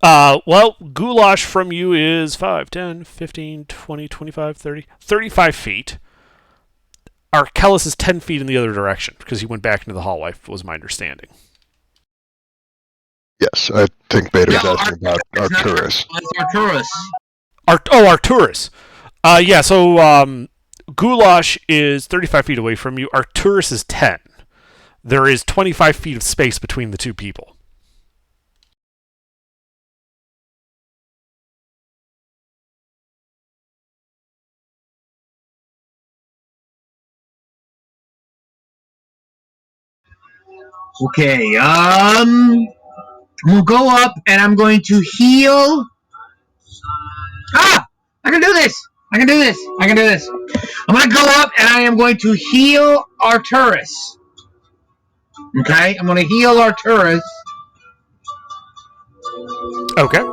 A: well, Goulash from you is 5, 10, 15, 20, 25, 30, 35 feet. Arkellis is 10 feet in the other direction because he went back into the hallway, was my understanding.
D: Yes, I think Beta was
G: No,
D: asking about Arcturus.
G: Arcturus.
A: Arcturus. Yeah, so Goulash is 35 feet away from you. Arcturus is 10. There is 25 feet of space between the two people.
G: Okay, I'm gonna go up and I'm going to heal. I can do this! I can do this! I can do this! I'm gonna go up and I am going to heal Arcturus. Okay, I'm gonna heal Arcturus.
A: Okay.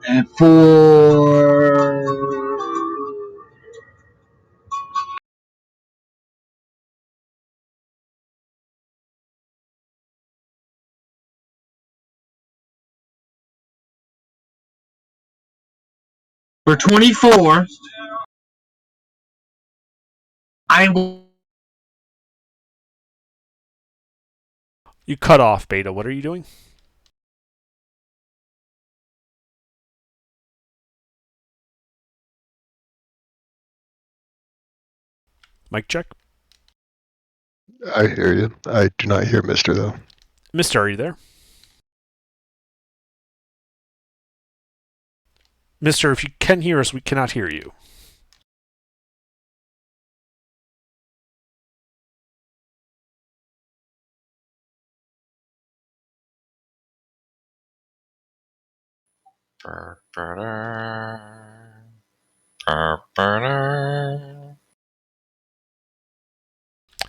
G: And for for 24, I'm
A: You cut off, Beta. What are you doing? Mic check.
D: I hear you. I do not hear Mister, though.
A: Mister, are you there? Mister, if you can hear us, we cannot hear you.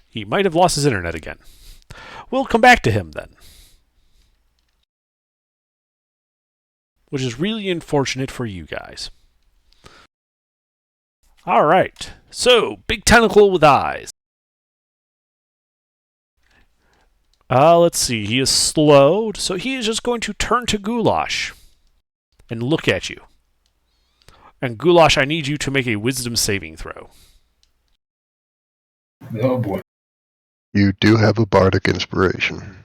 A: He might have lost his internet again. We'll come back to him then. Which is really unfortunate for you guys. Alright, so, big tentacle with eyes. Let's see, he is slowed, so he is just going to turn to Goulash and look at you. And Goulash, I need you to make a wisdom saving throw.
B: Oh boy.
D: You do have a bardic inspiration.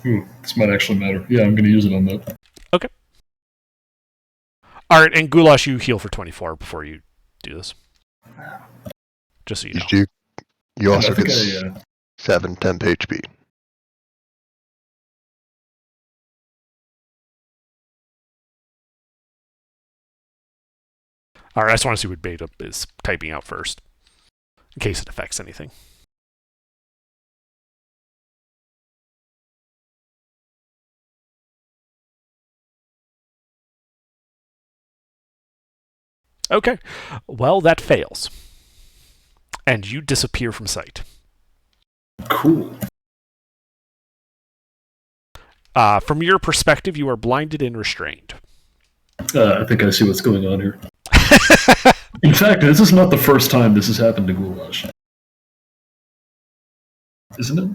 B: Ooh, this might actually matter. Yeah, I'm going to use it on that.
A: Okay. Alright, and Goulash, you heal for 24 before you do this. Just so you know.
D: You
B: And
D: also
B: I think
D: get 7 temp HP.
A: All right, I just want to see what Beta is typing out first, in case it affects anything. Okay, well, that fails. And you disappear from sight.
B: Cool.
A: From your perspective, you are blinded and restrained.
B: I think I see what's going on here. In fact, this is not the first time this has happened to Goulash. Isn't it?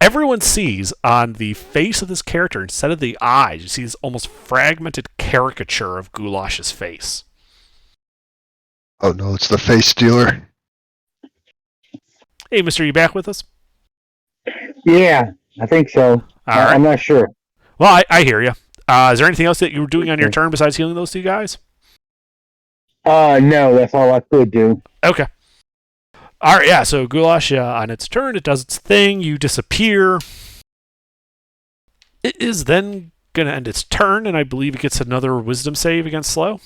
A: Everyone sees on the face of this character, instead of the eyes, you see this almost fragmented caricature of Goulash's face.
D: Oh no, it's the face stealer.
A: Hey, mister, you back with us?
I: Yeah, I think so.
A: All right.
I: I'm not sure.
A: Well, I hear you. Is there anything else that you were doing on your turn besides healing those two guys?
I: No, that's all I could do.
A: Okay. All right, yeah, so Goulash, on its turn, it does its thing. You disappear. It is then going to end its turn, and I believe it gets another wisdom save against Slow.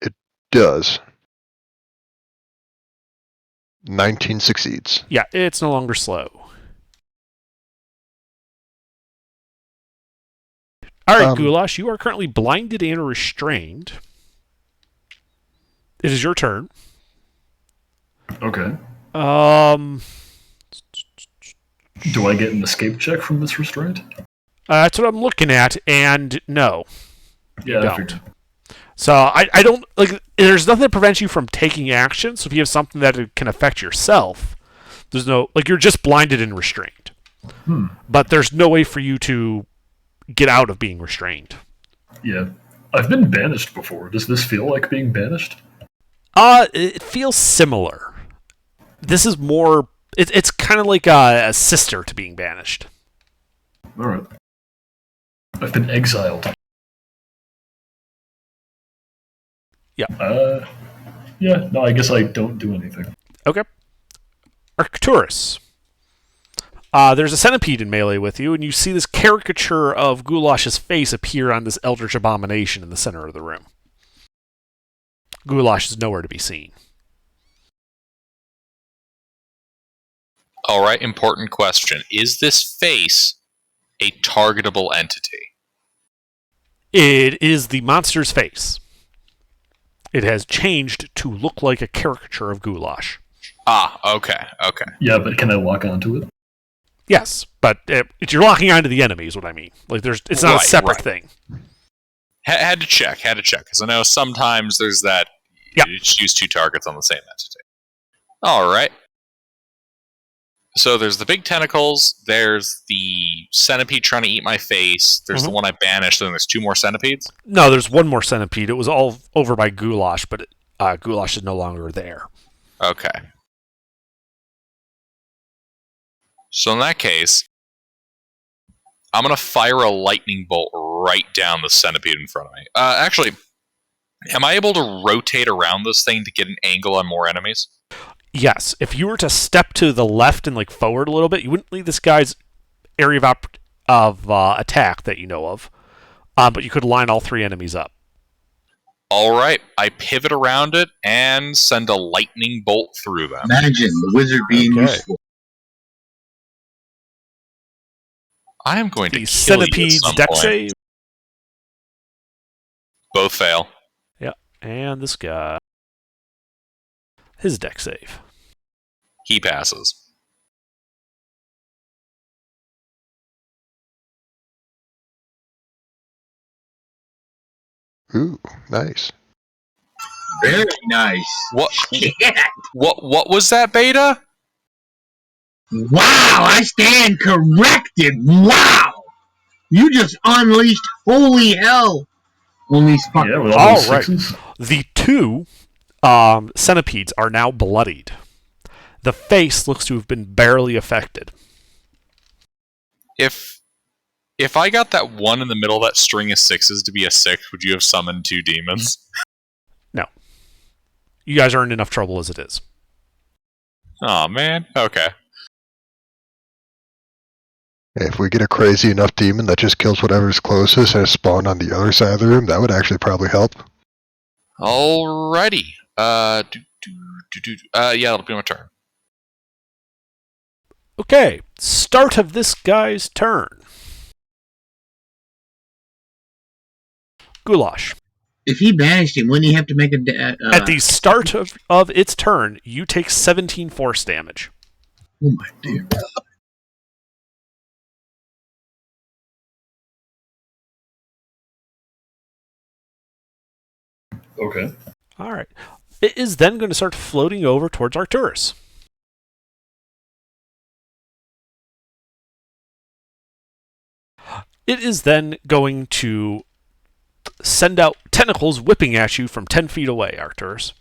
D: It does. 19 succeeds.
A: Yeah, it's no longer slow. All right, Goulash, you are currently blinded and restrained. It is your turn.
B: Okay. Do I get an escape check from this restraint?
A: That's what I'm looking at, and no.
B: Yeah,
A: you
B: I
A: don't.
B: figured.
A: So I don't like. There's nothing that prevents you from taking action. So if you have something that can affect yourself, there's no you're just blinded and restrained. But there's no way for you to get out of being restrained.
B: Yeah. I've been banished before. Does this feel like being banished?
A: It feels similar. This is more. It's kind of like a sister to being banished.
B: All right. I've been exiled.
A: Yeah.
B: Yeah. No, I guess I don't do anything.
A: Okay. Arcturus. There's a centipede in melee with you, and you see this caricature of Goulash's face appear on this eldritch abomination in the center of the room. Goulash is nowhere to be seen.
F: All right, important question. Is this face a targetable entity?
A: It is the monster's face. It has changed to look like a caricature of Goulash.
F: Ah, okay.
B: Yeah, but can I lock onto it?
A: Yes, but you're locking onto the enemy is what I mean. It's not a separate thing.
F: Had to check, because I know sometimes there's that.
A: Yep.
F: You choose two targets on the same entity. All right. So there's the big tentacles. There's the centipede trying to eat my face. There's the one I banished. And there's two more centipedes.
A: No, there's one more centipede. It was all over by Goulash, but Goulash is no longer there.
F: Okay. So in that case, I'm going to fire a lightning bolt right down the centipede in front of me. Actually, am I able to rotate around this thing to get an angle on more enemies?
A: Yes. If you were to step to the left and forward a little bit, you wouldn't leave this guy's area of attack that you know of. But you could line all three enemies up.
F: All right. I pivot around it and send a lightning bolt through them.
G: Imagine the wizard being useful.
F: I am going to
A: The
F: kill you at
A: centipede's
F: some
A: dex
F: point.
A: save.
F: Both fail.
A: Yeah. And this guy. His dex save.
F: He passes.
D: Ooh, nice.
G: Very nice.
F: What?
G: Yeah.
F: What was that, Beta?
G: Wow, I stand corrected. Wow. You just unleashed holy hell on these fuckers.
B: Yeah, with all
A: All
B: those
A: right.
B: sixes.
A: The two centipedes are now bloodied. The face looks to have been barely affected.
F: If I got that one in the middle of that string of sixes to be a six, would you have summoned two demons?
A: No. You guys are in enough trouble as it is.
F: Oh man. Okay.
D: If we get a crazy enough demon that just kills whatever's closest and is spawned on the other side of the room, that would actually probably help.
F: Alrighty. Yeah, that'll be my turn.
A: Okay, start of this guy's turn. Goulash.
G: If he banished him, wouldn't he have to make a...
A: At the start of its turn, you take 17 force damage.
G: Oh my dear.
B: Okay.
A: All right. It is then going to start floating over towards Arcturus. It is then going to send out tentacles whipping at you from 10 feet away, Arcturus.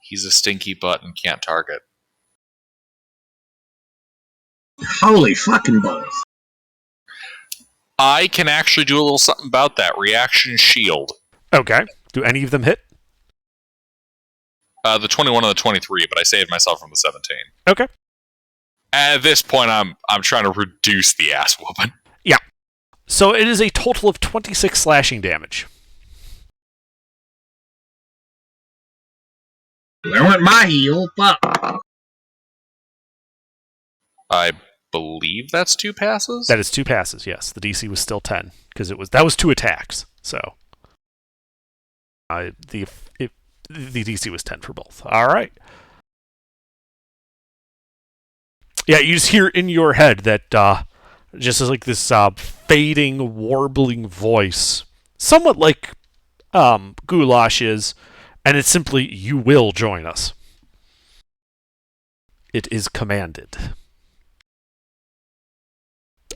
F: He's a stinky butt and can't target.
G: Holy fucking balls.
F: I can actually do a little something about that. Reaction shield.
A: Okay. Do any of them hit?
F: The 21 and the 23, but I saved myself from the 17.
A: Okay.
F: At this point, I'm trying to reduce the ass whooping.
A: Yeah. So it is a total of 26 slashing damage.
G: There went my heel. Fuck.
F: I believe that's 2 passes?
A: That is 2 passes, yes. The DC was still 10, because that was 2 attacks, so... The DC was 10 for both. All right. Yeah, you just hear in your head that just as like this fading, warbling voice, somewhat like Goulash is, and it's simply, you will join us. It is commanded.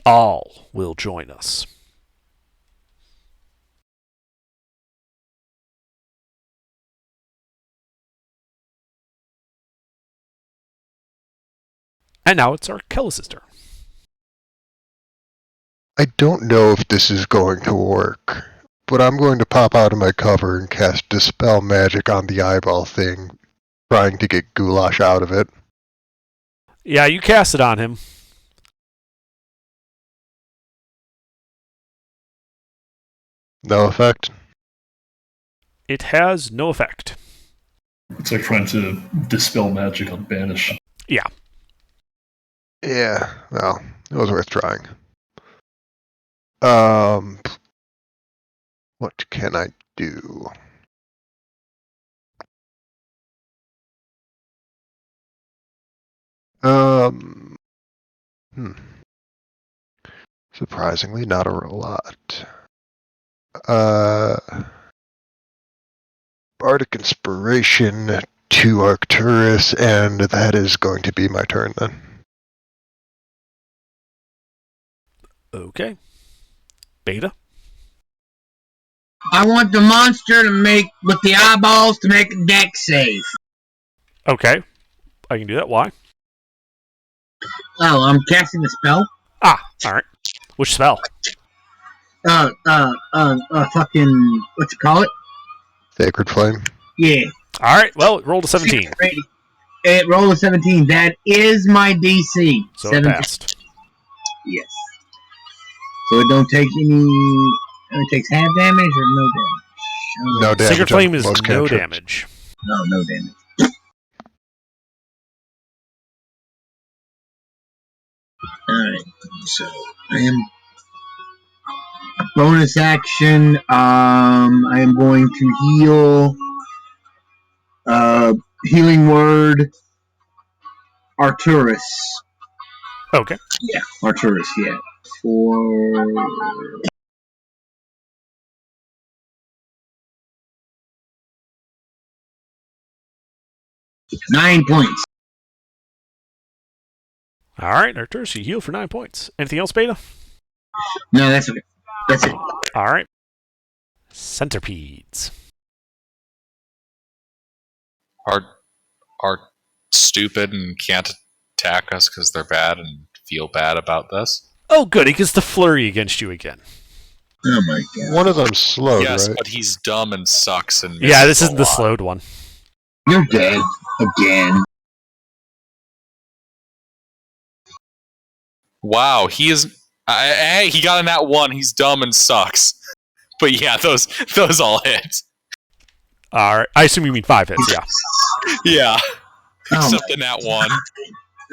A: All will join us. And now it's Arkellis' turn.
D: I don't know if this is going to work, but I'm going to pop out of my cover and cast Dispel Magic on the eyeball thing, trying to get Goulash out of it.
A: Yeah, you cast it on him.
D: No effect?
A: It has no effect.
B: It's like trying to dispel magic on Banish.
A: Yeah.
D: Yeah, well, it was worth trying. What can I do? Surprisingly, not a lot. Bardic Inspiration to Arcturus, and that is going to be my turn then.
A: Okay. Beta?
G: I want the monster to make, with the eyeballs, to make a dex save.
A: Okay. I can do that. Why?
G: Oh, I'm casting a spell?
A: Alright. Which spell?
G: Fucking, what's it call it?
D: Sacred Flame?
G: Yeah.
A: Alright, well, it rolled a 17.
G: It rolled a 17. That is my DC.
A: So
G: 17.
A: it passed.
G: Yes. So it don't take any... It takes half damage or no damage?
D: No damage.
A: Sacred Flame is
D: most
A: no
D: cantrips.
A: damage.
G: No damage. Alright, so I am bonus action. I am going to heal. Healing word. Arcturus.
A: Okay.
G: Yeah, Arcturus. Yeah, for 9 points.
A: Alright, Arcturus, you heal for 9 points. Anything else, Beta?
G: No, that's okay. That's it.
A: Alright. Centipedes.
F: Are stupid and can't attack us because they're bad and feel bad about this.
A: Oh, good. He gets the flurry against you again.
G: Oh my god.
D: One of them's slowed,
F: Yes,
D: right?
F: but he's dumb and sucks and
A: Yeah,
F: misses
A: this
F: a
A: isn't the
F: lot.
A: slowed one.
G: You're dead again.
F: Wow, he is. Hey, he got a nat 1. He's dumb and sucks. But yeah, those all hit.
A: All right. I assume you mean 5 hits. Yeah.
F: Yeah.
G: Oh
F: Except
G: my
F: the nat 1.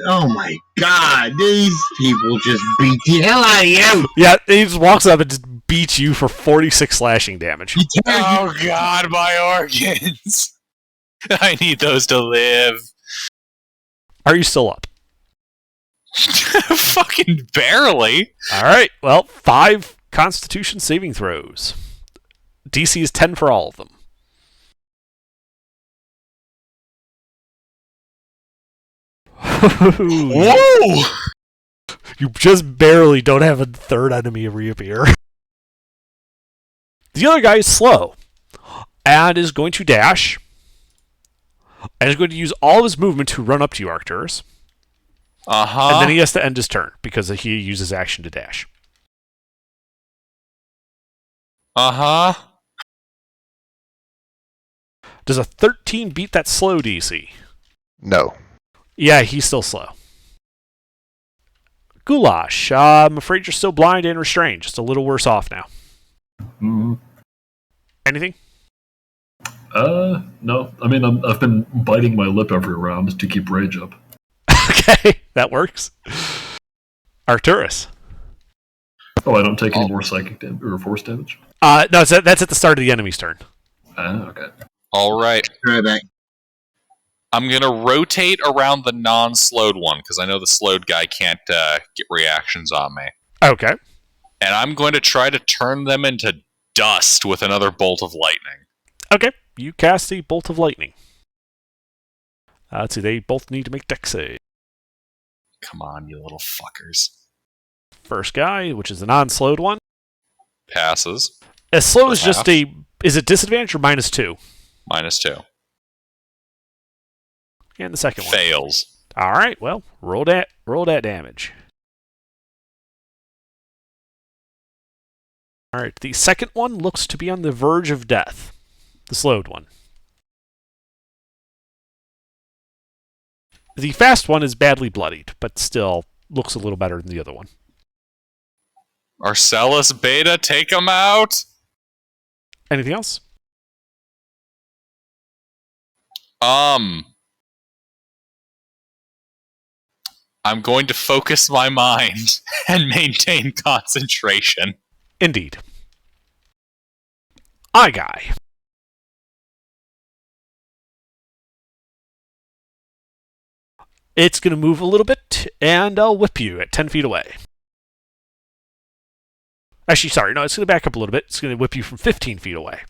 G: Oh my god, these people just beat the hell out of you!
A: Yeah. He just walks up and just beats you for 46 slashing damage.
G: He tears you.
F: Oh god, my organs! I need those to live.
A: Are you still up?
F: Fucking barely.
A: All right. Well, 5 Constitution saving throws. DC is 10 for all of them.
F: Whoa!
A: You just barely don't have a third enemy reappear. The other guy is slow and is going to dash and is going to use all of his movement to run up to you, Arcturus.
F: Uh-huh.
A: And then he has to end his turn because he uses action to dash.
F: Uh-huh.
A: Does a 13 beat that slow DC?
D: No.
A: Yeah, he's still slow. Goulash, I'm afraid you're still blind and restrained. Just a little worse off now.
B: Mm.
A: Anything?
B: No. I mean, I've been biting my lip every round to keep rage up.
A: Okay, that works. Arcturus.
B: Oh, I don't take any more psychic damage or force damage?
A: No, that's at the start of the enemy's turn.
B: Okay.
F: All right.
G: Try that.
F: I'm going to rotate around the non-slowed one, because I know the slowed guy can't get reactions on me.
A: Okay.
F: And I'm going to try to turn them into dust with another bolt of lightning.
A: Okay, you cast a bolt of lightning. Let's see, they both need to make dex save.
F: Come on, you little fuckers.
A: First guy, which is the non-slowed one.
F: Passes.
A: As slow as
F: Half.
A: just a... Is it disadvantage or -2?
F: -2.
A: And the second one.
F: Fails.
A: All right, well, roll that damage. All right, the second one looks to be on the verge of death. The slowed one. The fast one is badly bloodied, but still looks a little better than the other one.
F: Arcellus Beta, take him out!
A: Anything else?
F: I'm going to focus my mind and maintain concentration.
A: Indeed. Eye guy. It's going to move a little bit, and I'll whip you at 10 feet away. Actually, sorry, no, it's going to back up a little bit. It's going to whip you from 15 feet away.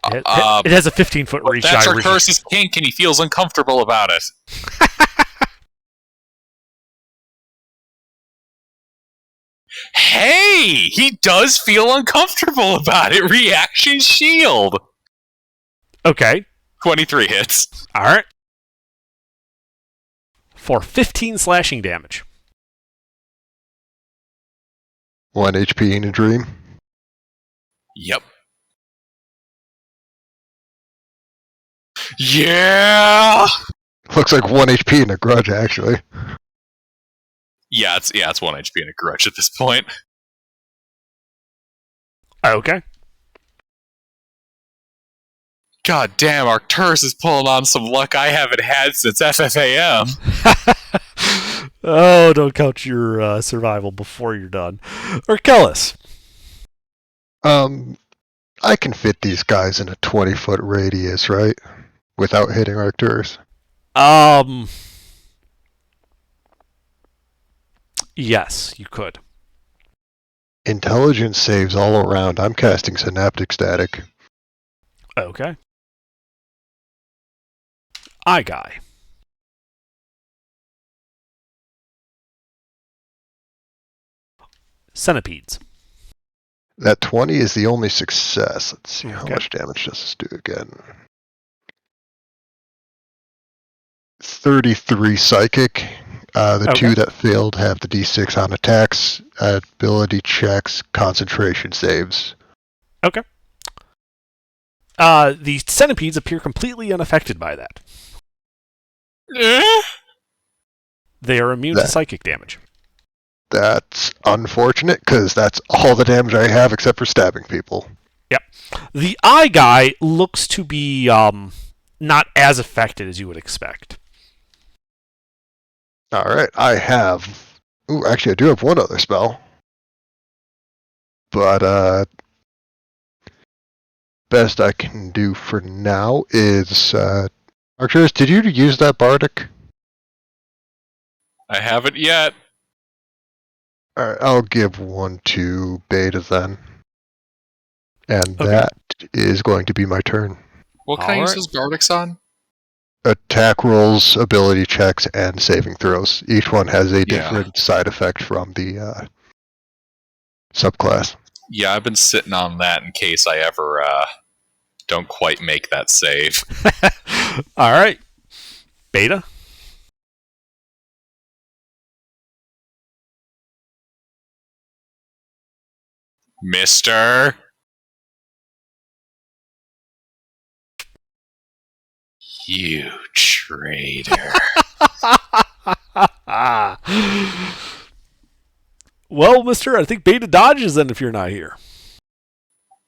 A: It has a 15-foot reach.
F: That's Arcturus' kink, and he feels uncomfortable about it. Hey! He does feel uncomfortable about it. Reaction shield!
A: Okay.
F: 23 hits.
A: Alright. For 15 slashing damage.
D: 1 HP in a dream.
F: Yep. Yeah!
D: Looks like 1 HP in a grudge, actually.
F: Yeah, it's 1 HP and a grudge at this point.
A: Okay.
F: God damn, Arcturus is pulling on some luck I haven't had since FFAM.
A: Oh, don't count your survival before you're done. Arcellus.
D: I can fit these guys in a 20-foot radius, right? Without hitting Arcturus.
A: Yes, you could.
D: Intelligence saves all around. I'm casting Synaptic Static.
A: Okay. Eye guy. Centipedes.
D: That 20 is the only success. Let's see, how
A: Okay.
D: much damage does this do again? 33 psychic. The
A: Okay.
D: 2 that failed have the d6 on attacks, ability checks, concentration saves.
A: Okay. The centipedes appear completely unaffected by that. They are immune to
D: That-
A: psychic damage.
D: That's unfortunate, because that's all the damage I have except for stabbing people.
A: Yep. The eye guy looks to be not as affected as you would expect.
D: Alright, I have... Ooh, actually, I do have one other spell. But, best I can do for now is, Arcturus, did you use that Bardic?
F: I haven't yet.
D: Alright, I'll give one to Beta then. And
A: Okay.
D: that is going to be my turn.
F: What can I use
A: Alright.
F: those Bardics on?
D: Attack rolls, ability checks, and saving throws. Each one has a different side effect from the subclass.
F: Yeah, I've been sitting on that in case I ever don't quite make that save.
A: All right. Beta?
F: Mister? You traitor.
A: Well, mister, I think Beta dodges then if you're not here.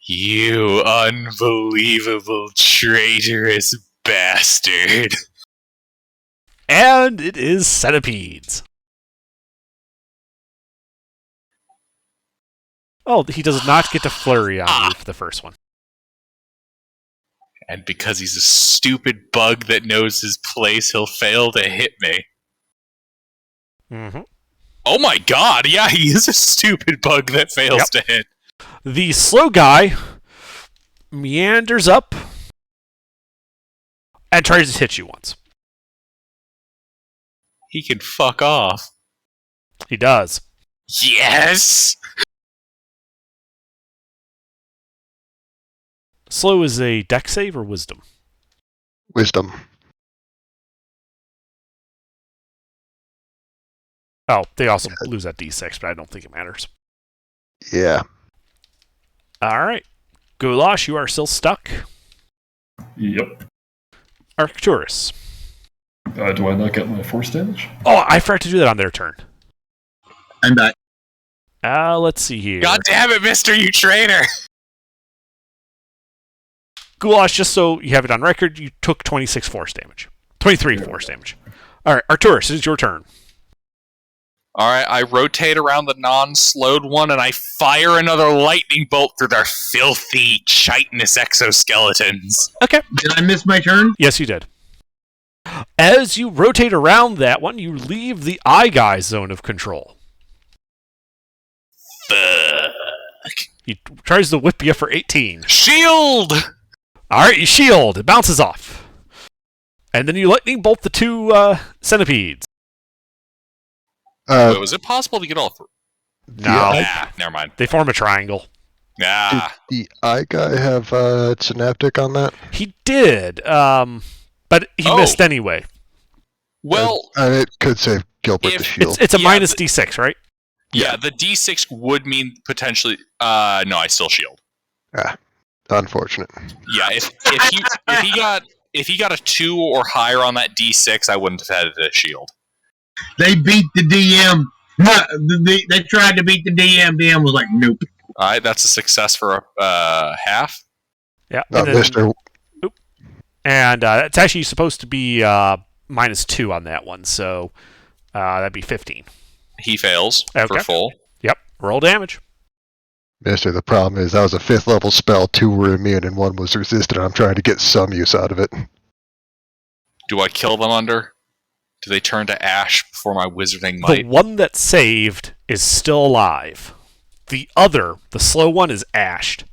F: You unbelievable traitorous bastard.
A: And it is Centipedes. Oh, he does not get to flurry on you for the first one.
F: And because he's a stupid bug that knows his place, he'll fail to hit me.
A: Mm-hmm.
F: Oh my god, yeah, he is a stupid bug that fails to hit.
A: The slow guy meanders up and tries to hit you once.
F: He can fuck off.
A: He does.
F: Yes!
A: Slow is a dex save or wisdom?
D: Wisdom.
A: Oh, they also lose that d6, but I don't think it matters.
D: Yeah.
A: All right. Goulash, you are still stuck.
B: Yep.
A: Arcturus.
B: Do I not get my force damage?
A: Oh, I forgot to do that on their turn.
G: I'm back.
A: Let's see here.
F: God damn it, mister, you traitor!
A: Goulash, just so you have it on record, you took 26 force damage. 23 force damage. All right, Arcturus, it is your turn.
F: Alright, I rotate around the non-slowed one and I fire another lightning bolt through their filthy, chitinous exoskeletons.
A: Okay.
G: Did I miss my turn?
A: Yes, you did. As you rotate around that one, you leave the eye guy zone of control.
F: Fuck.
A: He tries to whip you for 18.
F: Shield!
A: Alright, you shield. It bounces off. And then you lightning bolt the two centipedes.
F: Wait, was it possible to get all three?
A: No.
F: Ah, never mind.
A: They form a triangle.
F: Ah.
D: Did the eye guy have synaptic on that?
A: He did, but he missed anyway.
F: Well,
D: it could save Gilbert the shield.
A: It's a minus d6, right?
F: Yeah, the d6 would mean potentially. No, I still shield.
D: Unfortunate.
F: Yeah, if he got a 2 or higher on that d6, I wouldn't have had a shield.
G: They beat the DM. They tried to beat the DM. DM was like, nope.
F: All right, that's a success for half.
A: Yeah.
D: No,
A: And, then,
D: Mister.
A: and it's actually supposed to be minus 2 on that one, so that'd be 15.
F: He fails
A: Okay.
F: for full.
A: Yep. Roll damage.
D: Mister, the problem is that was a 5th level spell. 2 were immune and 1 was resistant. I'm trying to get some use out of it.
F: Do I kill them under? Do they turn to ash before my wizarding
A: The
F: might?
A: one that saved is still alive. The other, the slow one, is ashed.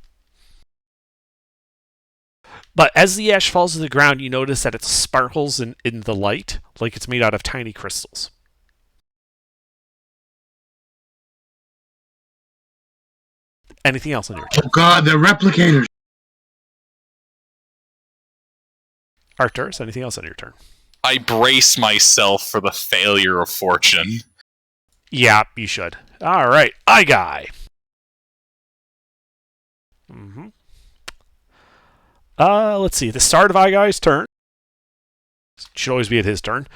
A: But as the ash falls to the ground, you notice that it sparkles in the light like it's made out of tiny crystals. Anything else on your turn?
G: Oh god, they're replicators.
A: Arcturus, anything else on your turn?
F: I brace myself for the failure of fortune.
A: Yeah, you should. All right, Eye Guy. Mm-hmm. Let's see. The start of Eye Guy's turn. Should always be at his turn.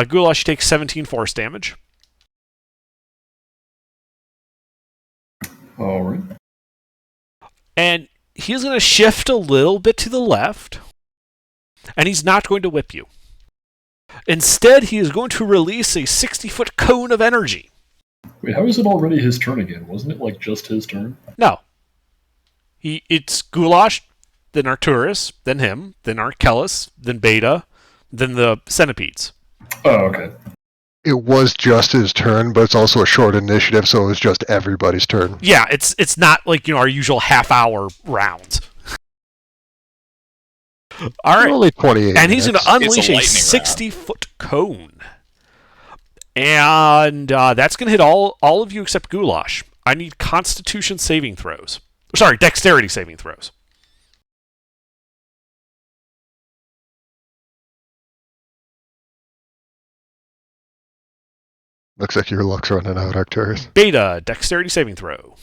A: Goulash takes 17 force damage.
B: All right.
A: And he's going to shift a little bit to the left, and he's not going to whip you. Instead, he is going to release a 60-foot cone of energy.
B: Wait, how is it already his turn again? Wasn't it like just his turn?
A: No. It's Goulash, then Arcturus, then him, then Arkellis, then Beta, then the centipedes.
B: Oh, okay.
D: It was just his turn, but it's also a short initiative, so it was just everybody's turn.
A: Yeah, it's not like our usual half-hour rounds. All right.
D: Only 28
A: and he's going to unleash a
F: lightning
A: 60-foot cone. And that's going to hit all of you except Goulash. I need Constitution saving throws. Sorry, Dexterity saving throws.
D: Looks like your luck's running out, Arcturus.
A: Beta, Dexterity saving throw.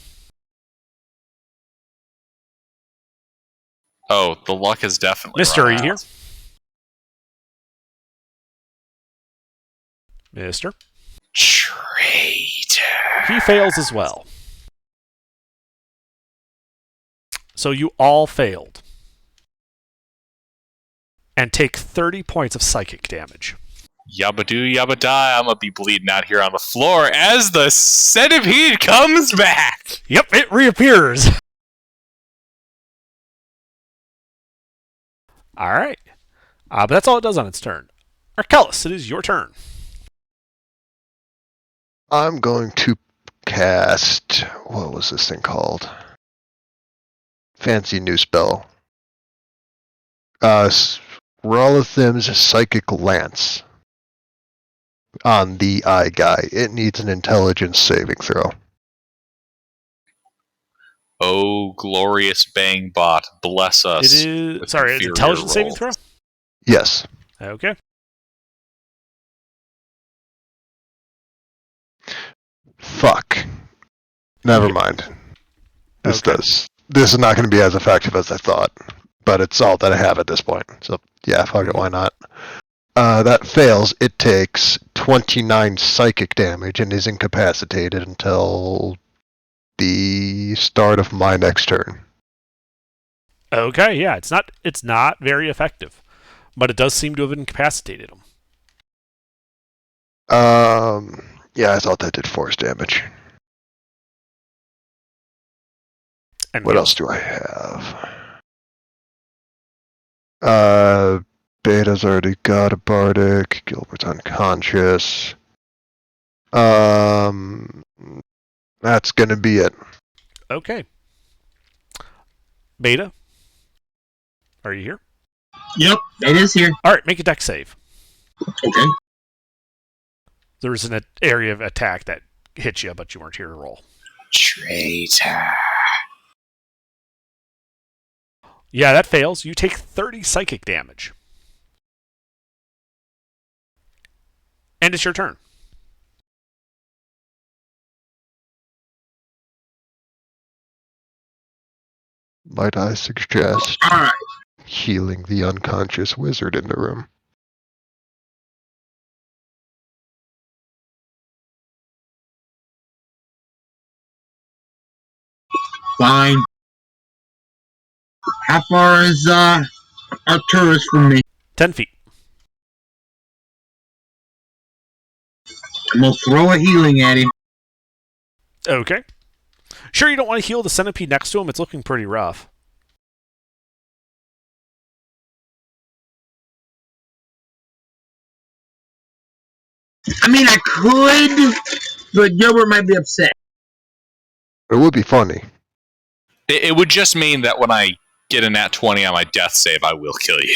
F: Oh, the luck is definitely
A: Mister, are
F: run
A: you here?
F: out.
A: Mister?
F: Traitor.
A: He fails as well. So you all failed. And take 30 points of psychic damage.
F: Yabba do, yabba die. I'm gonna be bleeding out here on the floor as the centipede comes back.
A: Yep, it reappears. All right. But that's all it does on its turn. Arkellis, it is your turn.
D: I'm going to cast... What was this thing called? Fancy new spell. Rolathim's Psychic Lance. On the eye guy. It needs an intelligence saving throw.
F: Oh, glorious Bang Bot, bless us.
A: It is...
F: with
A: Sorry, it's
F: inferior
A: intelligence saving
F: roll.
A: throw?
D: Yes.
A: Okay.
D: Fuck. Never mind. This
A: Okay.
D: This is not going to be as effective as I thought. But it's all that I have at this point. So, yeah, fuck it, why not? That fails. It takes 29 psychic damage and is incapacitated until the start of my next turn.
A: Okay, yeah, it's not very effective. But it does seem to have incapacitated him.
D: Yeah, I thought that did force damage.
A: And
D: What else do I have? Beta's already got a Bardic. Gilbert's unconscious. That's gonna be it.
A: Okay. Beta? Are you here?
G: Yep, it is here.
A: Alright, make a dex save.
G: Okay.
A: There was an area of attack that hit you, but you weren't here to roll.
F: Traitor.
A: Yeah, that fails. You take 30 psychic damage. And it's your turn.
D: Might I suggest
G: Alright.
D: healing the unconscious wizard in the room?
G: Fine. How far is Arcturus from me?
A: 10 feet.
G: I'm gonna throw a healing at him.
A: Okay. Sure, you don't want to heal the centipede next to him. It's looking pretty rough.
G: I mean, I could, but Gilbert might be upset.
D: It would be funny.
F: It would just mean that when I get a nat 20 on my death save, I will kill you.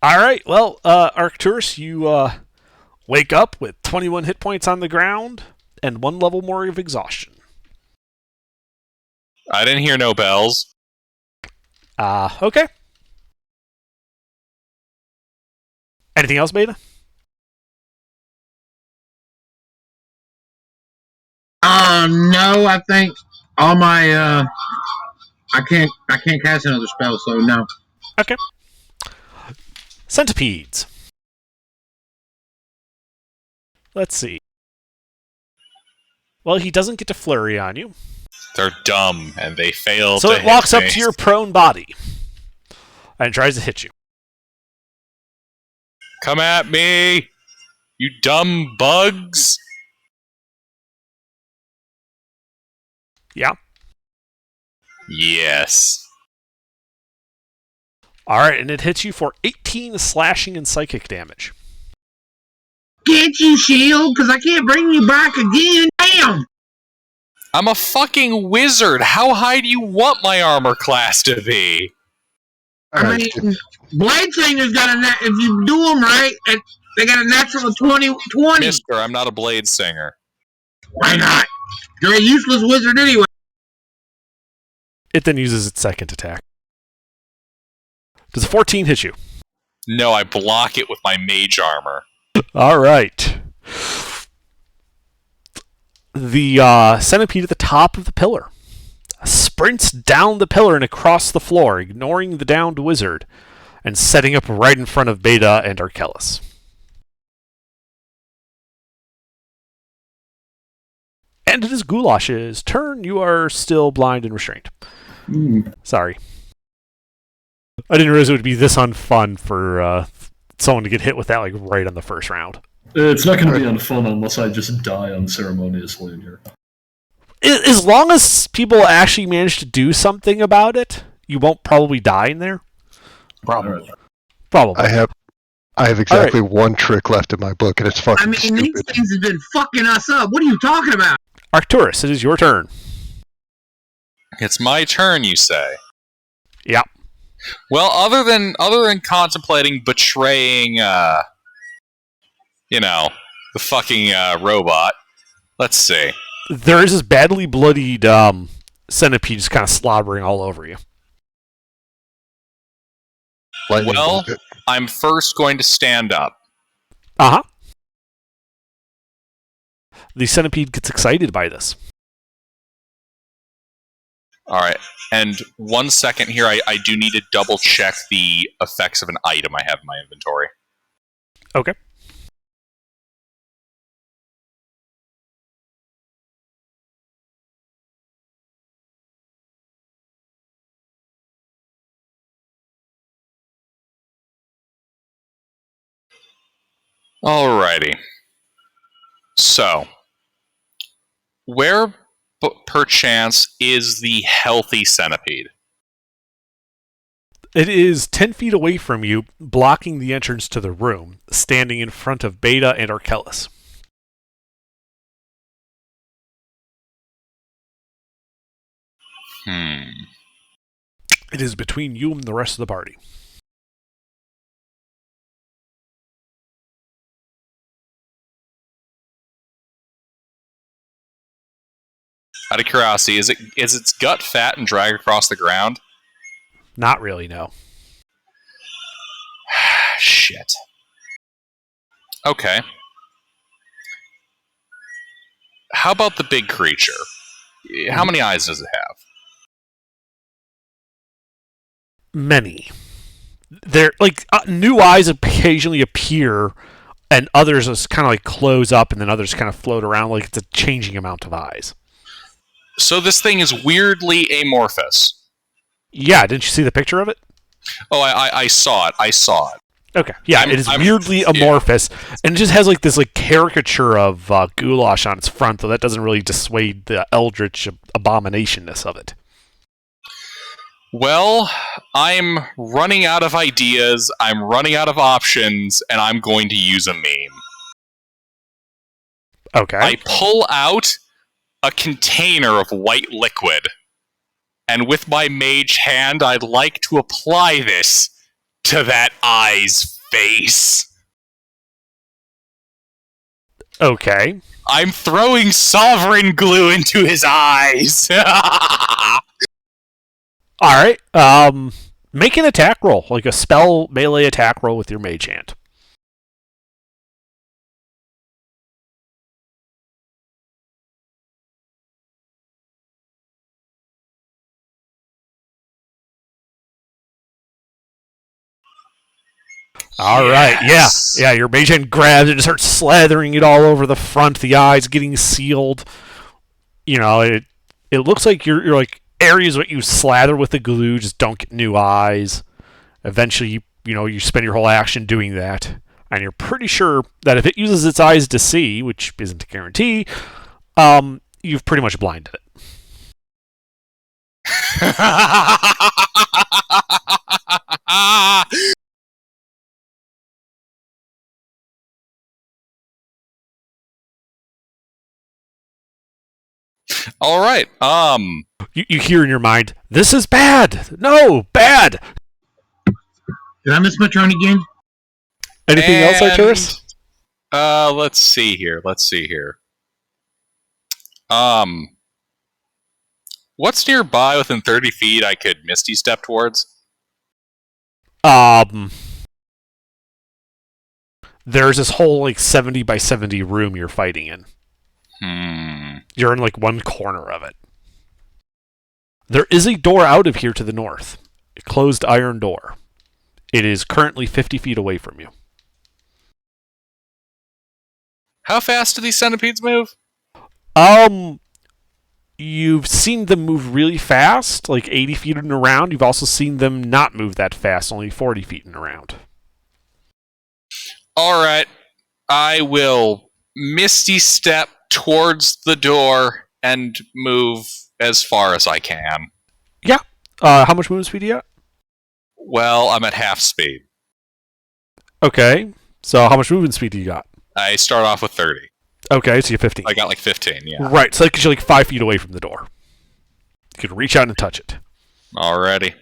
A: All right. Well, Arcturus, you wake up with 21 hit points on the ground and 1 level more of exhaustion.
F: I didn't hear no bells.
A: Okay. Anything else, Beta?
G: No, I think all my I can't cast another spell, so no.
A: Okay. Centipedes. Let's see. Well, he doesn't get to flurry on you.
F: They're dumb, and they fail
A: So
F: to
A: it
F: hit
A: walks up
F: me.
A: to your prone body and tries to hit you.
F: Come at me, you dumb bugs!
A: Yeah.
F: Yes.
A: Alright, and it hits you for 18 slashing and psychic damage.
G: Get you, shield, because I can't bring you back again. Damn!
F: I'm a fucking wizard. How high do you want my armor class to be?
G: I mean, Blade Singer's got if you do them right, they got a natural 20.
F: Mister, I'm not a blade singer.
G: Why not? You're a useless wizard anyway.
A: It then uses its second attack. Does a 14 hit you?
F: No, I block it with my mage armor.
A: Alright. The centipede at the top of the pillar sprints down the pillar and across the floor, ignoring the downed wizard, and setting up right in front of Beta and Arkellis. And it is Goulash's turn. You are still blind and restrained. Sorry. I didn't realize it would be this unfun for someone to get hit with that like right on the first round.
B: It's not going to be unfun unless I just die unceremoniously in here.
A: As long as people actually manage to do something about it, you won't probably die in there.
B: Probably.
A: Probably.
D: I have exactly one trick left in my book, and it's fucking
G: I mean,
D: stupid.
G: these things have been fucking us up. What are you talking about?
A: Arcturus, it is your turn.
F: It's my turn, you say?
A: Yeah.
F: Well, other than contemplating betraying, the fucking robot, let's see.
A: There is this badly bloodied centipede just kind of slobbering all over you.
F: Well, I'm first going to stand up.
A: Uh-huh. The centipede gets excited by this.
F: All right. And 1 second here, I do need to double check the effects of an item I have in my inventory.
A: Okay.
F: Alrighty. So, where perchance is the healthy centipede?
A: It is 10 feet away from you, blocking the entrance to the room, standing in front of Beta and Arkellis. It is between you and the rest of the party.
F: Out of curiosity, is its gut fat and drag across the ground?
A: Not really, no.
F: Shit. Okay. How about the big creature? How many eyes does it have?
A: Many. There, new eyes occasionally appear, and others just kind of like close up, and then others kind of float around like it's a changing amount of eyes.
F: So this thing is weirdly amorphous.
A: Yeah, didn't you see the picture of it?
F: Oh, I saw it. I saw it.
A: Okay. Yeah, it is weirdly amorphous, and it just has like this caricature of goulash on its front, though that doesn't really dissuade the eldritch abominationness of it.
F: Well, I'm running out of ideas, I'm running out of options, and I'm going to use a meme.
A: Okay.
F: I pull out a container of white liquid, and with my mage hand, I'd like to apply this to that eye's face.
A: Okay.
F: I'm throwing sovereign glue into his eyes.
A: Alright, make an attack roll, like a spell melee attack roll with your mage hand. Alright,
F: Yes.
A: yeah, your mage hand grabs it and starts slathering it all over the front, the eyes getting sealed it looks like you're like areas what you slather with the glue just don't get new eyes. Eventually, you spend your whole action doing that, and you're pretty sure that if it uses its eyes to see, which isn't a guarantee, you've pretty much blinded it.
F: All right.
A: You hear in your mind, "This is bad. No, bad."
G: Did I miss my turn again?
A: Anything else, Arturus?
F: Let's see here. What's nearby within 30 feet I could Misty Step towards?
A: There's this whole like 70 by 70 room you're fighting in. You're in like one corner of it. There is a door out of here to the north. A closed iron door. It is currently 50 feet away from you.
F: How fast do these centipedes move?
A: You've seen them move really fast, like 80 feet and around. You've also seen them not move that fast, only 40 feet and around.
F: All right. I will Misty Step towards the door and move as far as I can.
A: Yeah. How much movement speed do you got?
F: Well, I'm at half speed.
A: Okay. So how much movement speed do you got?
F: I start off with 30.
A: Okay, so you're 15.
F: I got like 15, yeah.
A: Right, so that gets you like 5 feet away from the door. You can reach out and touch it.
F: Alrighty.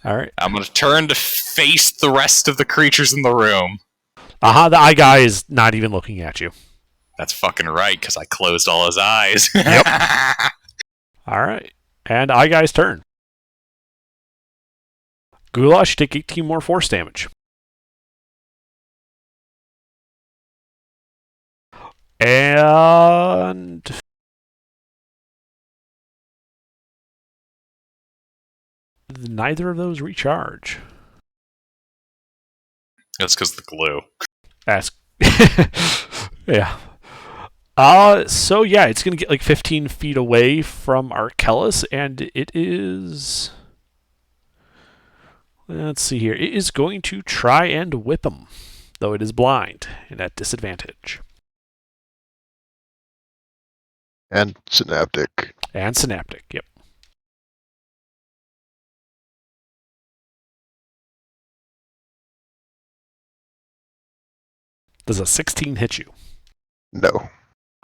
A: Alright.
F: I'm going to turn to face the rest of the creatures in the room.
A: The eye guy is not even looking at you.
F: That's fucking right, because I closed all his eyes.
A: Yep. Alright. And eye guy's turn. Goulash, you take 18 more force damage. And neither of those recharge.
F: That's because of the glue.
A: Ask. Yeah. So yeah, it's gonna get like 15 feet away from Arkellis, and it is. Let's see here. It is going to try and whip him, though it is blind and at disadvantage.
D: And Synaptic.
A: And Synaptic, yep. Does a 16 hit you?
D: No.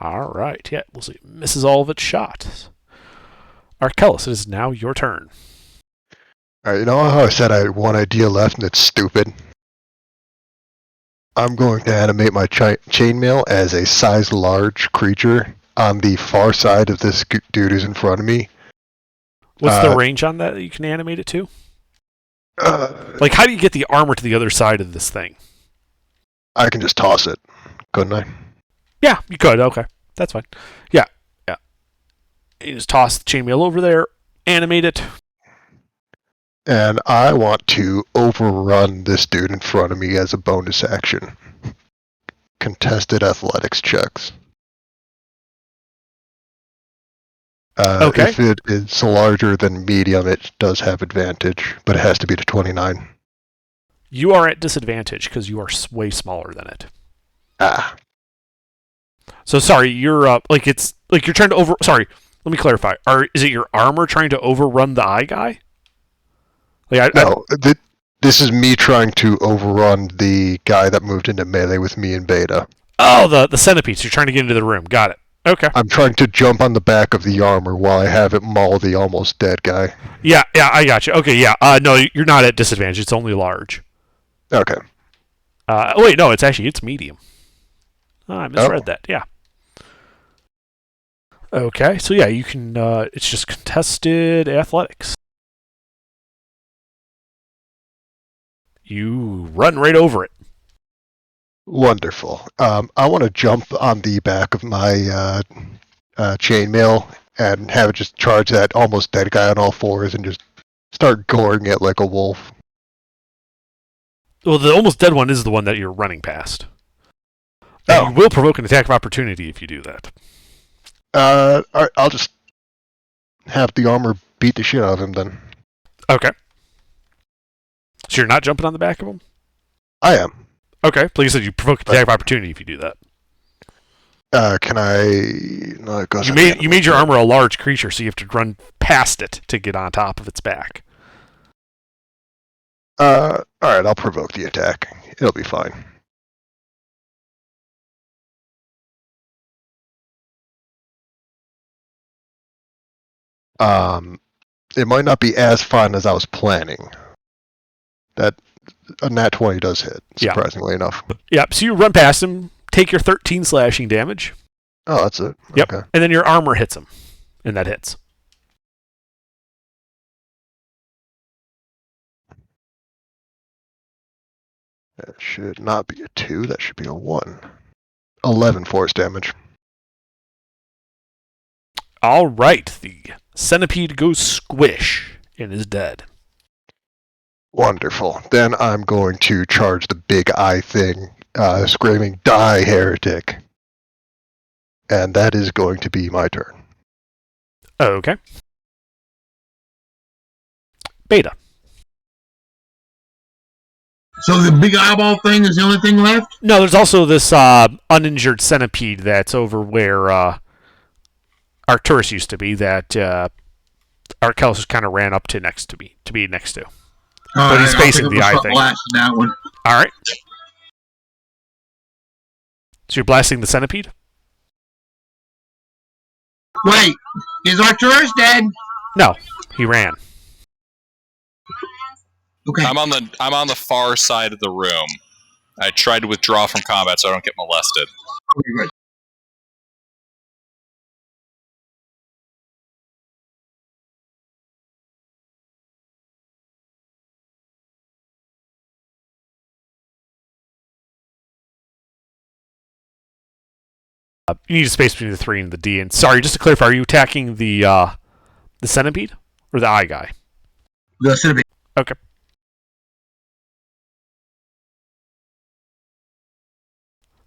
A: Alright, yeah, we'll see. Misses all of its shots. Arkellis, it is now your turn.
D: Alright, you know how I said I had one idea left and it's stupid? I'm going to animate my chainmail as a size large creature on the far side of this dude who's in front of me.
A: What's the range on that you can animate it to? Like, how do you get the armor to the other side of this thing?
D: I can just toss it, couldn't I?
A: Yeah, you could. Okay, that's fine. Yeah. You just toss the chainmail over there, animate it.
D: And I want to overrun this dude in front of me as a bonus action. Contested athletics checks.
A: Okay.
D: If it is larger than medium, it does have advantage, but it has to be to 29.
A: You are at disadvantage because you are way smaller than it. So sorry, you're like it's like you're trying to over. Sorry, let me clarify. Is it your armor trying to overrun the eye guy? Like
D: this is me trying to overrun the guy that moved into melee with me in beta.
A: Oh, the centipedes. You're trying to get into the room. Got it. Okay.
D: I'm trying to jump on the back of the armor while I have it maul the almost dead guy.
A: Yeah, I got you. Okay, yeah. No, you're not at disadvantage. It's only large.
D: Okay.
A: Wait, no, it's medium. Oh, I misread that. Yeah. Okay, so yeah, you can. It's just contested athletics. You run right over it.
D: Wonderful. I want to jump on the back of my chainmail and have it just charge that almost dead guy on all fours and just start goring it like a wolf.
A: Well, the almost dead one is the one that you're running past.
D: Oh.
A: You will provoke an attack of opportunity if you do that.
D: Alright, I'll just have the armor beat the shit out of him then.
A: Okay. So you're not jumping on the back of him?
D: I am.
A: Okay. Like I said, you provoke attack of opportunity if you do that.
D: Can I? No, it goes.
A: You made your armor a large creature, so you have to run past it to get on top of its back.
D: Alright, I'll provoke the attack. It'll be fine. It might not be as fun as I was planning. That a nat 20 does hit, surprisingly enough.
A: Yep. So you run past him, take your 13 slashing damage.
D: Oh, that's it.
A: Yep.
D: Okay.
A: And then your armor hits him, and that hits.
D: That should not be a 2. That should be a 1. 11 force damage.
A: All right. The centipede goes squish and is dead.
D: Wonderful. Then I'm going to charge the big eye thing, screaming, "Die, heretic!" And that is going to be my turn.
A: Okay. Beta.
G: So the big eyeball thing is the only thing left?
A: No, there's also this uninjured centipede that's over where Arcturus used to be that Arcellus kind of ran up to be next to. But he's facing the eye thing.
G: That one.
A: All right. So you're blasting the centipede?
G: Wait, is Arcturus dead?
A: No, he ran.
G: Okay.
F: I'm on the far side of the room. I tried to withdraw from combat so I don't get molested.
G: Okay, good.
A: You need a space between the 3 and the D. And sorry, just to clarify, are you attacking the centipede or the eye guy?
G: The centipede.
A: Okay.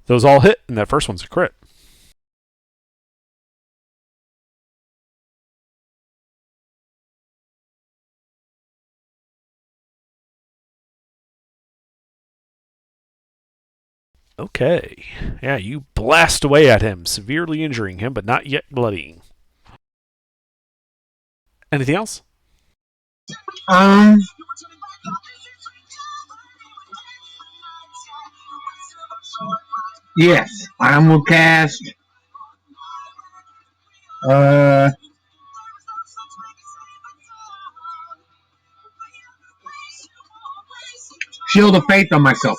A: Those all hit, and that first one's a crit. Okay. Yeah, you blast away at him, severely injuring him, but not yet bloodying. Anything else?
G: Yes, I'm gonna cast. Shield of Faith on myself.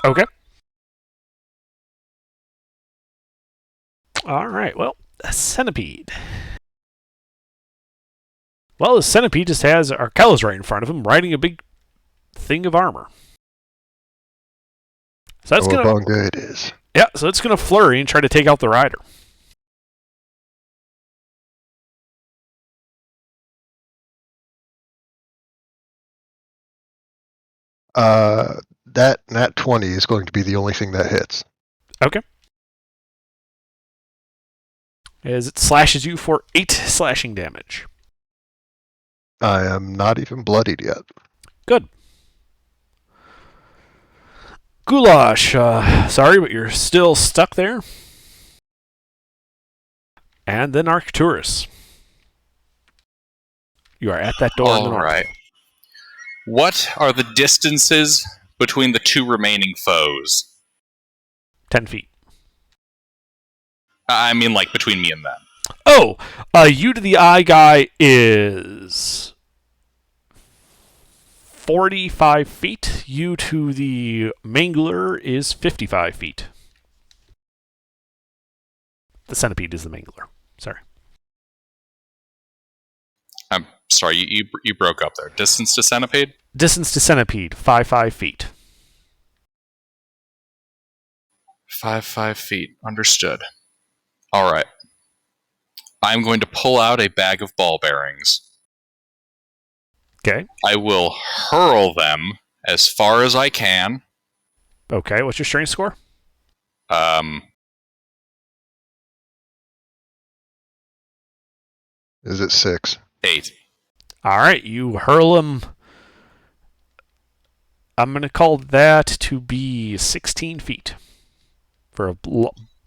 A: Okay. All right. Well, a centipede. Well, the centipede just has Arcellus right in front of him, riding a big thing of armor. So that's
D: Bunga it is.
A: Yeah, so it's gonna flurry and try to take out the rider.
D: That nat 20 is going to be the only thing that hits.
A: Okay. As it slashes you for 8 slashing damage.
D: I am not even bloodied yet.
A: Good. Goulash, sorry, but you're still stuck there. And then Arcturus. You are at that door in the north.
F: All right. What are the distances between the 2 remaining foes?
A: 10 feet.
F: I mean, like, between me and them.
A: Oh, you to the eye guy is 45 feet. You to the mangler is 55 feet. The centipede is the mangler. Sorry.
F: I'm sorry, you broke up there. Distance to centipede?
A: Distance to centipede, 5 feet.
F: 5 feet. Understood. All right. I'm going to pull out a bag of ball bearings.
A: Okay.
F: I will hurl them as far as I can.
A: Okay, what's your strength score?
D: Is it 6?
F: 8.
A: All right, you hurl him. I'm going to call that to be 16 feet for a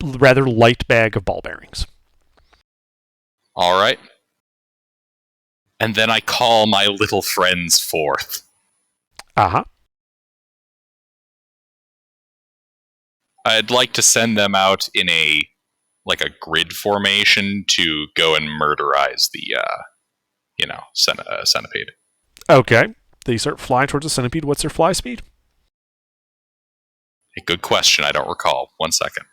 A: rather light bag of ball bearings.
F: All right. And then I call my little friends forth.
A: Uh-huh.
F: I'd like to send them out in a grid formation to go and murderize the centipede.
A: Okay. They start flying towards the centipede. What's their fly speed?
F: A good question. I don't recall. 1 second.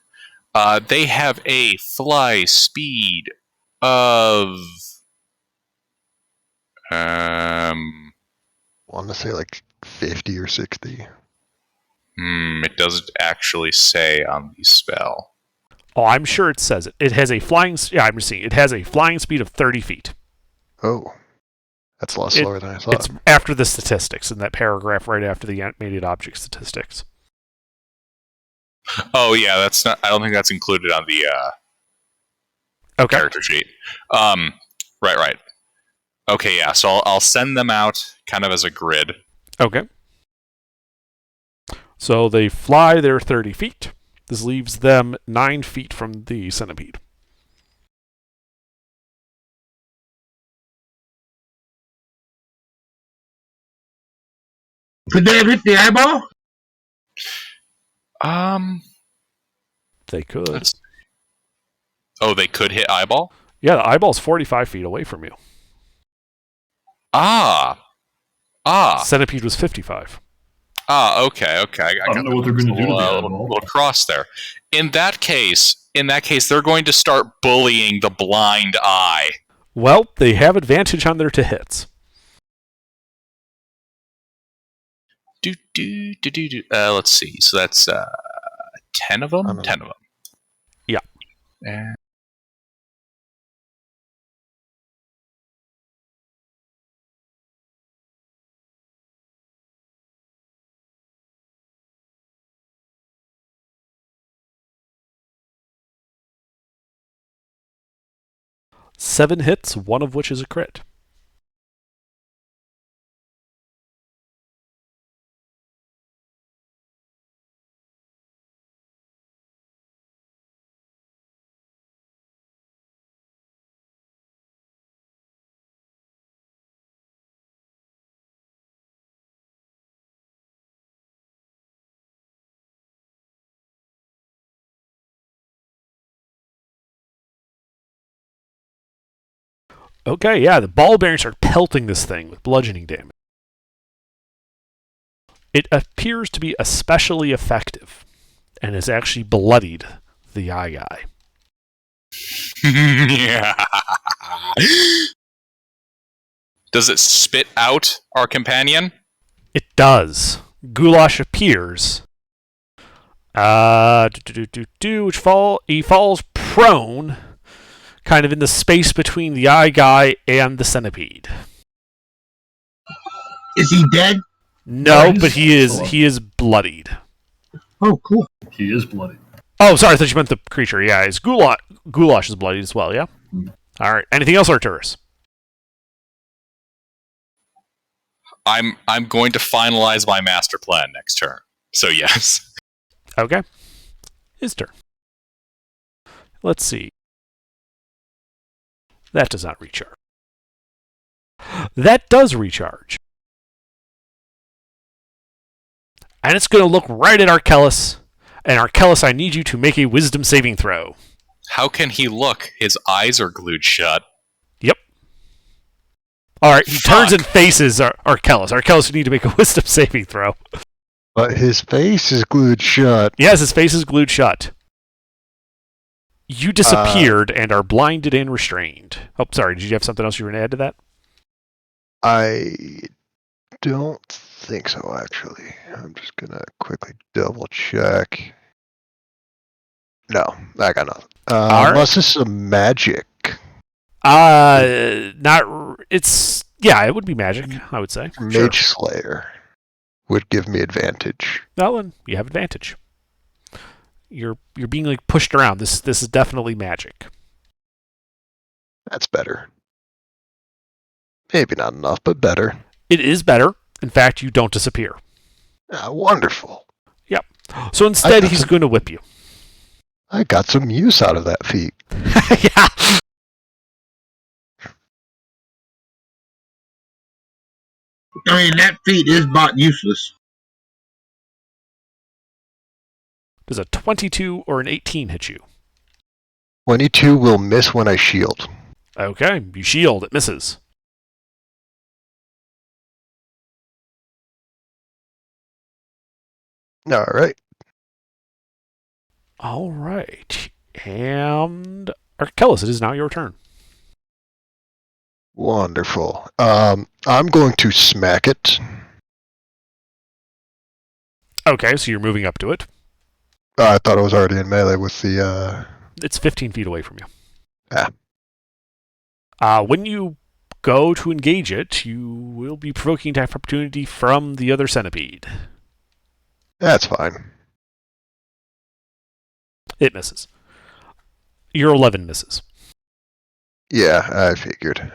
F: They have a fly speed of
D: I want to say like 50 or 60.
F: It doesn't actually say on the spell.
A: Oh, I'm sure it says it. It has a flying. Yeah, I'm seeing. It has a flying speed of 30 feet.
D: Oh, that's a lot slower than I thought.
A: It's after the statistics in that paragraph, right after the animated object statistics.
F: Oh yeah, that's not. I don't think that's included on the character sheet. Right. Okay, yeah. So I'll send them out kind of as a grid.
A: Okay. So they fly their 30 feet. This leaves them 9 feet from the centipede.
G: Could they have hit the eyeball?
A: They could.
F: Oh, they could hit eyeball?
A: Yeah, the eyeball's 45 feet away from you.
F: Ah.
A: Centipede was 55.
F: Okay.
B: I don't know what they're going to do to the
F: little
B: eyeball.
F: cross there. In that case, they're going to start bullying the blind eye.
A: Well, they have advantage on their to hits.
F: Let's see. So that's 10 of them? 10 of them.
A: Yeah.
F: And
A: 7 hits, one of which is a crit. Okay, yeah, the ball bearings are pelting this thing with bludgeoning damage. It appears to be especially effective and has actually bloodied the eye guy.
F: yeah. Does it spit out our companion?
A: It does. Goulash appears. He falls prone, kind of in the space between the eye guy and the centipede.
G: Is he dead?
A: No, but he is bloodied.
G: Oh, cool.
B: He is bloody.
A: Oh, sorry, I thought you meant the creature. Yeah, his goulash is bloodied as well, yeah? All right. Anything else, Arturus?
F: I'm going to finalize my master plan next turn. So yes.
A: Okay. His turn. Let's see. That does not recharge. That does recharge. And it's going to look right at Arkellis. And Arkellis, I need you to make a wisdom saving throw.
F: How can he look? His eyes are glued shut.
A: Yep. All right, he turns and faces Arkellis. Arkellis, you need to make a wisdom saving throw.
D: But his face is glued shut.
A: Yes, his face is glued shut. You disappeared and are blinded and restrained. Oh, sorry, did you have something else you were going to add to that?
D: I don't think so, actually. I'm just going to quickly double check. No, I got nothing. Unless this is a magic.
A: It would be magic, I would say.
D: Mage Slayer would give me advantage.
A: Well, then you have advantage. You're being like pushed around. This is definitely magic.
D: That's better. Maybe not enough, but better.
A: It is better. In fact, you don't disappear.
D: Ah, wonderful.
A: Yep. So instead, he's going to whip you.
D: I got some use out of that feat.
A: Yeah.
G: I mean, that feat is bought useless.
A: Does a 22 or an 18 hit you?
D: 22 will miss when I shield.
A: Okay, you shield. It misses.
D: All right.
A: All right. And Arkellis, it is now your turn.
D: Wonderful. I'm going to smack it.
A: Okay, so you're moving up to it.
D: I thought I was already in melee with the...
A: It's 15 feet away from you.
D: Ah.
A: When you go to engage it, you will be provoking attack opportunity from the other centipede.
D: That's fine.
A: It misses. Your 11 misses.
D: Yeah, I figured.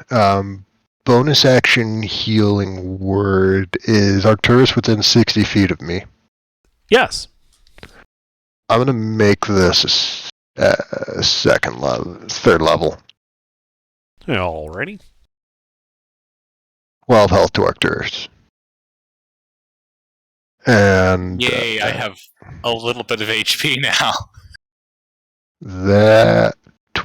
D: Bonus action healing word is Arcturus within 60 feet of me.
A: Yes.
D: I'm going to make this a third level.
A: Alrighty.
D: 12 health to Arcturus. And...
F: Yay, I have a little bit of HP now.
D: That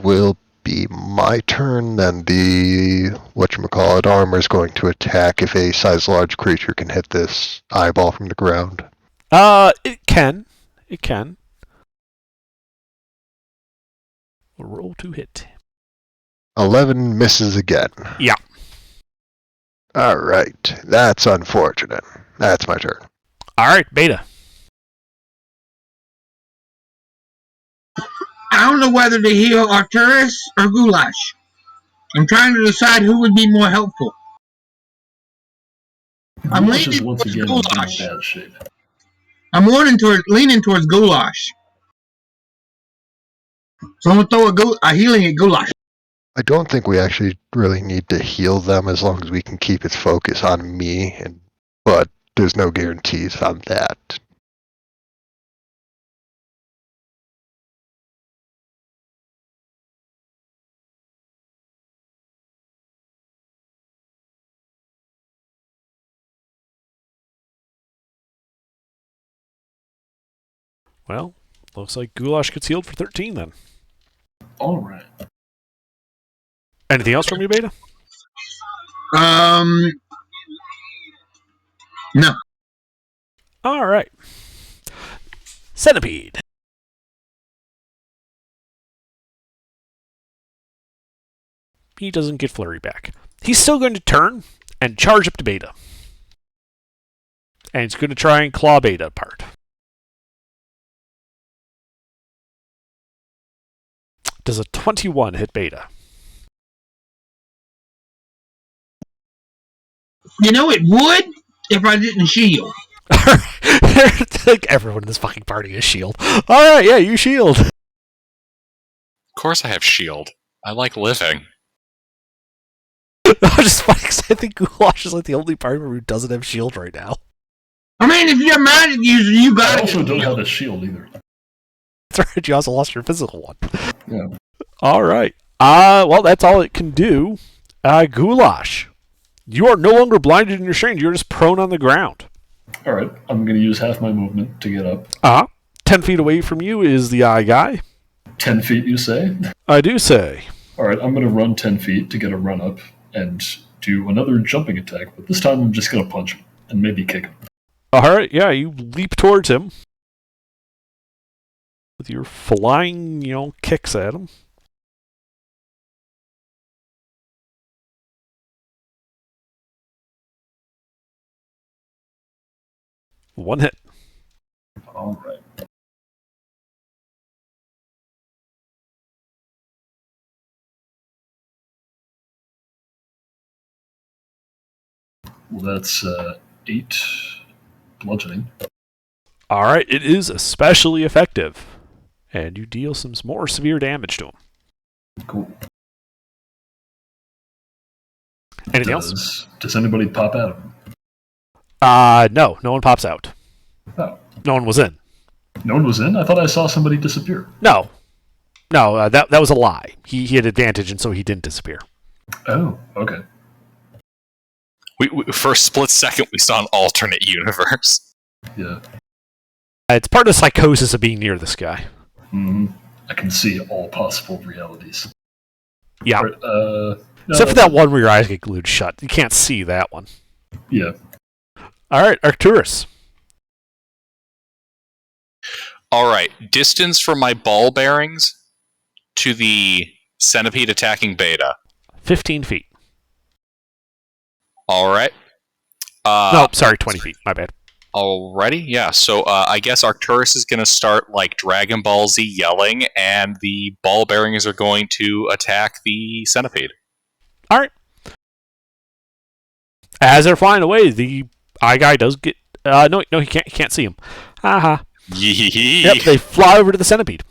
D: will be my turn. Then the whatchamacallit armor is going to attack if a size large creature can hit this eyeball from the ground.
A: It can. It can. Roll to hit.
D: 11 misses again.
A: Yeah.
D: Alright. That's unfortunate. That's my turn.
A: Alright, Beta.
G: I don't know whether to heal Arcturus or Goulash. I'm trying to decide who would be more helpful. I'm
B: Goulash is
G: leaning
B: once
G: towards
B: again in
G: Goulash.
B: bad shape.
G: I'm leaning towards Goulash. So I'm going to throw a healing at Goulash.
D: I don't think we actually really need to heal them as long as we can keep its focus on me, but there's no guarantees on that.
A: Well, looks like Goulash gets healed for 13 then.
B: All right.
A: Anything else from you, Beta?
G: No.
A: Alright. Centipede. He doesn't get flurry back. He's still going to turn and charge up to Beta. And he's going to try and claw Beta apart. Does a 21 hit Beta?
G: You know, it would if I didn't shield.
A: Like everyone in this fucking party is shield. Alright, yeah, you shield.
F: Of course I have shield. I like living.
A: I'm just funny because I think Goulash is like the only party member who doesn't have shield right now.
G: I mean, if you're a magic user, you
B: I
G: got
B: also
G: it.
B: don't have a shield either.
A: That's right, you also lost your physical one.
B: Yeah.
A: Alright. Well, that's all it can do. Goulash. You are no longer blinded in your strength, you're just prone on the ground.
B: All right. I'm going to use half my movement to get up.
A: 10 feet away from you is the eye guy.
B: 10 feet, you say?
A: I do say.
B: All right. I'm going to run 10 feet to get a run up and do another jumping attack, but this time I'm just going to punch him and maybe kick him.
A: Alright, yeah, you leap towards him. With your flying, kicks at him. One hit.
B: All right. Well, that's 8 bludgeoning.
A: Alright, it is especially effective. And you deal some more severe damage to him.
B: Cool.
A: Anything else?
B: Does anybody pop out?
A: No one pops out.
B: Oh,
A: No one was in.
B: no one was in? I thought I saw somebody disappear.
A: No, that was a lie. He had advantage, and so he didn't disappear.
B: Oh, okay.
F: We for a split second, we saw an alternate universe.
B: Yeah.
A: It's part of the psychosis of being near this guy.
B: I can see all possible realities.
A: Yeah.
B: Right, no,
A: Except for that one where your eyes get glued shut. You can't see that one.
B: Yeah.
A: All right, Arcturus.
F: All right, distance from my ball bearings to the centipede attacking Beta.
A: 15 feet.
F: All right.
A: No, sorry, 20 feet. My bad.
F: Alrighty, yeah. So I guess Arcturus is going to start like Dragon Ball Z yelling, and the ball bearings are going to attack the centipede.
A: All right. As they're flying away, the eye guy does get. No, he can't. He can't see him. Haha.
F: Yee.
A: Yep, they fly over to the centipede.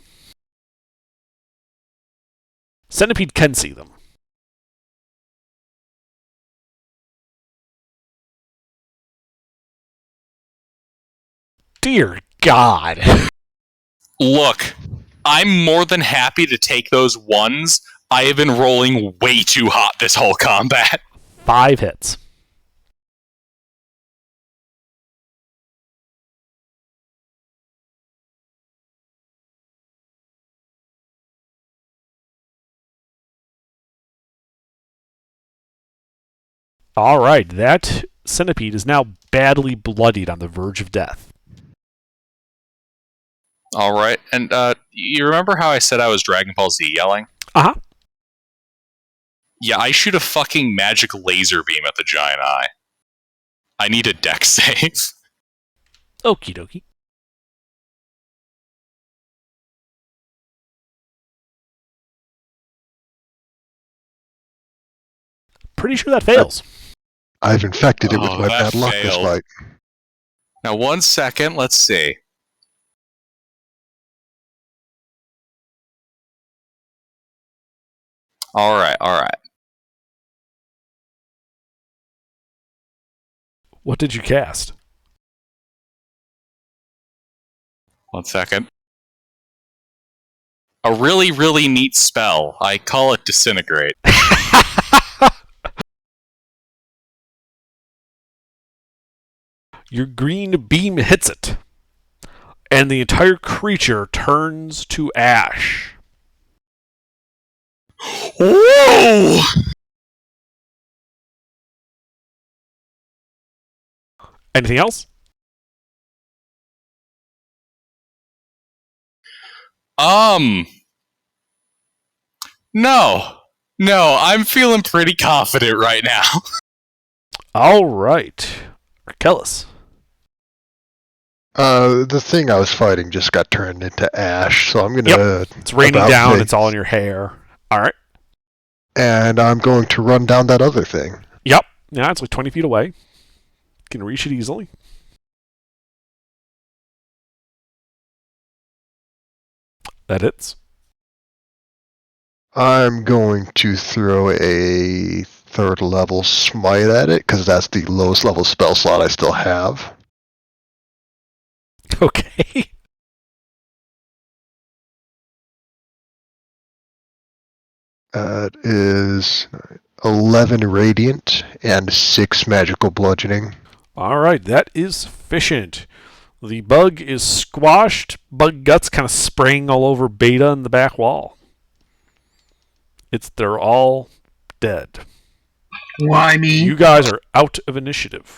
A: Centipede can see them. Dear God.
F: Look, I'm more than happy to take those ones. I have been rolling way too hot this whole combat.
A: 5 hits. All right, that centipede is now badly bloodied on the verge of death.
F: All right, and you remember how I said I was Dragon Ball Z yelling?
A: Uh-huh.
F: Yeah, I shoot a fucking magic laser beam at the giant eye. I need a dex save.
A: Okie dokie. Pretty sure that fails.
D: I've infected it with
F: Oh,
D: my
F: that
D: bad luck this
F: failed.
D: fight.
F: Now, 1 second, let's see. All right.
A: What did you cast?
F: 1 second. A really, really neat spell. I call it Disintegrate.
A: Your green beam hits it, and the entire creature turns to ash.
F: Whoa!
A: Anything else?
F: No, I'm feeling pretty confident right now.
A: All right. Arkellis.
D: The thing I was fighting just got turned into ash, so I'm gonna.
A: It's raining
D: about
A: down.
D: face.
A: It's all in your hair. All right.
D: And I'm going to run down that other thing.
A: Yep. Yeah, it's like 20 feet away. Can reach it easily. That hits.
D: I'm going to throw a 3rd level smite at it, because that's the lowest level spell slot I still have.
A: Okay.
D: That is 11 radiant and 6 magical bludgeoning.
A: All right. That is sufficient. The bug is squashed. Bug guts kind of spraying all over Beta in the back wall. They're all dead.
G: Why me?
A: You guys are out of initiative.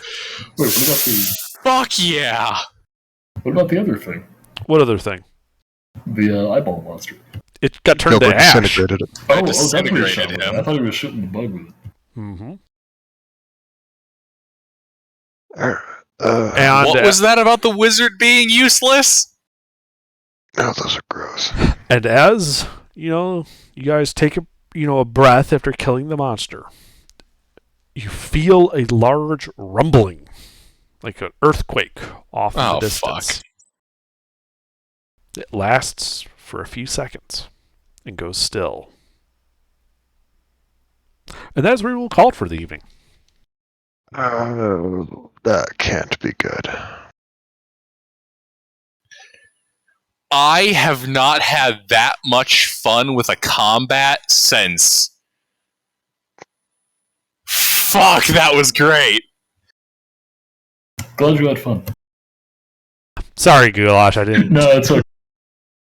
B: Wait, what about the
F: Fuck yeah!
B: other thing?
A: What other thing?
B: The eyeball monster.
A: It got turned to
D: Gilbert
A: ash.
D: disintegrated it.
B: Oh, that's what he
F: disintegrated
B: shot with.
F: him.
B: I thought he was shooting the bug with it.
A: Mm-hmm.
D: And
F: What was that about the wizard being useless?
D: oh, those are gross.
A: And as you guys take a breath after killing the monster, you feel a large rumbling, like an earthquake off in the
F: Oh,
A: distance.
F: fuck.
A: It lasts for a few seconds and goes still. And that is where we will call it for the evening.
D: That can't be good.
F: I have not had that much fun with a combat since. Fuck, that was great.
B: Glad you had fun.
A: Sorry, Goulash, I didn't.
B: No, it's okay.